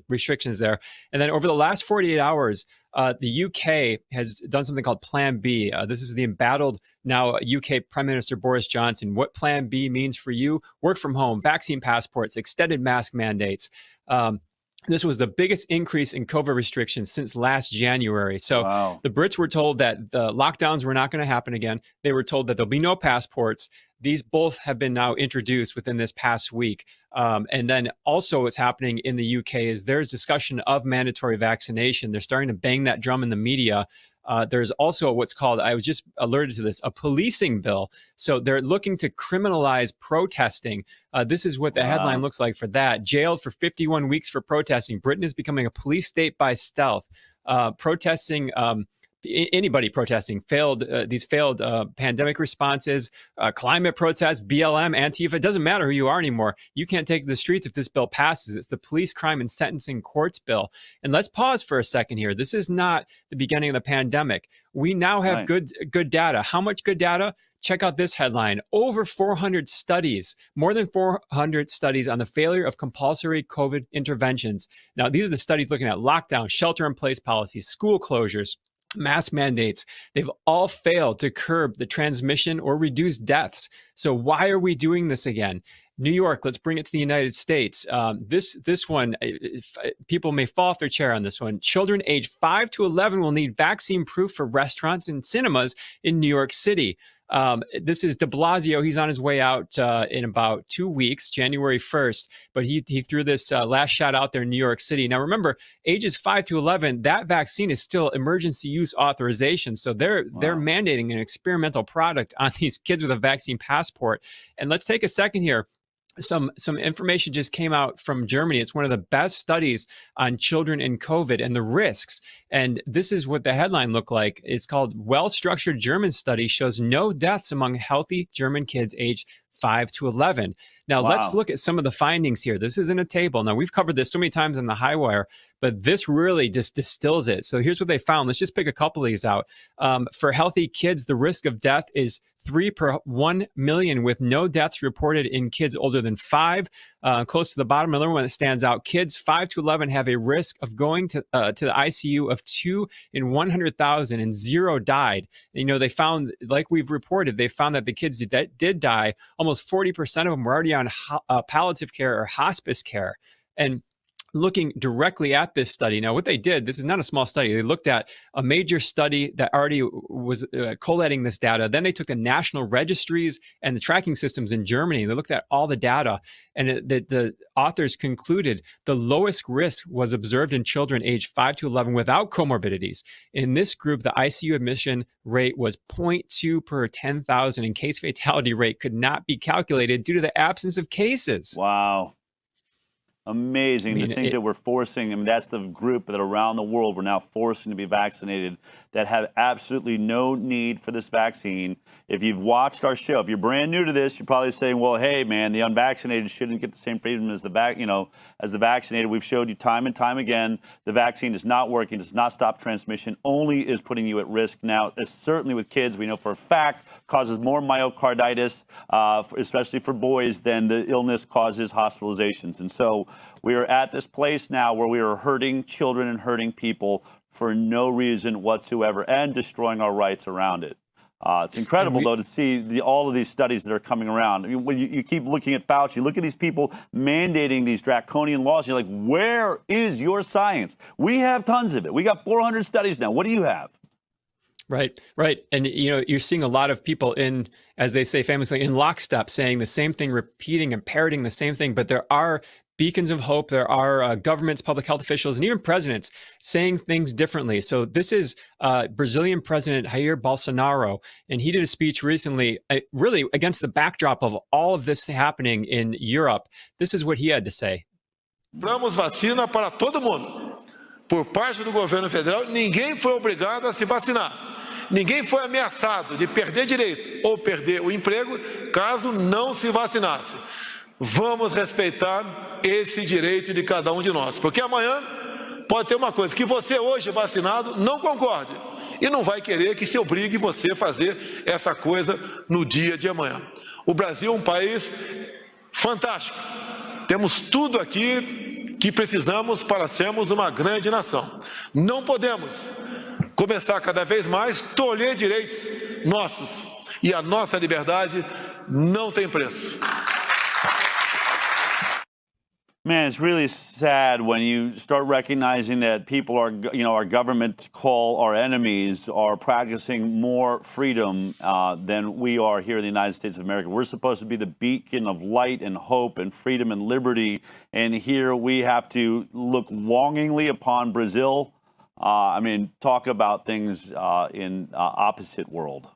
restrictions there. And then over the last 48 hours, the UK has done something called Plan B. This is the embattled now UK Prime Minister Boris Johnson. What Plan B means for you: work from home, vaccine passports, extended mask mandates. This was the biggest increase in COVID restrictions since last January. So the Brits were told that the lockdowns were not going to happen again. They were told that there'll be no passports. These both have been now introduced within this past week. And then also what's happening in the UK is there's discussion of mandatory vaccination. They're starting to bang that drum in the media. There's also what's called, I was just alerted to this, a policing bill. So they're looking to criminalize protesting. This is what the headline looks like for that. Jailed for 51 weeks for protesting. Britain is becoming a police state by stealth. Protesting anybody protesting, these failed pandemic responses, climate protests, BLM, Antifa. It doesn't matter who you are anymore. You can't take to the streets if this bill passes. It's the Police Crime and Sentencing Courts bill. And let's pause for a second here. This is not the beginning of the pandemic. We now have good data. How much good data? Check out this headline. Over 400 studies, more than 400 studies on the failure of compulsory COVID interventions. Now, these are the studies looking at lockdown, shelter-in-place policies, school closures, mask mandates. They've all failed to curb the transmission or reduce deaths. So why are we doing this again? New York, let's bring it to the United States. This one, people may fall off their chair on this one. Children age 5 to 11 will need vaccine proof for restaurants and cinemas in New York City. This is de Blasio. He's on his way out in about 2 weeks, January 1st. But he threw this last shot out there in New York City. Now, remember, ages 5 to 11, that vaccine is still emergency use authorization. So they're mandating an experimental product on these kids with a vaccine passport. And let's take a second here. Some information just came out from Germany. It's one of the best studies on children and COVID and the risks. And this is what the headline looked like. It's called Well-Structured German Study Shows No Deaths Among Healthy German Kids Aged 5 to 11. Now, let's look at some of the findings here. This is in a table. Now, we've covered this so many times on the High Wire, but this really just distills it. So here's what they found. Let's just pick a couple of these out. For healthy kids, the risk of death is 3 per 1 million, with no deaths reported in kids older than 5. Close to the bottom, another one that stands out. Kids 5 to 11 have a risk of going to the ICU of 2 in 100,000, and 0 died. And, you know, they found, like we've reported, they found that the kids that did die, almost 40% of them were already on palliative care or hospice care. And looking directly at this study. Now, what they did, this is not a small study. They looked at a major study that already was collating this data. Then they took the national registries and the tracking systems in Germany. They looked at all the data, and the authors concluded the lowest risk was observed in children aged 5 to 11 without comorbidities. In this group, the ICU admission rate was 0.2 per 10,000, and case fatality rate could not be calculated due to the absence of cases. Wow. Amazing to think that we're forcing, I mean, that's the group that around the world we're now forcing to be vaccinated that have absolutely no need for this vaccine. If you've watched our show, if you're brand new to this, you're probably saying, well, hey, man, the unvaccinated shouldn't get the same freedom as the vaccinated. We've showed you time and time again, the vaccine is not working, does not stop transmission, only is putting you at risk. Now, certainly with kids, we know for a fact, causes more myocarditis, especially for boys, than the illness causes hospitalizations. And so we are at this place now where we are hurting children and hurting people for no reason whatsoever and destroying our rights around it. It's incredible, though, to see all of these studies that are coming around. I mean, when you keep looking at Fauci, look at these people mandating these draconian laws. You're like, where is your science? We have tons of it. We got 400 studies now. What do you have? Right. And, you know, you're seeing a lot of people in, as they say famously, in lockstep, saying the same thing, repeating and parroting the same thing. But there are beacons of hope. There are governments, public health officials, and even presidents saying things differently. So this is Brazilian President Jair Bolsonaro, and he did a speech recently, really against the backdrop of all of this happening in Europe. This is what he had to say. Compramos vacina para todo mundo. Por parte do governo federal, ninguém foi obrigado a se vacinar. Ninguém foi ameaçado de perder direito ou perder o emprego caso não se vacinasse. Vamos respeitar esse direito de cada um de nós, porque amanhã pode ter uma coisa, que você hoje vacinado não concorde e não vai querer que se obrigue você a fazer essa coisa no dia de amanhã. O Brasil é um país fantástico. Temos tudo aqui que precisamos para sermos uma grande nação. Não podemos começar cada vez mais a tolher direitos nossos, e a nossa liberdade não tem preço. Man, it's really sad when you start recognizing that people are, you know, our government call our enemies are practicing more freedom than we are here in the United States of America. We're supposed to be the beacon of light and hope and freedom and liberty. And here we have to look longingly upon Brazil. I mean, talk about things in opposite world.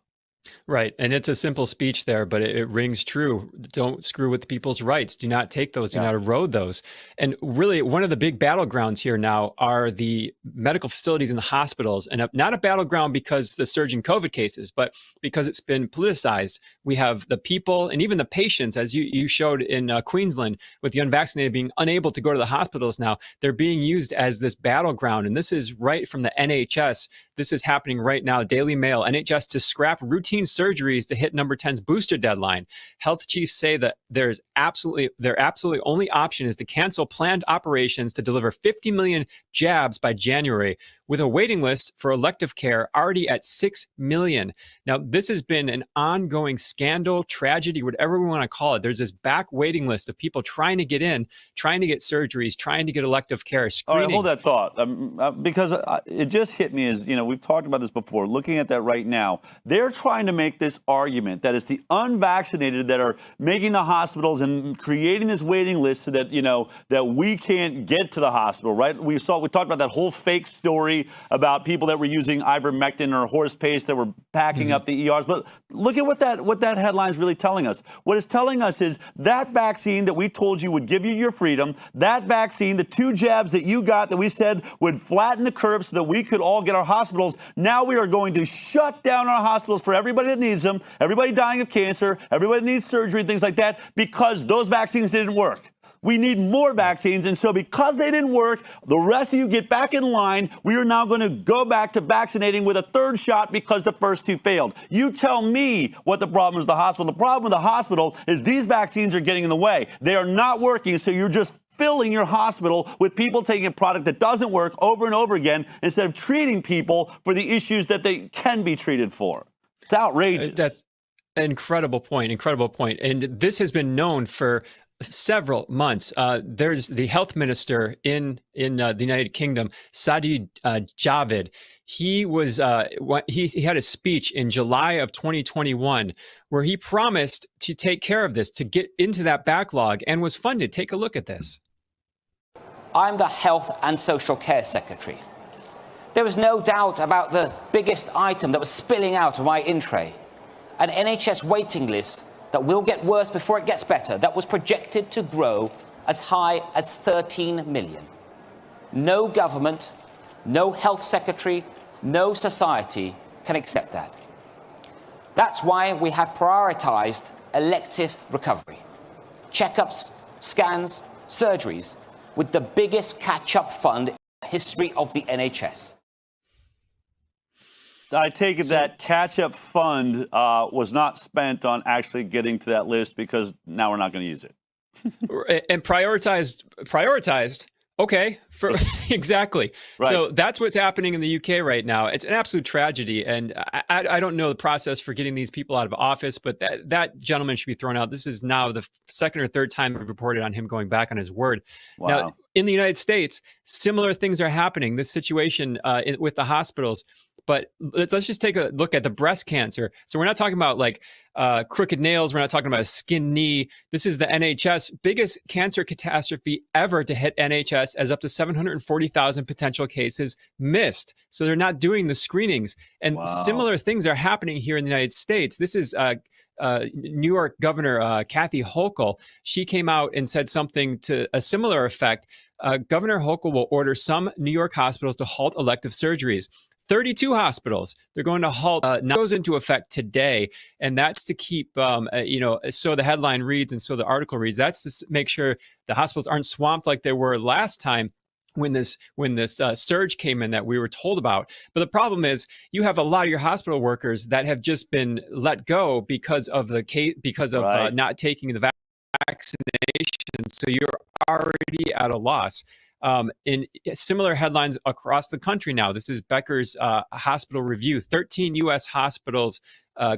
Right. And it's a simple speech there, but it rings true. Don't screw with people's rights. Do not take those. Do not erode those. And really, one of the big battlegrounds here now are the medical facilities and the hospitals. And not a battleground because the surge in COVID cases, but because it's been politicized. We have the people and even the patients, as you showed in Queensland, with the unvaccinated being unable to go to the hospitals now. They're being used as this battleground. And this is right from the NHS. This is happening right now. Daily Mail, NHS to scrap routine surgeries to hit number 10's booster deadline. Health chiefs say that their absolutely only option is to cancel planned operations to deliver 50 million jabs by January, with a waiting list for elective care already at 6 million. Now, this has been an ongoing scandal, tragedy, whatever we want to call it. There's this back waiting list of people trying to get in, trying to get surgeries, trying to get elective care, screenings. All right, hold that thought, because it just hit me as, we've talked about this before, looking at that right now. They're trying to make this argument that it's the unvaccinated that are making the hospitals and creating this waiting list so that, that we can't get to the hospital, right? We talked about that whole fake story about people that were using ivermectin or horse paste that were packing up the ERs. But look at what that headline is really telling us. What it's telling us is that vaccine that we told you would give you your freedom, that vaccine, the 2 jabs that you got that we said would flatten the curve so that we could all get our hospitals. Now we are going to shut down our hospitals for everybody that needs them, everybody dying of cancer, everybody that needs surgery, things like that, because those vaccines didn't work. We need more vaccines. And so because they didn't work, the rest of you get back in line. We are now going to go back to vaccinating with a 3rd shot because the first 2 failed. You tell me what the problem is with the hospital. The problem with the hospital is these vaccines are getting in the way. They are not working. So you're just filling your hospital with people taking a product that doesn't work over and over again instead of treating people for the issues that they can be treated for. It's outrageous. That's an incredible point. And this has been known for several months. There's the health minister in the United Kingdom, Sajid Javid. He was he had a speech in July of 2021 where he promised to take care of this, to get into that backlog, and was funded. Take a look at this. I'm the Health and Social Care Secretary. There was no doubt about the biggest item that was spilling out of my in-tray, an NHS waiting list that will get worse before it gets better, that was projected to grow as high as 13 million. No government, no health secretary, no society can accept that. That's why we have prioritised elective recovery, checkups, scans, surgeries, with the biggest catch-up fund in the history of the NHS. I take it that catch-up fund was not spent on actually getting to that list because now we're not going to use it. And prioritized. Okay, exactly. Right. So that's what's happening in the UK right now. It's an absolute tragedy. And I don't know the process for getting these people out of office, but that gentleman should be thrown out. This is now the 2nd or 3rd time we've reported on him going back on his word. Wow. Now, in the United States, similar things are happening. This situation with the hospitals. But let's just take a look at the breast cancer. So we're not talking about like crooked nails. We're not talking about a skin knee. This is the NHS biggest cancer catastrophe ever to hit NHS, as up to 740,000 potential cases missed. So they're not doing the screenings. And similar things are happening here in the United States. This is New York Governor Kathy Hochul. She came out and said something to a similar effect. Governor Hochul will order some New York hospitals to halt elective surgeries. 32 hospitals, they're going to halt. Now goes into effect today, and that's to keep, so the headline reads and so the article reads. That's to make sure the hospitals aren't swamped like they were last time when this surge came in that we were told about. But the problem is you have a lot of your hospital workers that have just been let go because of not taking the vaccination. So you're already at a loss. In similar headlines across the country now. This is Becker's hospital review. 13 U.S. hospitals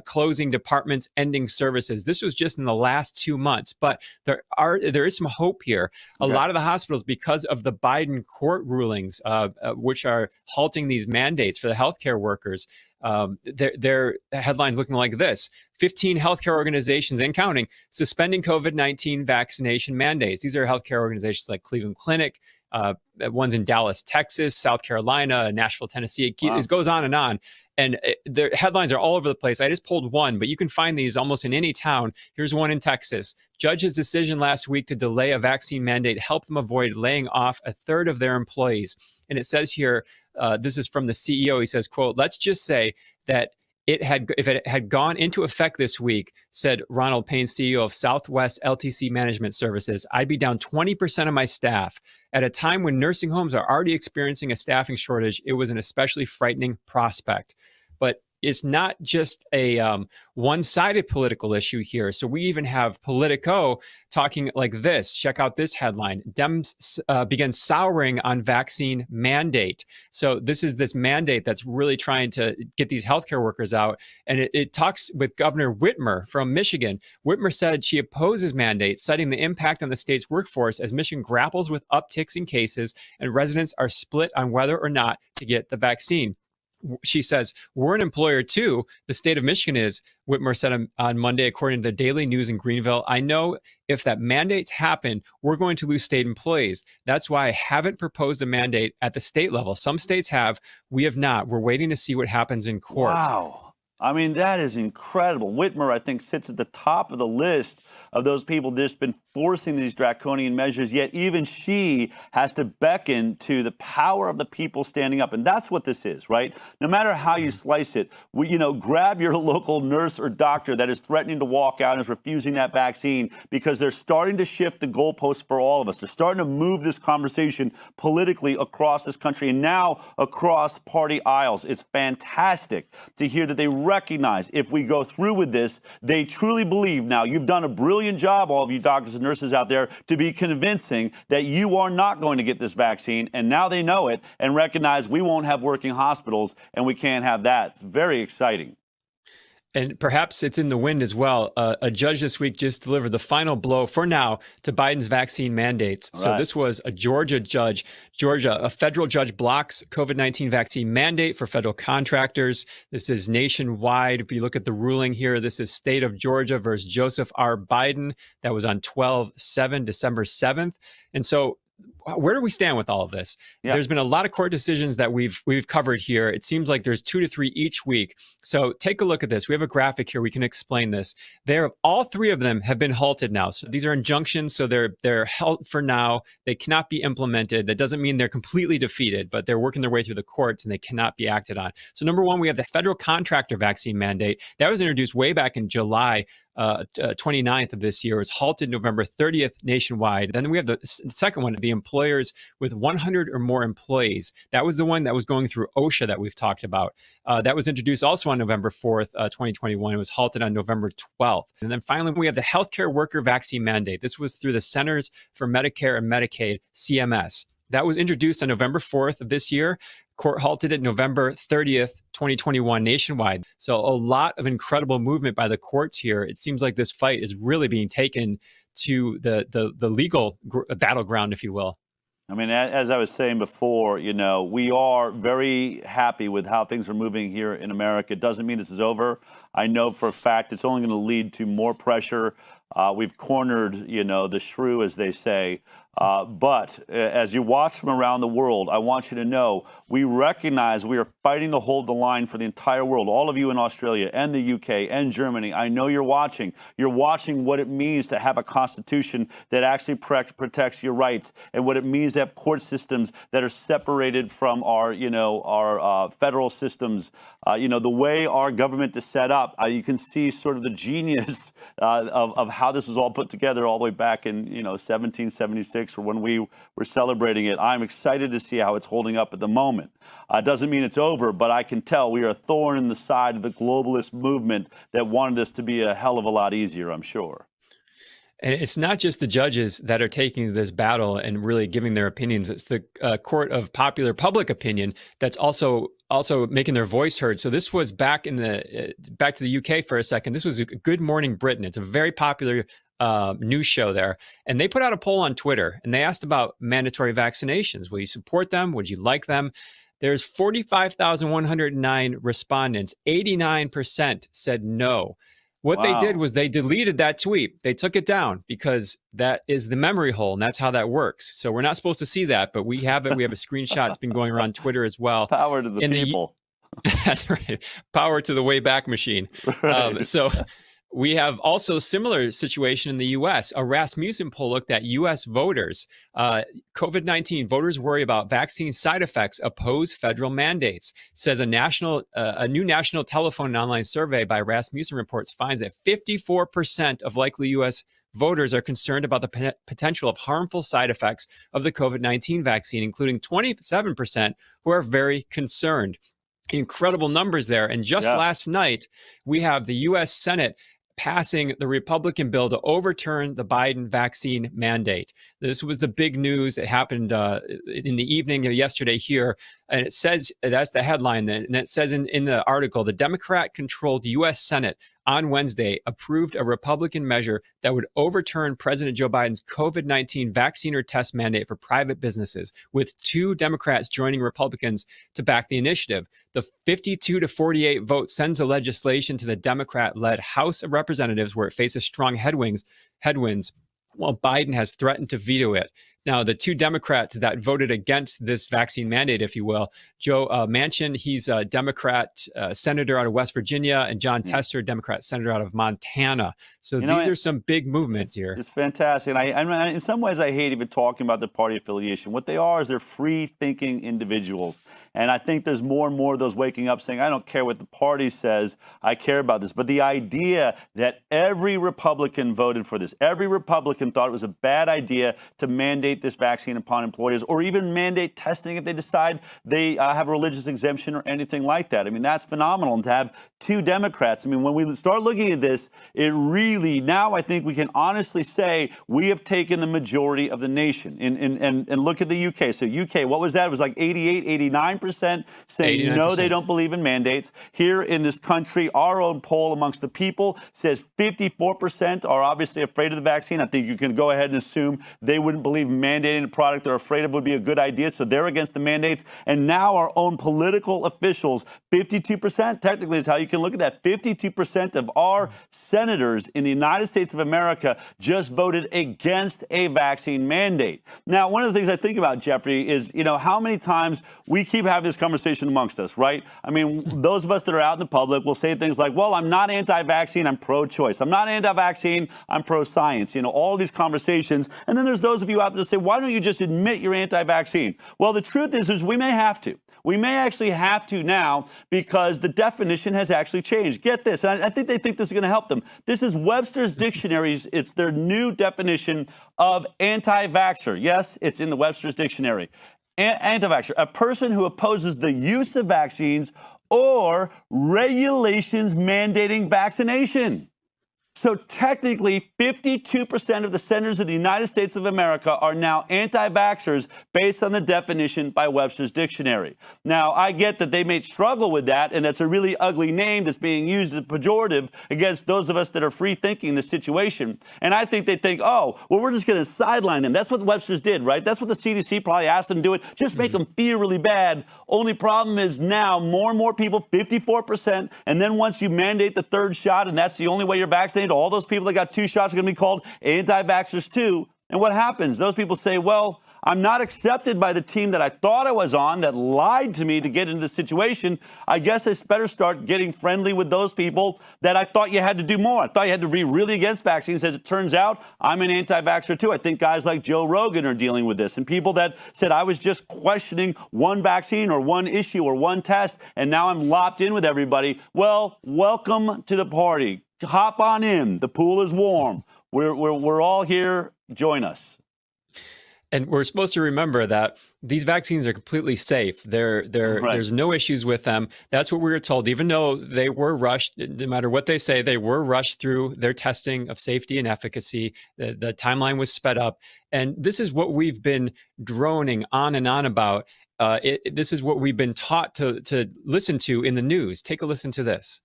closing departments, ending services. This was just in the last 2 months, but there is some hope here. A lot of the hospitals, because of the Biden court rulings, which are halting these mandates for the healthcare workers, their headlines looking like this: 15 healthcare organizations and counting suspending COVID-19 vaccination mandates. These are healthcare organizations like Cleveland Clinic, One's in Dallas, Texas, South Carolina, Nashville, Tennessee. It goes on. And the headlines are all over the place. I just pulled one, but you can find these almost in any town. Here's one in Texas. Judge's decision last week to delay a vaccine mandate helped them avoid laying off a third of their employees. And it says here, this is from the CEO. He says, quote, let's just say that if it had gone into effect this week, said Ronald Payne, CEO of Southwest LTC Management Services, I'd be down 20% of my staff. At a time when nursing homes are already experiencing a staffing shortage, it was an especially frightening prospect. But it's not just a one-sided political issue here. So we even have Politico talking like this. Check out this headline. Dems begin souring on vaccine mandate. So this is this mandate that's really trying to get these healthcare workers out. And it talks with Governor Whitmer from Michigan. Whitmer said she opposes mandates, citing the impact on the state's workforce as Michigan grapples with upticks in cases and residents are split on whether or not to get the vaccine. She says, we're an employer too. The state of Michigan is, Whitmer said on Monday, according to the Daily News in Greenville. I know if that mandates happen, we're going to lose state employees. That's why I haven't proposed a mandate at the state level. Some states have, we have not. We're waiting to see what happens in court. Wow. I mean, that is incredible. Whitmer, I think, sits at the top of the list of those people just been forcing these draconian measures, yet even she has to beckon to the power of the people standing up. And that's what this is, right? No matter how you slice it, grab your local nurse or doctor that is threatening to walk out and is refusing that vaccine because they're starting to shift the goalposts for all of us. They're starting to move this conversation politically across this country and now across party aisles. It's fantastic to hear that they recognize if we go through with this, they truly believe. Now, you've done a brilliant job, all of you doctors and nurses out there, to be convincing that you are not going to get this vaccine. And now they know it and recognize we won't have working hospitals and we can't have that. It's very exciting. And perhaps it's in the wind as well. A judge this week just delivered the final blow for now to Biden's vaccine mandates. Right. So this was a Georgia judge. A federal judge blocks COVID-19 vaccine mandate for federal contractors. This is nationwide. If you look at the ruling here, this is state of Georgia versus Joseph R. Biden. That was on 12/7, December 7th. And so where do we stand with all of this? Yeah. There's been a lot of court decisions that we've covered here. It seems like there's 2 to 3 each week. So take a look at this. We have a graphic here. We can explain this. All 3 of them have been halted now. So these are injunctions. So they're held for now. They cannot be implemented. That doesn't mean they're completely defeated, but they're working their way through the courts and they cannot be acted on. So number 1, we have the federal contractor vaccine mandate. That was introduced way back in July 29th of this year. It was halted November 30th nationwide. Then we have the second one, the employers with 100 or more employees. That was the one that was going through OSHA that we've talked about. That was introduced also on November 4th, 2021. It was halted on November 12th. And then finally, we have the healthcare worker vaccine mandate. This was through the Centers for Medicare and Medicaid, CMS. That was introduced on November 4th of this year. Court halted it November 30th, 2021 nationwide. So a lot of incredible movement by the courts here. It seems like this fight is really being taken to the legal battleground, if you will. I mean, as I was saying before, we are very happy with how things are moving here in America. It doesn't mean this is over. I know for a fact it's only going to lead to more pressure. We've cornered, the shrew, as they say. But as you watch from around the world, I want you to know we recognize we are fighting to hold the line for the entire world. All of you in Australia and the UK and Germany, I know you're watching. You're watching what it means to have a constitution that actually protects your rights and what it means to have court systems that are separated from our federal systems. The way our government is set up, you can see sort of the genius of how this was all put together all the way back in 1776 or when we were celebrating it. I'm excited to see how it's holding up at the moment. Doesn't mean it's over, but I can tell we are a thorn in the side of the globalist movement that wanted this to be a hell of a lot easier, I'm sure. And it's not just the judges that are taking this battle and really giving their opinions. It's the court of popular public opinion that's also making their voice heard. So this was back to the UK for a second. This was Good Morning Britain. It's a very popular news show there. And they put out a poll on Twitter and they asked about mandatory vaccinations. Will you support them? Would you like them? There's 45,109 respondents. 89% said no. What they did was they deleted that tweet. They took it down because that is the memory hole, and that's how that works. So we're not supposed to see that, but we have it. We have a screenshot. It's been going around Twitter as well. Power to the people. That's right. Power to the Wayback Machine. Right. So we have also similar situation in the U.S. A Rasmussen poll looked at U.S. voters. COVID-19 voters worry about vaccine side effects, oppose federal mandates. Says a new national telephone and online survey by Rasmussen Reports finds that 54% of likely U.S. voters are concerned about the potential of harmful side effects of the COVID-19 vaccine, including 27% who are very concerned. Incredible numbers there. And just last night, we have the U.S. Senate passing the Republican bill to overturn the Biden vaccine mandate. This was the big news. It happened in the evening of yesterday here. And it says, that's the headline then. And it says in the article, the Democrat-controlled U.S. Senate on Wednesday approved a Republican measure that would overturn President Joe Biden's COVID-19 vaccine or test mandate for private businesses, with 2 Democrats joining Republicans to back the initiative. The 52-48 vote sends the legislation to the Democrat-led House of Representatives, where it faces strong headwinds, while Biden has threatened to veto it. Now, the 2 Democrats that voted against this vaccine mandate, if you will, Joe Manchin, he's a Democrat senator out of West Virginia, and John Tester, Democrat senator out of Montana. So these are some big movements here. It's fantastic. And in some ways, I hate even talking about the party affiliation. What they are is they're free-thinking individuals. And I think there's more and more of those waking up saying, I don't care what the party says, I care about this. But the idea that every Republican voted for this, every Republican thought it was a bad idea to mandate this vaccine upon employers, or even mandate testing if they decide they have a religious exemption or anything like that. I mean, that's phenomenal. And to have 2 Democrats, I mean, when we start looking at this, it really, now I think we can honestly say we have taken the majority of the nation. And look at the UK. So UK, what was that? It was like 88, 89% saying 89%. No, they don't believe in mandates. Here in this country, our own poll amongst the people says 54% are obviously afraid of the vaccine. I think you can go ahead and assume they wouldn't believe mandating a product they're afraid of would be a good idea, so they're against the mandates. And now our own political officials, 52%, technically is how you can look at that. 52% of our senators in the United States of America just voted against a vaccine mandate. Now, one of the things I think about, Jeffrey, is, how many times we keep having this conversation amongst us, right? I mean, those of us that are out in the public will say things like, well, I'm not anti-vaccine, I'm pro-choice. I'm not anti-vaccine, I'm pro-science. All these conversations. And then there's those of you out there that say, why don't you just admit you're anti-vaccine? Well, the truth is we may have to. We may actually have to now because the definition has actually changed. Get this, and I think they think this is going to help them. This is Webster's Dictionaries. It's their new definition of anti-vaxxer. Yes, it's in the Webster's Dictionary. Anti-vaxxer, a person who opposes the use of vaccines or regulations mandating vaccination. So technically, 52% of the senators of the United States of America are now anti-vaxxers based on the definition by Webster's Dictionary. Now, I get that they may struggle with that, and that's a really ugly name that's being used as a pejorative against those of us that are free-thinking in this situation. And I think they think, oh, well, we're just going to sideline them. That's what Webster's did, right? That's what the CDC probably asked them to do it. Just make them feel really bad. Only problem is now more and more people, 54%, and then once you mandate the 3rd shot, and that's the only way you're vaccinated, all those people that got 2 shots are going to be called anti-vaxxers too. And what happens? Those people say, well, I'm not accepted by the team that I thought I was on that lied to me to get into this situation. I guess I better start getting friendly with those people that I thought you had to do more. I thought you had to be really against vaccines. As it turns out, I'm an anti-vaxxer too. I think guys like Joe Rogan are dealing with this, and people that said I was just questioning one vaccine or one issue or one test, and now I'm locked in with everybody. Well, welcome to the party. Hop on in. The pool is warm. We're all here. Join us. And we're supposed to remember that these vaccines are completely safe. There's no issues with them. That's what we were told, even though they were rushed. No matter what they say, they were rushed through their testing of safety and efficacy. The timeline was sped up. And this is what we've been droning on and on about. This is what we've been taught to listen to in the news. Take a listen to this.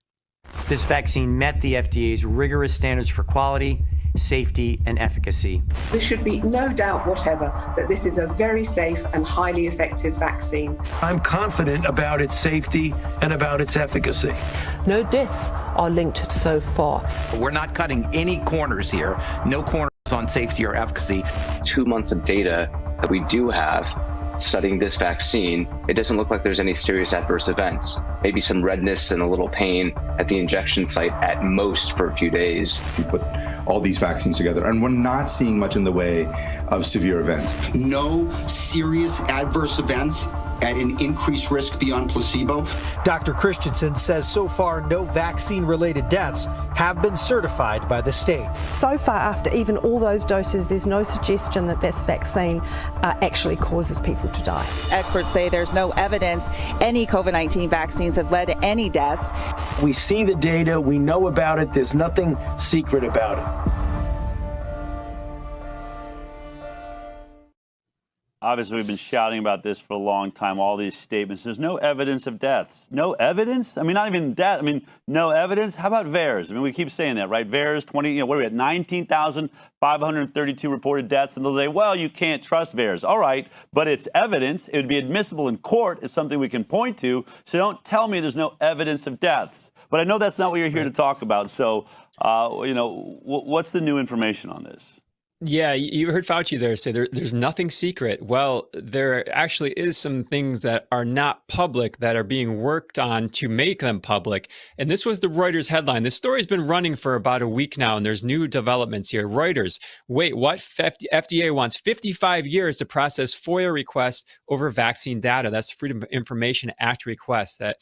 This vaccine met the FDA's rigorous standards for quality safety, and efficacy. There should be no doubt whatever that this is a very safe and highly effective vaccine. I'm confident about its safety and about its efficacy. No deaths are linked so far. We're not cutting any corners here. No corners on safety or efficacy. 2 months of data that we do have studying this vaccine, it doesn't look like there's any serious adverse events. Maybe some redness and a little pain at the injection site at most for a few days. You put all these vaccines together, and we're not seeing much in the way of severe events. No serious adverse events at an increased risk beyond placebo. Dr. Christensen says so far no vaccine-related deaths have been certified by the state. So far, after even all those doses, there's no suggestion that this vaccine actually causes people to die. Experts say there's no evidence any COVID-19 vaccines have led to any deaths. We see the data, we know about it, there's nothing secret about it. Obviously, we've been shouting about this for a long time, all these statements. There's no evidence of deaths. No evidence? I mean, not even death. I mean, no evidence? How about VAERS? I mean, we keep saying that, right? VAERS, what are we at? 19,532 reported deaths. And they'll say, well, you can't trust VAERS. All right, but it's evidence. It would be admissible in court. It's something we can point to. So don't tell me there's no evidence of deaths. But I know that's not what you're here to talk about. So, what's the new information on this? Yeah, you heard Fauci there say there's nothing secret. Well, there actually is some things that are not public that are being worked on to make them public. And this was the Reuters headline. This story's been running for about a week now, and there's new developments here. Reuters, wait, what? FDA wants 55 years to process FOIA requests over vaccine data. That's Freedom of Information Act requests that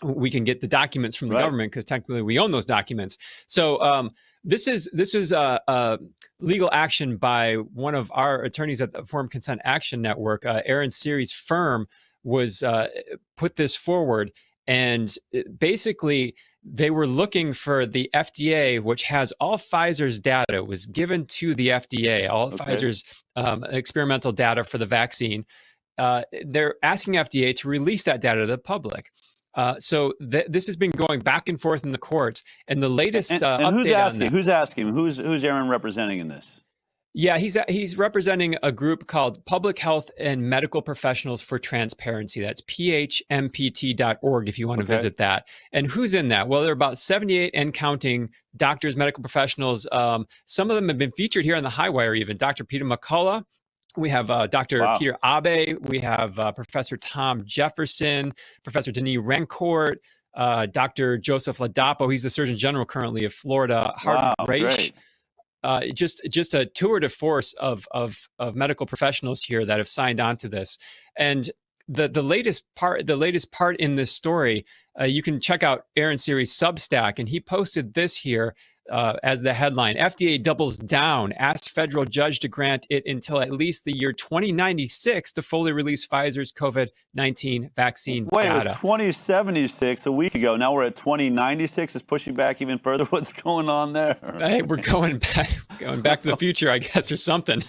we can get the documents from the government because technically we own those documents. So this is a legal action by one of our attorneys at the Informed Consent Action Network. Aaron Siri's firm was put this forward, and basically they were looking for the FDA, which has all Pfizer's data, was given to the FDA, all Pfizer's experimental data for the vaccine. They're asking FDA to release that data to the public. So this has been going back and forth in the courts, and the latest update who's asking? on that, Who's asking? Who's Aaron representing in this? Yeah, he's representing a group called Public Health and Medical Professionals for Transparency. That's phmpt.org if you want to visit that. And who's in that? Well, there are about 78 and counting doctors, medical professionals. Some of them have been featured here on the Highwire even. Dr. Peter McCullough. We have Dr. Peter Abe. We have Professor Tom Jefferson, Professor Denis Rancourt, Dr. Joseph Ladapo. He's the Surgeon General currently of Florida. Harvey Reich. Just a tour de force of medical professionals here that have signed on to this. And the latest part in this story, you can check out Aaron Siri's Substack, and he posted this here as the headline: FDA doubles down, asks federal judge to grant it until at least the year 2096 to fully release Pfizer's COVID-19 vaccine data. It was 2076 a week ago. Now we're at 2096. It's pushing back even further. What's going on there? Hey, we're going back to the future, I guess, or something.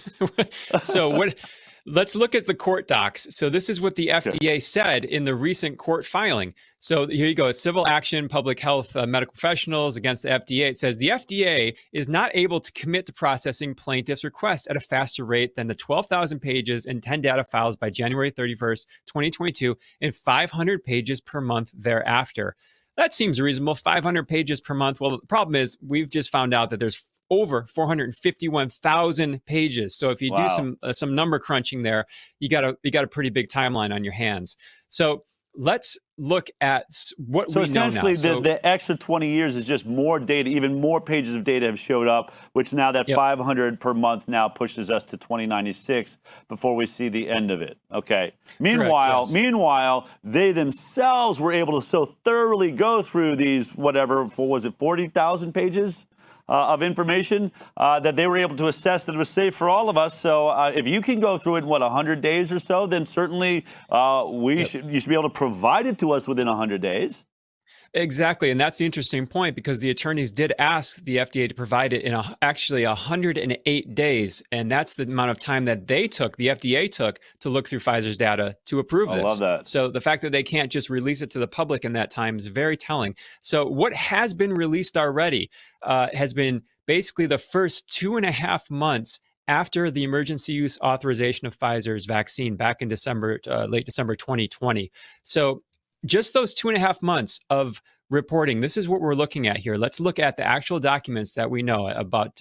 So what? Let's look at the court docs. So this is what the FDA said in the recent court filing. So here you go. It's civil action, public health, medical professionals against the FDA. It says the FDA is not able to commit to processing plaintiff's request at a faster rate than the 12,000 pages and 10 data files by January 31st, 2022, and 500 pages per month thereafter. That seems reasonable, 500 pages per month. Well, the problem is we've just found out that there's over 451,000 pages. So if you do some number crunching there, you got a pretty big timeline on your hands. So let's look at what we know now. So essentially, the extra 20 years is just more data, even more pages of data have showed up, which now that 500 per month now pushes us to 2096 before we see the end of it. Okay. Meanwhile, they themselves were able to so thoroughly go through these, 40,000 pages? Of information that they were able to assess that it was safe for all of us. So if you can go through it in 100 days or so, then certainly you should be able to provide it to us within 100 days. Exactly. And that's the interesting point, because the attorneys did ask the FDA to provide it in actually 108 days. And that's the amount of time that the FDA took to look through Pfizer's data to approve this. I love that. So the fact that they can't just release it to the public in that time is very telling. So what has been released already has been basically the first 2.5 months after the emergency use authorization of Pfizer's vaccine back in late December 2020. So just those 2.5 months of reporting, this is what we're looking at here. Let's look at the actual documents that we know, about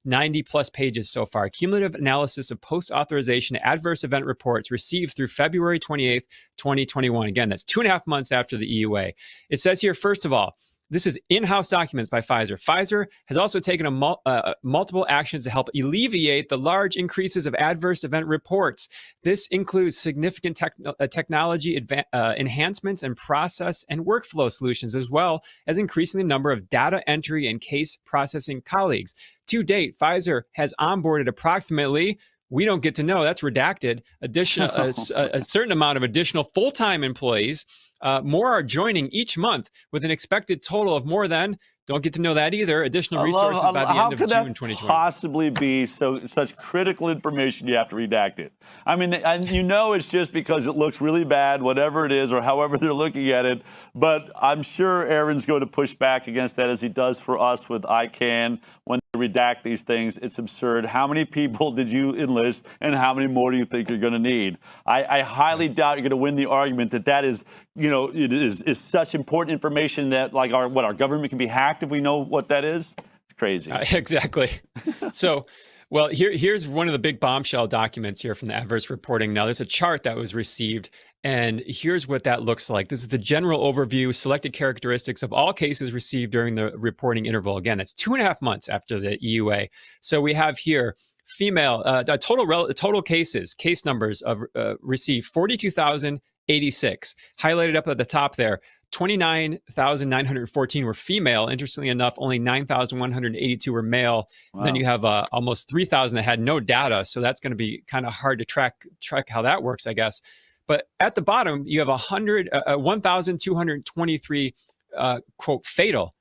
90 plus pages so far. Cumulative analysis of post-authorization adverse event reports received through February 28th, 2021. Again, that's 2.5 months after the EUA. It says here, first of all, this is in-house documents by Pfizer. Pfizer has also taken multiple actions to help alleviate the large increases of adverse event reports. This includes significant technology enhancements and process and workflow solutions, as well as increasing the number of data entry and case processing colleagues. To date, Pfizer has onboarded approximately, we don't get to know, that's redacted, a certain amount of additional full-time employees. More are joining each month with an expected total of more than, don't get to know that either, additional resources by the end of June 2020. How could that possibly be such critical information you have to redact it? I mean, and you know it's just because it looks really bad, whatever it is, or however they're looking at it. But I'm sure Aaron's going to push back against that, as he does for us with ICANN when they redact these things. It's absurd. How many people did you enlist, and how many more do you think you're going to need? I highly doubt you're going to win the argument that is, it is such important information that, like, our government can be hacked if we know what that is. It's crazy. Exactly. So, well, here's one of the big bombshell documents here from the adverse reporting. Now, there's a chart that was received, and here's what that looks like. This is the general overview, selected characteristics of all cases received during the reporting interval. Again, that's 2.5 months after the EUA. So we have here female, total cases, case numbers of received 42,086. Highlighted up at the top there, 29,914 were female. Interestingly enough, only 9,182 were male. Wow. Then you have almost 3,000 that had no data. So that's going to be kind of hard to track how that works, I guess. But at the bottom, you have 1,223 quote fatal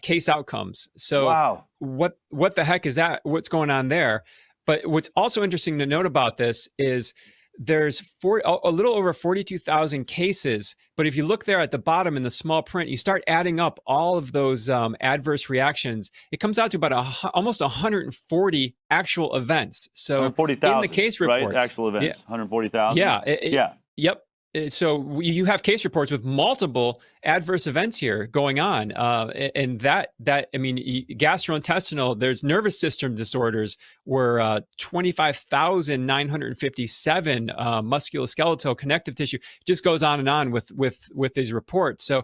case outcomes. So wow. What the heck is that? What's going on there? But what's also interesting to note about this is there's a little over 42,000 cases. But if you look there at the bottom in the small print, you start adding up all of those adverse reactions. It comes out to about almost 140 actual events. So in the case reports, right? Actual events, yeah. 140,000. Yeah. Yep. So you have case reports with multiple adverse events here going on, and that I mean, gastrointestinal. There's nervous system disorders were 25,957. Musculoskeletal, connective tissue, just goes on and on with these reports. So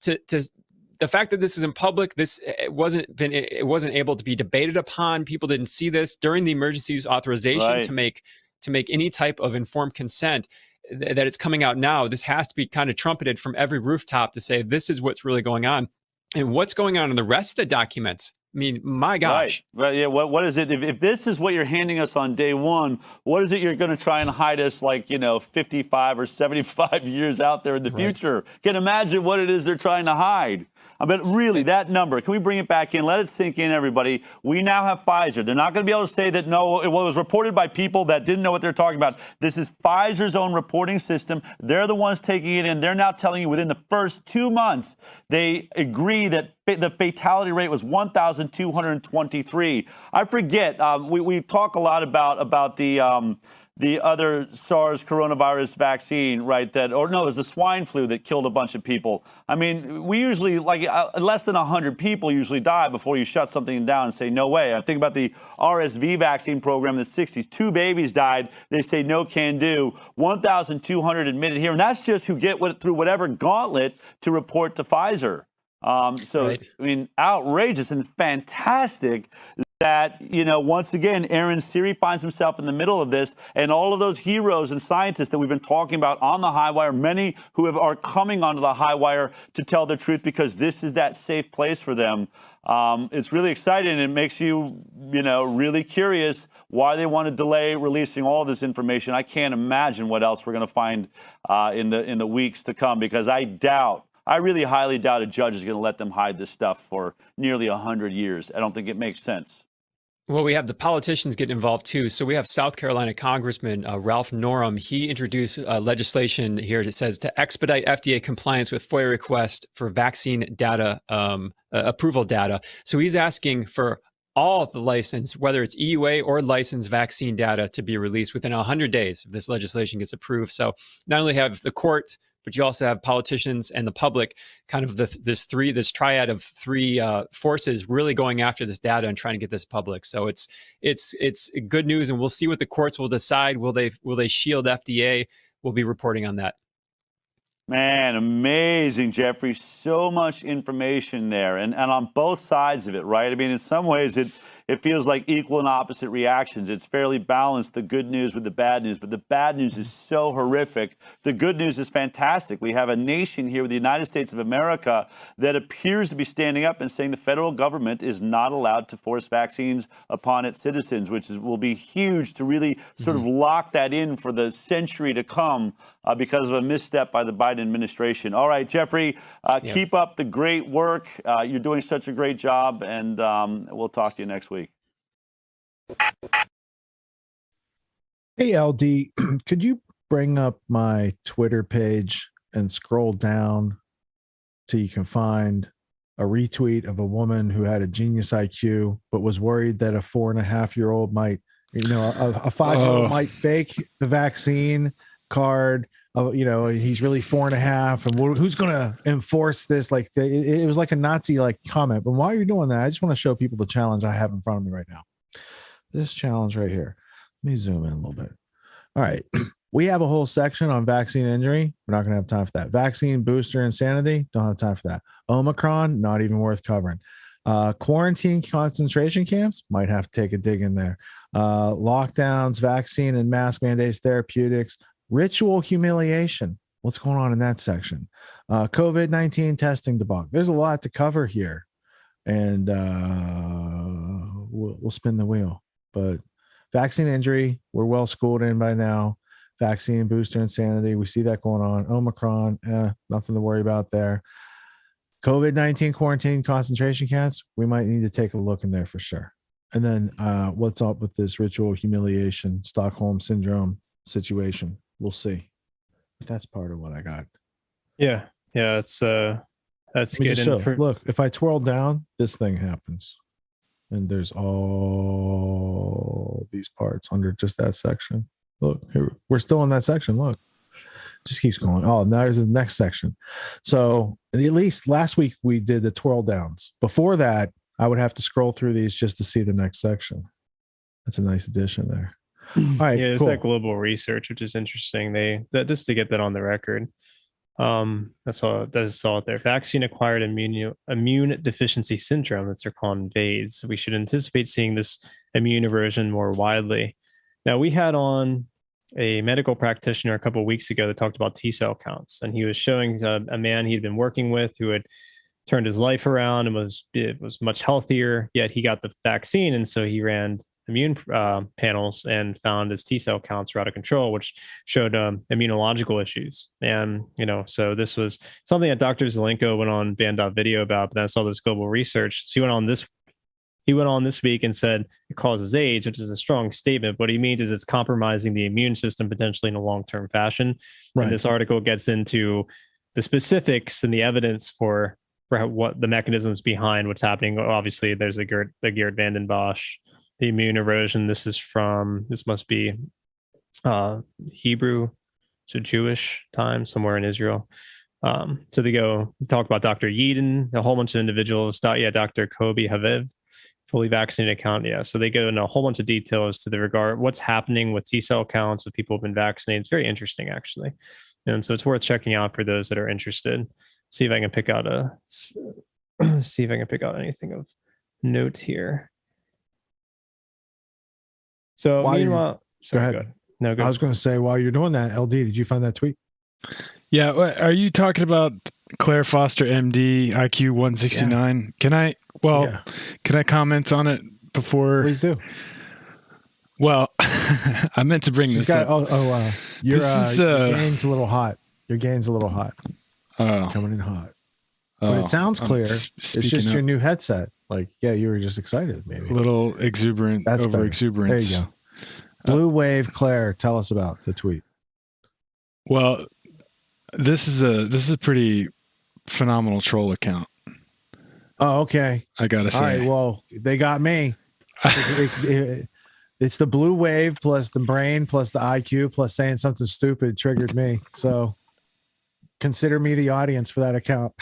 the fact that this is in public, it wasn't able to be debated upon. People didn't see this during the emergency use authorization right. to make any type of informed consent. That it's coming out now, this has to be kind of trumpeted from every rooftop to say this is what's really going on. And what's going on in the rest of the documents? I mean, my gosh. Right. Yeah. What is it? If this is what you're handing us on day one, what is it you're going to try and hide us 55 or 75 years out there in the future? Can imagine what it is they're trying to hide. I mean, really, that number, can we bring it back in? Let it sink in, everybody. We now have Pfizer. They're not going to be able to say that, no, it was reported by people that didn't know what they're talking about. This is Pfizer's own reporting system. They're the ones taking it in. They're now telling you within the first 2 months, they agree that the fatality rate was 1,223. I forget, we talk a lot about the other SARS coronavirus vaccine, right? It was the swine flu that killed a bunch of people. I mean, we usually, less than 100 people usually die before you shut something down and say, no way. I think about the RSV vaccine program in the 60s. 2 babies died. They say no can do. 1,200 admitted here. And that's just who get through whatever gauntlet to report to Pfizer. Right. I mean, outrageous, and it's fantastic that, once again, Aaron Siri finds himself in the middle of this, and all of those heroes and scientists that we've been talking about on the high wire, many who are coming onto the high wire to tell the truth because this is that safe place for them. It's really exciting. It makes you, really curious why they want to delay releasing all of this information. I can't imagine what else we're going to find in the weeks to come, because I really highly doubt a judge is going to let them hide this stuff for nearly 100 years. I don't think it makes sense. Well, we have the politicians getting involved too. So we have South Carolina Congressman Ralph Northam. He introduced legislation here that says to expedite FDA compliance with FOIA requests for vaccine data, approval data. So he's asking for all the licensed, whether it's EUA or licensed vaccine data, to be released within 100 days if this legislation gets approved. So not only have the court, but you also have politicians and the public, kind of this triad of three forces really going after this data and trying to get this public. So it's good news, and we'll see what the courts will decide. Will they shield FDA? We'll be reporting on that. Man, amazing, Jeffrey. So much information there, and on both sides of it, right? I mean, in some ways, it feels like equal and opposite reactions. It's fairly balanced, the good news with the bad news, but the bad news is so horrific. The good news is fantastic. We have a nation here with the United States of America that appears to be standing up and saying the federal government is not allowed to force vaccines upon its citizens, which will be huge to really sort of lock that in for the century to come because of a misstep by the Biden administration. All right, Jeffrey, keep up the great work. You're doing such a great job, and we'll talk to you next week. Hey, LD, could you bring up my Twitter page and scroll down till you can find a retweet of a woman who had a genius IQ, but was worried that a 4.5-year-old might, a 5-year-old might fake the vaccine card. He's really 4.5, and who's going to enforce this? Like it was like a Nazi comment. But while you're doing that, I just want to show people the challenge I have in front of me right now. This challenge right here. Let me zoom in a little bit. All right. We have a whole section on vaccine injury. We're not going to have time for that. Vaccine booster insanity. Don't have time for that. Omicron, not even worth covering. Quarantine concentration camps, might have to take a dig in there. Lockdowns, vaccine and mask mandates, therapeutics, ritual humiliation. What's going on in that section? COVID-19 testing debacle. There's a lot to cover here, and we'll spin the wheel. But vaccine injury, we're well schooled in by now. Vaccine booster insanity, we see that going on. Omicron, nothing to worry about there. COVID-19 quarantine concentration camps, we might need to take a look in there for sure. And then what's up with this ritual humiliation, Stockholm syndrome situation? We'll see. But that's part of what I got. Yeah, that's good. Look, if I twirl down, this thing happens. And there's all these parts under just that section. Look, here, we're still in that section. Look, just keeps going. Oh, now there's the next section. So at least last week we did the twirl downs. Before that, I would have to scroll through these just to see the next section. That's a nice addition there. All right, yeah, it's cool. that global research, which is interesting. That just to get that on the record. That's all it there. Vaccine acquired immune deficiency syndrome, that's they're called VAIDS. We should anticipate seeing this immune erosion more widely. Now, we had on a medical practitioner a couple of weeks ago that talked about T cell counts, and he was showing a man he'd been working with who had turned his life around and was much healthier. Yet he got the vaccine, and so he ran immune panels and found his T cell counts were out of control, which showed immunological issues. And so this was something that Dr. Zelenko went on Band.video about. But then I saw this global research. So he went on this week and said it causes age, which is a strong statement. What he means is it's compromising the immune system potentially in a long-term fashion. Right. And this article gets into the specifics and the evidence for what the mechanisms behind what's happening. Obviously, there's the Geert Vanden Bosch, the immune erosion. This must be Hebrew, so Jewish time, somewhere in Israel. So they talk about Dr. Yeadon, a whole bunch of individuals. Dr. Kobe Haviv, fully vaccinated account. Yeah. So they go into a whole bunch of details to the regard what's happening with T cell counts of people who've been vaccinated. It's very interesting, actually. And so it's worth checking out for those that are interested. See if I can pick out anything of note here. So meanwhile, go ahead. No, go. I was going to say, while you're doing that, LD, did you find that tweet? Yeah. Are you talking about Claire Foster, MD, IQ 169? Yeah. Can I comment on it before? Please do. Well, I meant to bring this up. Your gain's a little hot. Your gain's a little hot. Coming in hot. But it sounds clear. It's just your new headset. You were just excited, maybe. A little exuberant. That's over exuberance. There you go. Blue Wave Claire, tell us about the tweet. Well, this is a pretty phenomenal troll account. Oh, okay. I gotta say. All right. Well, they got me. It's the blue wave plus the brain plus the IQ plus saying something stupid triggered me. So consider me the audience for that account.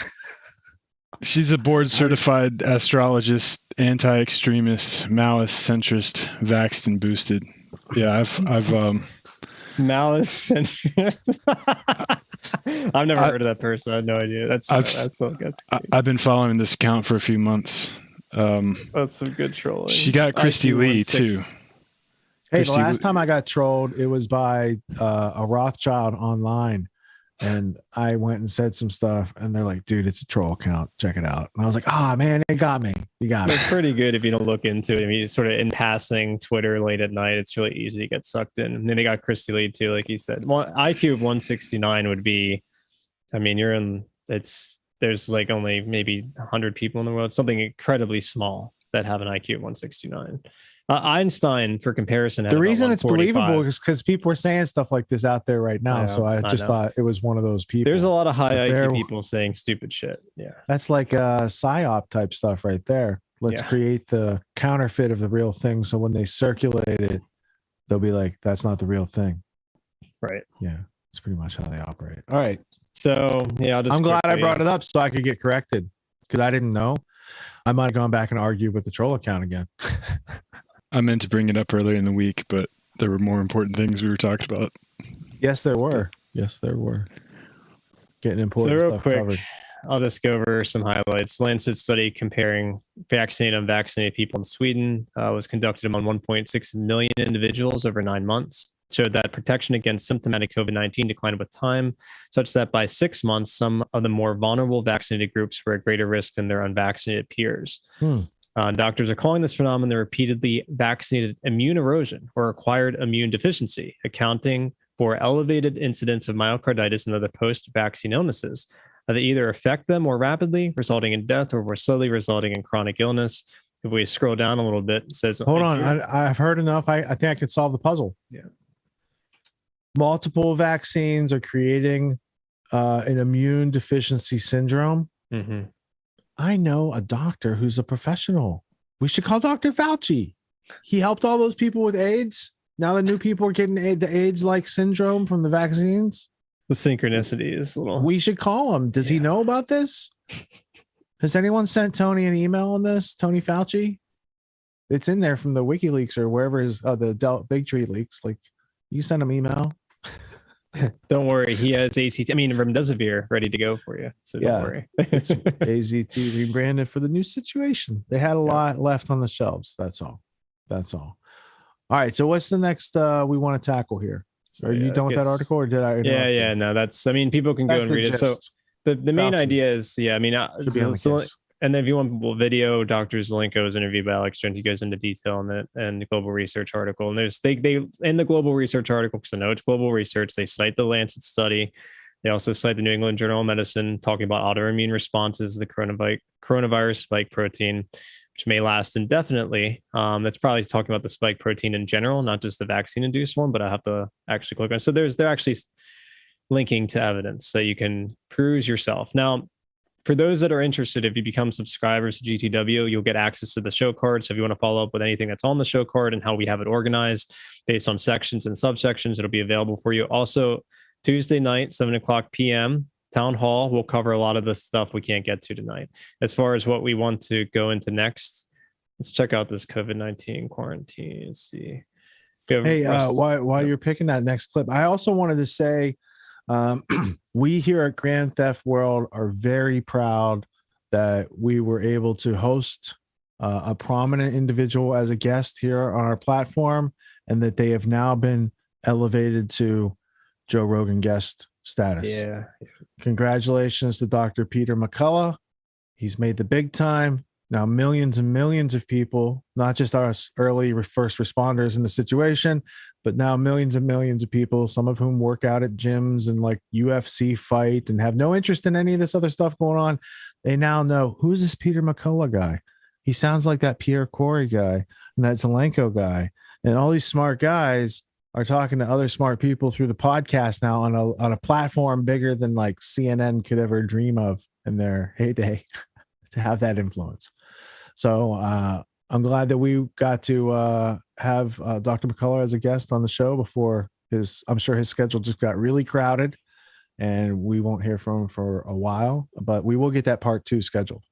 She's a board certified astrologist, anti-extremist, Maoist, centrist, vaxxed and boosted. Yeah, I've Malice centrist. I've never heard of that person. I have no idea. I've been following this account for a few months. That's some good trolling. She got Christy Lee too. Hey, the last time I got trolled, it was by a Rothschild online. And I went and said some stuff, and they're like, dude, it's a troll account. Check it out. And I was like, man, it got me. You got me. It's pretty good if you don't look into it. I mean, it's sort of in passing Twitter late at night. It's really easy to get sucked in. And then they got Christy Lee too, like you said. Well, IQ of 169 would be, I mean, there's like only maybe 100 people in the world, something incredibly small that have an IQ of 169. Einstein, for comparison, had the reason it's 145. believable is because people are saying stuff like this out there right now. So I just thought it was one of those people. There's a lot of high IQ people saying stupid shit. Yeah, that's like psyop type stuff right there. Let's create the counterfeit of the real thing. So when they circulate it, they'll be like, "That's not the real thing." Right. Yeah, it's pretty much how they operate. All right. So yeah, I'm glad I brought it up so I could get corrected because I didn't know. I might have gone back and argued with the troll account again. I meant to bring it up earlier in the week, but there were more important things we were talking about. Yes, there were. Getting important stuff covered. I'll just go over some highlights. Lancet study comparing vaccinated and unvaccinated people in Sweden was conducted among 1.6 million individuals over 9 months. Showed that protection against symptomatic COVID-19 declined with time, such that by 6 months, some of the more vulnerable vaccinated groups were at greater risk than their unvaccinated peers. Doctors are calling this phenomenon the repeatedly vaccinated immune erosion or acquired immune deficiency, accounting for elevated incidence of myocarditis and other post-vaccine illnesses that either affect them more rapidly, resulting in death, or more slowly, resulting in chronic illness. If we scroll down a little bit, it says... Hold on, I've heard enough. I think I could solve the puzzle. Yeah. Multiple vaccines are creating an immune deficiency syndrome. Mm-hmm. I know a doctor who's a professional. We should call Dr. Fauci. He helped all those people with AIDS. Now the new people are getting the AIDS-like syndrome from the vaccines. The synchronicity is a little... We should call him. Does he know about this? Has anyone sent Tony an email on this? Tony Fauci? It's in there from the WikiLeaks or wherever his the Big Tree leaks. Like, you send him email. Don't worry, he has remdesivir ready to go for you. So don't worry. It's AZT rebranded for the new situation. They had a lot left on the shelves. That's all. All right. So what's the next we want to tackle here? Are you done with that article, or did I? Yeah. No, that's. I mean, people can go and read it. So the main idea is, and then if you want video, Dr. Zelenko's interview by Alex Jones, he goes into detail on that and the global research article. And there's they in the global research article, because I know it's global research, they cite the Lancet study. They also cite the New England Journal of Medicine talking about autoimmune responses, the coronavirus spike protein, which may last indefinitely. That's probably talking about the spike protein in general, not just the vaccine-induced one, but I have to actually click on it. So they're actually linking to evidence so you can peruse yourself. Now, for those that are interested, if you become subscribers to GTW, you'll get access to the show card. So if you want to follow up with anything that's on the show card and how we have it organized based on sections and subsections, it'll be available for you. Also, Tuesday night, 7:00 p.m., Town Hall, we'll cover a lot of the stuff we can't get to tonight. As far as what we want to go into next, let's check out this COVID-19 quarantine and see. Hey, while you're picking that next clip, I also wanted to say, we here at Grand Theft World are very proud that we were able to host a prominent individual as a guest here on our platform, and that they have now been elevated to Joe Rogan guest status. Yeah. Congratulations to Dr. Peter McCullough. He's made the big time. Now millions and millions of people, not just us early first responders in the situation, but now millions and millions of people, some of whom work out at gyms and like UFC fight and have no interest in any of this other stuff going on. They now know, who's this Peter McCullough guy? He sounds like that Pierre Corey guy and that Zelenko guy. And all these smart guys are talking to other smart people through the podcast now on a platform bigger than like CNN could ever dream of in their heyday to have that influence. So I'm glad that we got to have Dr. McCullough as a guest on the show before I'm sure his schedule just got really crowded and we won't hear from him for a while, but we will get that part 2 scheduled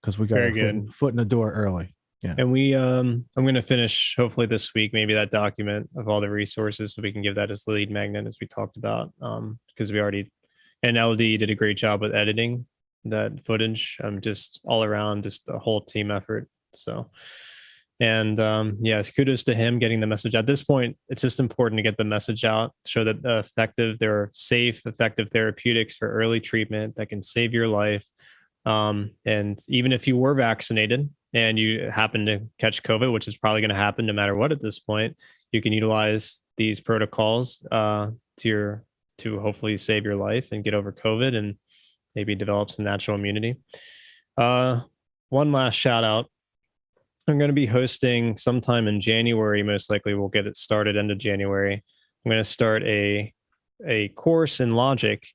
because we got our foot in the door early. Yeah. And I'm going to finish hopefully this week, maybe that document of all the resources so we can give that as the lead magnet as we talked about. Because and LD did a great job with editing that footage. Just all around, just a whole team effort. So, and yes, kudos to him getting the message. At this point, it's just important to get the message out, show that there are safe, effective therapeutics for early treatment that can save your life. And even if you were vaccinated and you happen to catch COVID, which is probably going to happen no matter what at this point, you can utilize these protocols to hopefully save your life and get over COVID and maybe develop some natural immunity. One last shout out. I'm going to be hosting sometime in January. Most likely we'll get it started end of January. I'm going to start a course in logic.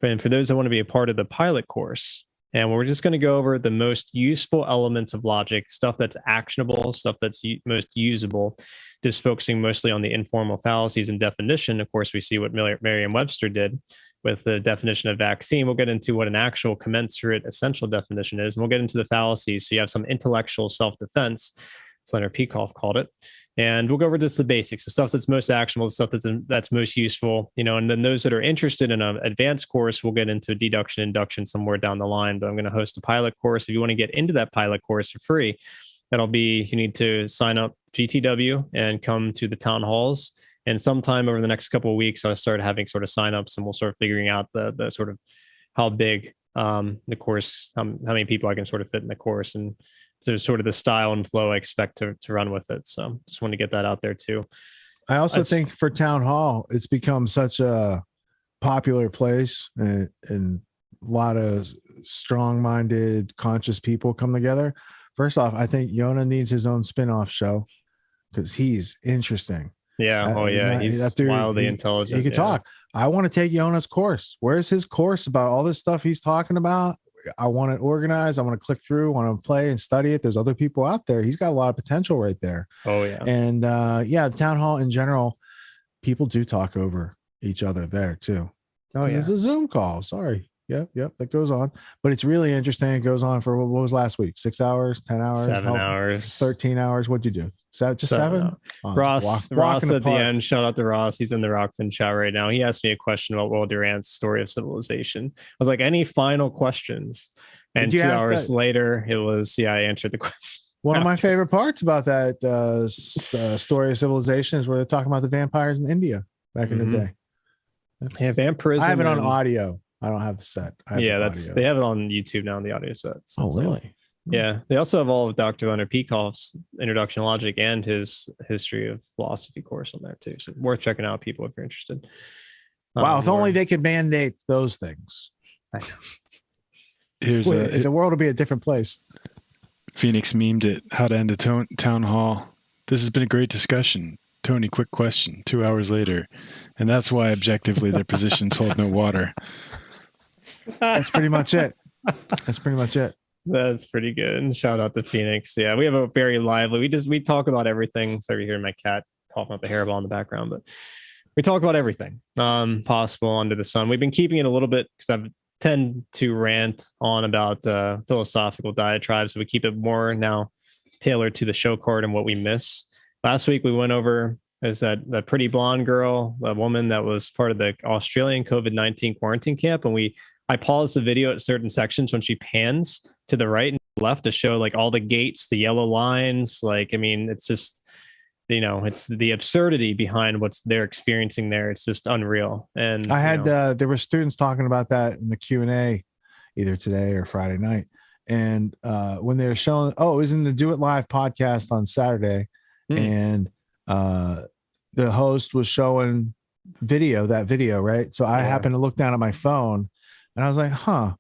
And for those that want to be a part of the pilot course, and we're just going to go over the most useful elements of logic, stuff that's actionable, stuff that's most usable, just focusing mostly on the informal fallacies and definition. Of course, we see what Merriam-Webster did with the definition of vaccine. We'll get into what an actual commensurate essential definition is, and we'll get into the fallacies. So you have some intellectual self-defense, as Leonard Peikoff called it. And we'll go over just the basics, the stuff that's most actionable, the stuff that's most useful, and then those that are interested in an advanced course, we'll get into deduction, induction somewhere down the line. But I'm going to host a pilot course. If you want to get into that pilot course for free, you need to sign up GTW and come to the town halls. And sometime over the next couple of weeks, I'll start having sort of signups, and we'll start figuring out the sort of how big the course, how many people I can sort of fit in the course, and so sort of the style and flow I expect to run with it. So just want to get that out there too. I also think for town hall, it's become such a popular place, and a lot of strong-minded, conscious people come together. First off, I think Yona needs his own spin-off show because he's interesting. Yeah. He's wildly intelligent. He could talk. I want to take Yona's course. Where's his course about all this stuff he's talking about? I want to organize. I want to click through, I want to play and study it. There's other people out there. He's got a lot of potential right there. Oh yeah. And the town hall in general, people do talk over each other there too. Oh yeah. It's a Zoom call. Sorry. Yep. That goes on, but it's really interesting. It goes on for what was last week? 6 hours, 10 hours, 7 hours, 13 hours. What'd you do? Just 7? Oh, Ross at the end. Shout out to Ross. He's in the Rockfin chat right now. He asked me a question about Will Durant's story of civilization. I was like, any final questions? And 2 hours later, it was, I answered the question. One of my favorite parts about that story of civilization is where they're talking about the vampires in India back in the day. Vampirism. I have it on audio. I don't have the set. They have it on YouTube now in the audio set. So really? Yeah. They also have all of Dr. Leonard Peikoff's Introduction to Logic and his History of Philosophy course on there too. So worth checking out, people, if you're interested. Wow. If only they could mandate those things. The world would be a different place. Phoenix memed it. How to end a town hall. This has been a great discussion. Tony, quick question. 2 hours later. And that's why objectively their positions hold no water. That's pretty much it. That's pretty good. And shout out to Phoenix. Yeah, we have a very lively, we talk about everything. Sorry, you're hearing my cat coughing up a hairball in the background, but we talk about everything possible under the sun. We've been keeping it a little bit because I tend to rant on about philosophical diatribes. So we keep it more now tailored to the show card and what we miss. Last week we went over that pretty blonde girl, a woman that was part of the Australian COVID-19 quarantine camp. And I paused the video at certain sections when she pans to the right and left to show like all the gates, the yellow lines. It's just, it's the absurdity behind what they're experiencing there. It's just unreal. And I had, there were students talking about that in the Q&A either today or Friday night. And when they were showing, it was in the Do It Live podcast on Saturday. And the host was showing that video, right? So I happened to look down at my phone and I was like, I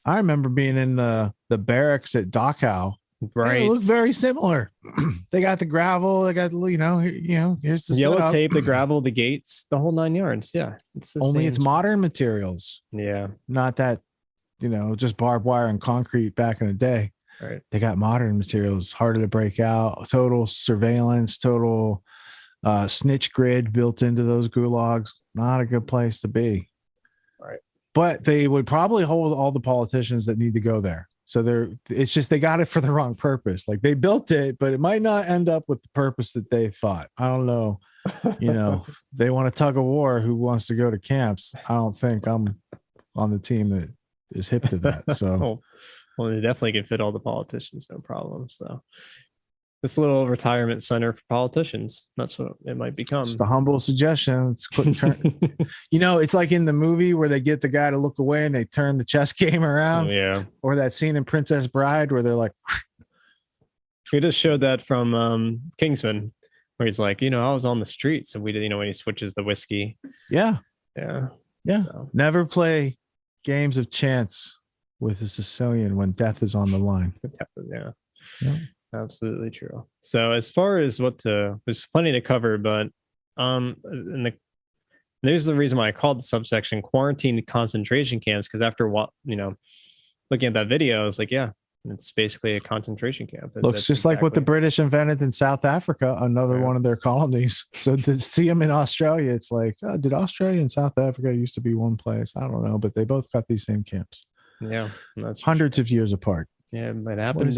remember being in the barracks at Dachau. Right. It looks very similar. They got the gravel, they got, here's the yellow setup. tape, the gravel, the gates, the whole 9 yards. Yeah. It's modern materials. Yeah. Not that, just barbed wire and concrete back in the day. Right. They got modern materials, harder to break out, total surveillance, total snitch grid built into those gulags. Not a good place to be. Right. But they would probably hold all the politicians that need to go there. So it's just they got it for the wrong purpose. Like they built it, but it might not end up with the purpose that they thought. I don't know. They want a tug of war who wants to go to camps. I don't think I'm on the team that is hip to that. So well, they definitely can fit all the politicians, no problem. So this little retirement center for politicians, that's what it might become. Just a humble suggestion. It's quick turn. It's like in the movie where they get the guy to look away and they turn the chess game around. Oh, yeah. Or that scene in Princess Bride where they're like, we just showed that from Kingsman, where he's like, I was on the streets, and we did, when he switches the whiskey. Yeah. Yeah. So. Never play games of chance with a Sicilian when death is on the line. Yeah. Absolutely true. So as far as there's plenty to cover, but there's the reason why I called the subsection quarantine concentration camps, because after looking at that video, I was like, yeah, it's basically a concentration camp. Looks just like what the British invented in South Africa, another one of their colonies. So to see them in Australia, it's like, did Australia and South Africa used to be one place? I don't know, but they both got these same camps. Yeah, that's hundreds of years apart. Yeah, it happened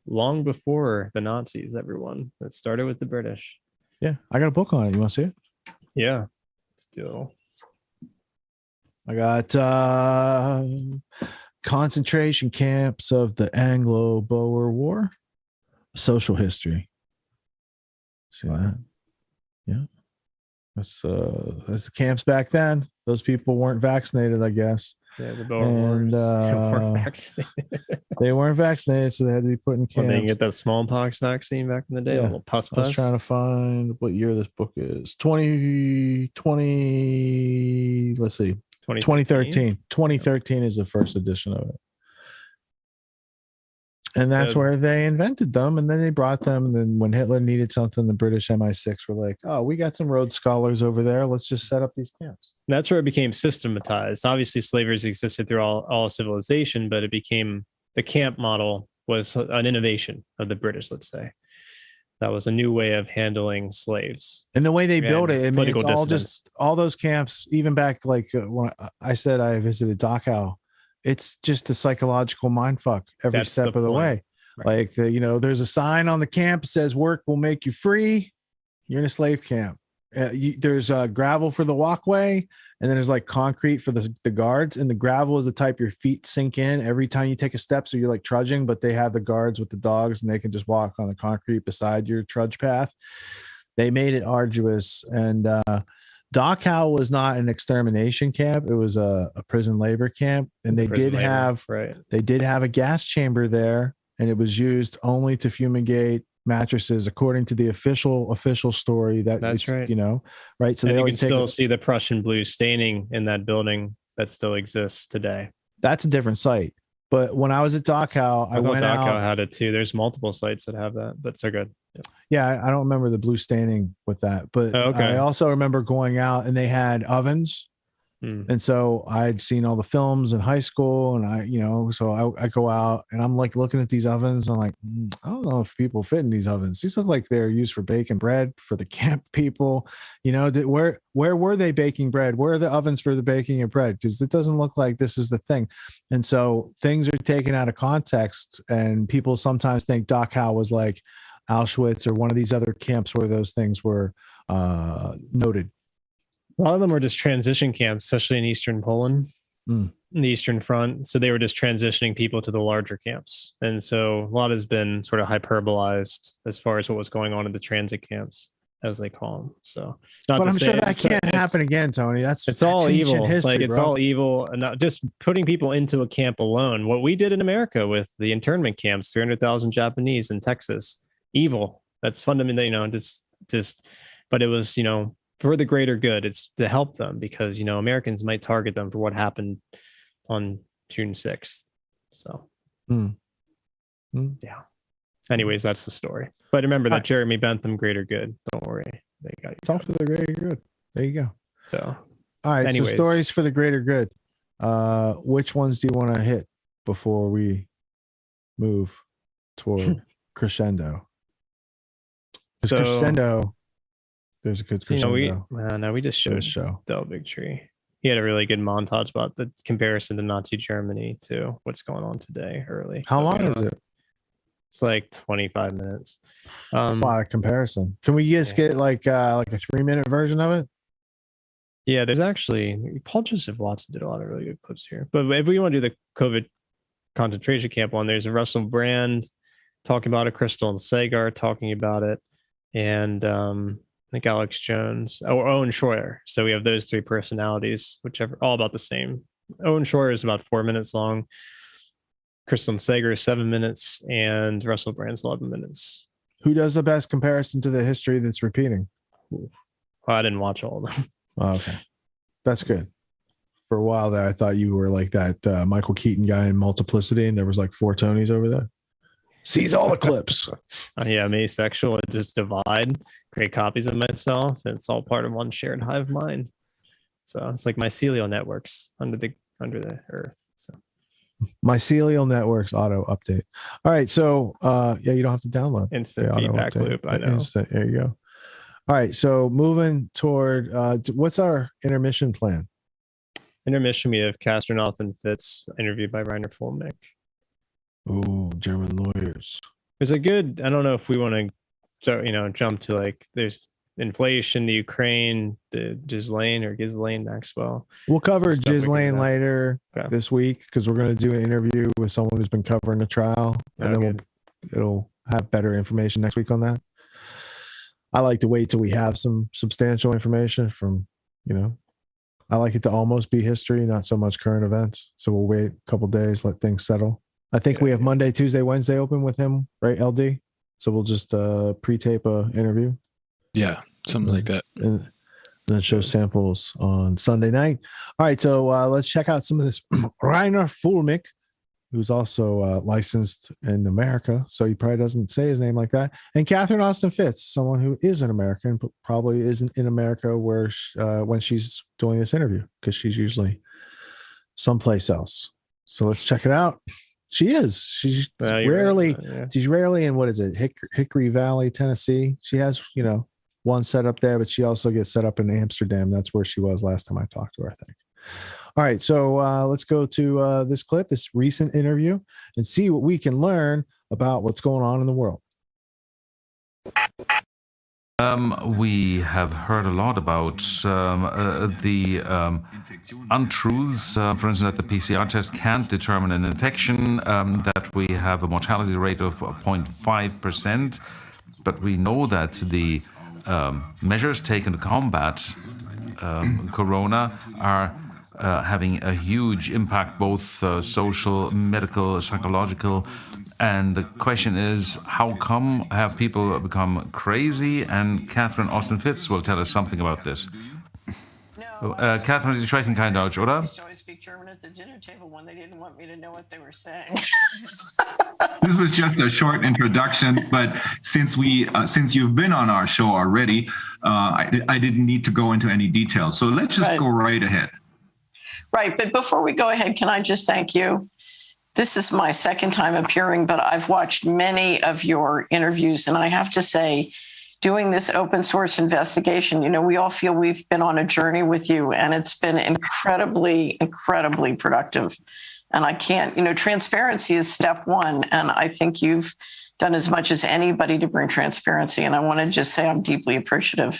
long before the Nazis, everyone. It started with the British. Yeah, I got a book on it. You want to see it? Yeah. Still. I got concentration camps of the Anglo-Boer War. Social history. See that? Yeah. That's the camps back then. Those people weren't vaccinated, I guess. Yeah, the Boer Wars. Weren't vaccinated. They weren't vaccinated, so they had to be put in camps. Well, they didn't get that smallpox vaccine back in the day. A little pus. I was trying to find what year this book is. 2020. Let's see. 2013. 2013 is the first edition of it. And that's where they invented them. And then they brought them. And then when Hitler needed something, the British MI6 were like, oh, we got some Rhodes Scholars over there. Let's just set up these camps. And that's where it became systematized. Obviously, slavery existed through all civilization, but it became the camp model was an innovation of the British, let's say. That was a new way of handling slaves. And the way they built it, I mean, it's all just all those camps, even back like when I said I visited Dachau. It's just a psychological mindfuck every step of the way. Right. Like there's a sign on the camp that says work will make you free. You're in a slave camp. There's gravel for the walkway, and then there's like concrete for the guards. And the gravel is the type your feet sink in every time you take a step, so you're like trudging. But they have the guards with the dogs, and they can just walk on the concrete beside your trudge path. They made it arduous, and Dachau was not an extermination camp. It was a prison labor camp. And they did have a gas chamber there, and it was used only to fumigate mattresses, according to the official story. That's right. Right. So and you can still see the Prussian blue staining in that building that still exists today. That's a different site. But when I was at Dachau, I went out. Dachau had it too. There's multiple sites that have that, but so good. Yeah, I don't remember the blue staining with that, but I also remember going out and they had ovens. And so I'd seen all the films in high school, and I go out and I'm like looking at these ovens. I'm like, I don't know if people fit in these ovens. These look like they're used for baking bread for the camp people. Where were they baking bread? Where are the ovens for the baking of bread? Because it doesn't look like this is the thing. And so things are taken out of context, and people sometimes think Dachau was like Auschwitz or one of these other camps where those things were noted. A lot of them were just transition camps, especially in Eastern Poland, in the Eastern Front. So they were just transitioning people to the larger camps. And so a lot has been sort of hyperbolized as far as what was going on in the transit camps, as they call them. So, but I'm sure that can't happen again, Tony. It's all evil. History, it's all evil, and not just putting people into a camp alone. What we did in America with the internment camps, 300,000 Japanese in Texas, evil. That's fundamental, but it was, for the greater good. It's to help them because, Americans might target them for what happened on June 6th. So, yeah. Anyways, that's the story. But remember that Jeremy Bentham, greater good. Don't worry. They got you. Talk for the greater good. There you go. So, all right. So stories for the greater good. Which ones do you want to hit before we move? toward crescendo. So, crescendo, there's a good crescendo. We just showed this show. Del Big Tree. He had a really good montage about the comparison to Nazi Germany to what's going on today early. How long is it? It's like 25 minutes. It's a lot of comparison. Can we just get like a 3-minute version of it? Yeah, there's actually Paul Joseph Watson did a lot of really good clips here. But if we want to do the COVID concentration camp one, there's a Russell Brand talking about it, Crystal and Sagar talking about it, and I think Alex Jones or Owen Schroyer. So we have those 3 personalities, whichever, all about the same. Owen Schroyer is about 4 minutes long. Crystal and Sagar is 7 minutes, and Russell Brand's 11 minutes. Who does the best comparison to the history that's repeating? I didn't watch all of them. Oh, okay, that's good. For a while there, I thought you were like that Michael Keaton guy in Multiplicity, and there was like 4 Tonys over there. Sees all the clips. Yeah, I'm asexual. I just divide, create copies of myself, and it's all part of one shared hive mind. So it's like mycelial networks under the earth. So mycelial networks auto update. All right, so you don't have to download instant feedback loop. I know. There you go. All right, so moving toward what's our intermission plan? Intermission, we have Castronaut and Fitz interviewed by Reiner Fulmick. Ooh, German lawyers. There's a good, I don't know if we want to, jump to like, there's inflation, the Ukraine, the Ghislaine Maxwell. We'll cover Ghislaine later this week because we're going to do an interview with someone who's been covering the trial, and then it'll have better information next week on that. I like to wait till we have some substantial information from, I like it to almost be history, not so much current events. So we'll wait a couple days, let things settle. I think we have Monday, Tuesday, Wednesday open with him, right, LD? So we'll just pre-tape a interview. Yeah, something like that. And then show samples on Sunday night. All right, so let's check out some of this Reiner Fulmick, who's also licensed in America, so he probably doesn't say his name like that. And Catherine Austin Fitz, someone who is an American, but probably isn't in America where when she's doing this interview, because she's usually someplace else. So let's check it out. She is. She's rarely. Right. Yeah. She's rarely in, what is it, Hickory Valley, Tennessee. She has, one set up there, but she also gets set up in Amsterdam. That's where she was last time I talked to her, I think. All right, so let's go to this clip, this recent interview, and see what we can learn about what's going on in the world. We have heard a lot about the untruths, for instance, that the PCR test can't determine an infection, that we have a mortality rate of 0.5%, but we know that the measures taken to combat corona are having a huge impact, both social, medical, psychological. And the question is, how come have people become crazy? And Catherine Austin Fitz will tell us something about this. Catherine, Sie sprechen kein Deutsch, oder? I used to always speak German at the dinner table when they didn't want me to know what they were saying. This was just a short introduction, but since you've been on our show already, I didn't need to go into any details. So let's just go right ahead. Right, but before we go ahead, can I just thank you? This is my second time appearing, but I've watched many of your interviews, and I have to say, doing this open source investigation, we all feel we've been on a journey with you, and it's been incredibly, incredibly productive. And I can't, transparency is step one, and I think you've done as much as anybody to bring transparency, and I want to just say I'm deeply appreciative.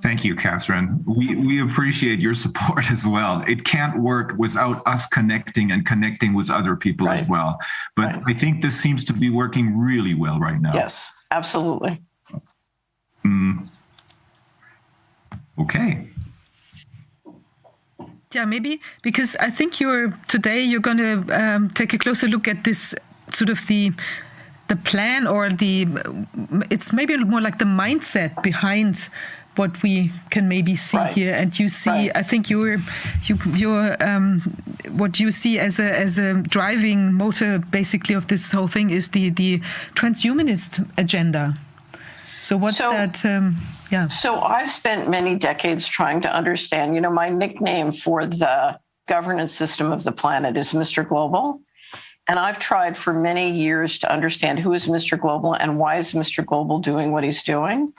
Thank you, Catherine. We appreciate your support as well. It can't work without us connecting with other people as well. But I think this seems to be working really well right now. Yes, absolutely. Okay. Yeah, maybe because I think you're going to take a closer look at this sort of the plan, or it's maybe more like the mindset behind what we can maybe see here. And you see, I think you're what you see as a driving motor basically of this whole thing is the transhumanist agenda. So what's that? So I've spent many decades trying to understand, my nickname for the governance system of the planet is Mr. Global. And I've tried for many years to understand who is Mr. Global and why is Mr. Global doing what he's doing.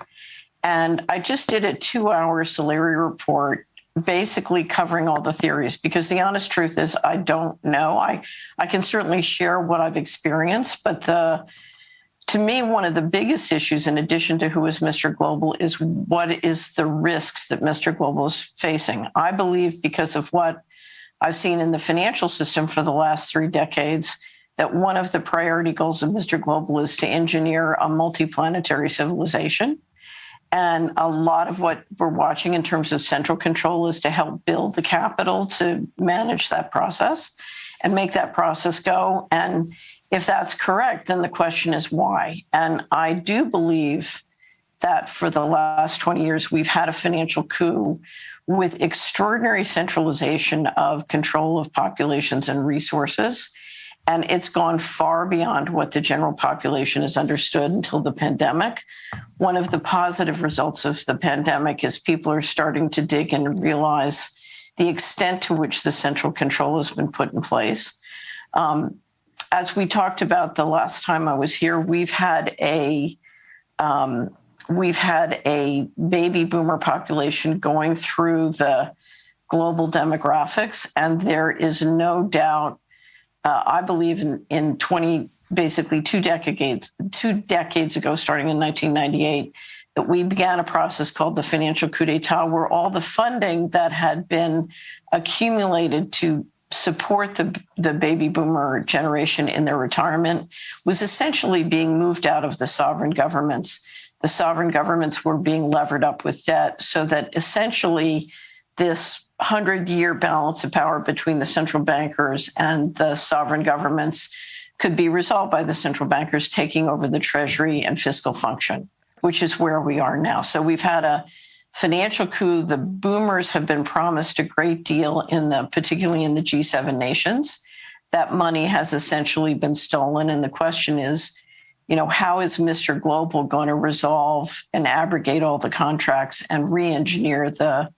And I just did a 2-hour Solari report basically covering all the theories, because the honest truth is I don't know. I can certainly share what I've experienced, but to me, one of the biggest issues, in addition to who is Mr. Global, is what is the risks that Mr. Global is facing. I believe, because of what I've seen in the financial system for the last 3 decades, that one of the priority goals of Mr. Global is to engineer a multiplanetary civilization. And a lot of what we're watching in terms of central control is to help build the capital to manage that process and make that process go. And if that's correct, then the question is why? And I do believe that for the last 20 years, we've had a financial coup with extraordinary centralization of control of populations and resources. And it's gone far beyond what the general population has understood until the pandemic. One of the positive results of the pandemic is people are starting to dig in and realize the extent to which the central control has been put in place. As we talked about the last time I was here, we've had a baby boomer population going through the global demographics, and there is no doubt. I believe in 2 decades ago, starting in 1998, that we began a process called the financial coup d'etat, where all the funding that had been accumulated to support the baby boomer generation in their retirement was essentially being moved out of the sovereign governments. The sovereign governments were being levered up with debt, so that essentially this 100-year balance of power between the central bankers and the sovereign governments could be resolved by the central bankers taking over the treasury and fiscal function, which is where we are now. So we've had a financial coup. The boomers have been promised a great deal particularly in the G7 nations. That money has essentially been stolen. And the question is, how is Mr. Global going to resolve and abrogate all the contracts and re-engineer the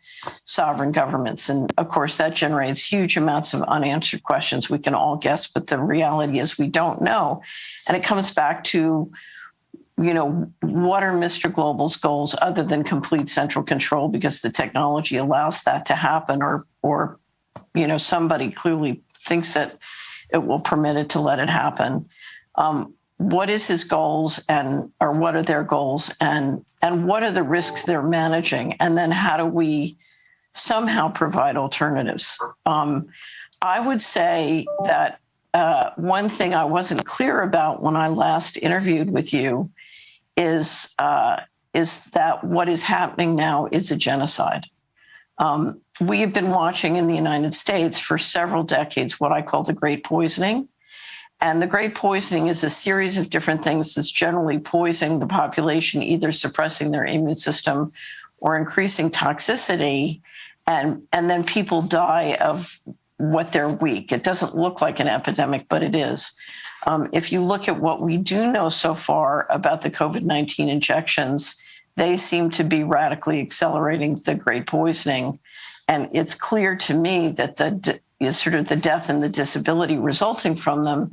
sovereign governments? And of course, that generates huge amounts of unanswered questions. We can all guess, but the reality is we don't know. And it comes back to, what are Mr. Global's goals other than complete central control, because the technology allows that to happen, or somebody clearly thinks that it will permit it to let it happen. What is his goals, or what are their goals, and what are the risks they're managing? And then how do we somehow provide alternatives? I would say that one thing I wasn't clear about when I last interviewed with you is that what is happening now is a genocide. We have been watching in the United States for several decades what I call the Great Poisoning. And the Great Poisoning is a series of different things that's generally poisoning the population, either suppressing their immune system or increasing toxicity. And then people die of what they're weak. It doesn't look like an epidemic, but it is. If you look at what we do know so far about the COVID-19 injections, they seem to be radically accelerating the Great Poisoning. And it's clear to me that the death and the disability resulting from them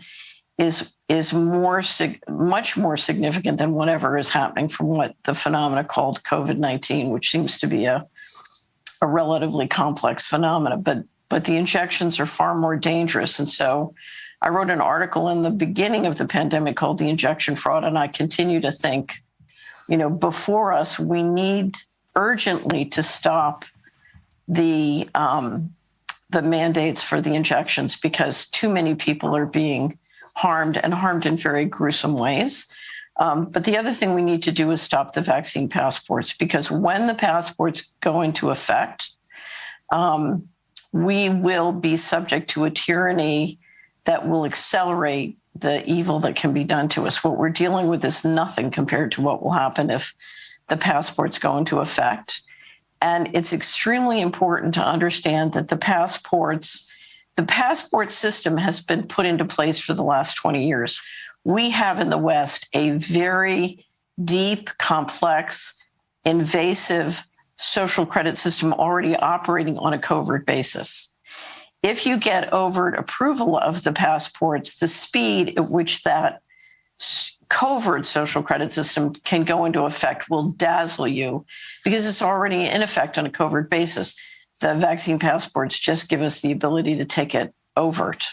is much more significant than whatever is happening from what the phenomena called COVID-19, which seems to be a relatively complex phenomena. But the injections are far more dangerous. And so I wrote an article in the beginning of the pandemic called The Injection Fraud, and I continue to think, before us, we need urgently to stop the mandates for the injections, because too many people are being harmed in very gruesome ways. But the other thing we need to do is stop the vaccine passports, because when the passports go into effect, we will be subject to a tyranny that will accelerate the evil that can be done to us. What we're dealing with is nothing compared to what will happen if the passports go into effect. And it's extremely important to understand that the passport system has been put into place for the last 20 years. We have in the West a very deep, complex, invasive social credit system already operating on a covert basis. if you get overt approval of the passports, the speed at which that covert social credit system can go into effect will dazzle you, because it's already in effect on a covert basis. The vaccine passports just give us the ability to take it overt.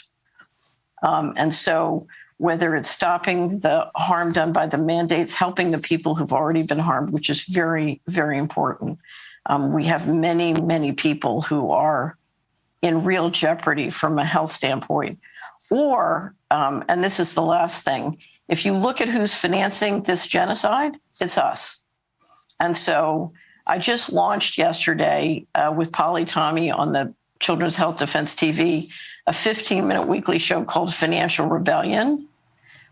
And so whether it's stopping the harm done by the mandates, helping the people who've already been harmed, which is very, very important. We have many, many people who are in real jeopardy from a health standpoint. Or, and this is the last thing, if you look at who's financing this genocide, it's us. And so I just launched yesterday with Polly Tommy on the Children's Health Defense TV, a 15-minute weekly show called Financial Rebellion.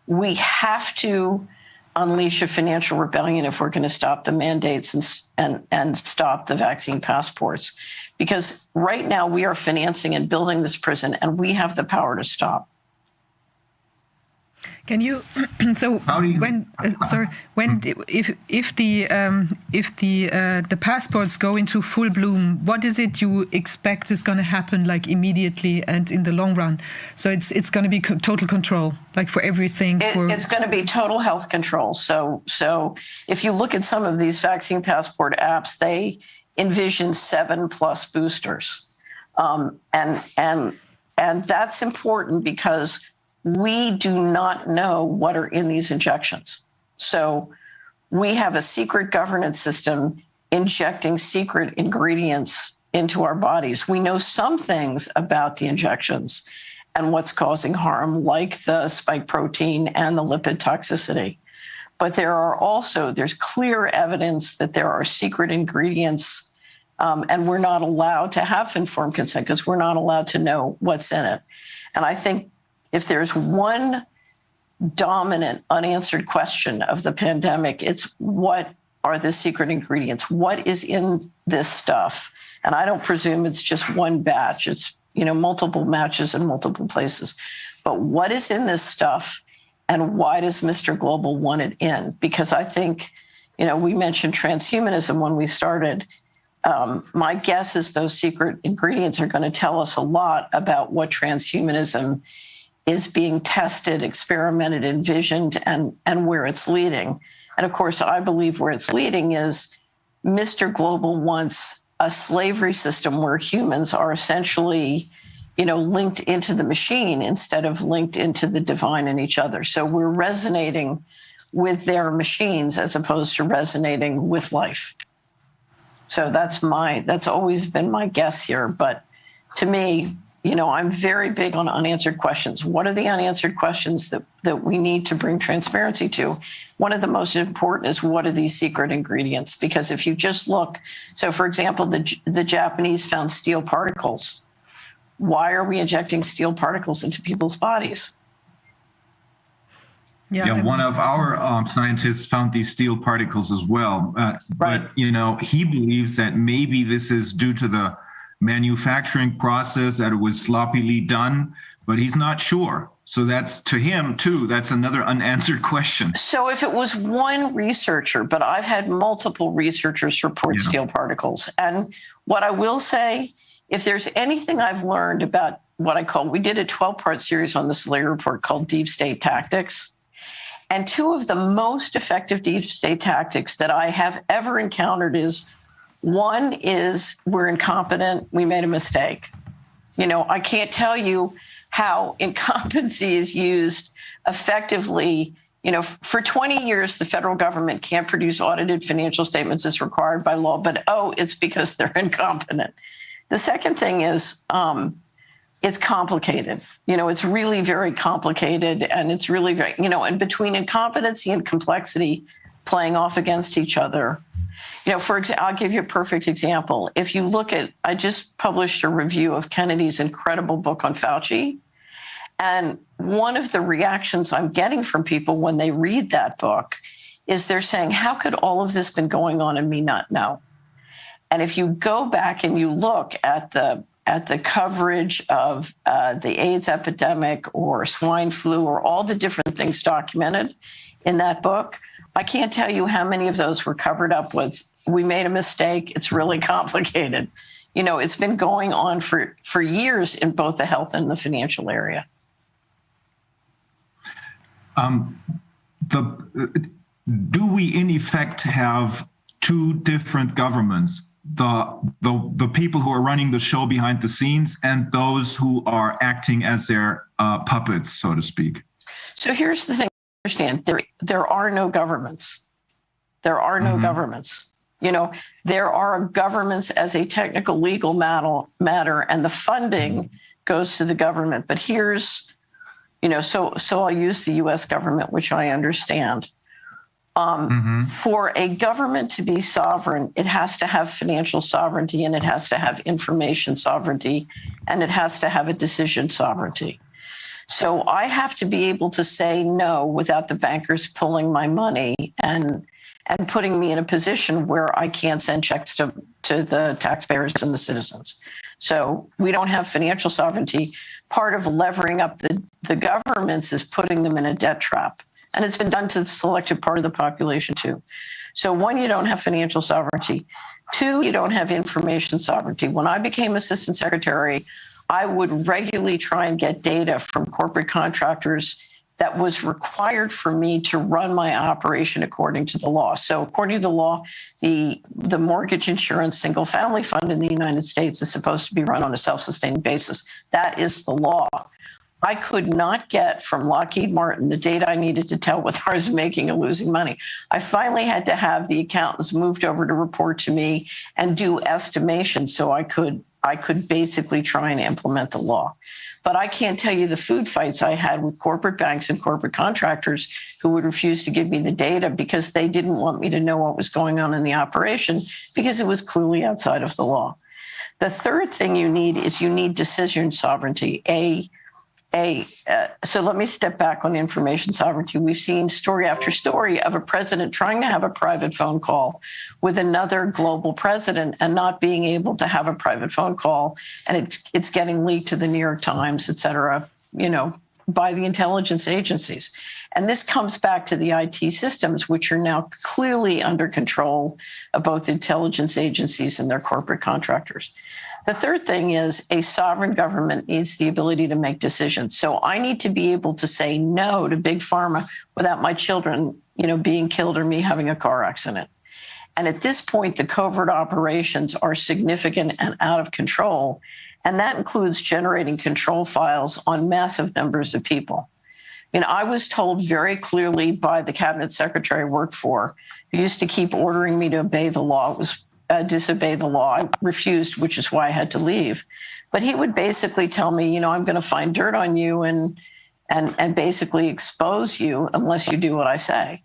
We have to unleash a financial rebellion if we're going to stop the mandates and stop the vaccine passports. Because right now we are financing and building this prison, and we have the power to stop. Can you? So if the passports go into full bloom, what is it you expect is going to happen, like immediately and in the long run? So it's going to be total control, like for everything. It's going to be total health control. So if you look at some of these vaccine passport apps, they envision 7+ boosters, and that's important because we do not know what are in these injections. So we have a secret governance system injecting secret ingredients into our bodies. We know some things about the injections and what's causing harm, like the spike protein and the lipid toxicity. But there's clear evidence that there are secret ingredients, and we're not allowed to have informed consent because we're not allowed to know what's in it. And I think if there's one dominant unanswered question of the pandemic, it's what are the secret ingredients? What is in this stuff? And I don't presume it's just one batch. It's, multiple matches in multiple places. But what is in this stuff, and why does Mr. Global want it in? Because I think, we mentioned transhumanism when we started. My guess is those secret ingredients are going to tell us a lot about what transhumanism is being tested, experimented, envisioned, and where it's leading. And of course, I believe where it's leading is Mr. Global wants a slavery system where humans are essentially, linked into the machine instead of linked into the divine in each other. So we're resonating with their machines as opposed to resonating with life. So that's always been my guess here. But to me, I'm very big on unanswered questions. What are the unanswered questions that we need to bring transparency to? One of the most important is, what are these secret ingredients? Because if you just look, so for example, the Japanese found steel particles. Why are we injecting steel particles into people's bodies? Yeah, one of our scientists found these steel particles as well. But, he believes that maybe this is due to the manufacturing process, that it was sloppily done, but he's not sure. So that's, to him too, that's another unanswered question. So if it was one researcher, but I've had multiple researchers report steel particles. And what I will say, if there's anything I've learned about we did a 12-part series on the Slayer Report called Deep State Tactics. And two of the most effective deep state tactics that I have ever encountered is, one is we're incompetent, we made a mistake. I can't tell you how incompetency is used effectively. For 20 years, the federal government can't produce audited financial statements as required by law, but it's because they're incompetent. The second thing is it's complicated. It's really very complicated, and it's really very, and between incompetency and complexity playing off against each other. For example, I'll give you a perfect example. If you look at, I just published a review of Kennedy's incredible book on Fauci. And one of the reactions I'm getting from people when they read that book is they're saying, how could all of this been going on and me not know? And if you go back and you look at the at the coverage of the AIDS epidemic or swine flu or all the different things documented in that book, I can't tell you how many of those were covered up with, we made a mistake, it's really complicated. You know, it's been going on for years in both the health and the financial area. Do we in effect have two different governments? The people who are running the show behind the scenes and those who are acting as their puppets, so to speak. So here's the thing, understand, there are no governments. There are no governments. You know, there are governments as a technical legal matter, and the funding goes to the government. But here's, you know, so I'll use the U.S. government, which I understand. For a government to be sovereign, it has to have financial sovereignty, and it has to have information sovereignty, and it has to have a decision sovereignty. So I have to be able to say no without the bankers pulling my money and putting me in a position where I can't send checks to the taxpayers and the citizens. So we don't have financial sovereignty. Part of levering up the governments is putting them in a debt trap. And it's been done to the selected part of the population too. So one, you don't have financial sovereignty. Two, you don't have information sovereignty. When I became assistant secretary, I would regularly try and get data from corporate contractors that was required for me to run my operation according to the law. So according to the law, the mortgage insurance single family fund in the United States is supposed to be run on a self-sustaining basis. That is the law. I could not get from Lockheed Martin the data I needed to tell whether I was making or losing money. I finally had to have the accountants moved over to report to me and do estimations so I could basically try and implement the law. But I can't tell you the food fights I had with corporate banks and corporate contractors who would refuse to give me the data because they didn't want me to know what was going on in the operation because it was clearly outside of the law. The third thing you need is you need decision sovereignty. So let me step back on information sovereignty. We've seen story after story of a president trying to have a private phone call with another global president and not being able to have a private phone call, and it's getting leaked to the New York Times, et cetera, you know, by the intelligence agencies. And this comes back to the IT systems, which are now clearly under control of both intelligence agencies and their corporate contractors. The third thing is a sovereign government needs the ability to make decisions. So I need to be able to say no to big pharma without my children, you know, being killed or me having a car accident. And at this point, the covert operations are significant and out of control. And that includes generating control files on massive numbers of people. You know, I was told very clearly by the cabinet secretary I worked for, who used to keep ordering me to obey the law. It was disobey the law. I refused, which is why I had to leave. But he would basically tell me, you know, I'm going to find dirt on you and basically expose you unless you do what I say.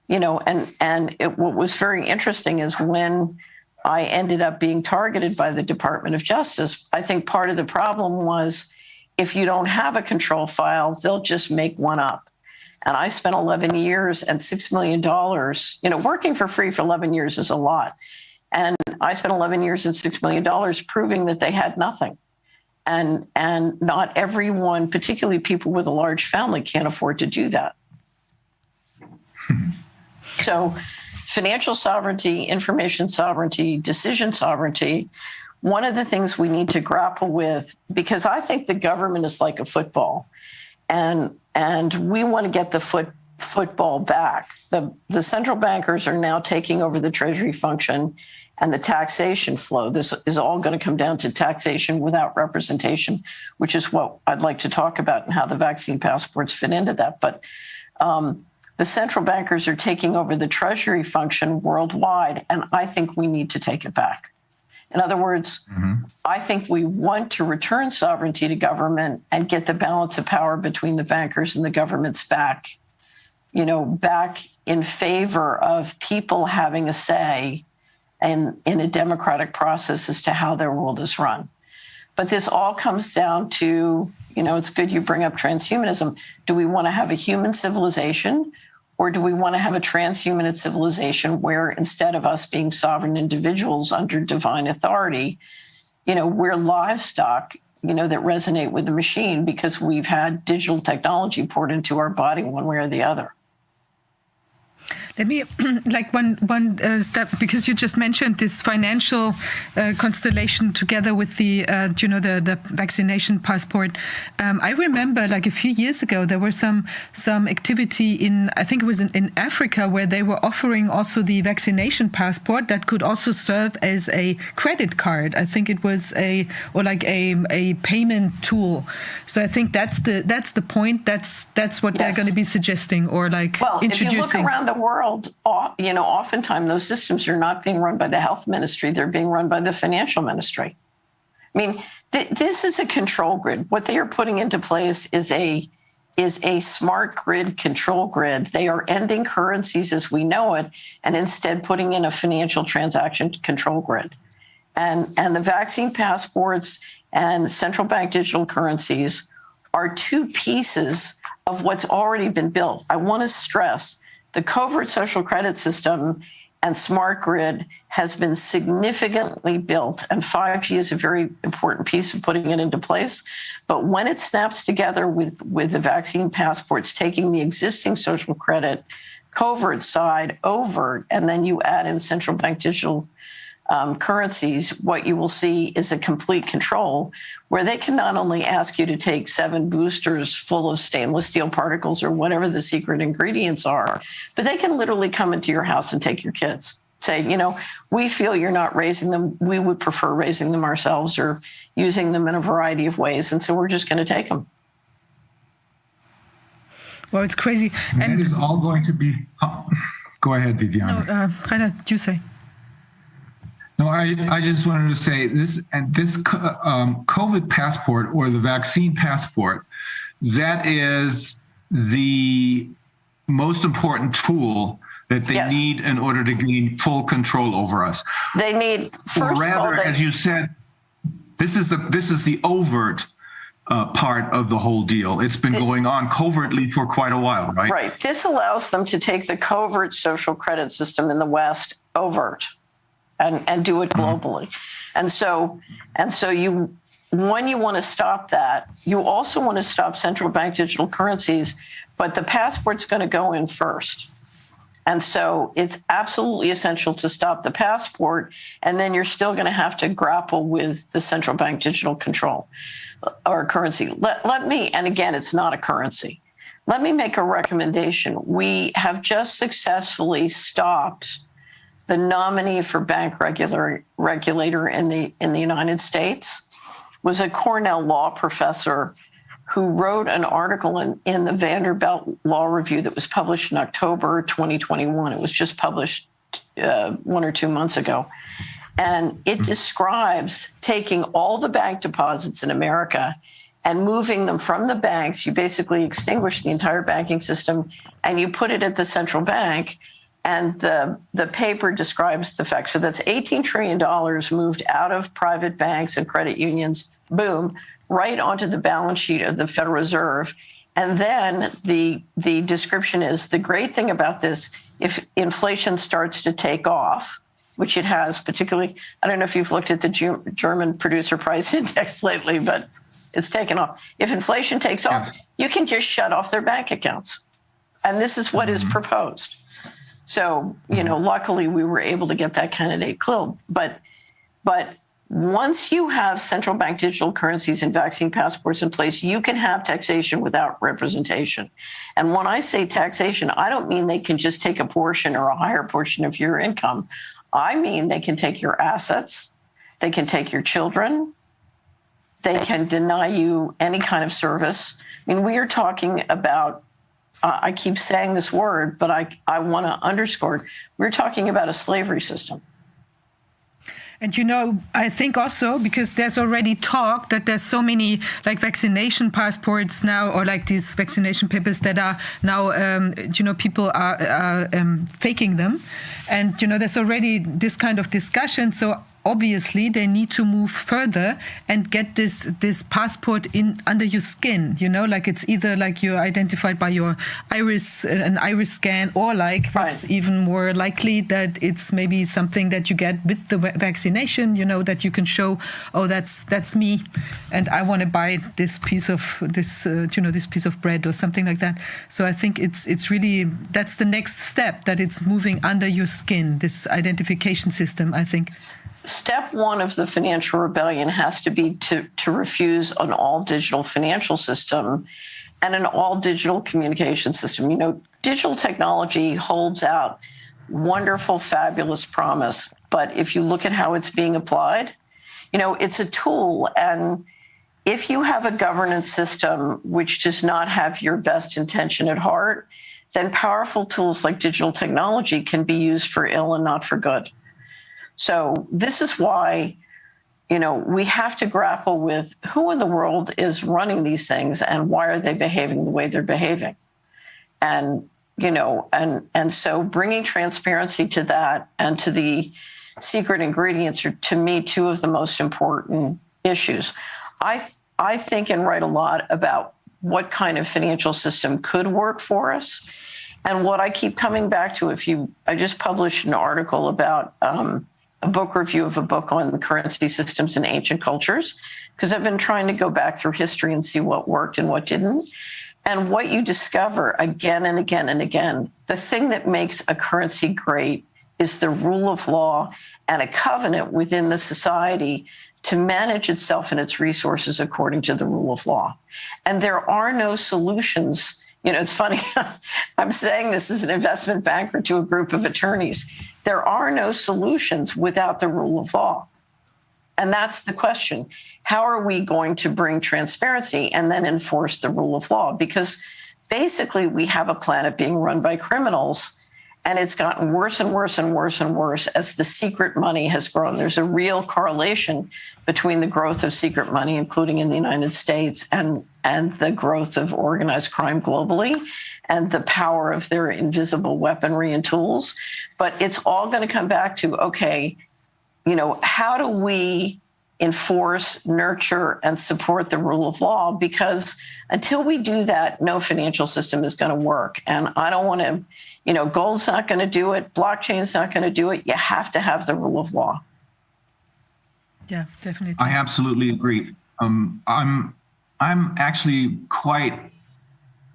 You know, what was very interesting is when I ended up being targeted by the Department of Justice, I think part of the problem was if you don't have a control file, they'll just make one up. And I spent 11 years and $6 million, you know, working for free for 11 years is a lot. And I spent 11 years and $6 million proving that they had nothing. And not everyone, particularly people with a large family, can't afford to do that. So financial sovereignty, information sovereignty, decision sovereignty, one of the things we need to grapple with, because I think the government is like a football, and we want to get the football back. The central bankers are now taking over the treasury function and the taxation flow. This is all going to come down to taxation without representation, which is what I'd like to talk about and how the vaccine passports fit into that. But the central bankers are taking over the treasury function worldwide, and I think we need to take it back. In other words, I think we want to return sovereignty to government and get the balance of power between the bankers and the governments back, you know, back in favor of people having a say in a democratic process as to how their world is run. But this all comes down to, you know, it's good you bring up transhumanism. Do we want to have a human civilization, or do we want to have a transhuman civilization where instead of us being sovereign individuals under divine authority, we're livestock, that resonate with the machine because we've had digital technology poured into our body one way or the other. Let me, like one step, because you just mentioned this financial constellation together with the, the vaccination passport. I remember like a few years ago, there was some activity in, I think it was in Africa, where they were offering also the vaccination passport that could also serve as a credit card. I think it was a payment tool. So I think that's the point. That's what they're going to be suggesting or introducing. If you look around the world, oftentimes those systems are not being run by the health ministry. They're being run by the financial ministry. I mean, this is a control grid. What they are putting into place is a smart grid control grid. They are ending currencies as we know it and instead putting in a financial transaction control grid. And the vaccine passports and central bank digital currencies are two pieces of what's already been built. I want to stress the covert social credit system and smart grid has been significantly built, and 5G is a very important piece of putting it into place. But when it snaps together with the vaccine passports, taking the existing social credit covert side over, and then you add in central bank digital currencies, what you will see is a complete control where they can not only ask you to take 7 boosters full of stainless steel particles or whatever the secret ingredients are, but they can literally come into your house and take your kids. Say, we feel you're not raising them. We would prefer raising them ourselves or using them in a variety of ways. And so we're just going to take them. Well, it's crazy. And it is all going to be... Go ahead, Viviana. No, Rainer, you say. No, I just wanted to say this COVID passport or the vaccine passport, that is the most important tool that they need in order to gain full control over us. They need, first of all, as you said, this is the overt part of the whole deal. It's been going on covertly for quite a while, right? Right. This allows them to take the covert social credit system in the West overt. And do it globally. And so you, when you want to stop that, you also want to stop central bank digital currencies, but the passport's going to go in first. And so it's absolutely essential to stop the passport, and then you're still going to have to grapple with the central bank digital control or currency. Let me, and again, it's not a currency. Let me make a recommendation. We have just successfully stopped the nominee for bank regulator in the United States was a Cornell law professor who wrote an article in the Vanderbilt Law Review that was published in October 2021. It was just published 1 or 2 months ago. And it describes taking all the bank deposits in America and moving them from the banks. You basically extinguish the entire banking system and you put it at the central bank. And the paper describes the fact. So that's $18 trillion moved out of private banks and credit unions, boom, right onto the balance sheet of the Federal Reserve. And then the description is the great thing about this, if inflation starts to take off, which it has, particularly, I don't know if you've looked at the German producer price index lately, but it's taken off. If inflation takes off, you can just shut off their bank accounts. And this is what is proposed. So, luckily we were able to get that candidate killed. But once you have central bank digital currencies and vaccine passports in place, you can have taxation without representation. And when I say taxation, I don't mean they can just take a portion or a higher portion of your income. I mean they can take your assets, they can take your children, they can deny you any kind of service. I mean, we are talking about I keep saying this word, but I want to underscore it. We're talking about a slavery system. And I think also because there's already talk that there's so many vaccination passports now, or these vaccination papers that are now, people are faking them. And, there's already this kind of discussion. So obviously they need to move further and get this passport in under your skin, like it's either like you're identified by your an iris scan, or like what's even more likely, that it's maybe something that you get with the vaccination, that you can show, oh, that's me, and I want to buy this piece of this piece of bread or something like that. So I think it's really, that's the next step, that it's moving under your skin, this identification system, I think. Step one of the financial rebellion has to be to refuse an all-digital financial system and an all-digital communication system. Digital technology holds out wonderful, fabulous promise, but if you look at how it's being applied, it's a tool. And if you have a governance system which does not have your best intention at heart, then powerful tools like digital technology can be used for ill and not for good. So this is why, we have to grapple with who in the world is running these things and why are they behaving the way they're behaving. And, and so bringing transparency to that and to the secret ingredients are, to me, two of the most important issues. I think and write a lot about what kind of financial system could work for us. And what I keep coming back to, I just published an article about a book review of a book on the currency systems in ancient cultures, because I've been trying to go back through history and see what worked and what didn't. And what you discover again and again and again, the thing that makes a currency great is the rule of law and a covenant within the society to manage itself and its resources according to the rule of law. And there are no solutions. It's funny, I'm saying this as an investment banker to a group of attorneys. There are no solutions without the rule of law. And that's the question. How are we going to bring transparency and then enforce the rule of law? Because basically we have a planet being run by criminals, and it's gotten worse and worse and worse and worse as the secret money has grown. There's a real correlation between the growth of secret money, including in the United States, and the growth of organized crime globally, and the power of their invisible weaponry and tools. But it's all going to come back to, okay, how do we enforce, nurture, and support the rule of law? Because until we do that, no financial system is going to work. And I don't want to, gold's not going to do it. Blockchain's not going to do it. You have to have the rule of law. Yeah, definitely. I absolutely agree. I'm actually quite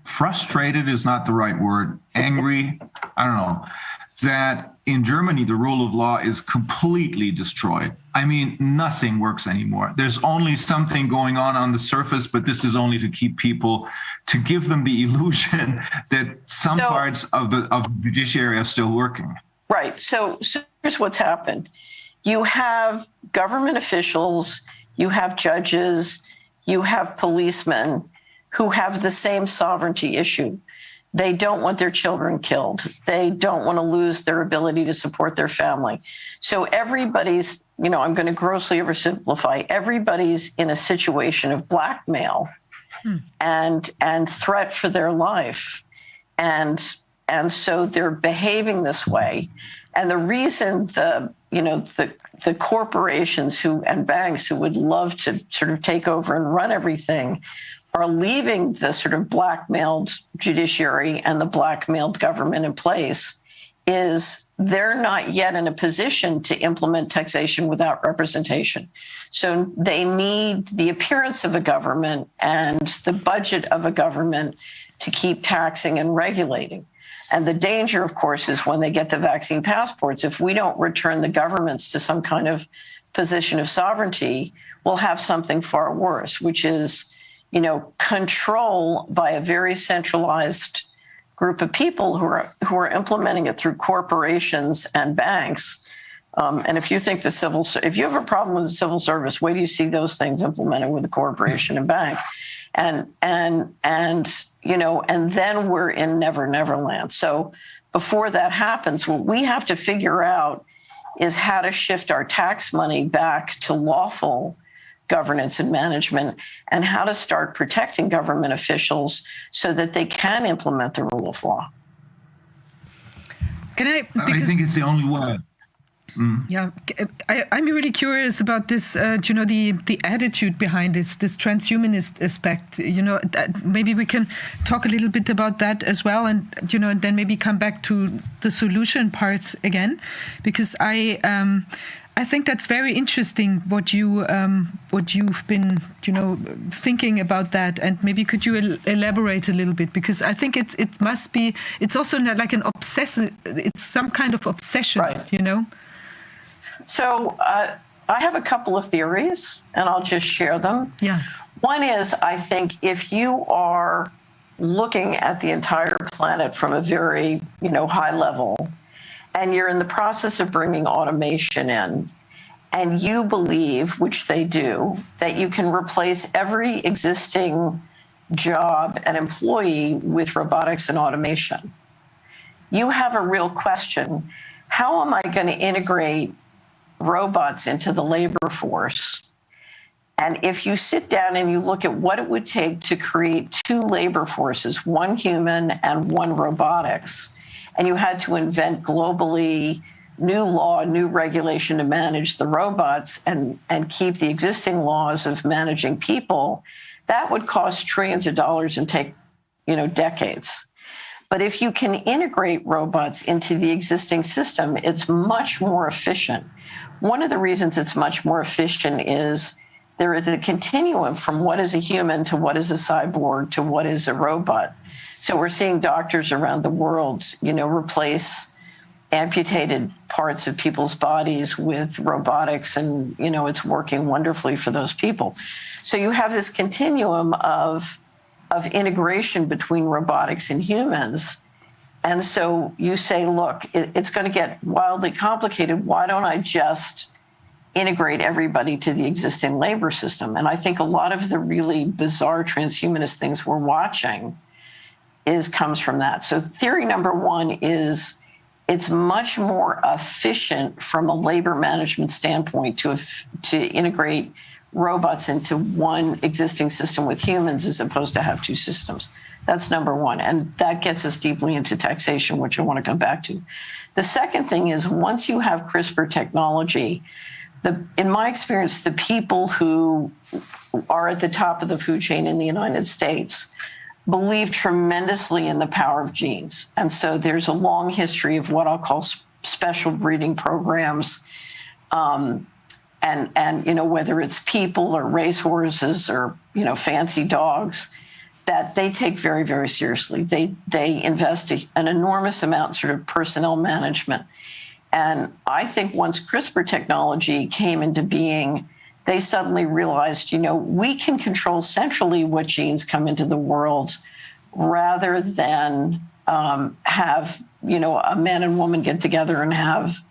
frustrated is not the right word. Angry, I don't know, that in Germany, the rule of law is completely destroyed. I mean, nothing works anymore. There's only something going on the surface, but this is only to keep people, to give them the illusion that some parts of the judiciary are still working. Right. So here's what's happened. You have government officials, you have judges, you have policemen who have the same sovereignty issue. They don't want their children killed. They don't want to lose their ability to support their family. So everybody's, I'm going to grossly oversimplify, everybody's in a situation of blackmail and threat for their life. And so they're behaving this way. And the reason the corporations and banks who would love to sort of take over and run everything are leaving the sort of blackmailed judiciary and the blackmailed government in place is they're not yet in a position to implement taxation without representation. So they need the appearance of a government and the budget of a government to keep taxing and regulating. And the danger, of course, is when they get the vaccine passports, if we don't return the governments to some kind of position of sovereignty, we'll have something far worse, which is, control by a very centralized group of people who are implementing it through corporations and banks. And if you think if you have a problem with the civil service, wait do you see those things implemented with a corporation and bank? And then we're in never land. So before that happens, what we have to figure out is how to shift our tax money back to lawful governance and management, and how to start protecting government officials so that they can implement the rule of law. I think it's the only way. Yeah, I'm really curious about this. The attitude behind this transhumanist aspect. Maybe we can talk a little bit about that as well, and and then maybe come back to the solution parts again, because I think that's very interesting what you've been thinking about that, and maybe could you elaborate a little bit, because I think it's also not like an obsessive, it's some kind of obsession, right. So I have a couple of theories, and I'll just share them. Yeah. One is, I think if you are looking at the entire planet from a very high level, and you're in the process of bringing automation in, and you believe, which they do, that you can replace every existing job and employee with robotics and automation, you have a real question. How am I going to integrate robots into the labor force? And if you sit down and you look at what it would take to create two labor forces, one human and one robotics, and you had to invent globally new law, new regulation to manage the robots and keep the existing laws of managing people, that would cost trillions of dollars and take, decades. But if you can integrate robots into the existing system, it's much more efficient. One of the reasons it's much more efficient is there is a continuum from what is a human to what is a cyborg to what is a robot. So we're seeing doctors around the world, replace amputated parts of people's bodies with robotics, and, it's working wonderfully for those people. So you have this continuum of integration between robotics and humans. And so you say, look, it's going to get wildly complicated. Why don't I just integrate everybody to the existing labor system? And I think a lot of the really bizarre transhumanist things we're watching comes from that. So theory number one is it's much more efficient from a labor management standpoint to integrate robots into one existing system with humans as opposed to have two systems. That's number one. And that gets us deeply into taxation, which I want to come back to. The second thing is, once you have CRISPR technology, in my experience, the people who are at the top of the food chain in the United States believe tremendously in the power of genes. And so there's a long history of what I'll call special breeding programs. And whether it's people or racehorses or, fancy dogs, that they take very, very seriously. They invest an enormous amount in sort of personnel management. And I think once CRISPR technology came into being, they suddenly realized, we can control centrally what genes come into the world rather than have, a man and woman get together and have,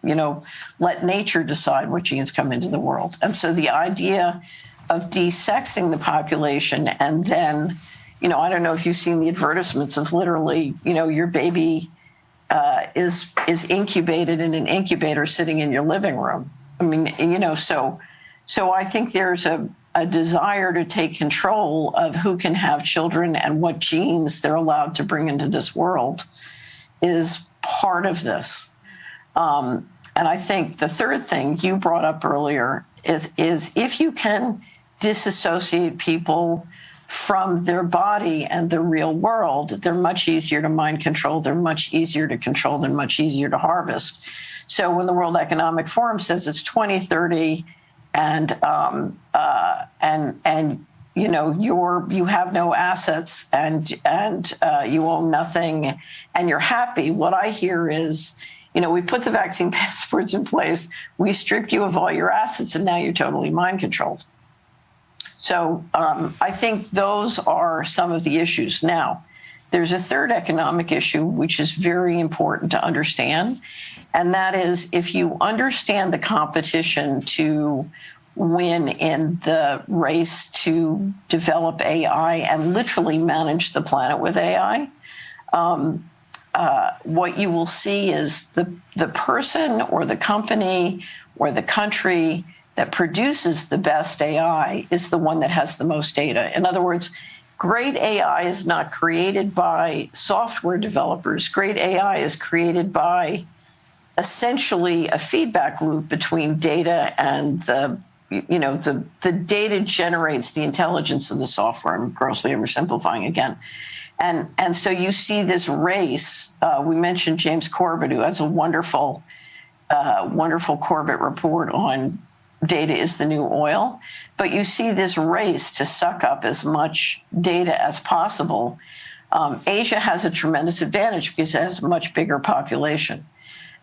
let nature decide what genes come into the world. And so the idea of desexing the population and then, I don't know if you've seen the advertisements of literally, your baby is incubated in an incubator sitting in your living room. I mean, so I think there's a desire to take control of who can have children and what genes they're allowed to bring into this world is part of this. And I think the third thing you brought up earlier is if you can disassociate people from their body and the real world, they're much easier to mind control, they're much easier to control, they're much easier to harvest. So when the World Economic Forum says it's 2030 and you have no assets and you own nothing and you're happy, what I hear is, we put the vaccine passports in place, we stripped you of all your assets, and now you're totally mind controlled. So I think those are some of the issues. Now, there's a third economic issue, which is very important to understand. And that is, if you understand the competition to win in the race to develop AI and literally manage the planet with AI, what you will see is the person or the company or the country that produces the best AI is the one that has the most data. In other words, great AI is not created by software developers. Great AI is created by essentially a feedback loop between data and the data generates the intelligence of the software. I'm grossly oversimplifying again. And so you see this race. We mentioned James Corbett, who has a wonderful Corbett report on data is the new oil. But you see this race to suck up as much data as possible. Asia has a tremendous advantage because it has a much bigger population.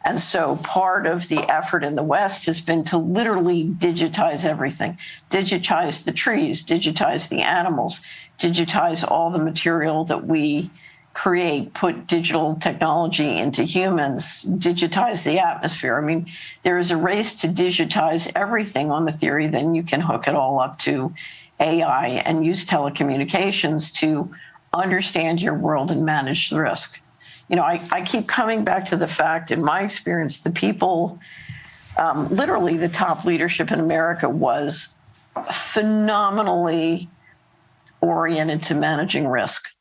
And so part of the effort in the West has been to literally digitize everything, digitize the trees, digitize the animals, digitize all the material that we create, put digital technology into humans, digitize the atmosphere. I mean, there is a race to digitize everything on the theory, then you can hook it all up to AI and use telecommunications to understand your world and manage the risk. You know, I keep coming back to the fact, in my experience, the people, literally the top leadership in America was phenomenally oriented to managing risk.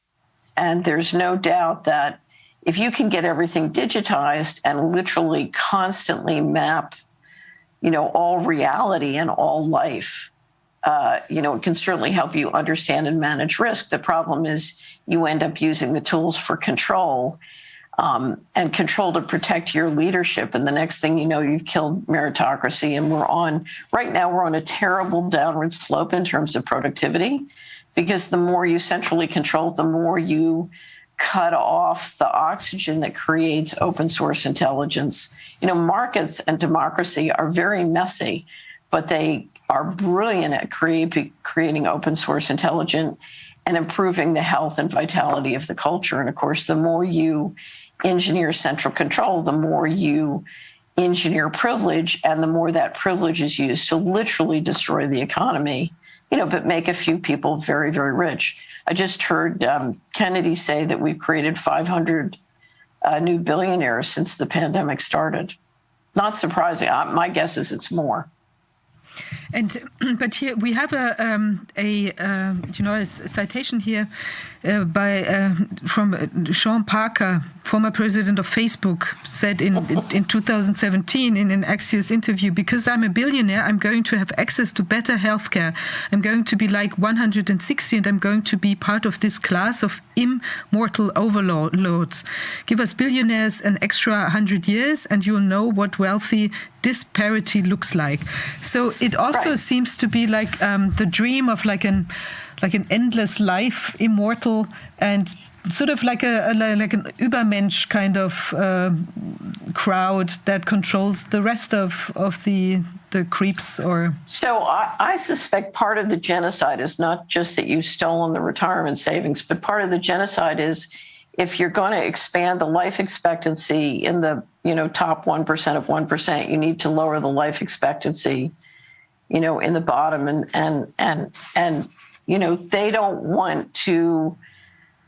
And there's no doubt that if you can get everything digitized and literally constantly map, all reality and all life, it can certainly help you understand and manage risk. The problem is you end up using the tools for control and control to protect your leadership. And the next thing you know, you've killed meritocracy. And right now we're on a terrible downward slope in terms of productivity, because the more you centrally control, the more you cut off the oxygen that creates open source intelligence. Markets and democracy are very messy, but they are brilliant at creating open source intelligence and improving the health and vitality of the culture. And of course, the more you engineer central control, the more you engineer privilege, and the more that privilege is used to literally destroy the economy, but make a few people very, very rich. I just heard Kennedy say that we've created 500 new billionaires since the pandemic started. Not surprising. My guess is it's more. But here we have a citation here from Sean Parker, former president of Facebook, said in 2017 in an Axios interview, "Because I'm a billionaire, I'm going to have access to better healthcare. I'm going to be like 160, and I'm going to be part of this class of immortal overlords. Give us billionaires an extra 100 years, and you'll know what wealthy disparity looks like." So it also seems to be like the dream of like an endless life, immortal, and sort of like an Übermensch kind of crowd that controls the rest of the creeps. Or so I suspect part of the genocide is not just that you've stolen the retirement savings, but part of the genocide is if you're going to expand the life expectancy in the top 1% of 1%, you need to lower the life expectancy in the bottom, and they don't want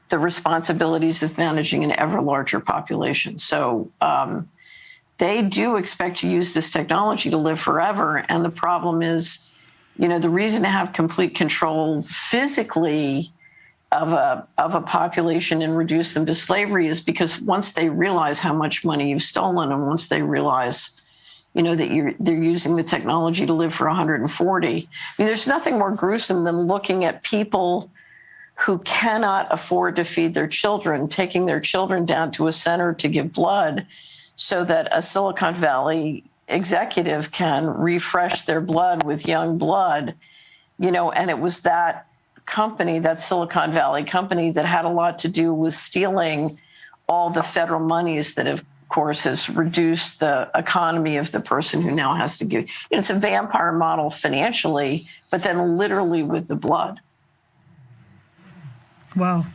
the responsibilities of managing an ever larger population. So they do expect to use this technology to live forever. And the problem is, the reason to have complete control physically of a population and reduce them to slavery is because once they realize how much money you've stolen, and once they realize that they're using the technology to live for 140. I mean, there's nothing more gruesome than looking at people who cannot afford to feed their children, taking their children down to a center to give blood so that a Silicon Valley executive can refresh their blood with young blood, and it was that company, that Silicon Valley company, that had a lot to do with stealing all the federal monies that have, of course, has reduced the economy of the person who now has to give. It's a vampire model financially, but then literally with the blood. Wow.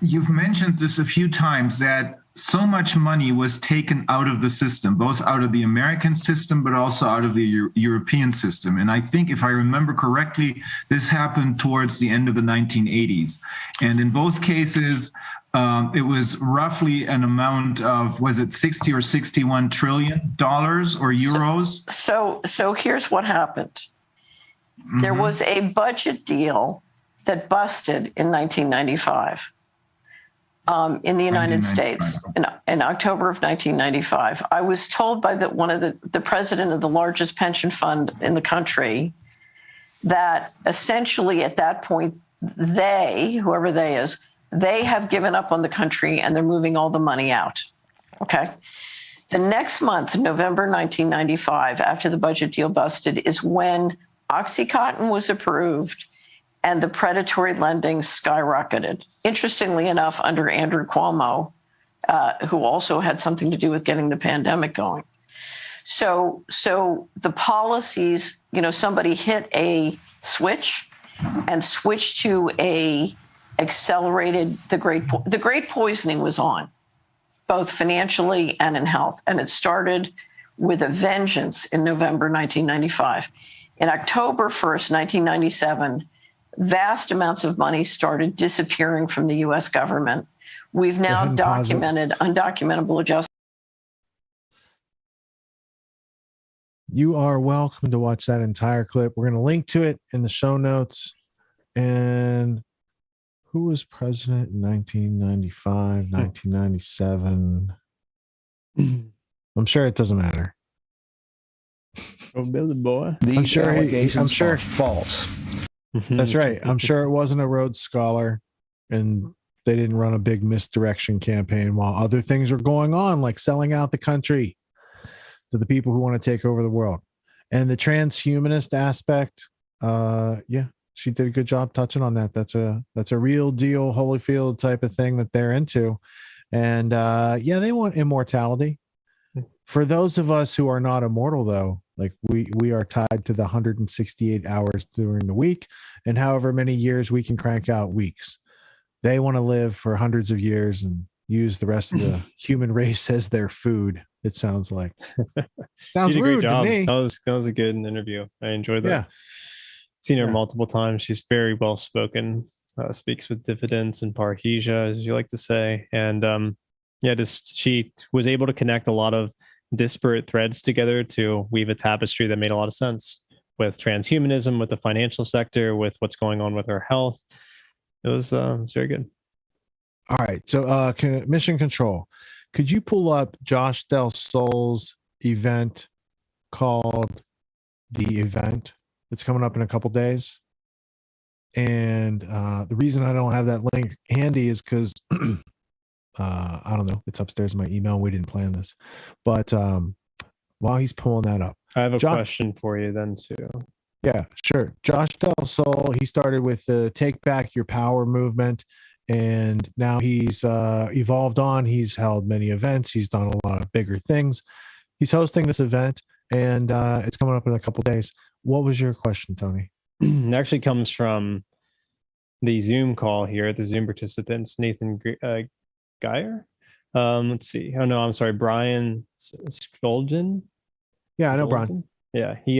You've mentioned this a few times, that so much money was taken out of the system, both out of the American system, but also out of the European system. And I think, if I remember correctly, this happened towards the end of the 1980s. And in both cases, it was roughly an amount of, was it 60 or 61 trillion dollars or euros? So here's what happened. Mm-hmm. There was a budget deal that busted in 1995. in the United States in October of 1995. I was told by one of the president of the largest pension fund in the country that essentially at that point, whoever they is, they have given up on the country and they're moving all the money out. Okay. The next month, November 1995, after the budget deal busted, is when OxyContin was approved and the predatory lending skyrocketed. Interestingly enough, under Andrew Cuomo, who also had something to do with getting the pandemic going. So the policies, somebody hit a switch and switched to a accelerated, the great poisoning was on, both financially and in health. And it started with a vengeance in November 1995. In October 1st, 1997, vast amounts of money started disappearing from the U.S. government. We've now documented undocumentable adjustments. You are welcome to watch that entire clip. We're going to link to it in the show notes. And who was president in 1995, 1997? I'm sure it doesn't matter. Oh, Billy boy. I'm sure are false. That's right. I'm sure it wasn't a Rhodes Scholar, and they didn't run a big misdirection campaign while other things were going on, like selling out the country to the people who want to take over the world. And the transhumanist aspect, she did a good job touching on that. That's a real deal Holyfield type of thing that they're into. And they want immortality. For those of us who are not immortal, though, like we are tied to the 168 hours during the week and however many years we can crank out weeks. They want to live for hundreds of years and use the rest of the human race as their food. It sounds like. Sounds rude to me. That was a good interview. I enjoyed that. Yeah. Seen her multiple times. She's very well spoken. Speaks with diffidence and parrhesia, as you like to say. And she was able to connect a lot of disparate threads together to weave a tapestry that made a lot of sense with transhumanism, with the financial sector, with what's going on with her health. It was very good. All right. So Mission Control, could you pull up Josh Del Sol's event called The Event? It's coming up in a couple days. And the reason I don't have that link handy is because I don't know. It's upstairs in my email. We didn't plan this. But while he's pulling that up, I have a question for you then too. Yeah, sure. Josh Del Sol, he started with the Take Back Your Power movement, and now he's evolved on. He's held many events. He's done a lot of bigger things. He's hosting this event, and it's coming up in a couple days. What was your question, Tony? It actually comes from the Zoom call here. The Zoom participants, Nathan Geyer. Let's see. Oh no, I'm sorry, Brian Skolgen. Yeah, I know Brian. Yeah, he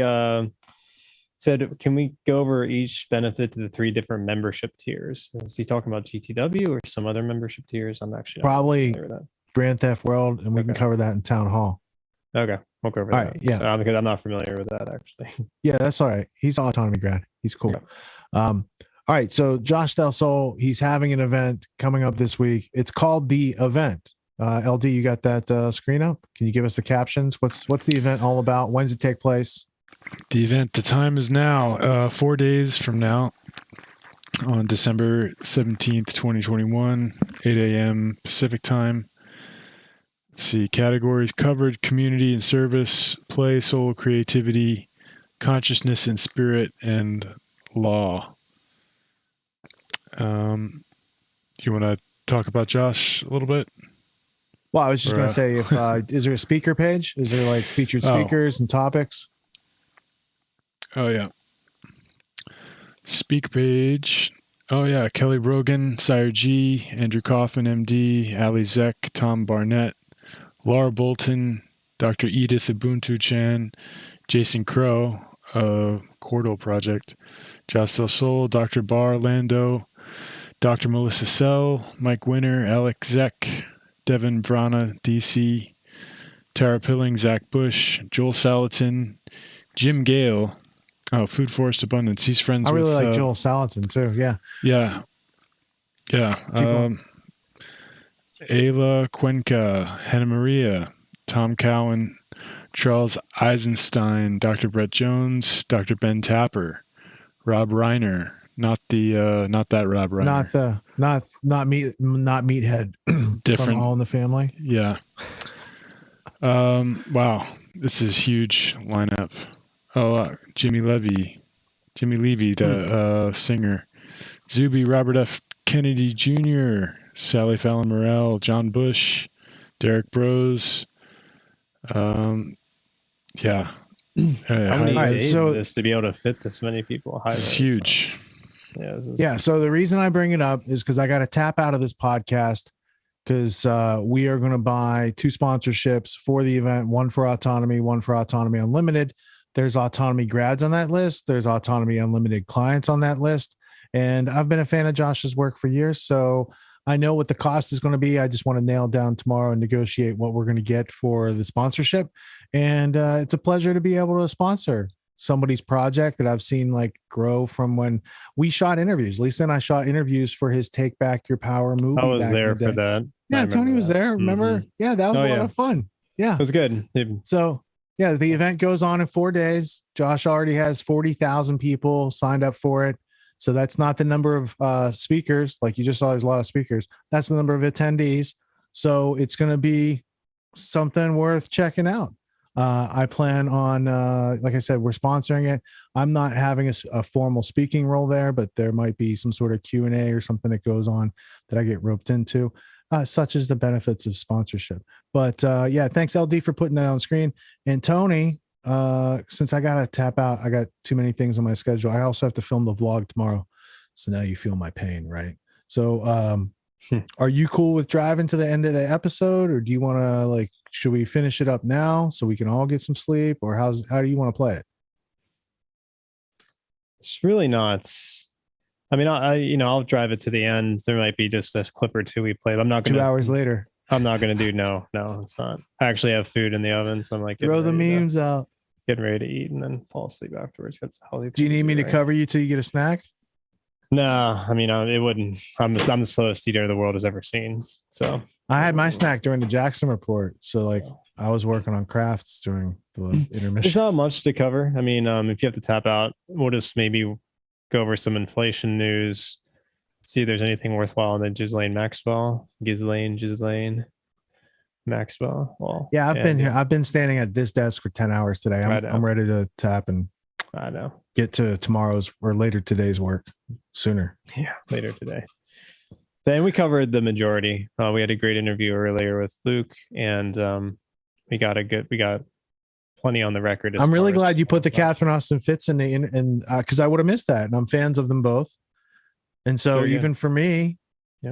said, "Can we go over each benefit to the 3 different membership tiers?" Is he talking about GTW or some other membership tiers? I'm actually probably Grand Theft World, and we can cover that in Town Hall. Okay, we'll cover that. All right, yeah, because I'm not familiar with that actually. Yeah, that's all right. He's autonomy grad. He's cool. Yeah. All right, so Josh Del Sol, he's having an event coming up this week. It's called The Event. LD, you got that screen up? Can you give us the captions? What's the event all about? When does it take place? The event, the time is now, 4 days from now, on December 17th, 2021, 8 a.m. Pacific time. Let's see, categories covered: community and service, play, soul, creativity, consciousness and spirit, and law. Do you want to talk about Josh a little bit? Well, I was just going to say, if is there a speaker page? Is there like featured speakers and topics? Oh, yeah. Speaker page. Oh, yeah. Kelly Brogan, Sire G, Andrew Coffin, MD, Ali Zek, Tom Barnett, Laura Bolton, Dr. Edith Ubuntu Chan, Jason Crow, Cordal Project, Josh Del Sol, Dr. Bar Lando, Dr. Melissa Sell, Mike Winner, Alec Zek, Devin Brana, DC, Tara Pilling, Zach Bush, Joel Salatin, Jim Gale. Oh, Food Forest Abundance. He's friends with... I really like Joel Salatin too. Yeah. Yeah. Yeah. Ayla Cuenca, Hannah Maria, Tom Cowan, Charles Eisenstein, Dr. Brett Jones, Dr. Ben Tapper, Rob Reiner, not that Rob Reiner. Not Meathead. Different. From All in the Family. Yeah. Wow, this is huge lineup. Oh, Jimmy Levy, the singer. Zuby, Robert F. Kennedy Jr., Sally Fallon Morell, John Bush, Derek Bros. How many days is this to be able to fit this many people? It's huge. Yeah. So the reason I bring it up is because I got to tap out of this podcast because we are going to buy 2 sponsorships for the event, one for Autonomy, one for Autonomy Unlimited. There's Autonomy grads on that list. There's Autonomy Unlimited clients on that list. And I've been a fan of Josh's work for years, so I know what the cost is going to be. I just want to nail down tomorrow and negotiate what we're going to get for the sponsorship. And it's a pleasure to be able to sponsor somebody's project that I've seen like grow from when we shot interviews. Lisa and I shot interviews for his Take Back Your Power movie. I was there for that. Yeah, Tony was there. Remember? Mm-hmm. Yeah, that was a lot of fun. Yeah. It was good. So yeah, the event goes on in 4 days. Josh already has 40,000 people signed up for it. So that's not the number of speakers. Like you just saw, there's a lot of speakers. That's the number of attendees. So it's going to be something worth checking out. I plan on, like I said, we're sponsoring it. I'm not having a formal speaking role there, but there might be some sort of Q&A or something that goes on that I get roped into, such as the benefits of sponsorship. But yeah, thanks LD for putting that on screen. And Tony, since I got to tap out, I got too many things on my schedule. I also have to film the vlog tomorrow. So now you feel my pain, right? So are you cool with driving to the end of the episode, or do you want to should we finish it up now so we can all get some sleep, or how do you want to play it? It's really not. I mean, I'll drive it to the end. There might be just a clip or two we play, but I'm not going to. 2 hours later. I'm not going to do no, it's not. I actually have food in the oven, so I'm like, throw the memes out. Getting ready to eat and then fall asleep afterwards. That's the healthy. Do you need me to cover you till you get a snack? No, I mean, it wouldn't. I'm the slowest eater the world has ever seen. So I had my snack during the Jackson report. So I was working on crafts during the intermission. There's not much to cover. I mean, if you have to tap out, we'll just maybe go over some inflation news, see if there's anything worthwhile, and then Ghislaine Maxwell, Maxwell. Well, yeah, I've been here. I've been standing at this desk for 10 hours today. I'm ready to tap and I know get to tomorrow's or later today's work sooner. Yeah, later today. Then we covered the majority. We had a great interview earlier with Luke, and we got plenty on the record. I'm really glad you put the Catherine Austin Fitts in because I would have missed that, and I'm fans of them both. And so even for me,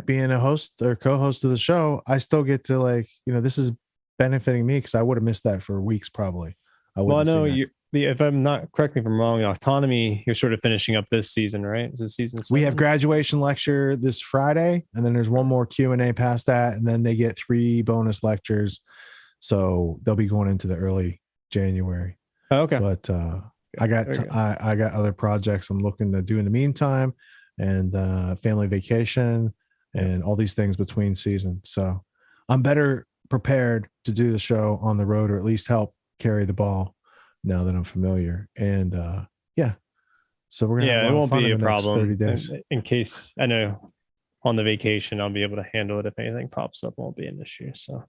being a host or co-host of the show, I still get to this is benefiting me because I would have missed that for weeks probably. Well, no, if I'm not, correct me if I'm wrong, Autonomy, you're sort of finishing up this season, right? This season 7? We have graduation lecture this Friday, and then there's one more Q&A past that, and then they get 3 bonus lectures. So they'll be going into the early January. Oh, okay. But I got other projects I'm looking to do in the meantime, and family vacation and all these things between seasons. So I'm better prepared to do the show on the road, or at least help carry the ball now that I'm familiar. And so we're gonna it won't be a problem 30 days. In case, I know on the vacation I'll be able to handle it if anything pops up. Won't be an issue. So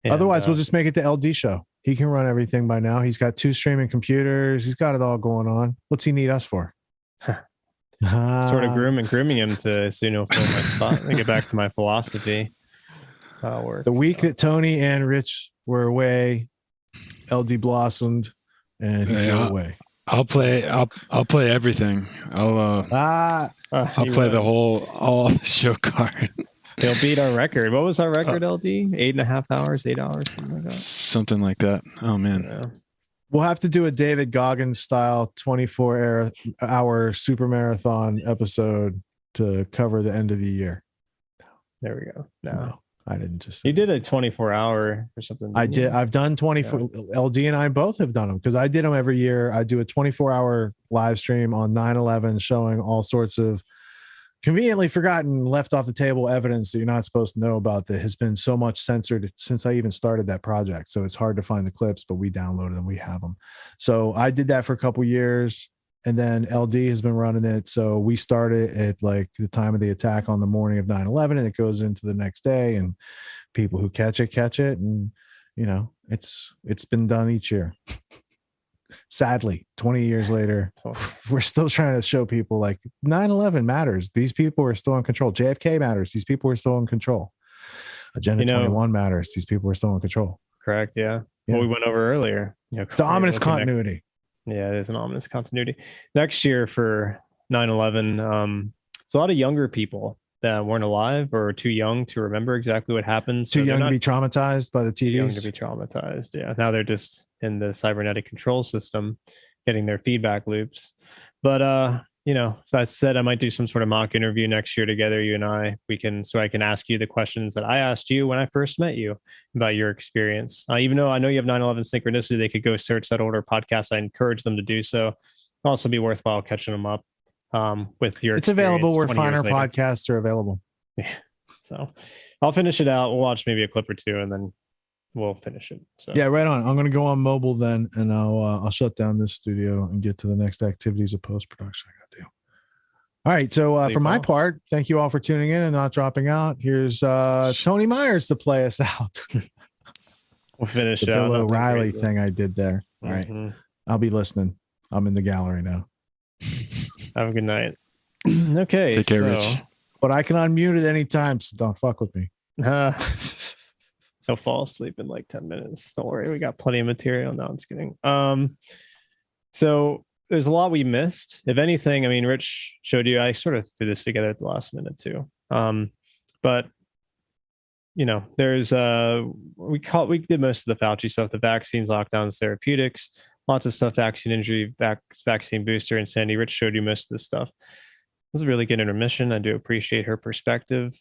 otherwise we'll just make it the LD show. He can run everything by now. He's got 2 streaming computers. He's got it all going on. What's he need us for? Sort of grooming him to fill my spot and get back to my philosophy. The week that Tony and Rich were away, LD blossomed and he flew away. I'll play everything. I'll play all the show card. He'll beat our record. What was our record, LD? 8.5 hours, 8 hours, something like that. Something like that. Oh man. Yeah. We'll have to do a David Goggins style 24-hour super marathon episode to cover the end of the year. There we go. No, I didn't just. You did a 24-hour or something. I did. I've done 24. Yeah. LD and I both have done them because I did them every year. I do a 24-hour live stream on 9/11 showing all sorts of conveniently forgotten, left off the table evidence that you're not supposed to know about that has been so much censored since I even started that project. So it's hard to find the clips, but we downloaded them. We have them. So I did that for a couple years, and then LD has been running it. So we started at like the time of the attack on the morning of 9/11, and it goes into the next day, and people who catch it. And, you know, it's been done each year. Sadly, 20 years later, we're still trying to show people like 9/11 matters. These people are still in control. JFK matters. These people are still in control. Agenda 21 matters. These people are still in control. Correct. Yeah. What we went over earlier. The ominous continuity. Yeah, it is an ominous continuity. Next year for 9/11, it's a lot of younger people that weren't alive or too young to remember exactly what happened. Too young to be traumatized by the TVs. Too young to be traumatized. Yeah. Now they're just in the cybernetic control system, getting their feedback loops. But you know, as I said, I might do some sort of mock interview next year together, you and I. So I can ask you the questions that I asked you when I first met you about your experience. Even though I know you have 9/11 synchronicity, they could go search that older podcast. I encourage them to do so. It'll also be worthwhile catching them up with your. It's available where finer podcasts are available. Yeah. So I'll finish it out. We'll watch maybe a clip or two, and then we'll finish it. So yeah, right on. I'm going to go on mobile then, and I'll shut down this studio and get to the next activities of post-production I got to do. All right. So for my part, thank you all for tuning in and not dropping out. Here's Tony Myers to play us out. We'll finish the Bill O'Reilly thing I did there. All right. I'll be listening. I'm in the gallery now. Have a good night. Okay. Take care, Rich. But I can unmute at any time, so don't fuck with me. He'll fall asleep in like 10 minutes. Don't worry. We got plenty of material. No, I'm just kidding. So there's a lot we missed. If anything, I mean, Rich showed you, I sort of threw this together at the last minute too. But you know, there's we did most of the Fauci stuff, the vaccines, lockdowns, therapeutics, lots of stuff, vaccine injury, vaccine booster, insanity. Rich showed you most of this stuff. It was a really good intermission. I do appreciate her perspective.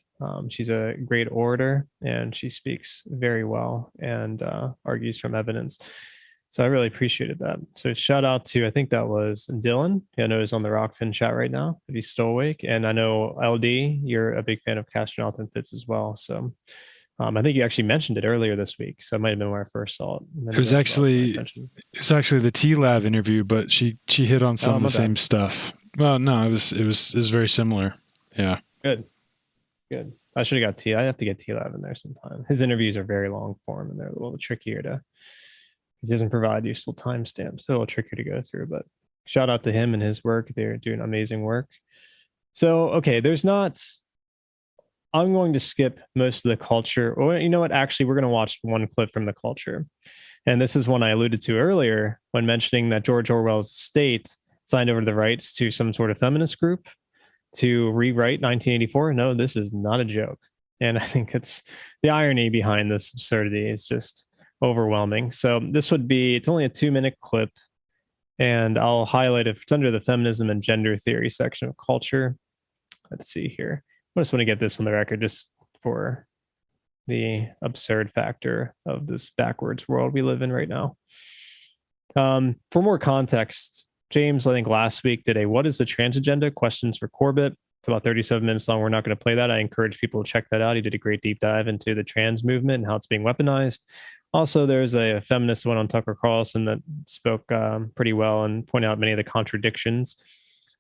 She's a great orator, and she speaks very well and argues from evidence. So I really appreciated that. So shout out to, I think that was Dylan. I know he's on the Rockfin chat right now, if he's still awake. And I know LD, you're a big fan of Castronaut and Fitz as well. So I think you actually mentioned it earlier this week. So it might have been where I first saw it. It was actually the T-Lab interview, but she hit on some of the same stuff. Well, no, it was very similar. Yeah. Good. I should have got T. I have to get T-Lab in there sometime. His interviews are very long form, and they're a little trickier to. He doesn't provide useful timestamps. So a little trickier to go through, but shout out to him and his work. They're doing amazing work. So, okay, I'm going to skip most of the culture. Or you know what? Actually, we're going to watch one clip from the culture. And this is one I alluded to earlier when mentioning that George Orwell's state signed over the rights to some sort of feminist group to rewrite 1984. No, this is not a joke. And I think it's the irony behind this absurdity is just overwhelming. So it's only a 2-minute clip, and I'll highlight it. It's under the feminism and gender theory section of culture. Let's see here. I just want to get this on the record just for the absurd factor of this backwards world we live in right now. For more context, James, I think last week did a What is the Trans Agenda? Questions for Corbett. It's about 37 minutes long. We're not going to play that. I encourage people to check that out. He did a great deep dive into the trans movement and how it's being weaponized. Also, there's a feminist one on Tucker Carlson that spoke pretty well and pointed out many of the contradictions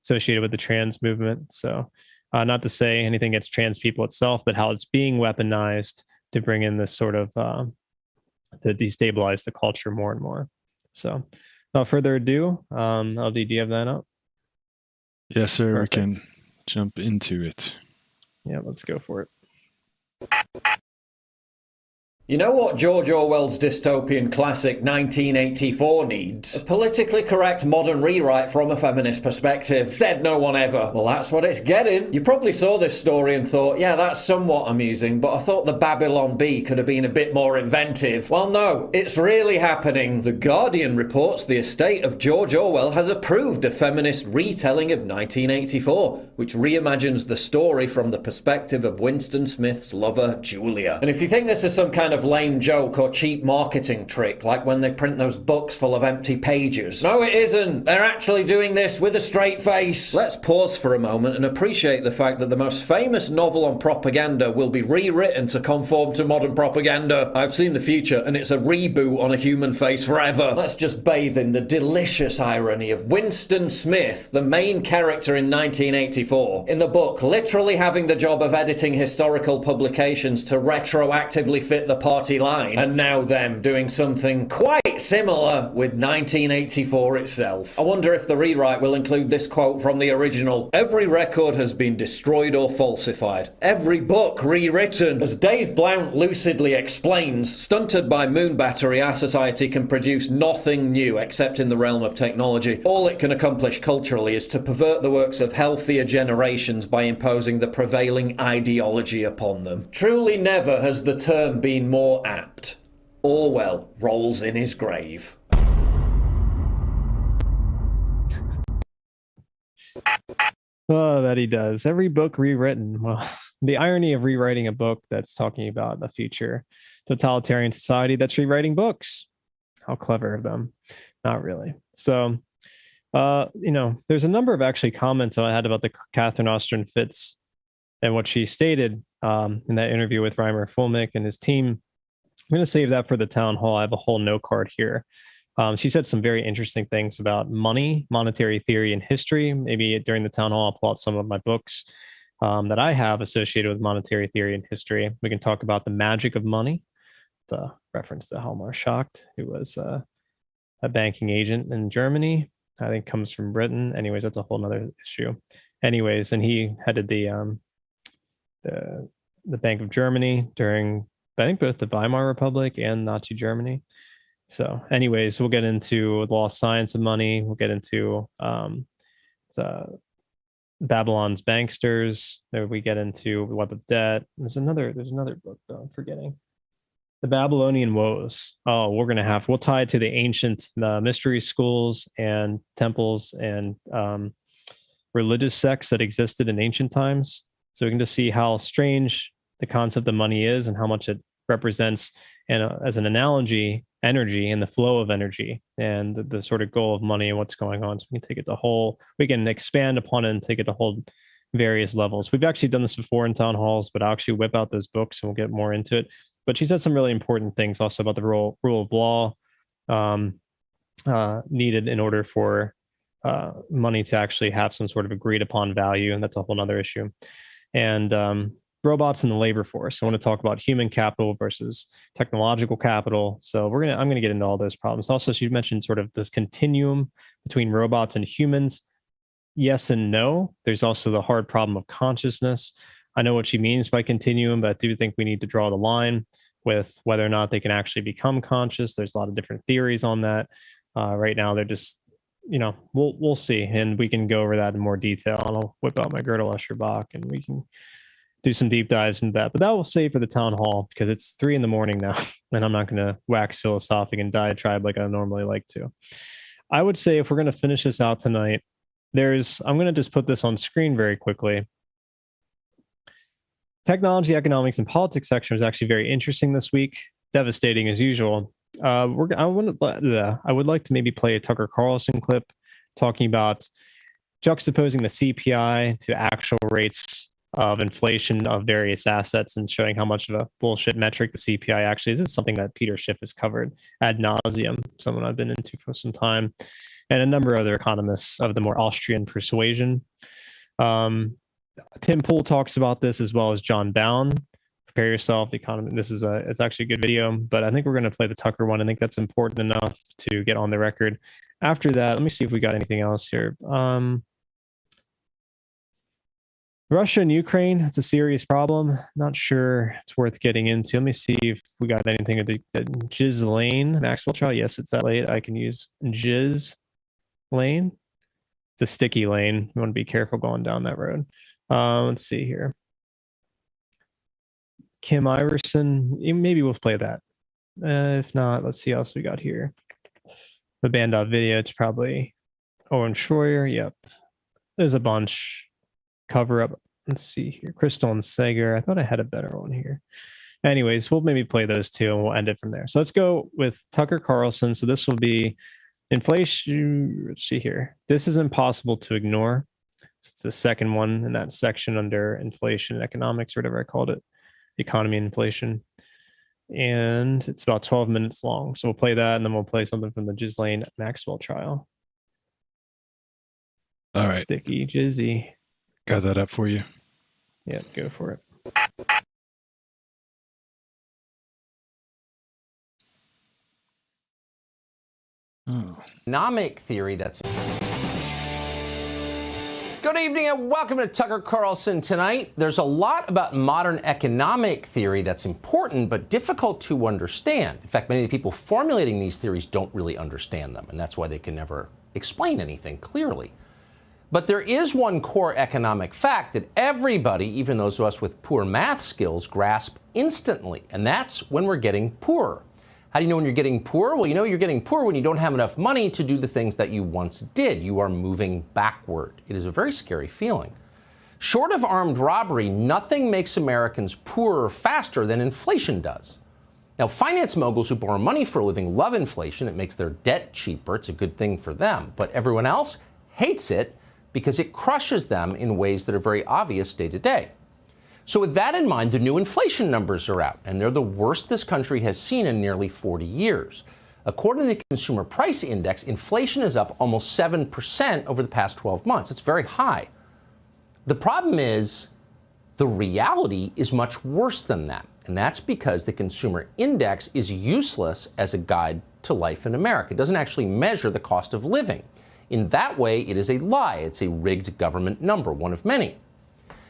associated with the trans movement. So not to say anything against trans people itself, but how it's being weaponized to bring in this sort of to destabilize the culture more and more. So without further ado, LD, do you have that up? Yes, sir. Perfect. We can jump into it. Yeah, let's go for it. You know what George Orwell's dystopian classic 1984 needs? A politically correct modern rewrite from a feminist perspective. Said no one ever. Well, that's what it's getting. You probably saw this story and thought, yeah, that's somewhat amusing, but I thought the Babylon Bee could have been a bit more inventive. Well, no, it's really happening. The Guardian reports the estate of George Orwell has approved a feminist retelling of 1984, which reimagines the story from the perspective of Winston Smith's lover, Julia. And if you think this is some kind kind of lame joke or cheap marketing trick, like when they print those books full of empty pages. No, it isn't. They're actually doing this with a straight face. Let's pause for a moment and appreciate the fact that the most famous novel on propaganda will be rewritten to conform to modern propaganda. I've seen the future, and it's a reboot on a human face forever. Let's just bathe in the delicious irony of Winston Smith, the main character in 1984, in the book literally having the job of editing historical publications to retroactively fit the party line, and now them doing something quite similar with 1984 itself. I wonder if the rewrite will include this quote from the original: "Every record has been destroyed or falsified. Every book rewritten." As Dave Blount lucidly explains, stunted by moon battery, our society can produce nothing new except in the realm of technology. All it can accomplish culturally is to pervert the works of healthier generations by imposing the prevailing ideology upon them. Truly never has the term been more apt. Orwell rolls in his grave. Oh, that he does. Every book rewritten. Well, the irony of rewriting a book that's talking about a future totalitarian society that's rewriting books. How clever of them. Not really. So, there's a number of actually comments I had about the Catherine Austrian Fitz and what she stated in that interview with Reimer Fulmick and his team. I'm going to save that for the town hall. I have a whole note card here. She said some very interesting things about money, monetary theory, and history. Maybe during the town hall, I'll pull out some of my books that I have associated with monetary theory and history. We can talk about the magic of money. The reference to Hjalmar Schacht, who was a banking agent in Germany. I think comes from Britain. Anyways, that's a whole nother issue. Anyways, and he headed the Bank of Germany during, I think, both the Weimar Republic and Nazi Germany. So anyways, we'll get into the lost science of money. We'll get into Babylon's banksters. There we get into Web of Debt. There's another book though, I'm forgetting. The Babylonian Woes. Oh, we'll tie it to the ancient mystery schools and temples and religious sects that existed in ancient times. So we can just see how strange the concept of money is and how much it represents, and as an analogy, energy and the flow of energy and the sort of goal of money and what's going on. So we can take it to we can expand upon it and take it to whole various levels. We've actually done this before in town halls, but I'll actually whip out those books and we'll get more into it. But she said some really important things also about the rule of law needed in order for money to actually have some sort of agreed upon value. And that's a whole nother issue. And robots in the labor force. I want to talk about human capital versus technological capital. So I'm going to get into all those problems. Also, she mentioned sort of this continuum between robots and humans. Yes and no. There's also the hard problem of consciousness. I know what she means by continuum, but I do think we need to draw the line with whether or not they can actually become conscious. There's a lot of different theories on that. Right now, they're just, we'll see. And we can go over that in more detail. And I'll whip out my Gödel Escher Bach and we can do some deep dives into that. But that will save for the town hall because it's 3 a.m. now. And I'm not going to wax philosophic and diatribe like I normally like to. I would say if we're going to finish this out tonight, I'm going to just put this on screen very quickly. Technology, economics, and politics section was actually very interesting this week. Devastating as usual. I would like to maybe play a Tucker Carlson clip talking about juxtaposing the CPI to actual rates of inflation of various assets and showing how much of a bullshit metric the CPI actually is. This is something that Peter Schiff has covered ad nauseum, someone I've been into for some time, and a number of other economists of the more Austrian persuasion. Tim Pool talks about this as well as John Bown. Prepare yourself, the economy. It's actually a good video, but I think we're going to play the Tucker one. I think that's important enough to get on the record. After that, let me see if we got anything else here. Russia and Ukraine, it's a serious problem. Not sure it's worth getting into. Let me see if we got anything at the Jizz Lane Maxwell trial. Yes, it's that late. I can use Jizz Lane. It's a sticky lane. You want to be careful going down that road. Let's see here. Kim Iverson. Maybe we'll play that. If not, let's see what else we got here. The band video. It's probably Owen Schroyer. Yep. There's a bunch. Cover up. Let's see here. Crystal and Sager. I thought I had a better one here. Anyways, we'll maybe play those two and we'll end it from there. So let's go with Tucker Carlson. So this will be inflation. Let's see here. This is impossible to ignore. It's the second one in that section under inflation and economics, or whatever I called it, economy and inflation. And it's about 12 minutes long. So we'll play that, and then we'll play something from the Ghislaine Maxwell trial. All right. Sticky Jizzy. Got that up for you. Yeah, go for it. Economic theory that's... Good evening and welcome to Tucker Carlson Tonight. There's a lot about modern economic theory that's important but difficult to understand. In fact, many of the people formulating these theories don't really understand them, and that's why they can never explain anything clearly. But there is one core economic fact that everybody, even those of us with poor math skills, grasp instantly, and that's when we're getting poorer. How do you know when you're getting poor? Well, you know you're getting poor when you don't have enough money to do the things that you once did. You are moving backward. It is a very scary feeling. Short of armed robbery, nothing makes Americans poorer faster than inflation does. Now, finance moguls who borrow money for a living love inflation. It makes their debt cheaper. It's a good thing for them. But everyone else hates it because it crushes them in ways that are very obvious day to day. So with that in mind, the new inflation numbers are out, and they're the worst this country has seen in nearly 40 years. According to the Consumer Price Index, inflation is up almost 7% over the past 12 months. It's very high. The problem is the reality is much worse than that, and that's because the Consumer Index is useless as a guide to life in America. It doesn't actually measure the cost of living. In that way, it is a lie. It's a rigged government number, one of many.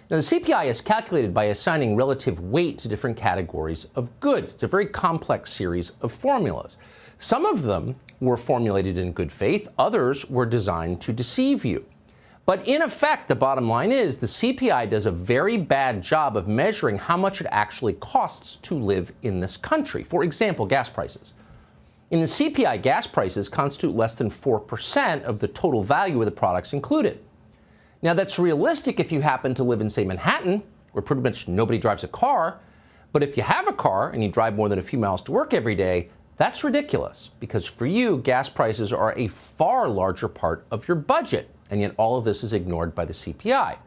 Now, the CPI is calculated by assigning relative weight to different categories of goods. It's a very complex series of formulas. Some of them were formulated in good faith. Others were designed to deceive you. But in effect, the bottom line is the CPI does a very bad job of measuring how much it actually costs to live in this country. For example, gas prices. In the CPI, gas prices constitute less than 4% of the total value of the products included. Now, that's realistic if you happen to live in, say, Manhattan, where pretty much nobody drives a car. But if you have a car and you drive more than a few miles to work every day, that's ridiculous, because for you, gas prices are a far larger part of your budget, and yet all of this is ignored by the CPI.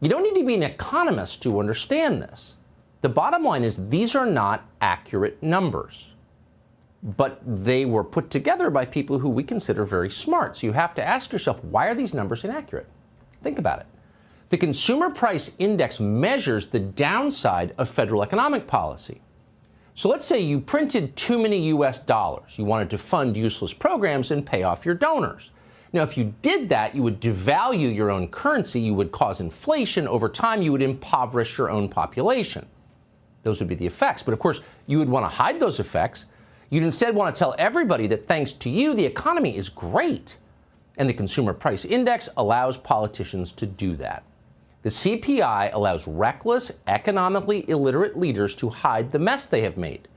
You don't need to be an economist to understand this. The bottom line is these are not accurate numbers, but they were put together by people who we consider very smart. So you have to ask yourself, why are these numbers inaccurate? Think about it. The Consumer Price Index measures the downside of federal economic policy. So let's say you printed too many US dollars. You wanted to fund useless programs and pay off your donors. Now, if you did that, you would devalue your own currency. You would cause inflation. Over time, you would impoverish your own population. Those would be the effects. But of course, you would want to hide those effects. You'd instead want to tell everybody that thanks to you, the economy is great. And the Consumer Price Index allows politicians to do that. The CPI allows reckless, economically illiterate leaders to hide the mess they have made.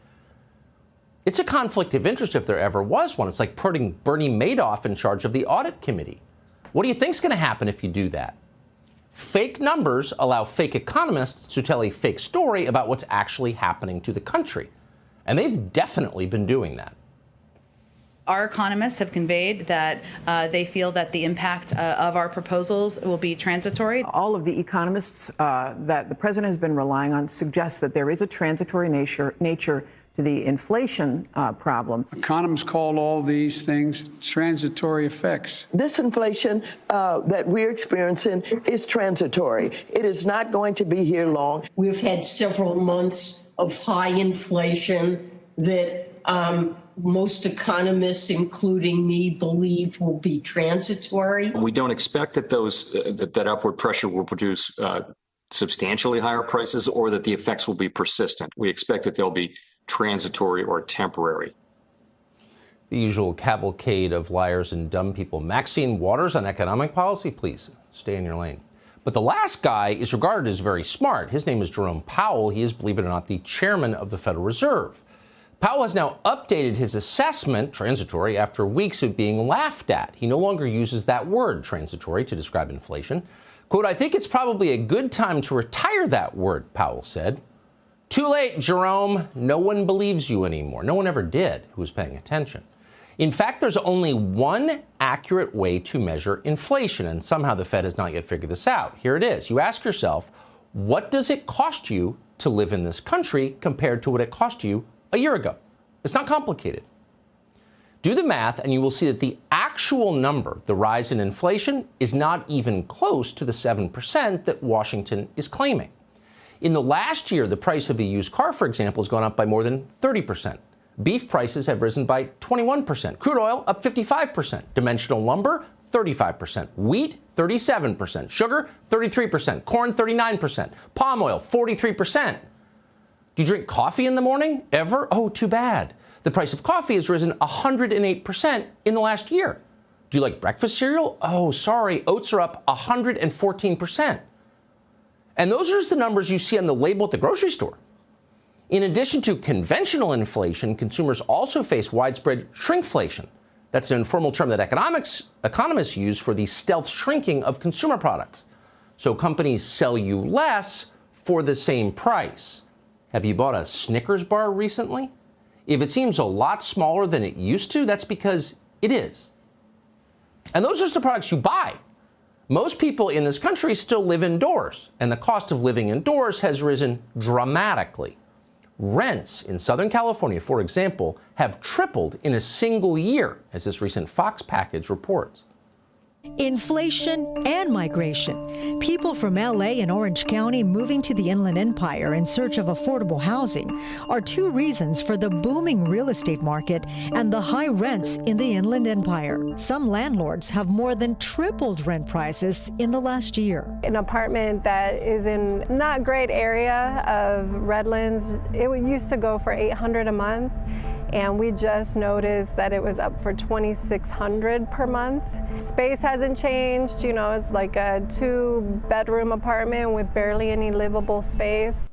It's a conflict of interest if there ever was one. It's like putting Bernie Madoff in charge of the audit committee. What do you think is going to happen if you do that? Fake numbers allow fake economists to tell a fake story about what's actually happening to the country. And they've definitely been doing that. Our economists have conveyed that they feel that the impact of our proposals will be transitory. All of the economists that the president has been relying on suggest that there is a transitory nature to the inflation problem. Economists call all these things transitory effects. This inflation that we're experiencing is transitory. It is not going to be here long. We've had several months of high inflation that most economists, including me, believe will be transitory. We don't expect that that upward pressure will produce substantially higher prices or that the effects will be persistent. We expect that they'll be transitory or temporary. The usual cavalcade of liars and dumb people. Maxine Waters on economic policy, please stay in your lane. But the last guy is regarded as very smart. His name is Jerome Powell. He is, believe it or not, the chairman of the Federal Reserve. Powell has now updated his assessment, transitory, after weeks of being laughed at. He no longer uses that word, transitory, to describe inflation. Quote, "I think it's probably a good time to retire that word," Powell said. Too late, Jerome. No one believes you anymore. No one ever did who was paying attention. In fact, there's only one accurate way to measure inflation, and somehow the Fed has not yet figured this out. Here it is. You ask yourself, what does it cost you to live in this country compared to what it cost you a year ago? It's not complicated. Do the math, and you will see that the actual number, the rise in inflation, is not even close to the 7% that Washington is claiming. In the last year, the price of a used car, for example, has gone up by more than 30%. Beef prices have risen by 21%. Crude oil up 55%. Dimensional lumber, 35%. Wheat, 37%. Sugar, 33%. Corn, 39%. Palm oil, 43%. Do you drink coffee in the morning? Ever? Oh, too bad. The price of coffee has risen 108% in the last year. Do you like breakfast cereal? Oh, sorry. Oats are up 114%. And those are just the numbers you see on the label at the grocery store. In addition to conventional inflation, consumers also face widespread shrinkflation. That's an informal term that economists use for the stealth shrinking of consumer products. So companies sell you less for the same price. Have you bought a Snickers bar recently? If it seems a lot smaller than it used to, that's because it is. And those are just the products you buy. Most people in this country still live indoors, and the cost of living indoors has risen dramatically. Rents in Southern California, for example, have tripled in a single year, as this recent Fox package reports. Inflation and migration. People from LA and Orange County moving to the Inland Empire in search of affordable housing are two reasons for the booming real estate market and the high rents in the Inland Empire. Some landlords have more than tripled rent prices in the last year. An apartment that is in not great area of Redlands, it used to go for $800 a month. And we just noticed that it was up for $2,600 per month. Space hasn't changed, you know, it's like a 2-bedroom apartment with barely any livable space.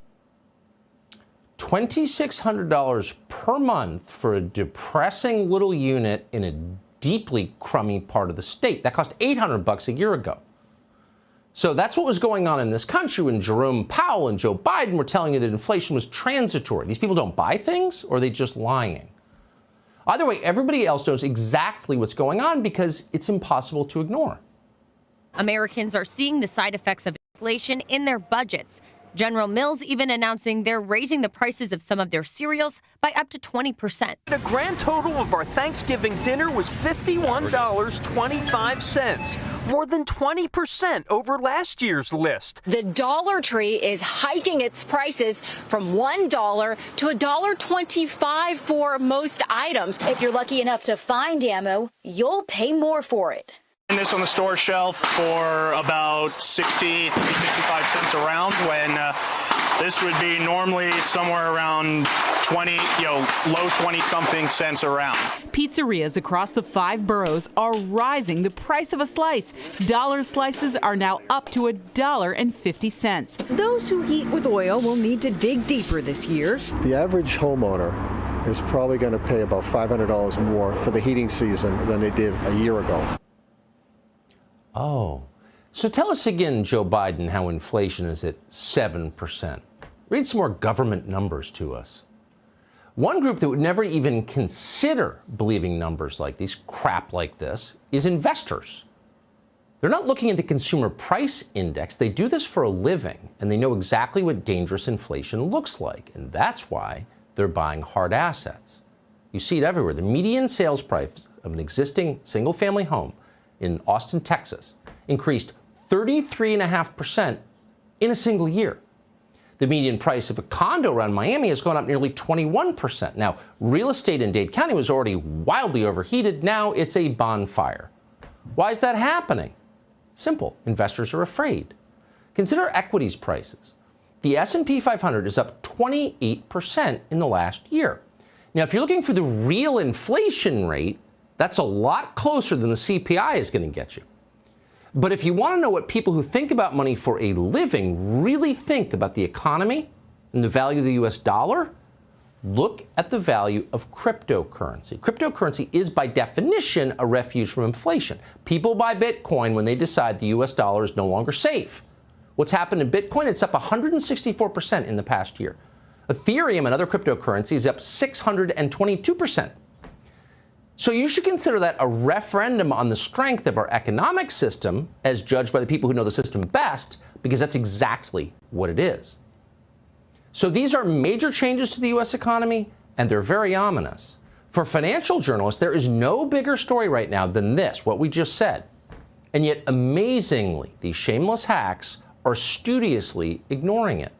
$2,600 per month for a depressing little unit in a deeply crummy part of the state. That cost $800 a year ago. So that's what was going on in this country when Jerome Powell and Joe Biden were telling you that inflation was transitory. These people don't buy things, or are they just lying? Either way, everybody else knows exactly what's going on because it's impossible to ignore. Americans are seeing the side effects of inflation in their budgets. General Mills even announcing they're raising the prices of some of their cereals by up to 20%. The grand total of our Thanksgiving dinner was $51.25, more than 20% over last year's list. The Dollar Tree is hiking its prices from $1 to $1.25 for most items. If you're lucky enough to find ammo, you'll pay more for it. This on the store shelf for about 63, 65 cents a round when this would be normally somewhere around 20, low 20-something cents a round. Pizzerias across the 5 boroughs are rising the price of a slice. Dollar slices are now up to $1.50. Those who heat with oil will need to dig deeper this year. The average homeowner is probably going to pay about $500 more for the heating season than they did a year ago. Oh, so tell us again, Joe Biden, how inflation is at 7%. Read some more government numbers to us. One group that would never even consider believing numbers like these, crap like this, is investors. They're not looking at the consumer price index. They do this for a living, and they know exactly what dangerous inflation looks like, and that's why they're buying hard assets. You see it everywhere. The median sales price of an existing single-family home in Austin, Texas, increased 33.5% in a single year. The median price of a condo around Miami has gone up nearly 21%. Now, real estate in Dade County was already wildly overheated. Now it's a bonfire. Why is that happening? Simple. Investors are afraid. Consider equities prices. The S&P 500 is up 28% in the last year. Now, if you're looking for the real inflation rate, that's a lot closer than the CPI is going to get you. But if you want to know what people who think about money for a living really think about the economy and the value of the US dollar, look at the value of cryptocurrency. Cryptocurrency is by definition a refuge from inflation. People buy Bitcoin when they decide the US dollar is no longer safe. What's happened in Bitcoin? It's up 164% in the past year. Ethereum and other cryptocurrencies up 622%. So you should consider that a referendum on the strength of our economic system as judged by the people who know the system best, because that's exactly what it is. So these are major changes to the U.S. economy, and they're very ominous. For financial journalists, there is no bigger story right now than this, what we just said. And yet, amazingly, these shameless hacks are studiously ignoring it.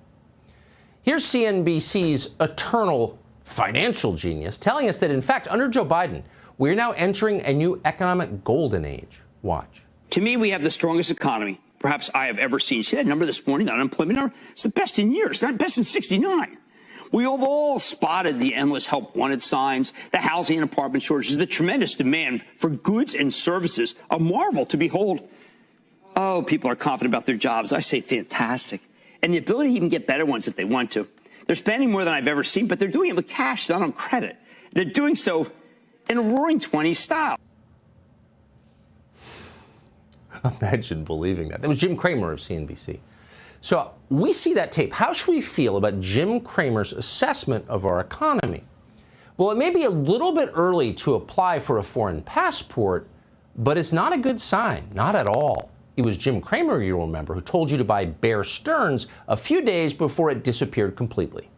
Here's CNBC's eternal financial genius telling us that, in fact, under Joe Biden, we're now entering a new economic golden age. Watch. To me, we have the strongest economy perhaps I have ever seen. See that number this morning, the unemployment number? It's the best in years. It's not best in 69. We have all spotted the endless help wanted signs, the housing and apartment shortages, the tremendous demand for goods and services, a marvel to behold. Oh, people are confident about their jobs. I say fantastic. And the ability to even get better ones if they want to. They're spending more than I've ever seen, but they're doing it with cash, not on credit. They're doing so in a roaring 20s style. Imagine believing that. That was Jim Cramer of CNBC. So we see that tape. How should we feel about Jim Cramer's assessment of our economy? Well, it may be a little bit early to apply for a foreign passport, but it's not a good sign, not at all. It was Jim Cramer, you'll remember, who told you to buy Bear Stearns a few days before it disappeared completely.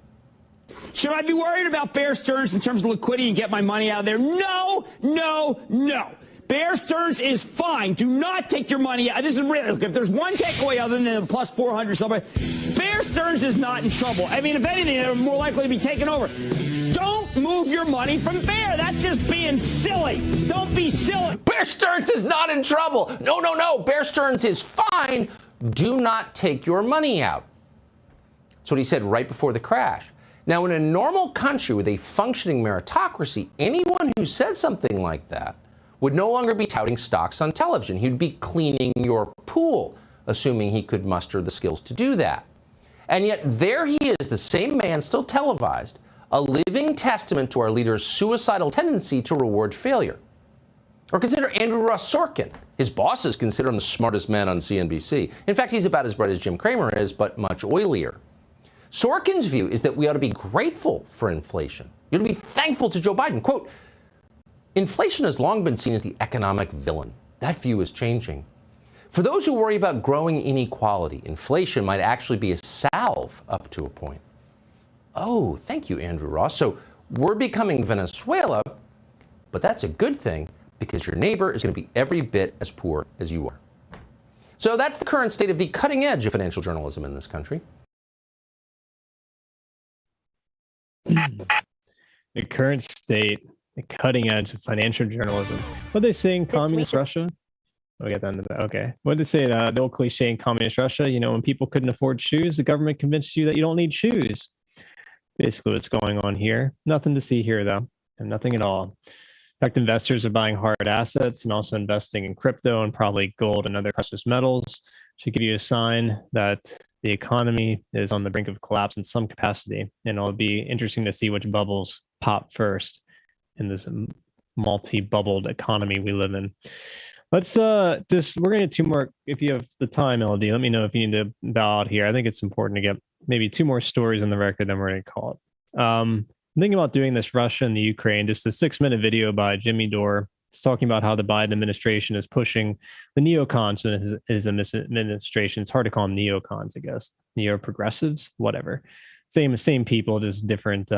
Should I be worried about Bear Stearns in terms of liquidity and get my money out of there? No, no, no. Bear Stearns is fine. Do not take your money out. This is really, look, if there's one takeaway other than the plus 400 somebody, Bear Stearns is not in trouble. I mean, if anything, they're more likely to be taken over. Don't move your money from Bear. That's just being silly. Don't be silly. Bear Stearns is not in trouble. No, no, no. Bear Stearns is fine. Do not take your money out. That's what he said right before the crash. Now, in a normal country with a functioning meritocracy, anyone who said something like that would no longer be touting stocks on television. He'd be cleaning your pool, assuming he could muster the skills to do that. And yet there he is, the same man, still televised, a living testament to our leader's suicidal tendency to reward failure. Or consider Andrew Ross Sorkin. His bosses consider him the smartest man on CNBC. In fact, he's about as bright as Jim Cramer is, but much oilier. Sorkin's view is that we ought to be grateful for inflation. You ought to be thankful to Joe Biden. Quote, inflation has long been seen as the economic villain. That view is changing. For those who worry about growing inequality, inflation might actually be a salve up to a point. Oh, thank you, Andrew Ross. So we're becoming Venezuela, but that's a good thing because your neighbor is going to be every bit as poor as you are. So that's the current state of the cutting edge of financial journalism in this country. The current state, the cutting edge of financial journalism. What they say in communist Russia? Oh, we got that in the back. Okay. What did they say? The old cliche in communist Russia, you know, when people couldn't afford shoes, the government convinced you that you don't need shoes. Basically what's going on here. Nothing to see here, though, and nothing at all. In fact, investors are buying hard assets and also investing in crypto and probably gold and other precious metals. Should give you a sign that the economy is on the brink of collapse in some capacity. And it'll be interesting to see which bubbles pop first in this multi-bubbled economy we live in. Let's we're going to get two more. If you have the time, LD, let me know if you need to bow out here. I think it's important to get maybe two more stories on the record, then we're going to call it. I'm thinking about doing this Russia and the Ukraine, just a 6-minute video by Jimmy Dore. It's talking about how the Biden administration is pushing the neocons in his administration. It's hard to call them neocons, I guess. Neo-progressives, whatever. Same people, just different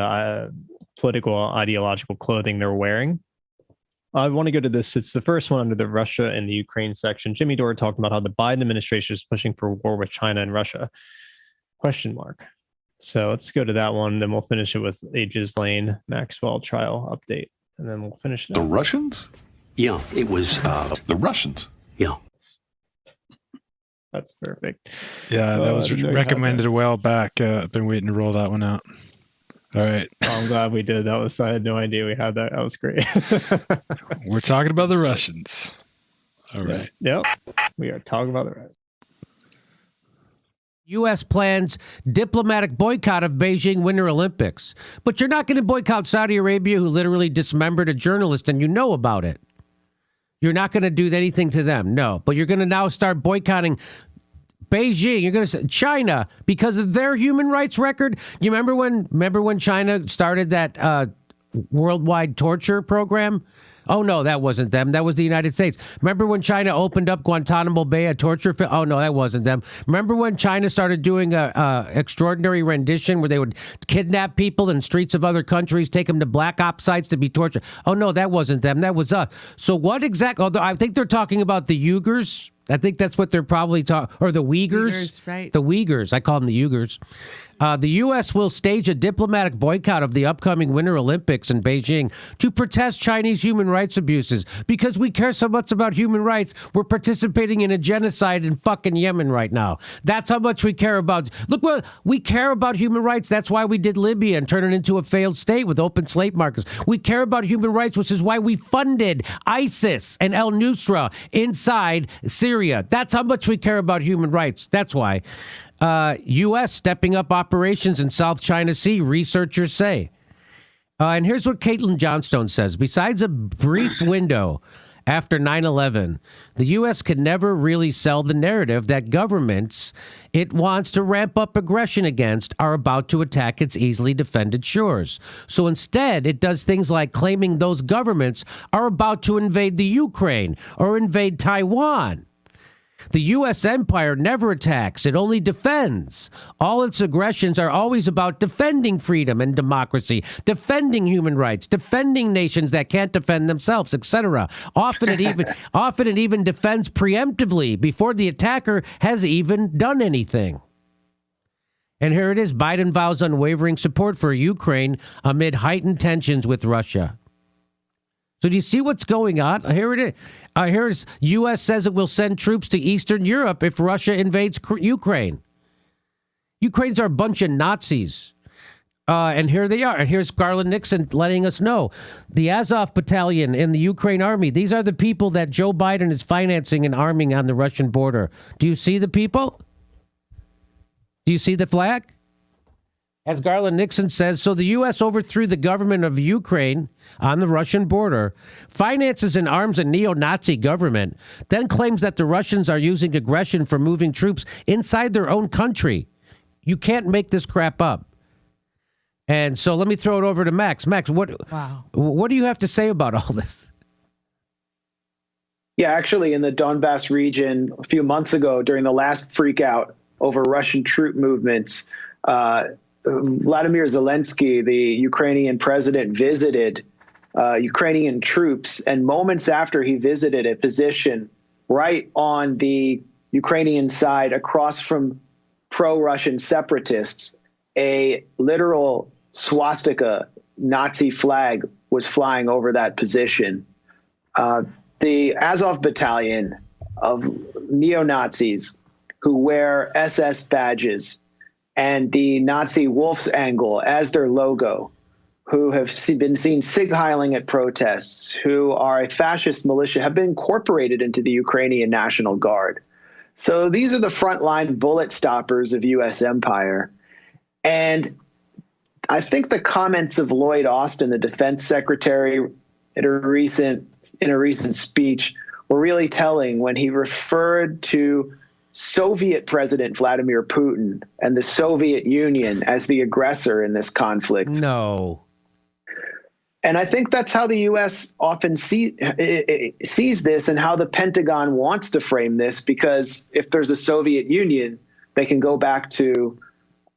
political, ideological clothing they're wearing. I want to go to this. It's the first one under the Russia and the Ukraine section. Jimmy Dore talking about how the Biden administration is pushing for war with China and Russia. ? So let's go to that one. Then we'll finish it with a Ghislaine Maxwell trial update. And then we'll finish it. The Russians? Yeah, it was. The Russians? Yeah. That's perfect. Yeah, that was recommended a while back. I've been waiting to roll that one out. All right. Oh, I'm glad we did. I had no idea we had that. That was great. We're talking about the Russians. All right. Yep. We are talking about the Russians. U.S. plans diplomatic boycott of Beijing Winter Olympics. But you're not going to boycott Saudi Arabia, who literally dismembered a journalist, and you know about it. You're not going to do anything to them, no. But you're going to now start boycotting Beijing, you're going to say China because of their human rights record. You remember when China started that worldwide torture program? Oh, no, that wasn't them. That was the United States. Remember when China opened up Guantanamo Bay, a torture film? Oh, no, that wasn't them. Remember when China started doing a extraordinary rendition where they would kidnap people in streets of other countries, take them to black ops sites to be tortured? Oh, no, that wasn't them. That was us. So what exactly? Although I think they're talking about the Uyghurs. I think that's what they're probably talking, or the Uyghurs. Right. The Uyghurs. I call them the Uyghurs. The U.S. will stage a diplomatic boycott of the upcoming Winter Olympics in Beijing to protest Chinese human rights abuses. Because we care so much about human rights, we're participating in a genocide in fucking Yemen right now. That's how much we care about. Look, well, we care about human rights. That's why we did Libya and turned it into a failed state with open slave markets. We care about human rights, which is why we funded ISIS and al-Nusra inside Syria. That's how much we care about human rights. That's why. U.S. stepping up operations in South China Sea, researchers say. And here's what Caitlin Johnstone says. Besides a brief window after 9/11, the U.S. can never really sell the narrative that governments it wants to ramp up aggression against are about to attack its easily defended shores. So instead, it does things like claiming those governments are about to invade the Ukraine or invade Taiwan. The U.S. empire never attacks. It only defends. All its aggressions are always about defending freedom and democracy, defending human rights, defending nations that can't defend themselves, etc. Often it even defends preemptively before the attacker has even done anything. And here it is. Biden vows unwavering support for Ukraine amid heightened tensions with Russia. So do you see what's going on? Here it is. Here's U.S. says it will send troops to Eastern Europe if Russia invades Ukraine. Ukrainians are a bunch of Nazis. And here they are. And here's Garland Nixon letting us know. The Azov Battalion in the Ukraine army, these are the people that Joe Biden is financing and arming on the Russian border. Do you see the people? Do you see the flag? As Garland Nixon says, so the U.S. overthrew the government of Ukraine on the Russian border, finances and arms a neo-Nazi government, then claims that the Russians are using aggression for moving troops inside their own country. You can't make this crap up. And so let me throw it over to Max. Max, what do you have to say about all this? Yeah, actually, in the Donbass region a few months ago, during the last freakout over Russian troop movements, Vladimir Zelensky, the Ukrainian president, visited Ukrainian troops. And moments after he visited a position right on the Ukrainian side across from pro-Russian separatists, a literal swastika Nazi flag was flying over that position. The Azov Battalion of neo-Nazis who wear SS badges and the Nazi Wolf's Angle as their logo, who have been seen sig-heiling at protests, who are a fascist militia, have been incorporated into the Ukrainian National Guard. So these are the frontline bullet stoppers of U.S. empire. And I think the comments of Lloyd Austin, the defense secretary, in a recent speech were really telling when he referred to Soviet President Vladimir Putin and the Soviet Union as the aggressor in this conflict. No. And I think that's how the U.S. often sees this and how the Pentagon wants to frame this, because if there's a Soviet Union, they can go back to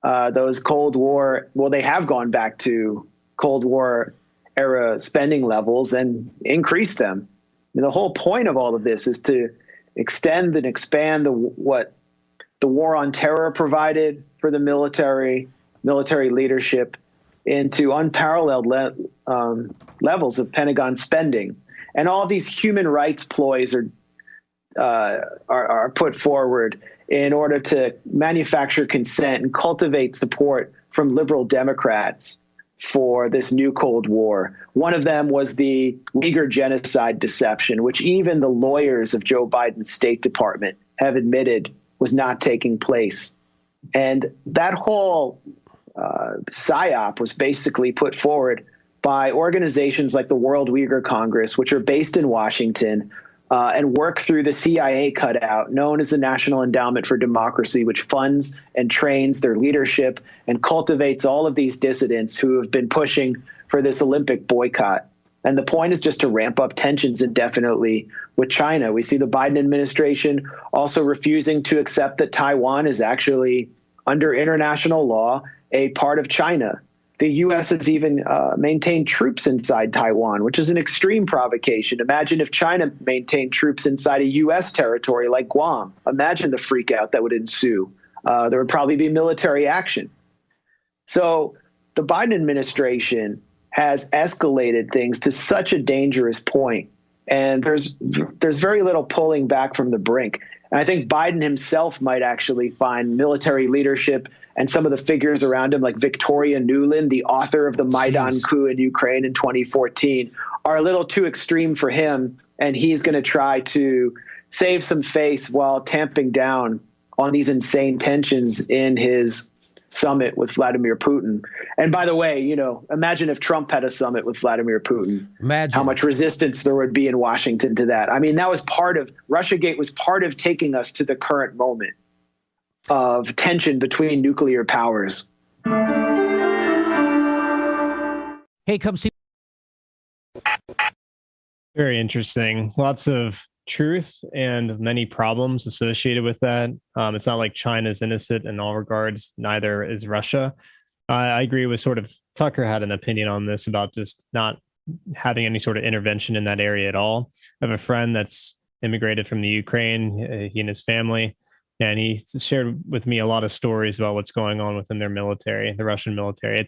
those Cold War. Well, they have gone back to Cold War era spending levels and increase them. And the whole point of all of this is to extend and expand what the war on terror provided for the military leadership into unparalleled levels of Pentagon spending. And all these human rights ploys are put forward in order to manufacture consent and cultivate support from liberal Democrats for this new Cold War. One of them was the Uyghur genocide deception, which even the lawyers of Joe Biden's State Department have admitted was not taking place. And that whole PSYOP was basically put forward by organizations like the World Uyghur Congress, which are based in Washington, and work through the CIA cutout known as the National Endowment for Democracy, which funds and trains their leadership and cultivates all of these dissidents who have been pushing for this Olympic boycott. And the point is just to ramp up tensions indefinitely with China. We see the Biden administration also refusing to accept that Taiwan is actually, under international law, a part of China. The U.S. has even maintained troops inside Taiwan, which is an extreme provocation. Imagine if China maintained troops inside a U.S. territory like Guam. Imagine the freak out that would ensue. There would probably be military action. So the Biden administration has escalated things to such a dangerous point, and there's very little pulling back from the brink. And I think Biden himself might actually find military leadership and some of the figures around him, like Victoria Nuland, the author of the Maidan coup in Ukraine in 2014, are a little too extreme for him. And he's going to try to save some face while tamping down on these insane tensions in his summit with Vladimir Putin. And by the way, imagine if Trump had a summit with Vladimir Putin. Imagine how much resistance there would be in Washington to that. I mean, that was part of Russiagate was part of taking us to the current moment of tension between nuclear powers. Hey, come see. Very interesting. Lots of truth and many problems associated with that. It's not like China's innocent in all regards. Neither is Russia. I agree with sort of Tucker had an opinion on this about just not having any sort of intervention in that area at all. I have a friend that's immigrated from the Ukraine, he and his family, and he shared with me a lot of stories about what's going on within their military, the Russian military.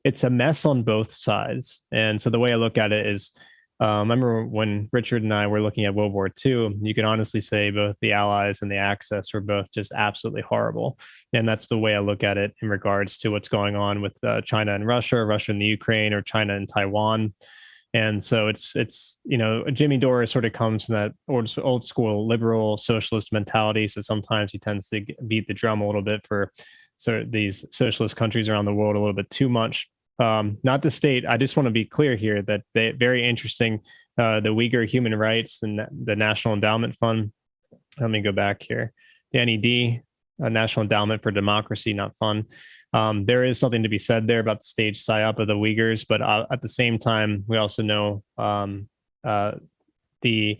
It's a mess on both sides. And so the way I look at it is, I remember when Richard and I were looking at World War II, you can honestly say both the Allies and the Axis were both just absolutely horrible. And that's the way I look at it in regards to what's going on with China and Russia, Russia and the Ukraine, or China and Taiwan. And so it's Jimmy Dore sort of comes from that old school liberal socialist mentality. So sometimes he tends to beat the drum a little bit for sort of these socialist countries around the world a little bit too much. Not to state, I just want to be clear here that very interesting, the Uyghur Human Rights and the National Endowment Fund. Let me go back here. The NED, National Endowment for Democracy, not fun. There is something to be said there about the stage psyop of the Uyghurs, but at the same time, we also know the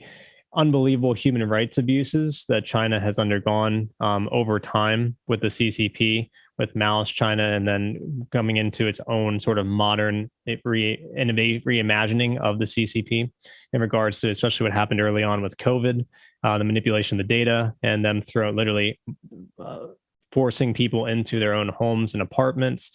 unbelievable human rights abuses that China has undergone over time with the CCP, with Maoist China, and then coming into its own sort of modern reimagining of the CCP in regards to especially what happened early on with COVID, the manipulation of the data, and them literally forcing people into their own homes and apartments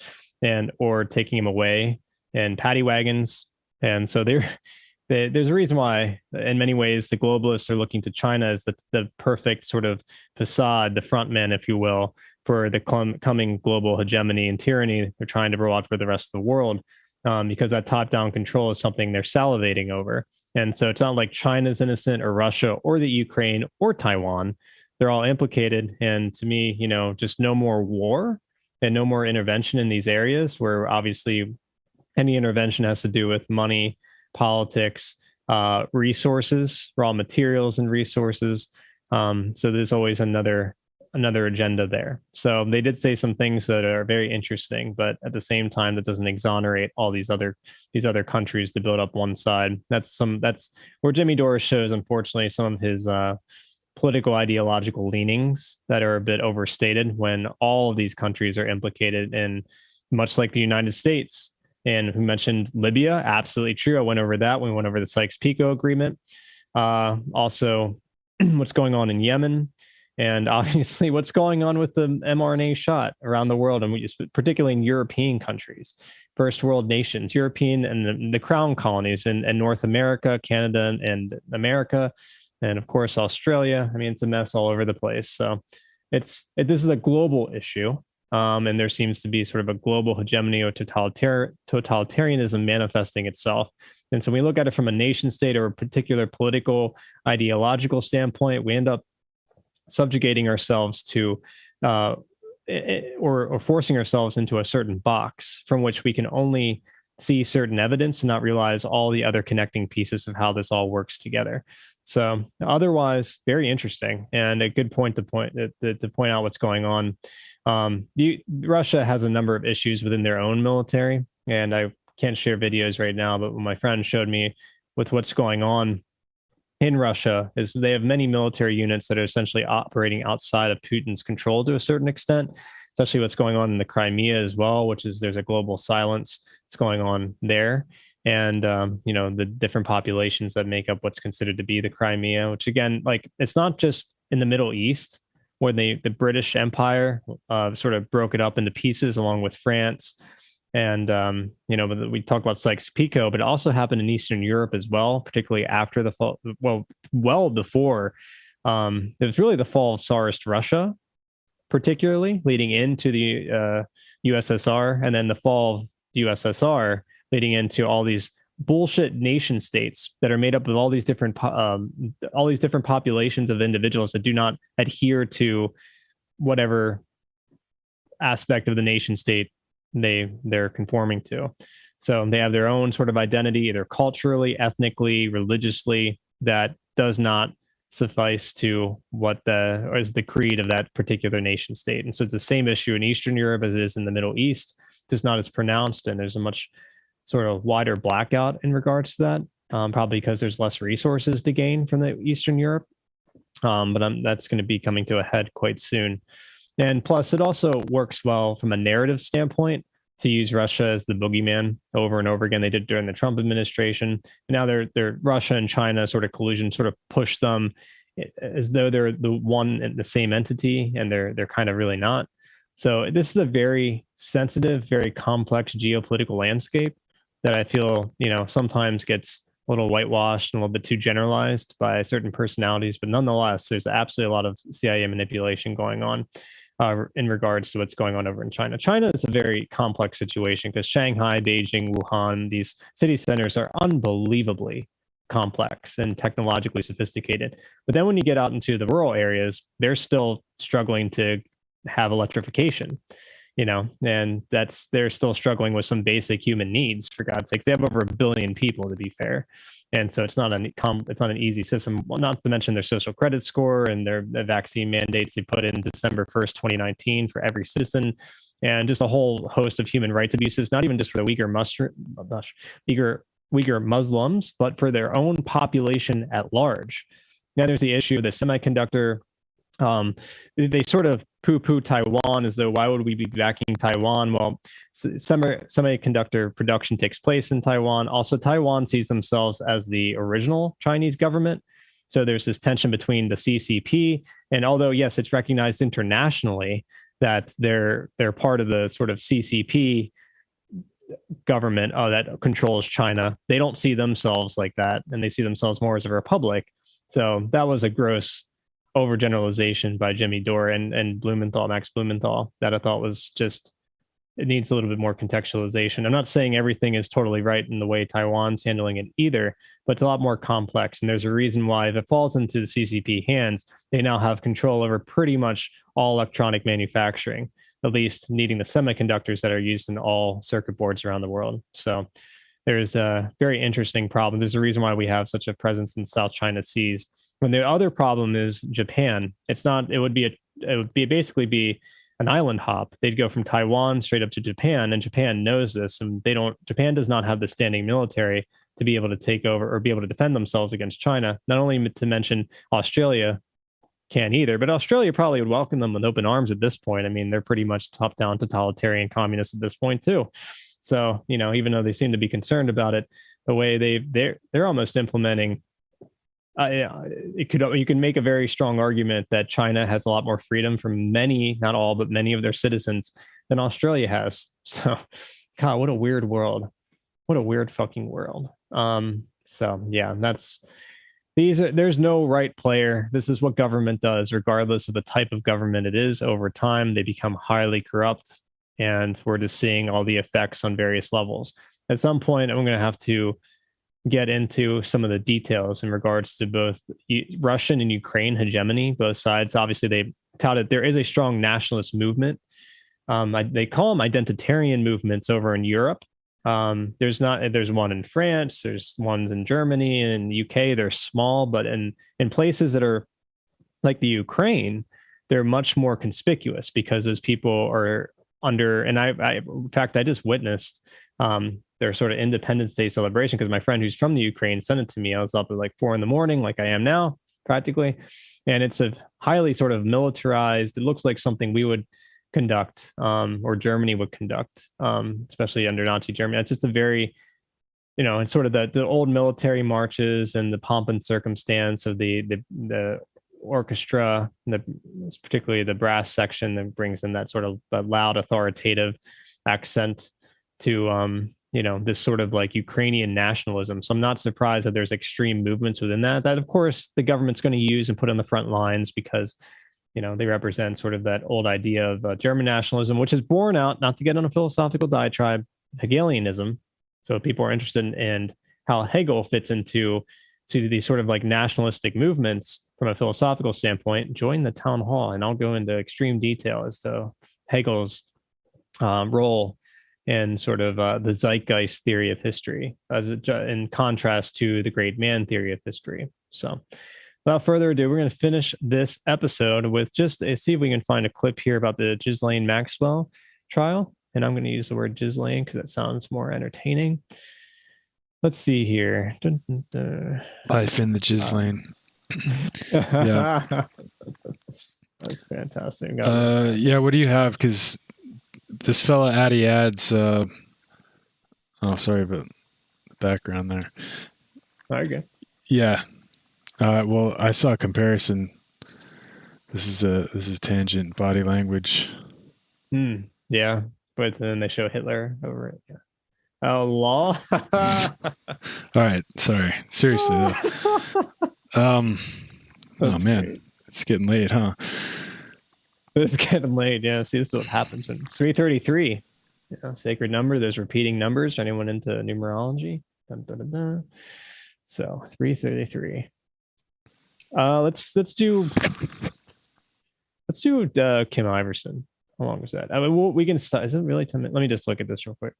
or taking them away in paddy wagons. And so there's a reason why, in many ways, the globalists are looking to China as the perfect sort of facade, the front man, if you will, for the coming global hegemony and tyranny they're trying to roll out for the rest of the world, because that top-down control is something they're salivating over. And so it's not like China's innocent or Russia or the Ukraine or Taiwan. They're all implicated. And to me, just no more war and no more intervention in these areas where obviously any intervention has to do with money, politics, resources, raw materials and resources. So there's always another agenda there. So they did say some things that are very interesting, but at the same time, that doesn't exonerate all these other countries to build up one side. That's where Jimmy Dore shows, unfortunately, some of his political ideological leanings that are a bit overstated when all of these countries are implicated in, much like the United States. And who mentioned Libya? Absolutely true. I went over that. We went over the Sykes-Picot Agreement. Also, what's going on in Yemen, and obviously what's going on with the mRNA shot around the world, and particularly in European countries, first world nations, European and the crown colonies in North America, Canada, and America, and of course Australia. I mean, it's a mess all over the place. So this is a global issue. And there seems to be sort of a global hegemony or totalitarianism manifesting itself. And so we look at it from a nation state or a particular political ideological standpoint, we end up subjugating ourselves to or forcing ourselves into a certain box from which we can only see certain evidence and not realize all the other connecting pieces of how this all works together. So otherwise, very interesting and a good point to point out what's going on. Russia has a number of issues within their own military, and I can't share videos right now, but what my friend showed me with what's going on in Russia is they have many military units that are essentially operating outside of Putin's control to a certain extent, especially what's going on in the Crimea as well, which is there's a global silence that's going on there. And, the different populations that make up what's considered to be the Crimea, which again, like, it's not just in the Middle East where the British Empire sort of broke it up into pieces along with France. And, but we talk about Sykes-Picot, but it also happened in Eastern Europe as well, particularly after the fall, well before. It was really the fall of Tsarist Russia, particularly leading into the USSR, and then the fall of the USSR leading into all these bullshit nation states that are made up of all these different populations of individuals that do not adhere to whatever aspect of the nation state they're conforming to. So they have their own sort of identity, either culturally, ethnically, religiously, that does not suffice to what is the creed of that particular nation state. And so it's the same issue in Eastern Europe as it is in the Middle East. It's just not as pronounced, and there's a much sort of wider blackout in regards to that, probably because there's less resources to gain from the Eastern Europe. But that's going to be coming to a head quite soon. And plus, it also works well from a narrative standpoint to use Russia as the boogeyman over and over again. They did during the Trump administration. And now they're Russia and China sort of collusion sort of push them as though they're the one and the same entity, and they're kind of really not. So this is a very sensitive, very complex geopolitical landscape that I feel, sometimes gets a little whitewashed and a little bit too generalized by certain personalities. But nonetheless, there's absolutely a lot of CIA manipulation going on in regards to what's going on over in China. China is a very complex situation because Shanghai, Beijing, Wuhan, these city centers are unbelievably complex and technologically sophisticated. But then when you get out into the rural areas, they're still struggling to have electrification. And they're still struggling with some basic human needs, for God's sakes. They have over 1 billion people, to be fair. And so it's not an easy system, well, not to mention their social credit score and their vaccine mandates they put in December 1st, 2019 for every citizen, and just a whole host of human rights abuses, not even just for the Uyghur Muslims, but for their own population at large. Now there's the issue of the semiconductor. They sort of poo-poo Taiwan as though, why would we be backing Taiwan? Well, semiconductor production takes place in Taiwan. Also, Taiwan sees themselves as the original Chinese government. So there's this tension between the CCP, and although, yes, it's recognized internationally that they're part of the sort of CCP government that controls China, they don't see themselves like that, and they see themselves more as a republic. So that was a gross overgeneralization by Jimmy Dore and Max Blumenthal, that I thought was just, it needs a little bit more contextualization. I'm not saying everything is totally right in the way Taiwan's handling it either, but it's a lot more complex. And there's a reason why if it falls into the CCP hands, they now have control over pretty much all electronic manufacturing, at least needing the semiconductors that are used in all circuit boards around the world. So there's a very interesting problem. There's a reason why we have such a presence in the South China Seas. When the other problem is Japan, it would basically be an island hop. They'd go from Taiwan straight up to Japan, and Japan knows this, and Japan does not have the standing military to be able to take over or be able to defend themselves against China. Not only to mention Australia can't either, but Australia probably would welcome them with open arms at this point. I mean, they're pretty much top-down totalitarian communists at this point too. So, even though they seem to be concerned about it, the way they're almost implementing. You can make a very strong argument that China has a lot more freedom for many, not all, but many of their citizens than Australia has. So, God, what a weird world. What a weird fucking world. So yeah, there's no right player. This is what government does, regardless of the type of government it is. Over time, they become highly corrupt, and we're just seeing all the effects on various levels. At some point, I'm going to have to get into some of the details in regards to both Russian and Ukraine hegemony. Both sides, obviously, they touted there is a strong nationalist movement. They call them identitarian movements over in Europe, There's one in France, there's ones in Germany and UK. They're small, but in places that are like the Ukraine, they're much more conspicuous because those people are under, and in fact, I just witnessed their sort of Independence Day celebration because my friend who's from the Ukraine sent it to me. I was up at like 4 a.m, like I am now, practically. And it's a highly sort of militarized, it looks like something we would conduct, or Germany would conduct, especially under Nazi Germany. It's just a very, it's sort of the old military marches and the pomp and circumstance of the orchestra, particularly the brass section that brings in that sort of loud authoritative accent to this sort of like Ukrainian nationalism. So I'm not surprised that there's extreme movements within that of course the government's going to use and put on the front lines because they represent sort of that old idea of German nationalism, which is born out, not to get on a philosophical diatribe, Hegelianism. So if people are interested in how Hegel fits into these sort of like nationalistic movements from a philosophical standpoint, join the town hall and I'll go into extreme detail as to Hegel's role in sort of the zeitgeist theory of history in contrast to the great man theory of history. So without further ado, we're going to finish this episode with just see if we can find a clip here about the Ghislaine Maxwell trial. And I'm going to use the word Ghislaine because that sounds more entertaining. Let's see here. Life in the Ghislaine. Yeah. That's fantastic. Yeah, what do you have? Because this fella Addy adds sorry about the background there. Okay. Yeah. Well, I saw a comparison. This is tangent body language. Yeah, but then they show Hitler over it. Yeah. Oh, law. All right, sorry. Seriously though. Oh man, great. It's getting late, huh? It's getting late. Yeah. See, this is what happens when it's 3:33. Sacred number. There's repeating numbers. For anyone into numerology? Dun, dun, dun, dun. So 3:33. Let's do Kim Iverson. How long was that? I mean, we can start. Is it really 10 minutes? Let me just look at this real quick.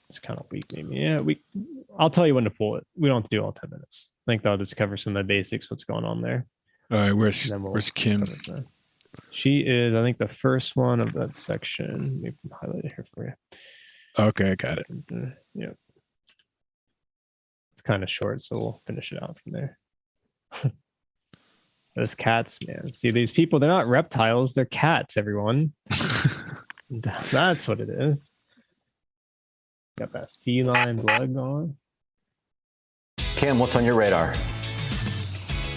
It's kind of weak, maybe. Yeah, I'll tell you when to pull it. We don't have to do all 10 minutes. I think that'll just cover some of the basics, what's going on there. All right, where's Kim? She is, I think, the first one of that section. Maybe highlight it here for you. Okay, I got it. Yeah. It's kind of short, so we'll finish it out from there. Those cats, man. See, these people, they're not reptiles, they're cats, everyone. That's what it is. Got that feline blood going. Kim, what's on your radar?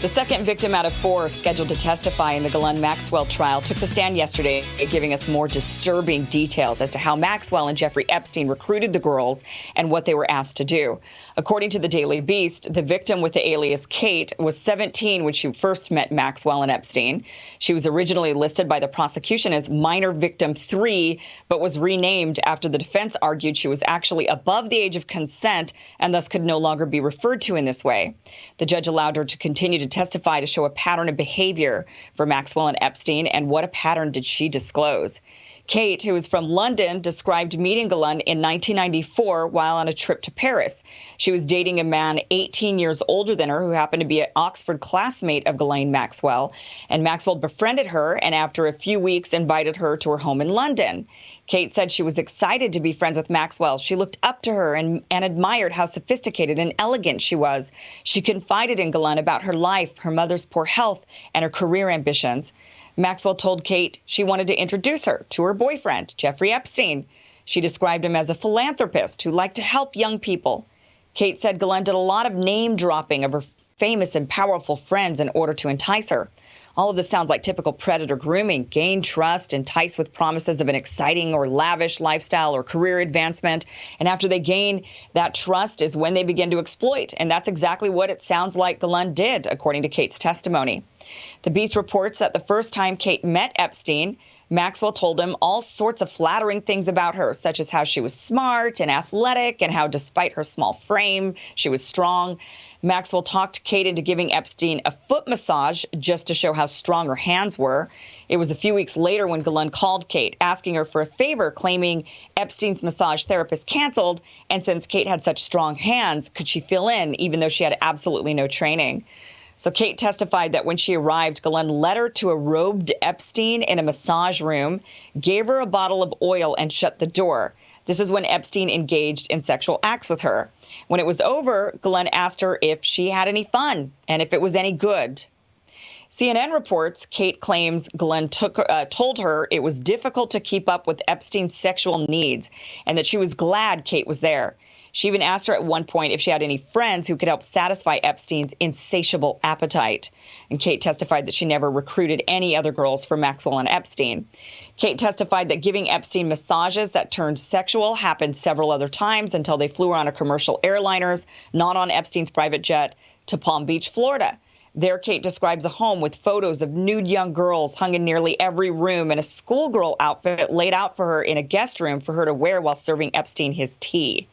The second victim out of 4 scheduled to testify in the Ghislaine Maxwell trial took the stand yesterday, giving us more disturbing details as to how Maxwell and Jeffrey Epstein recruited the girls and what they were asked to do. According to the Daily Beast, the victim with the alias Kate was 17 when she first met Maxwell and Epstein. She was originally listed by the prosecution as minor victim 3, but was renamed after the defense argued she was actually above the age of consent and thus could no longer be referred to in this way. The judge allowed her to continue to testify to show a pattern of behavior for Maxwell and Epstein, and what a pattern did she disclose? Kate, who is from London, described meeting Ghislaine in 1994 while on a trip to Paris. She was dating a man 18 years older than her who happened to be an Oxford classmate of Ghislaine Maxwell, and Maxwell befriended her and after a few weeks invited her to her home in London. Kate said she was excited to be friends with Maxwell. She looked up to her and admired how sophisticated and elegant she was. She confided in Ghislaine about her life, her mother's poor health, and her career ambitions. Maxwell told Kate she wanted to introduce her to her boyfriend, Jeffrey Epstein. She described him as a philanthropist who liked to help young people. Kate said Ghislaine did a lot of name dropping of her famous and powerful friends in order to entice her. All of this sounds like typical predator grooming: gain trust, entice with promises of an exciting or lavish lifestyle or career advancement. And after they gain that trust is when they begin to exploit. And that's exactly what it sounds like Ghislaine did, according to Kate's testimony. The Beast reports that the first time Kate met Epstein, Maxwell told him all sorts of flattering things about her, such as how she was smart and athletic and how, despite her small frame, she was strong. Maxwell talked Kate into giving Epstein a foot massage just to show how strong her hands were. It was a few weeks later when Glenn called Kate, asking her for a favor, claiming Epstein's massage therapist canceled. And since Kate had such strong hands, could she fill in, even though she had absolutely no training? So Kate testified that when she arrived, Glenn led her to a robed Epstein in a massage room, gave her a bottle of oil, and shut the door. This is when Epstein engaged in sexual acts with her. When it was over, Glenn asked her if she had any fun and if it was any good. CNN reports Kate claims Glenn told her it was difficult to keep up with Epstein's sexual needs and that she was glad Kate was there. She even asked her at one point if she had any friends who could help satisfy Epstein's insatiable appetite. And Kate testified that she never recruited any other girls for Maxwell and Epstein. Kate testified that giving Epstein massages that turned sexual happened several other times until they flew her on a commercial airliners, not on Epstein's private jet, to Palm Beach, Florida. There, Kate describes a home with photos of nude young girls hung in nearly every room and a schoolgirl outfit laid out for her in a guest room for her to wear while serving Epstein his tea.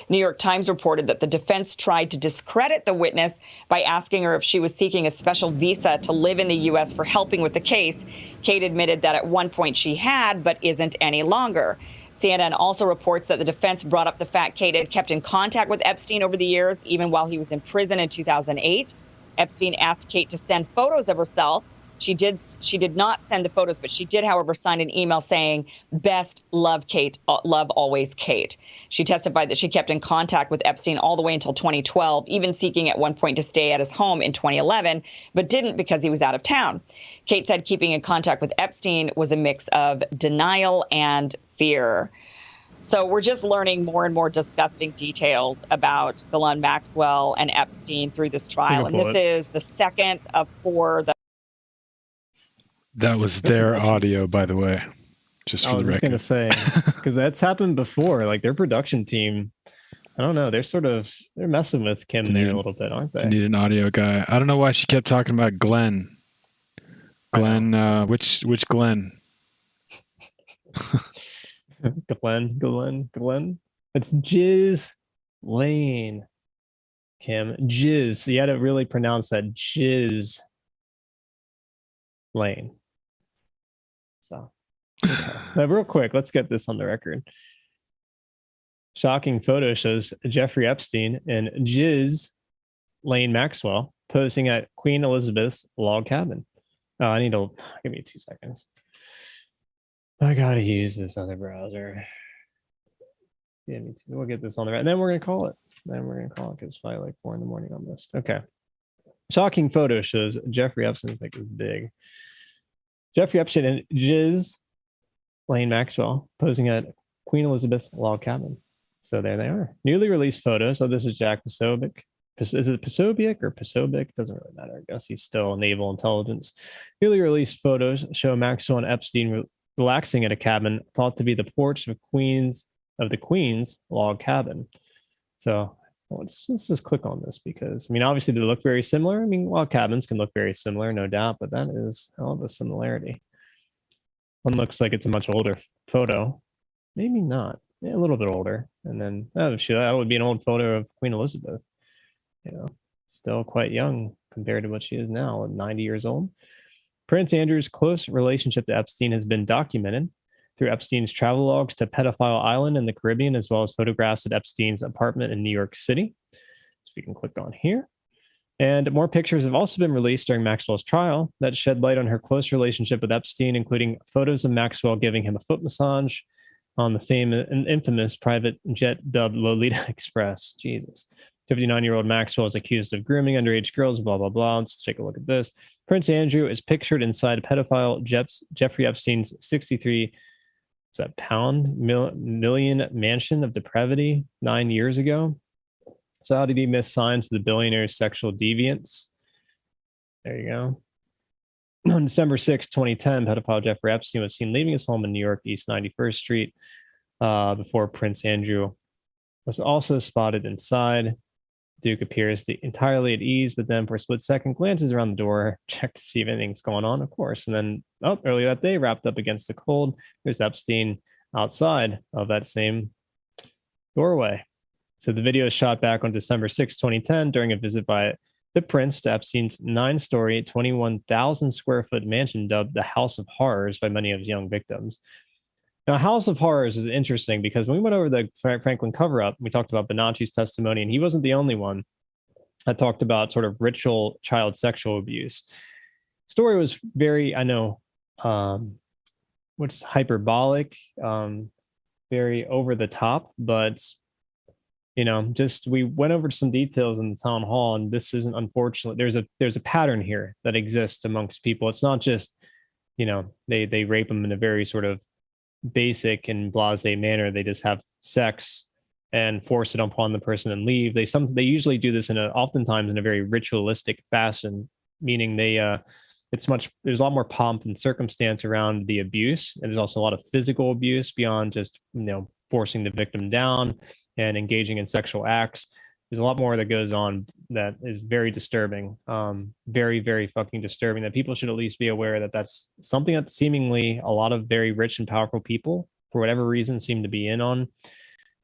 New York Times reported that the defense tried to discredit the witness by asking her if she was seeking a special visa to live in the U.S. for helping with the case. Kate admitted that at one point she had, but isn't any longer. CNN also reports that the defense brought up the fact Kate had kept in contact with Epstein over the years, even while he was in prison in 2008. Epstein asked Kate to send photos of herself. She did not send the photos, but she did, however, sign an email saying, "Best, love Kate, love always Kate." She testified that she kept in contact with Epstein all the way until 2012, even seeking at one point to stay at his home in 2011, but didn't because he was out of town. Kate said keeping in contact with Epstein was a mix of denial and fear. So we're just learning more and more disgusting details about Ghislaine Maxwell and Epstein through this trial. And this is the second of four That was their audio, by the way, just for the record. I was going to say, because that's happened before. Like their production team, I don't know, they're messing with Kim there a little bit, aren't they? They need an audio guy. I don't know why she kept talking about Glenn. Glenn, which Glenn? Glenn. It's Jiz Lane. Kim, Jiz. You had to really pronounce that, Jiz Lane. So, okay. Now, real quick, let's get this on the record. Shocking photo shows Jeffrey Epstein and Jiz Lane Maxwell posing at Queen Elizabeth's log cabin. Oh, give me 2 seconds. I gotta use this other browser. Yeah, me too. We'll get this on the record. And then we're gonna call it. Because it's probably like 4 a.m. on this. Okay. Shocking photo shows Jeffrey Epstein. Like, it's big. Jeffrey Epstein and Jiz Lane Maxwell posing at Queen Elizabeth's log cabin. So there they are. Newly released photos. So this is Jack Posobiec. Is it Posobiec or Posobiec? Doesn't really matter. I guess he's still naval intelligence. Newly released photos show Maxwell and Epstein relaxing at a cabin thought to be the porch of the Queen's log cabin. So let's just click on this because, obviously they look very similar. Log cabins can look very similar, no doubt, but that is a hell of a similarity. One looks like it's a much older photo. Maybe not. Yeah, a little bit older. And then that would be an old photo of Queen Elizabeth. Still quite young compared to what she is now, 90 years old. Prince Andrew's close relationship to Epstein has been documented through Epstein's travel logs to Pedophile Island in the Caribbean, as well as photographs at Epstein's apartment in New York City. So we can click on here. And more pictures have also been released during Maxwell's trial that shed light on her close relationship with Epstein, including photos of Maxwell giving him a foot massage on the famous and infamous private jet dubbed Lolita Express. Jesus. 59-year-old Maxwell is accused of grooming underage girls, blah, blah, blah. Let's take a look at this. Prince Andrew is pictured inside pedophile Jeffrey Epstein's 63 million mansion of depravity 9 years ago. So how did he miss signs of the billionaire's sexual deviance? There you go. On December 6, 2010, pedophile Jeffrey Epstein was seen leaving his home in New York, East 91st Street, before Prince Andrew was also spotted inside. Duke appears entirely at ease, but then for a split second glances around the door, check to see if anything's going on, of course. And then, earlier that day, wrapped up against the cold, there's Epstein outside of that same doorway. So the video is shot back on December 6, 2010, during a visit by the prince to Epstein's 9-story, 21,000 square foot mansion dubbed the House of Horrors by many of his young victims. Now, House of Horrors is interesting because when we went over the Franklin cover-up, we talked about Bonacci's testimony, and he wasn't the only one that talked about sort of ritual child sexual abuse. Story was very, what's hyperbolic, very over the top, but we went over some details in the town hall, and this isn't, unfortunately, there's a pattern here that exists amongst people. It's not just, they rape them in a very sort of basic and blasé manner. They just have sex and force it upon the person and leave. They usually do this oftentimes in a very ritualistic fashion, meaning there's a lot more pomp and circumstance around the abuse, and there's also a lot of physical abuse beyond just forcing the victim down and engaging in sexual acts. There's a lot more that goes on that is very disturbing, very, very fucking disturbing, that people should at least be aware that that's something that seemingly a lot of very rich and powerful people, for whatever reason, seem to be in on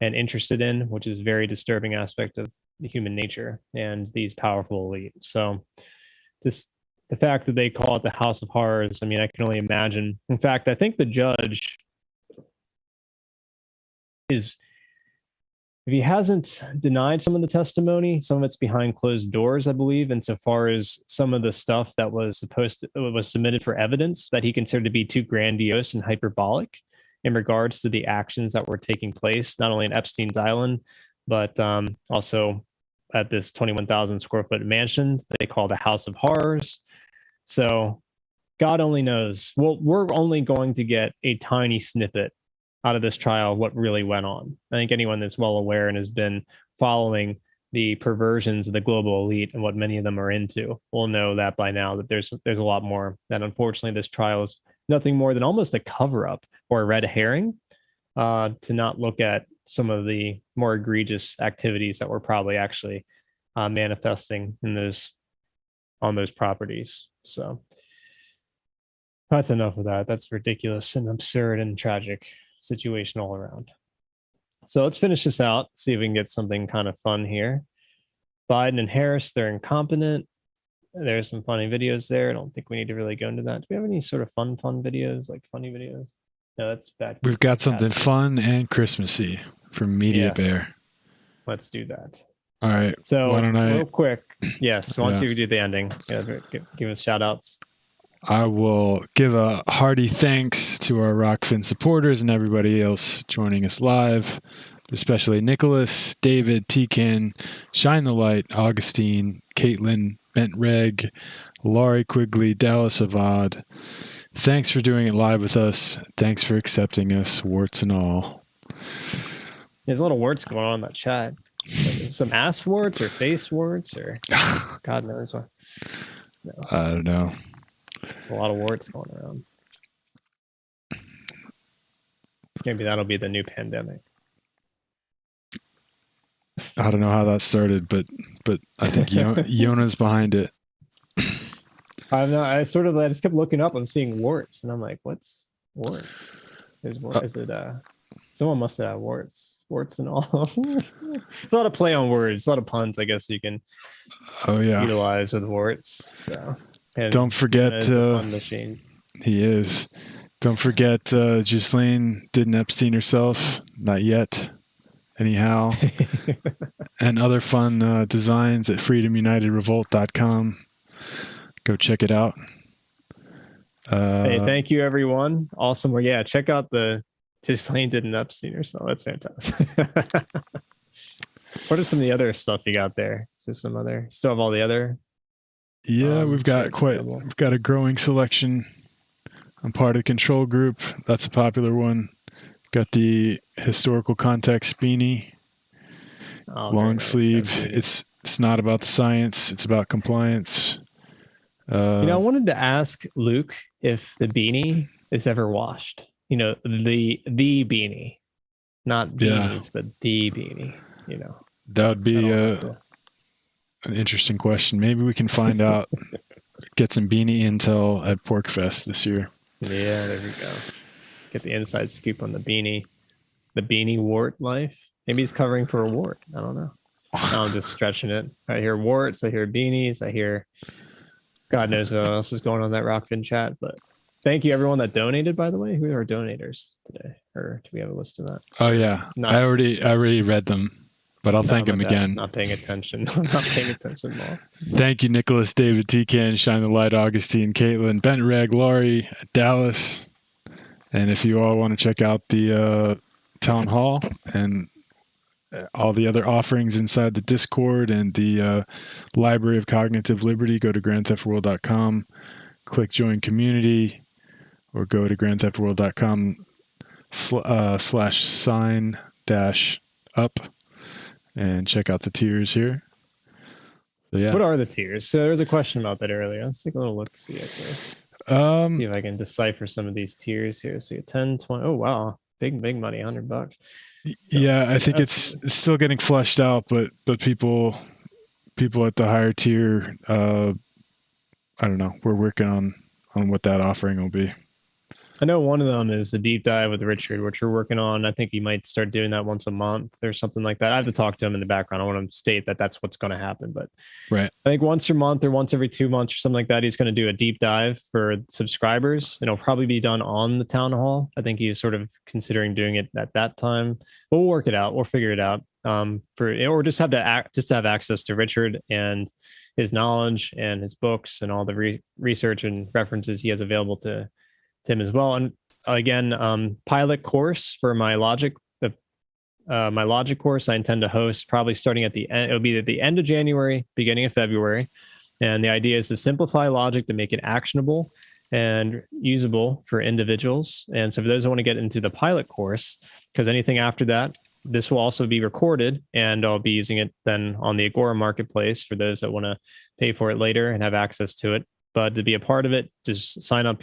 and interested in, which is a very disturbing aspect of the human nature and these powerful elite. So just the fact that they call it the House of Horrors, I can only imagine. In fact, I think the judge if he hasn't denied some of the testimony, some of it's behind closed doors, I believe, insofar as some of the stuff that was submitted for evidence that he considered to be too grandiose and hyperbolic in regards to the actions that were taking place, not only in Epstein's Island, but also at this 21,000 square foot mansion they call the House of Horrors. So God only knows. Well, we're only going to get a tiny snippet out of this trial what really went on. I think anyone that's well aware and has been following the perversions of the global elite and what many of them are into will know that by now, that there's a lot more, that unfortunately this trial is nothing more than almost a cover-up or a red herring to not look at some of the more egregious activities that were probably actually manifesting on those properties. So that's enough of that. That's ridiculous and absurd and tragic situation all around. So let's finish this out, see if we can get something kind of fun here. Biden and Harris, they're incompetent. There's some funny videos there. I don't think we need to really go into that. Do we have any sort of fun videos, like funny videos? No, that's bad. We've got something fun and Christmassy from Media Bear. Let's do that. All right. So why don't real quick. Yes. Why don't you do the ending? Give us shout outs. I will give a hearty thanks to our Rockfin supporters and everybody else joining us live, especially Nicholas, David, Tikan, Shine the Light, Augustine, Caitlin, Bent Reg, Laurie Quigley, Dallas Avad. Thanks for doing it live with us. Thanks for accepting us, warts and all. There's a lot of warts going on in that chat. Some ass warts or face warts or God knows what. No. I don't know. There's a lot of warts going around. Maybe that'll be the new pandemic. I don't know how that started, but I think Yona's behind it. I don't know. I just kept looking up. I'm seeing warts, and I'm like, "What's warts? There's warts. Is it? Someone must have warts and all." There's a lot of play on words, a lot of puns. I guess you can. Utilize with warts. So. And don't forget machine. He is. Don't forget Ghislaine didn't Epstein herself. Not yet. Anyhow. And other fun designs at freedomunitedrevolt.com. Go check it out. Hey, thank you everyone. Awesome. Well, yeah, check out the Ghislaine didn't Epstein herself. That's fantastic. What are some of the other stuff you got there? Still have all the other. Yeah, we've got a growing selection. I'm part of the control group. That's a popular one. Got the historical context beanie, long sleeve. It's not about the science. It's about compliance. I wanted to ask Luke if the beanie is ever washed. The beanie, not beanies, but the beanie. That would be an interesting question. Maybe we can find out, get some beanie intel at PorkFest this year. Yeah, there we go. Get the inside scoop on the beanie wart life. Maybe he's covering for a wart. I don't know. I'm just stretching it. I hear warts. I hear beanies. I hear God knows what else is going on in that Rockfin chat. But thank you everyone that donated, by the way. Who are our donators today? Or do we have a list of that? Oh yeah. I already read them, but I'll thank them again. Not paying attention. I'm not paying attention, Paul. Thank you, Nicholas, David, TCAN, Shine the Light, Augustine, Caitlin, Bent Reg, Laurie, Dallas. And if you all want to check out the town hall and all the other offerings inside the Discord and the Library of Cognitive Liberty, go to grandtheftworld.com, click join community, or go to grandtheftworld.com /sign-up and check out the tiers here. So, yeah. What are the tiers? So there was a question about that earlier. Let's take a little look. See if I can decipher some of these tiers here. So you 10, 20. Oh wow, big money, $100. So, yeah, I think it's still getting flushed out, but people at the higher tier, I don't know. We're working on what that offering will be. I know one of them is a deep dive with Richard, which we're working on. I think you might start doing that once a month or something like that. I have to talk to him in the background. I want to state that that's what's going to happen. But right, I think once a month or once every 2 months or something like that, he's going to do a deep dive for subscribers. And it'll probably be done on the town hall. I think he's sort of considering doing it at that time. But we'll work it out. We'll figure it out. Or just have access to Richard and his knowledge and his books and all the research and references he has available to Tim as well. And again, pilot course for my logic, my logic course I intend to host probably starting at the end. It'll be at the end of January, beginning of February. And the idea is to simplify logic to make it actionable and usable for individuals. And so for those who want to get into the pilot course, because anything after that, this will also be recorded and I'll be using it then on the Agora marketplace for those that want to pay for it later and have access to it. But to be a part of it, just sign up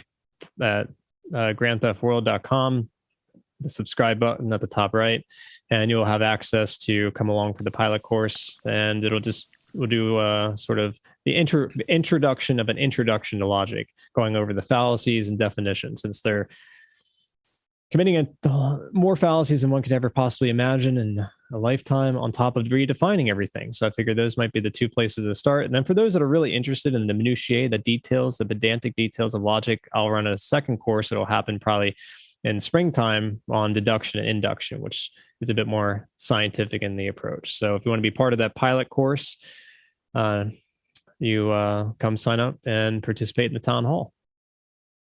at grandtheftworld.com, the subscribe button at the top right, and you'll have access to come along for the pilot course. And we'll do sort of the introduction of an introduction to logic, going over the fallacies and definitions, since they're committing more fallacies than one could ever possibly imagine in a lifetime, on top of redefining everything. So I figured those might be the two places to start. And then for those that are really interested in the minutiae, the details, the pedantic details of logic, I'll run a second course. It'll happen probably in springtime on deduction and induction, which is a bit more scientific in the approach. So if you want to be part of that pilot course, you come sign up and participate in the town hall.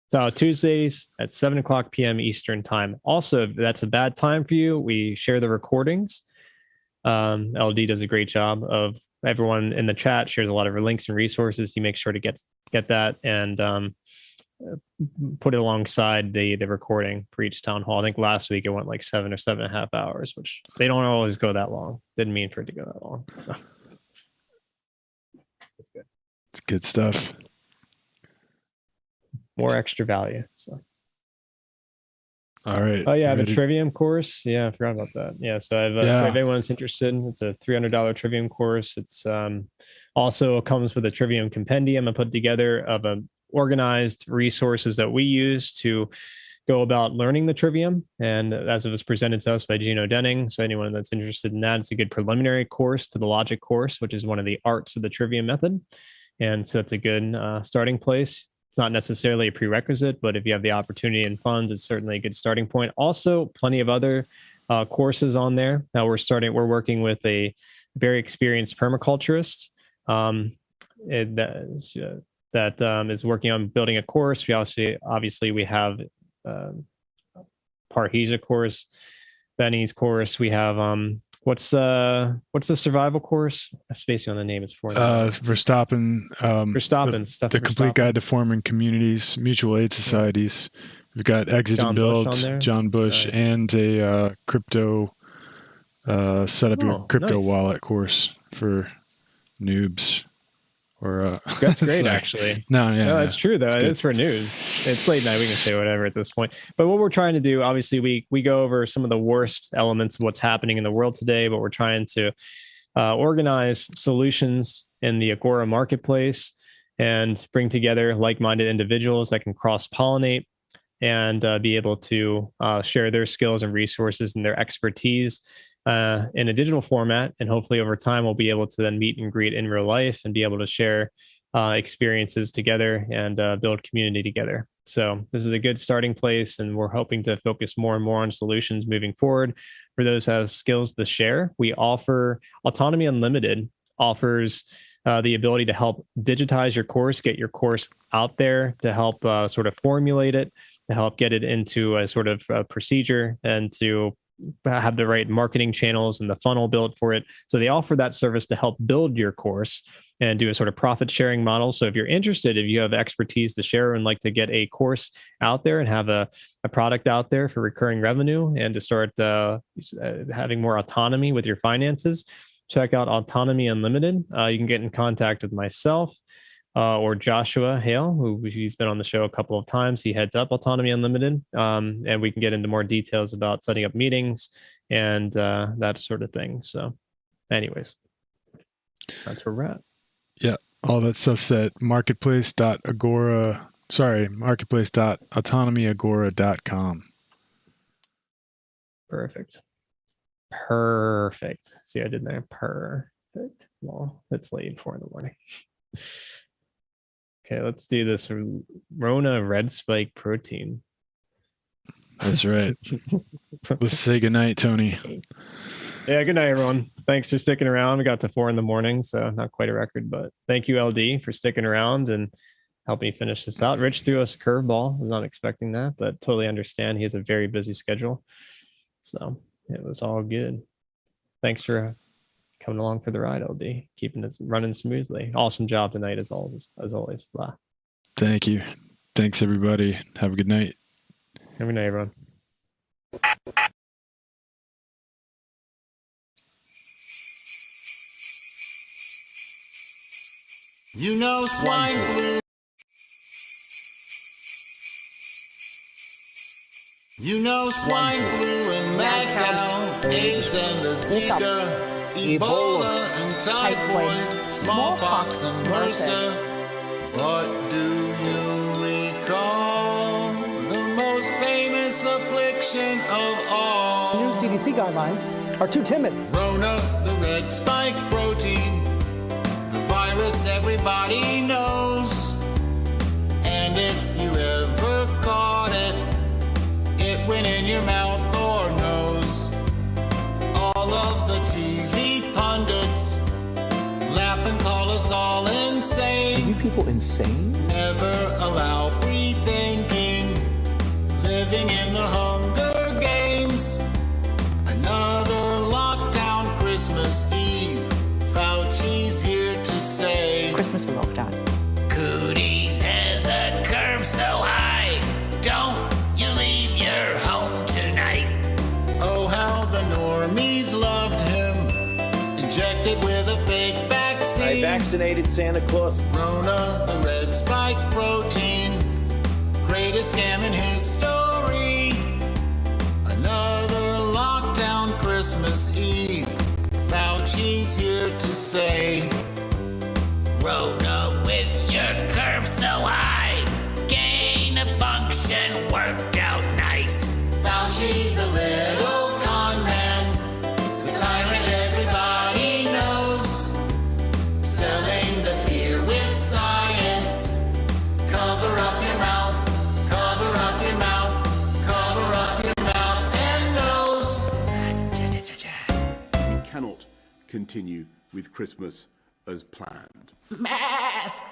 So Tuesdays at 7:00 p.m. Eastern time. Also, if that's a bad time for you, we share the recordings. LD does a great job of, everyone in the chat shares a lot of links and resources. You make sure to get that and put it alongside the recording for each town hall. I think last week it went like 7 or 7.5 hours, which they don't always go that long. Didn't mean for it to go that long. So it's good. It's good stuff. More extra value. So. All right. Oh yeah, I have a Trivium course. Yeah, I forgot about that. Yeah, so I've if anyone's interested, it's a $300 Trivium course. It's also comes with a Trivium compendium I put together of organized resources that we use to go about learning the Trivium, and as it was presented to us by Gino Denning. So anyone that's interested in that, it's a good preliminary course to the logic course, which is one of the arts of the Trivium method, and so it's a good starting place. It's not necessarily a prerequisite, but if you have the opportunity and funds, it's certainly a good starting point. Also, plenty of other courses on there. Now we're working with a very experienced permaculturist that is working on building a course. We obviously we have Parhesia course, Benny's course. We have what's the survival course? I'm spacing on the name. It's for Verstappen. The complete guide to forming communities, mutual aid societies. We've got Exit and Build, John Bush, nice. And a crypto set up your crypto wallet course for noobs. Or that's great, actually. No, that's true though. It is for news. It's late night. We can say whatever at this point. But what we're trying to do, obviously, we go over some of the worst elements of what's happening in the world today. But we're trying to organize solutions in the Agora marketplace and bring together like-minded individuals that can cross-pollinate and be able to share their skills and resources and their expertise in a digital format. And hopefully over time, we'll be able to then meet and greet in real life and be able to share experiences together and build community together. So this is a good starting place, and we're hoping to focus more and more on solutions moving forward for those who have skills to share. We offer Autonomy Unlimited offers the ability to help digitize your course, get your course out there, to help sort of formulate it, to help get it into a sort of procedure, and to have the right marketing channels and the funnel built for it. So they offer that service to help build your course and do a sort of profit sharing model. So if you're interested, if you have expertise to share and like to get a course out there and have a product out there for recurring revenue and to start having more autonomy with your finances, check out Autonomy Unlimited. You can get in contact with myself or Joshua Hale, who he's been on the show a couple of times. He heads up Autonomy Unlimited, and we can get into more details about setting up meetings and that sort of thing. So anyways, that's where we're at. Yeah, all that stuff's at marketplace.autonomyagora.com. Perfect. See, I did there. Perfect. Well, it's late, 4 a.m. Okay, let's do this. Rona Red Spike Protein. That's right. Let's say goodnight, Tony. Yeah, good night, everyone. Thanks for sticking around. We got to 4 a.m, so not quite a record, but thank you, LD, for sticking around and helping me finish this out. Rich threw us a curveball. I was not expecting that, but totally understand. He has a very busy schedule, so it was all good. Thanks for coming along for the ride, LD. Keeping this running smoothly. Awesome job tonight, as always. Blah. Thank you. Thanks, everybody. Have a good night. Have a good night, everyone. You know swine flu. You know swine flu and mad cow, AIDS and the Zika, Ebola and typhoid, smallpox and MRSA. But do you recall the most famous affliction of all? New CDC guidelines are too timid. Rona, the red spike protein, the virus everybody knows. And if you ever caught it, it went in your mouth or nose. All of the TV pundits laugh and call us all insane. Are you people insane? Never allow free thinking, living in the Hunger Games. Another lockdown Christmas Eve. Fauci's here to say Christmas lockdown. Cooties has a curve so high. Don't you leave your home tonight. Oh, how the normies loved him. Injected with a fake vaccine. I vaccinated Santa Claus. Rona, the red spike protein. Greatest scam in history. Another lockdown Christmas Eve. Fauci's here to say Rona with your curve so high. Gain of function worked out nice. Fauci, the little con man, the tyrant everybody knows, selling the fear with science. Cover up your mouth, cover up your mouth, cover up your mouth and nose. We cannot continue with Christmas as planned. Mask.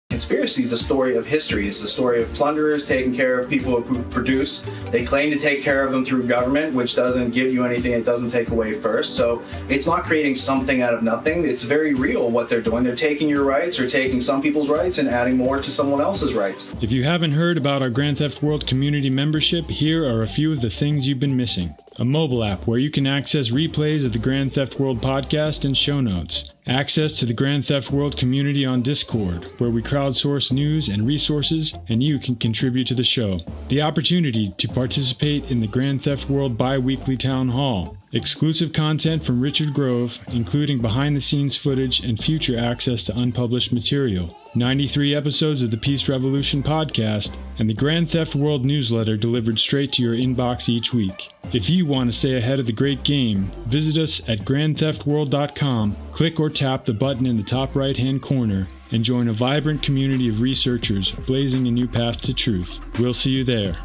Conspiracy is the story of history. It's the story of plunderers taking care of people who produce. They claim to take care of them through government, which doesn't give you anything. It doesn't take away first. So it's not creating something out of nothing. It's very real what they're doing. They're taking your rights or taking some people's rights and adding more to someone else's rights. If you haven't heard about our Grand Theft World community membership, here are a few of the things you've been missing. a mobile app where you can access replays of the Grand Theft World podcast and show notes, access to the Grand Theft World community on Discord, where we crowdsource news and resources, and you can contribute to the show, the opportunity to participate in the Grand Theft World bi-weekly town hall, exclusive content from Richard Grove, including behind-the-scenes footage and future access to unpublished material, 93 episodes of the Peace Revolution podcast, and the Grand Theft World newsletter delivered straight to your inbox each week. If you want to stay ahead of the great game, visit us at grandtheftworld.com, click or tap the button in the top right-hand corner, and join a vibrant community of researchers blazing a new path to truth. We'll see you there.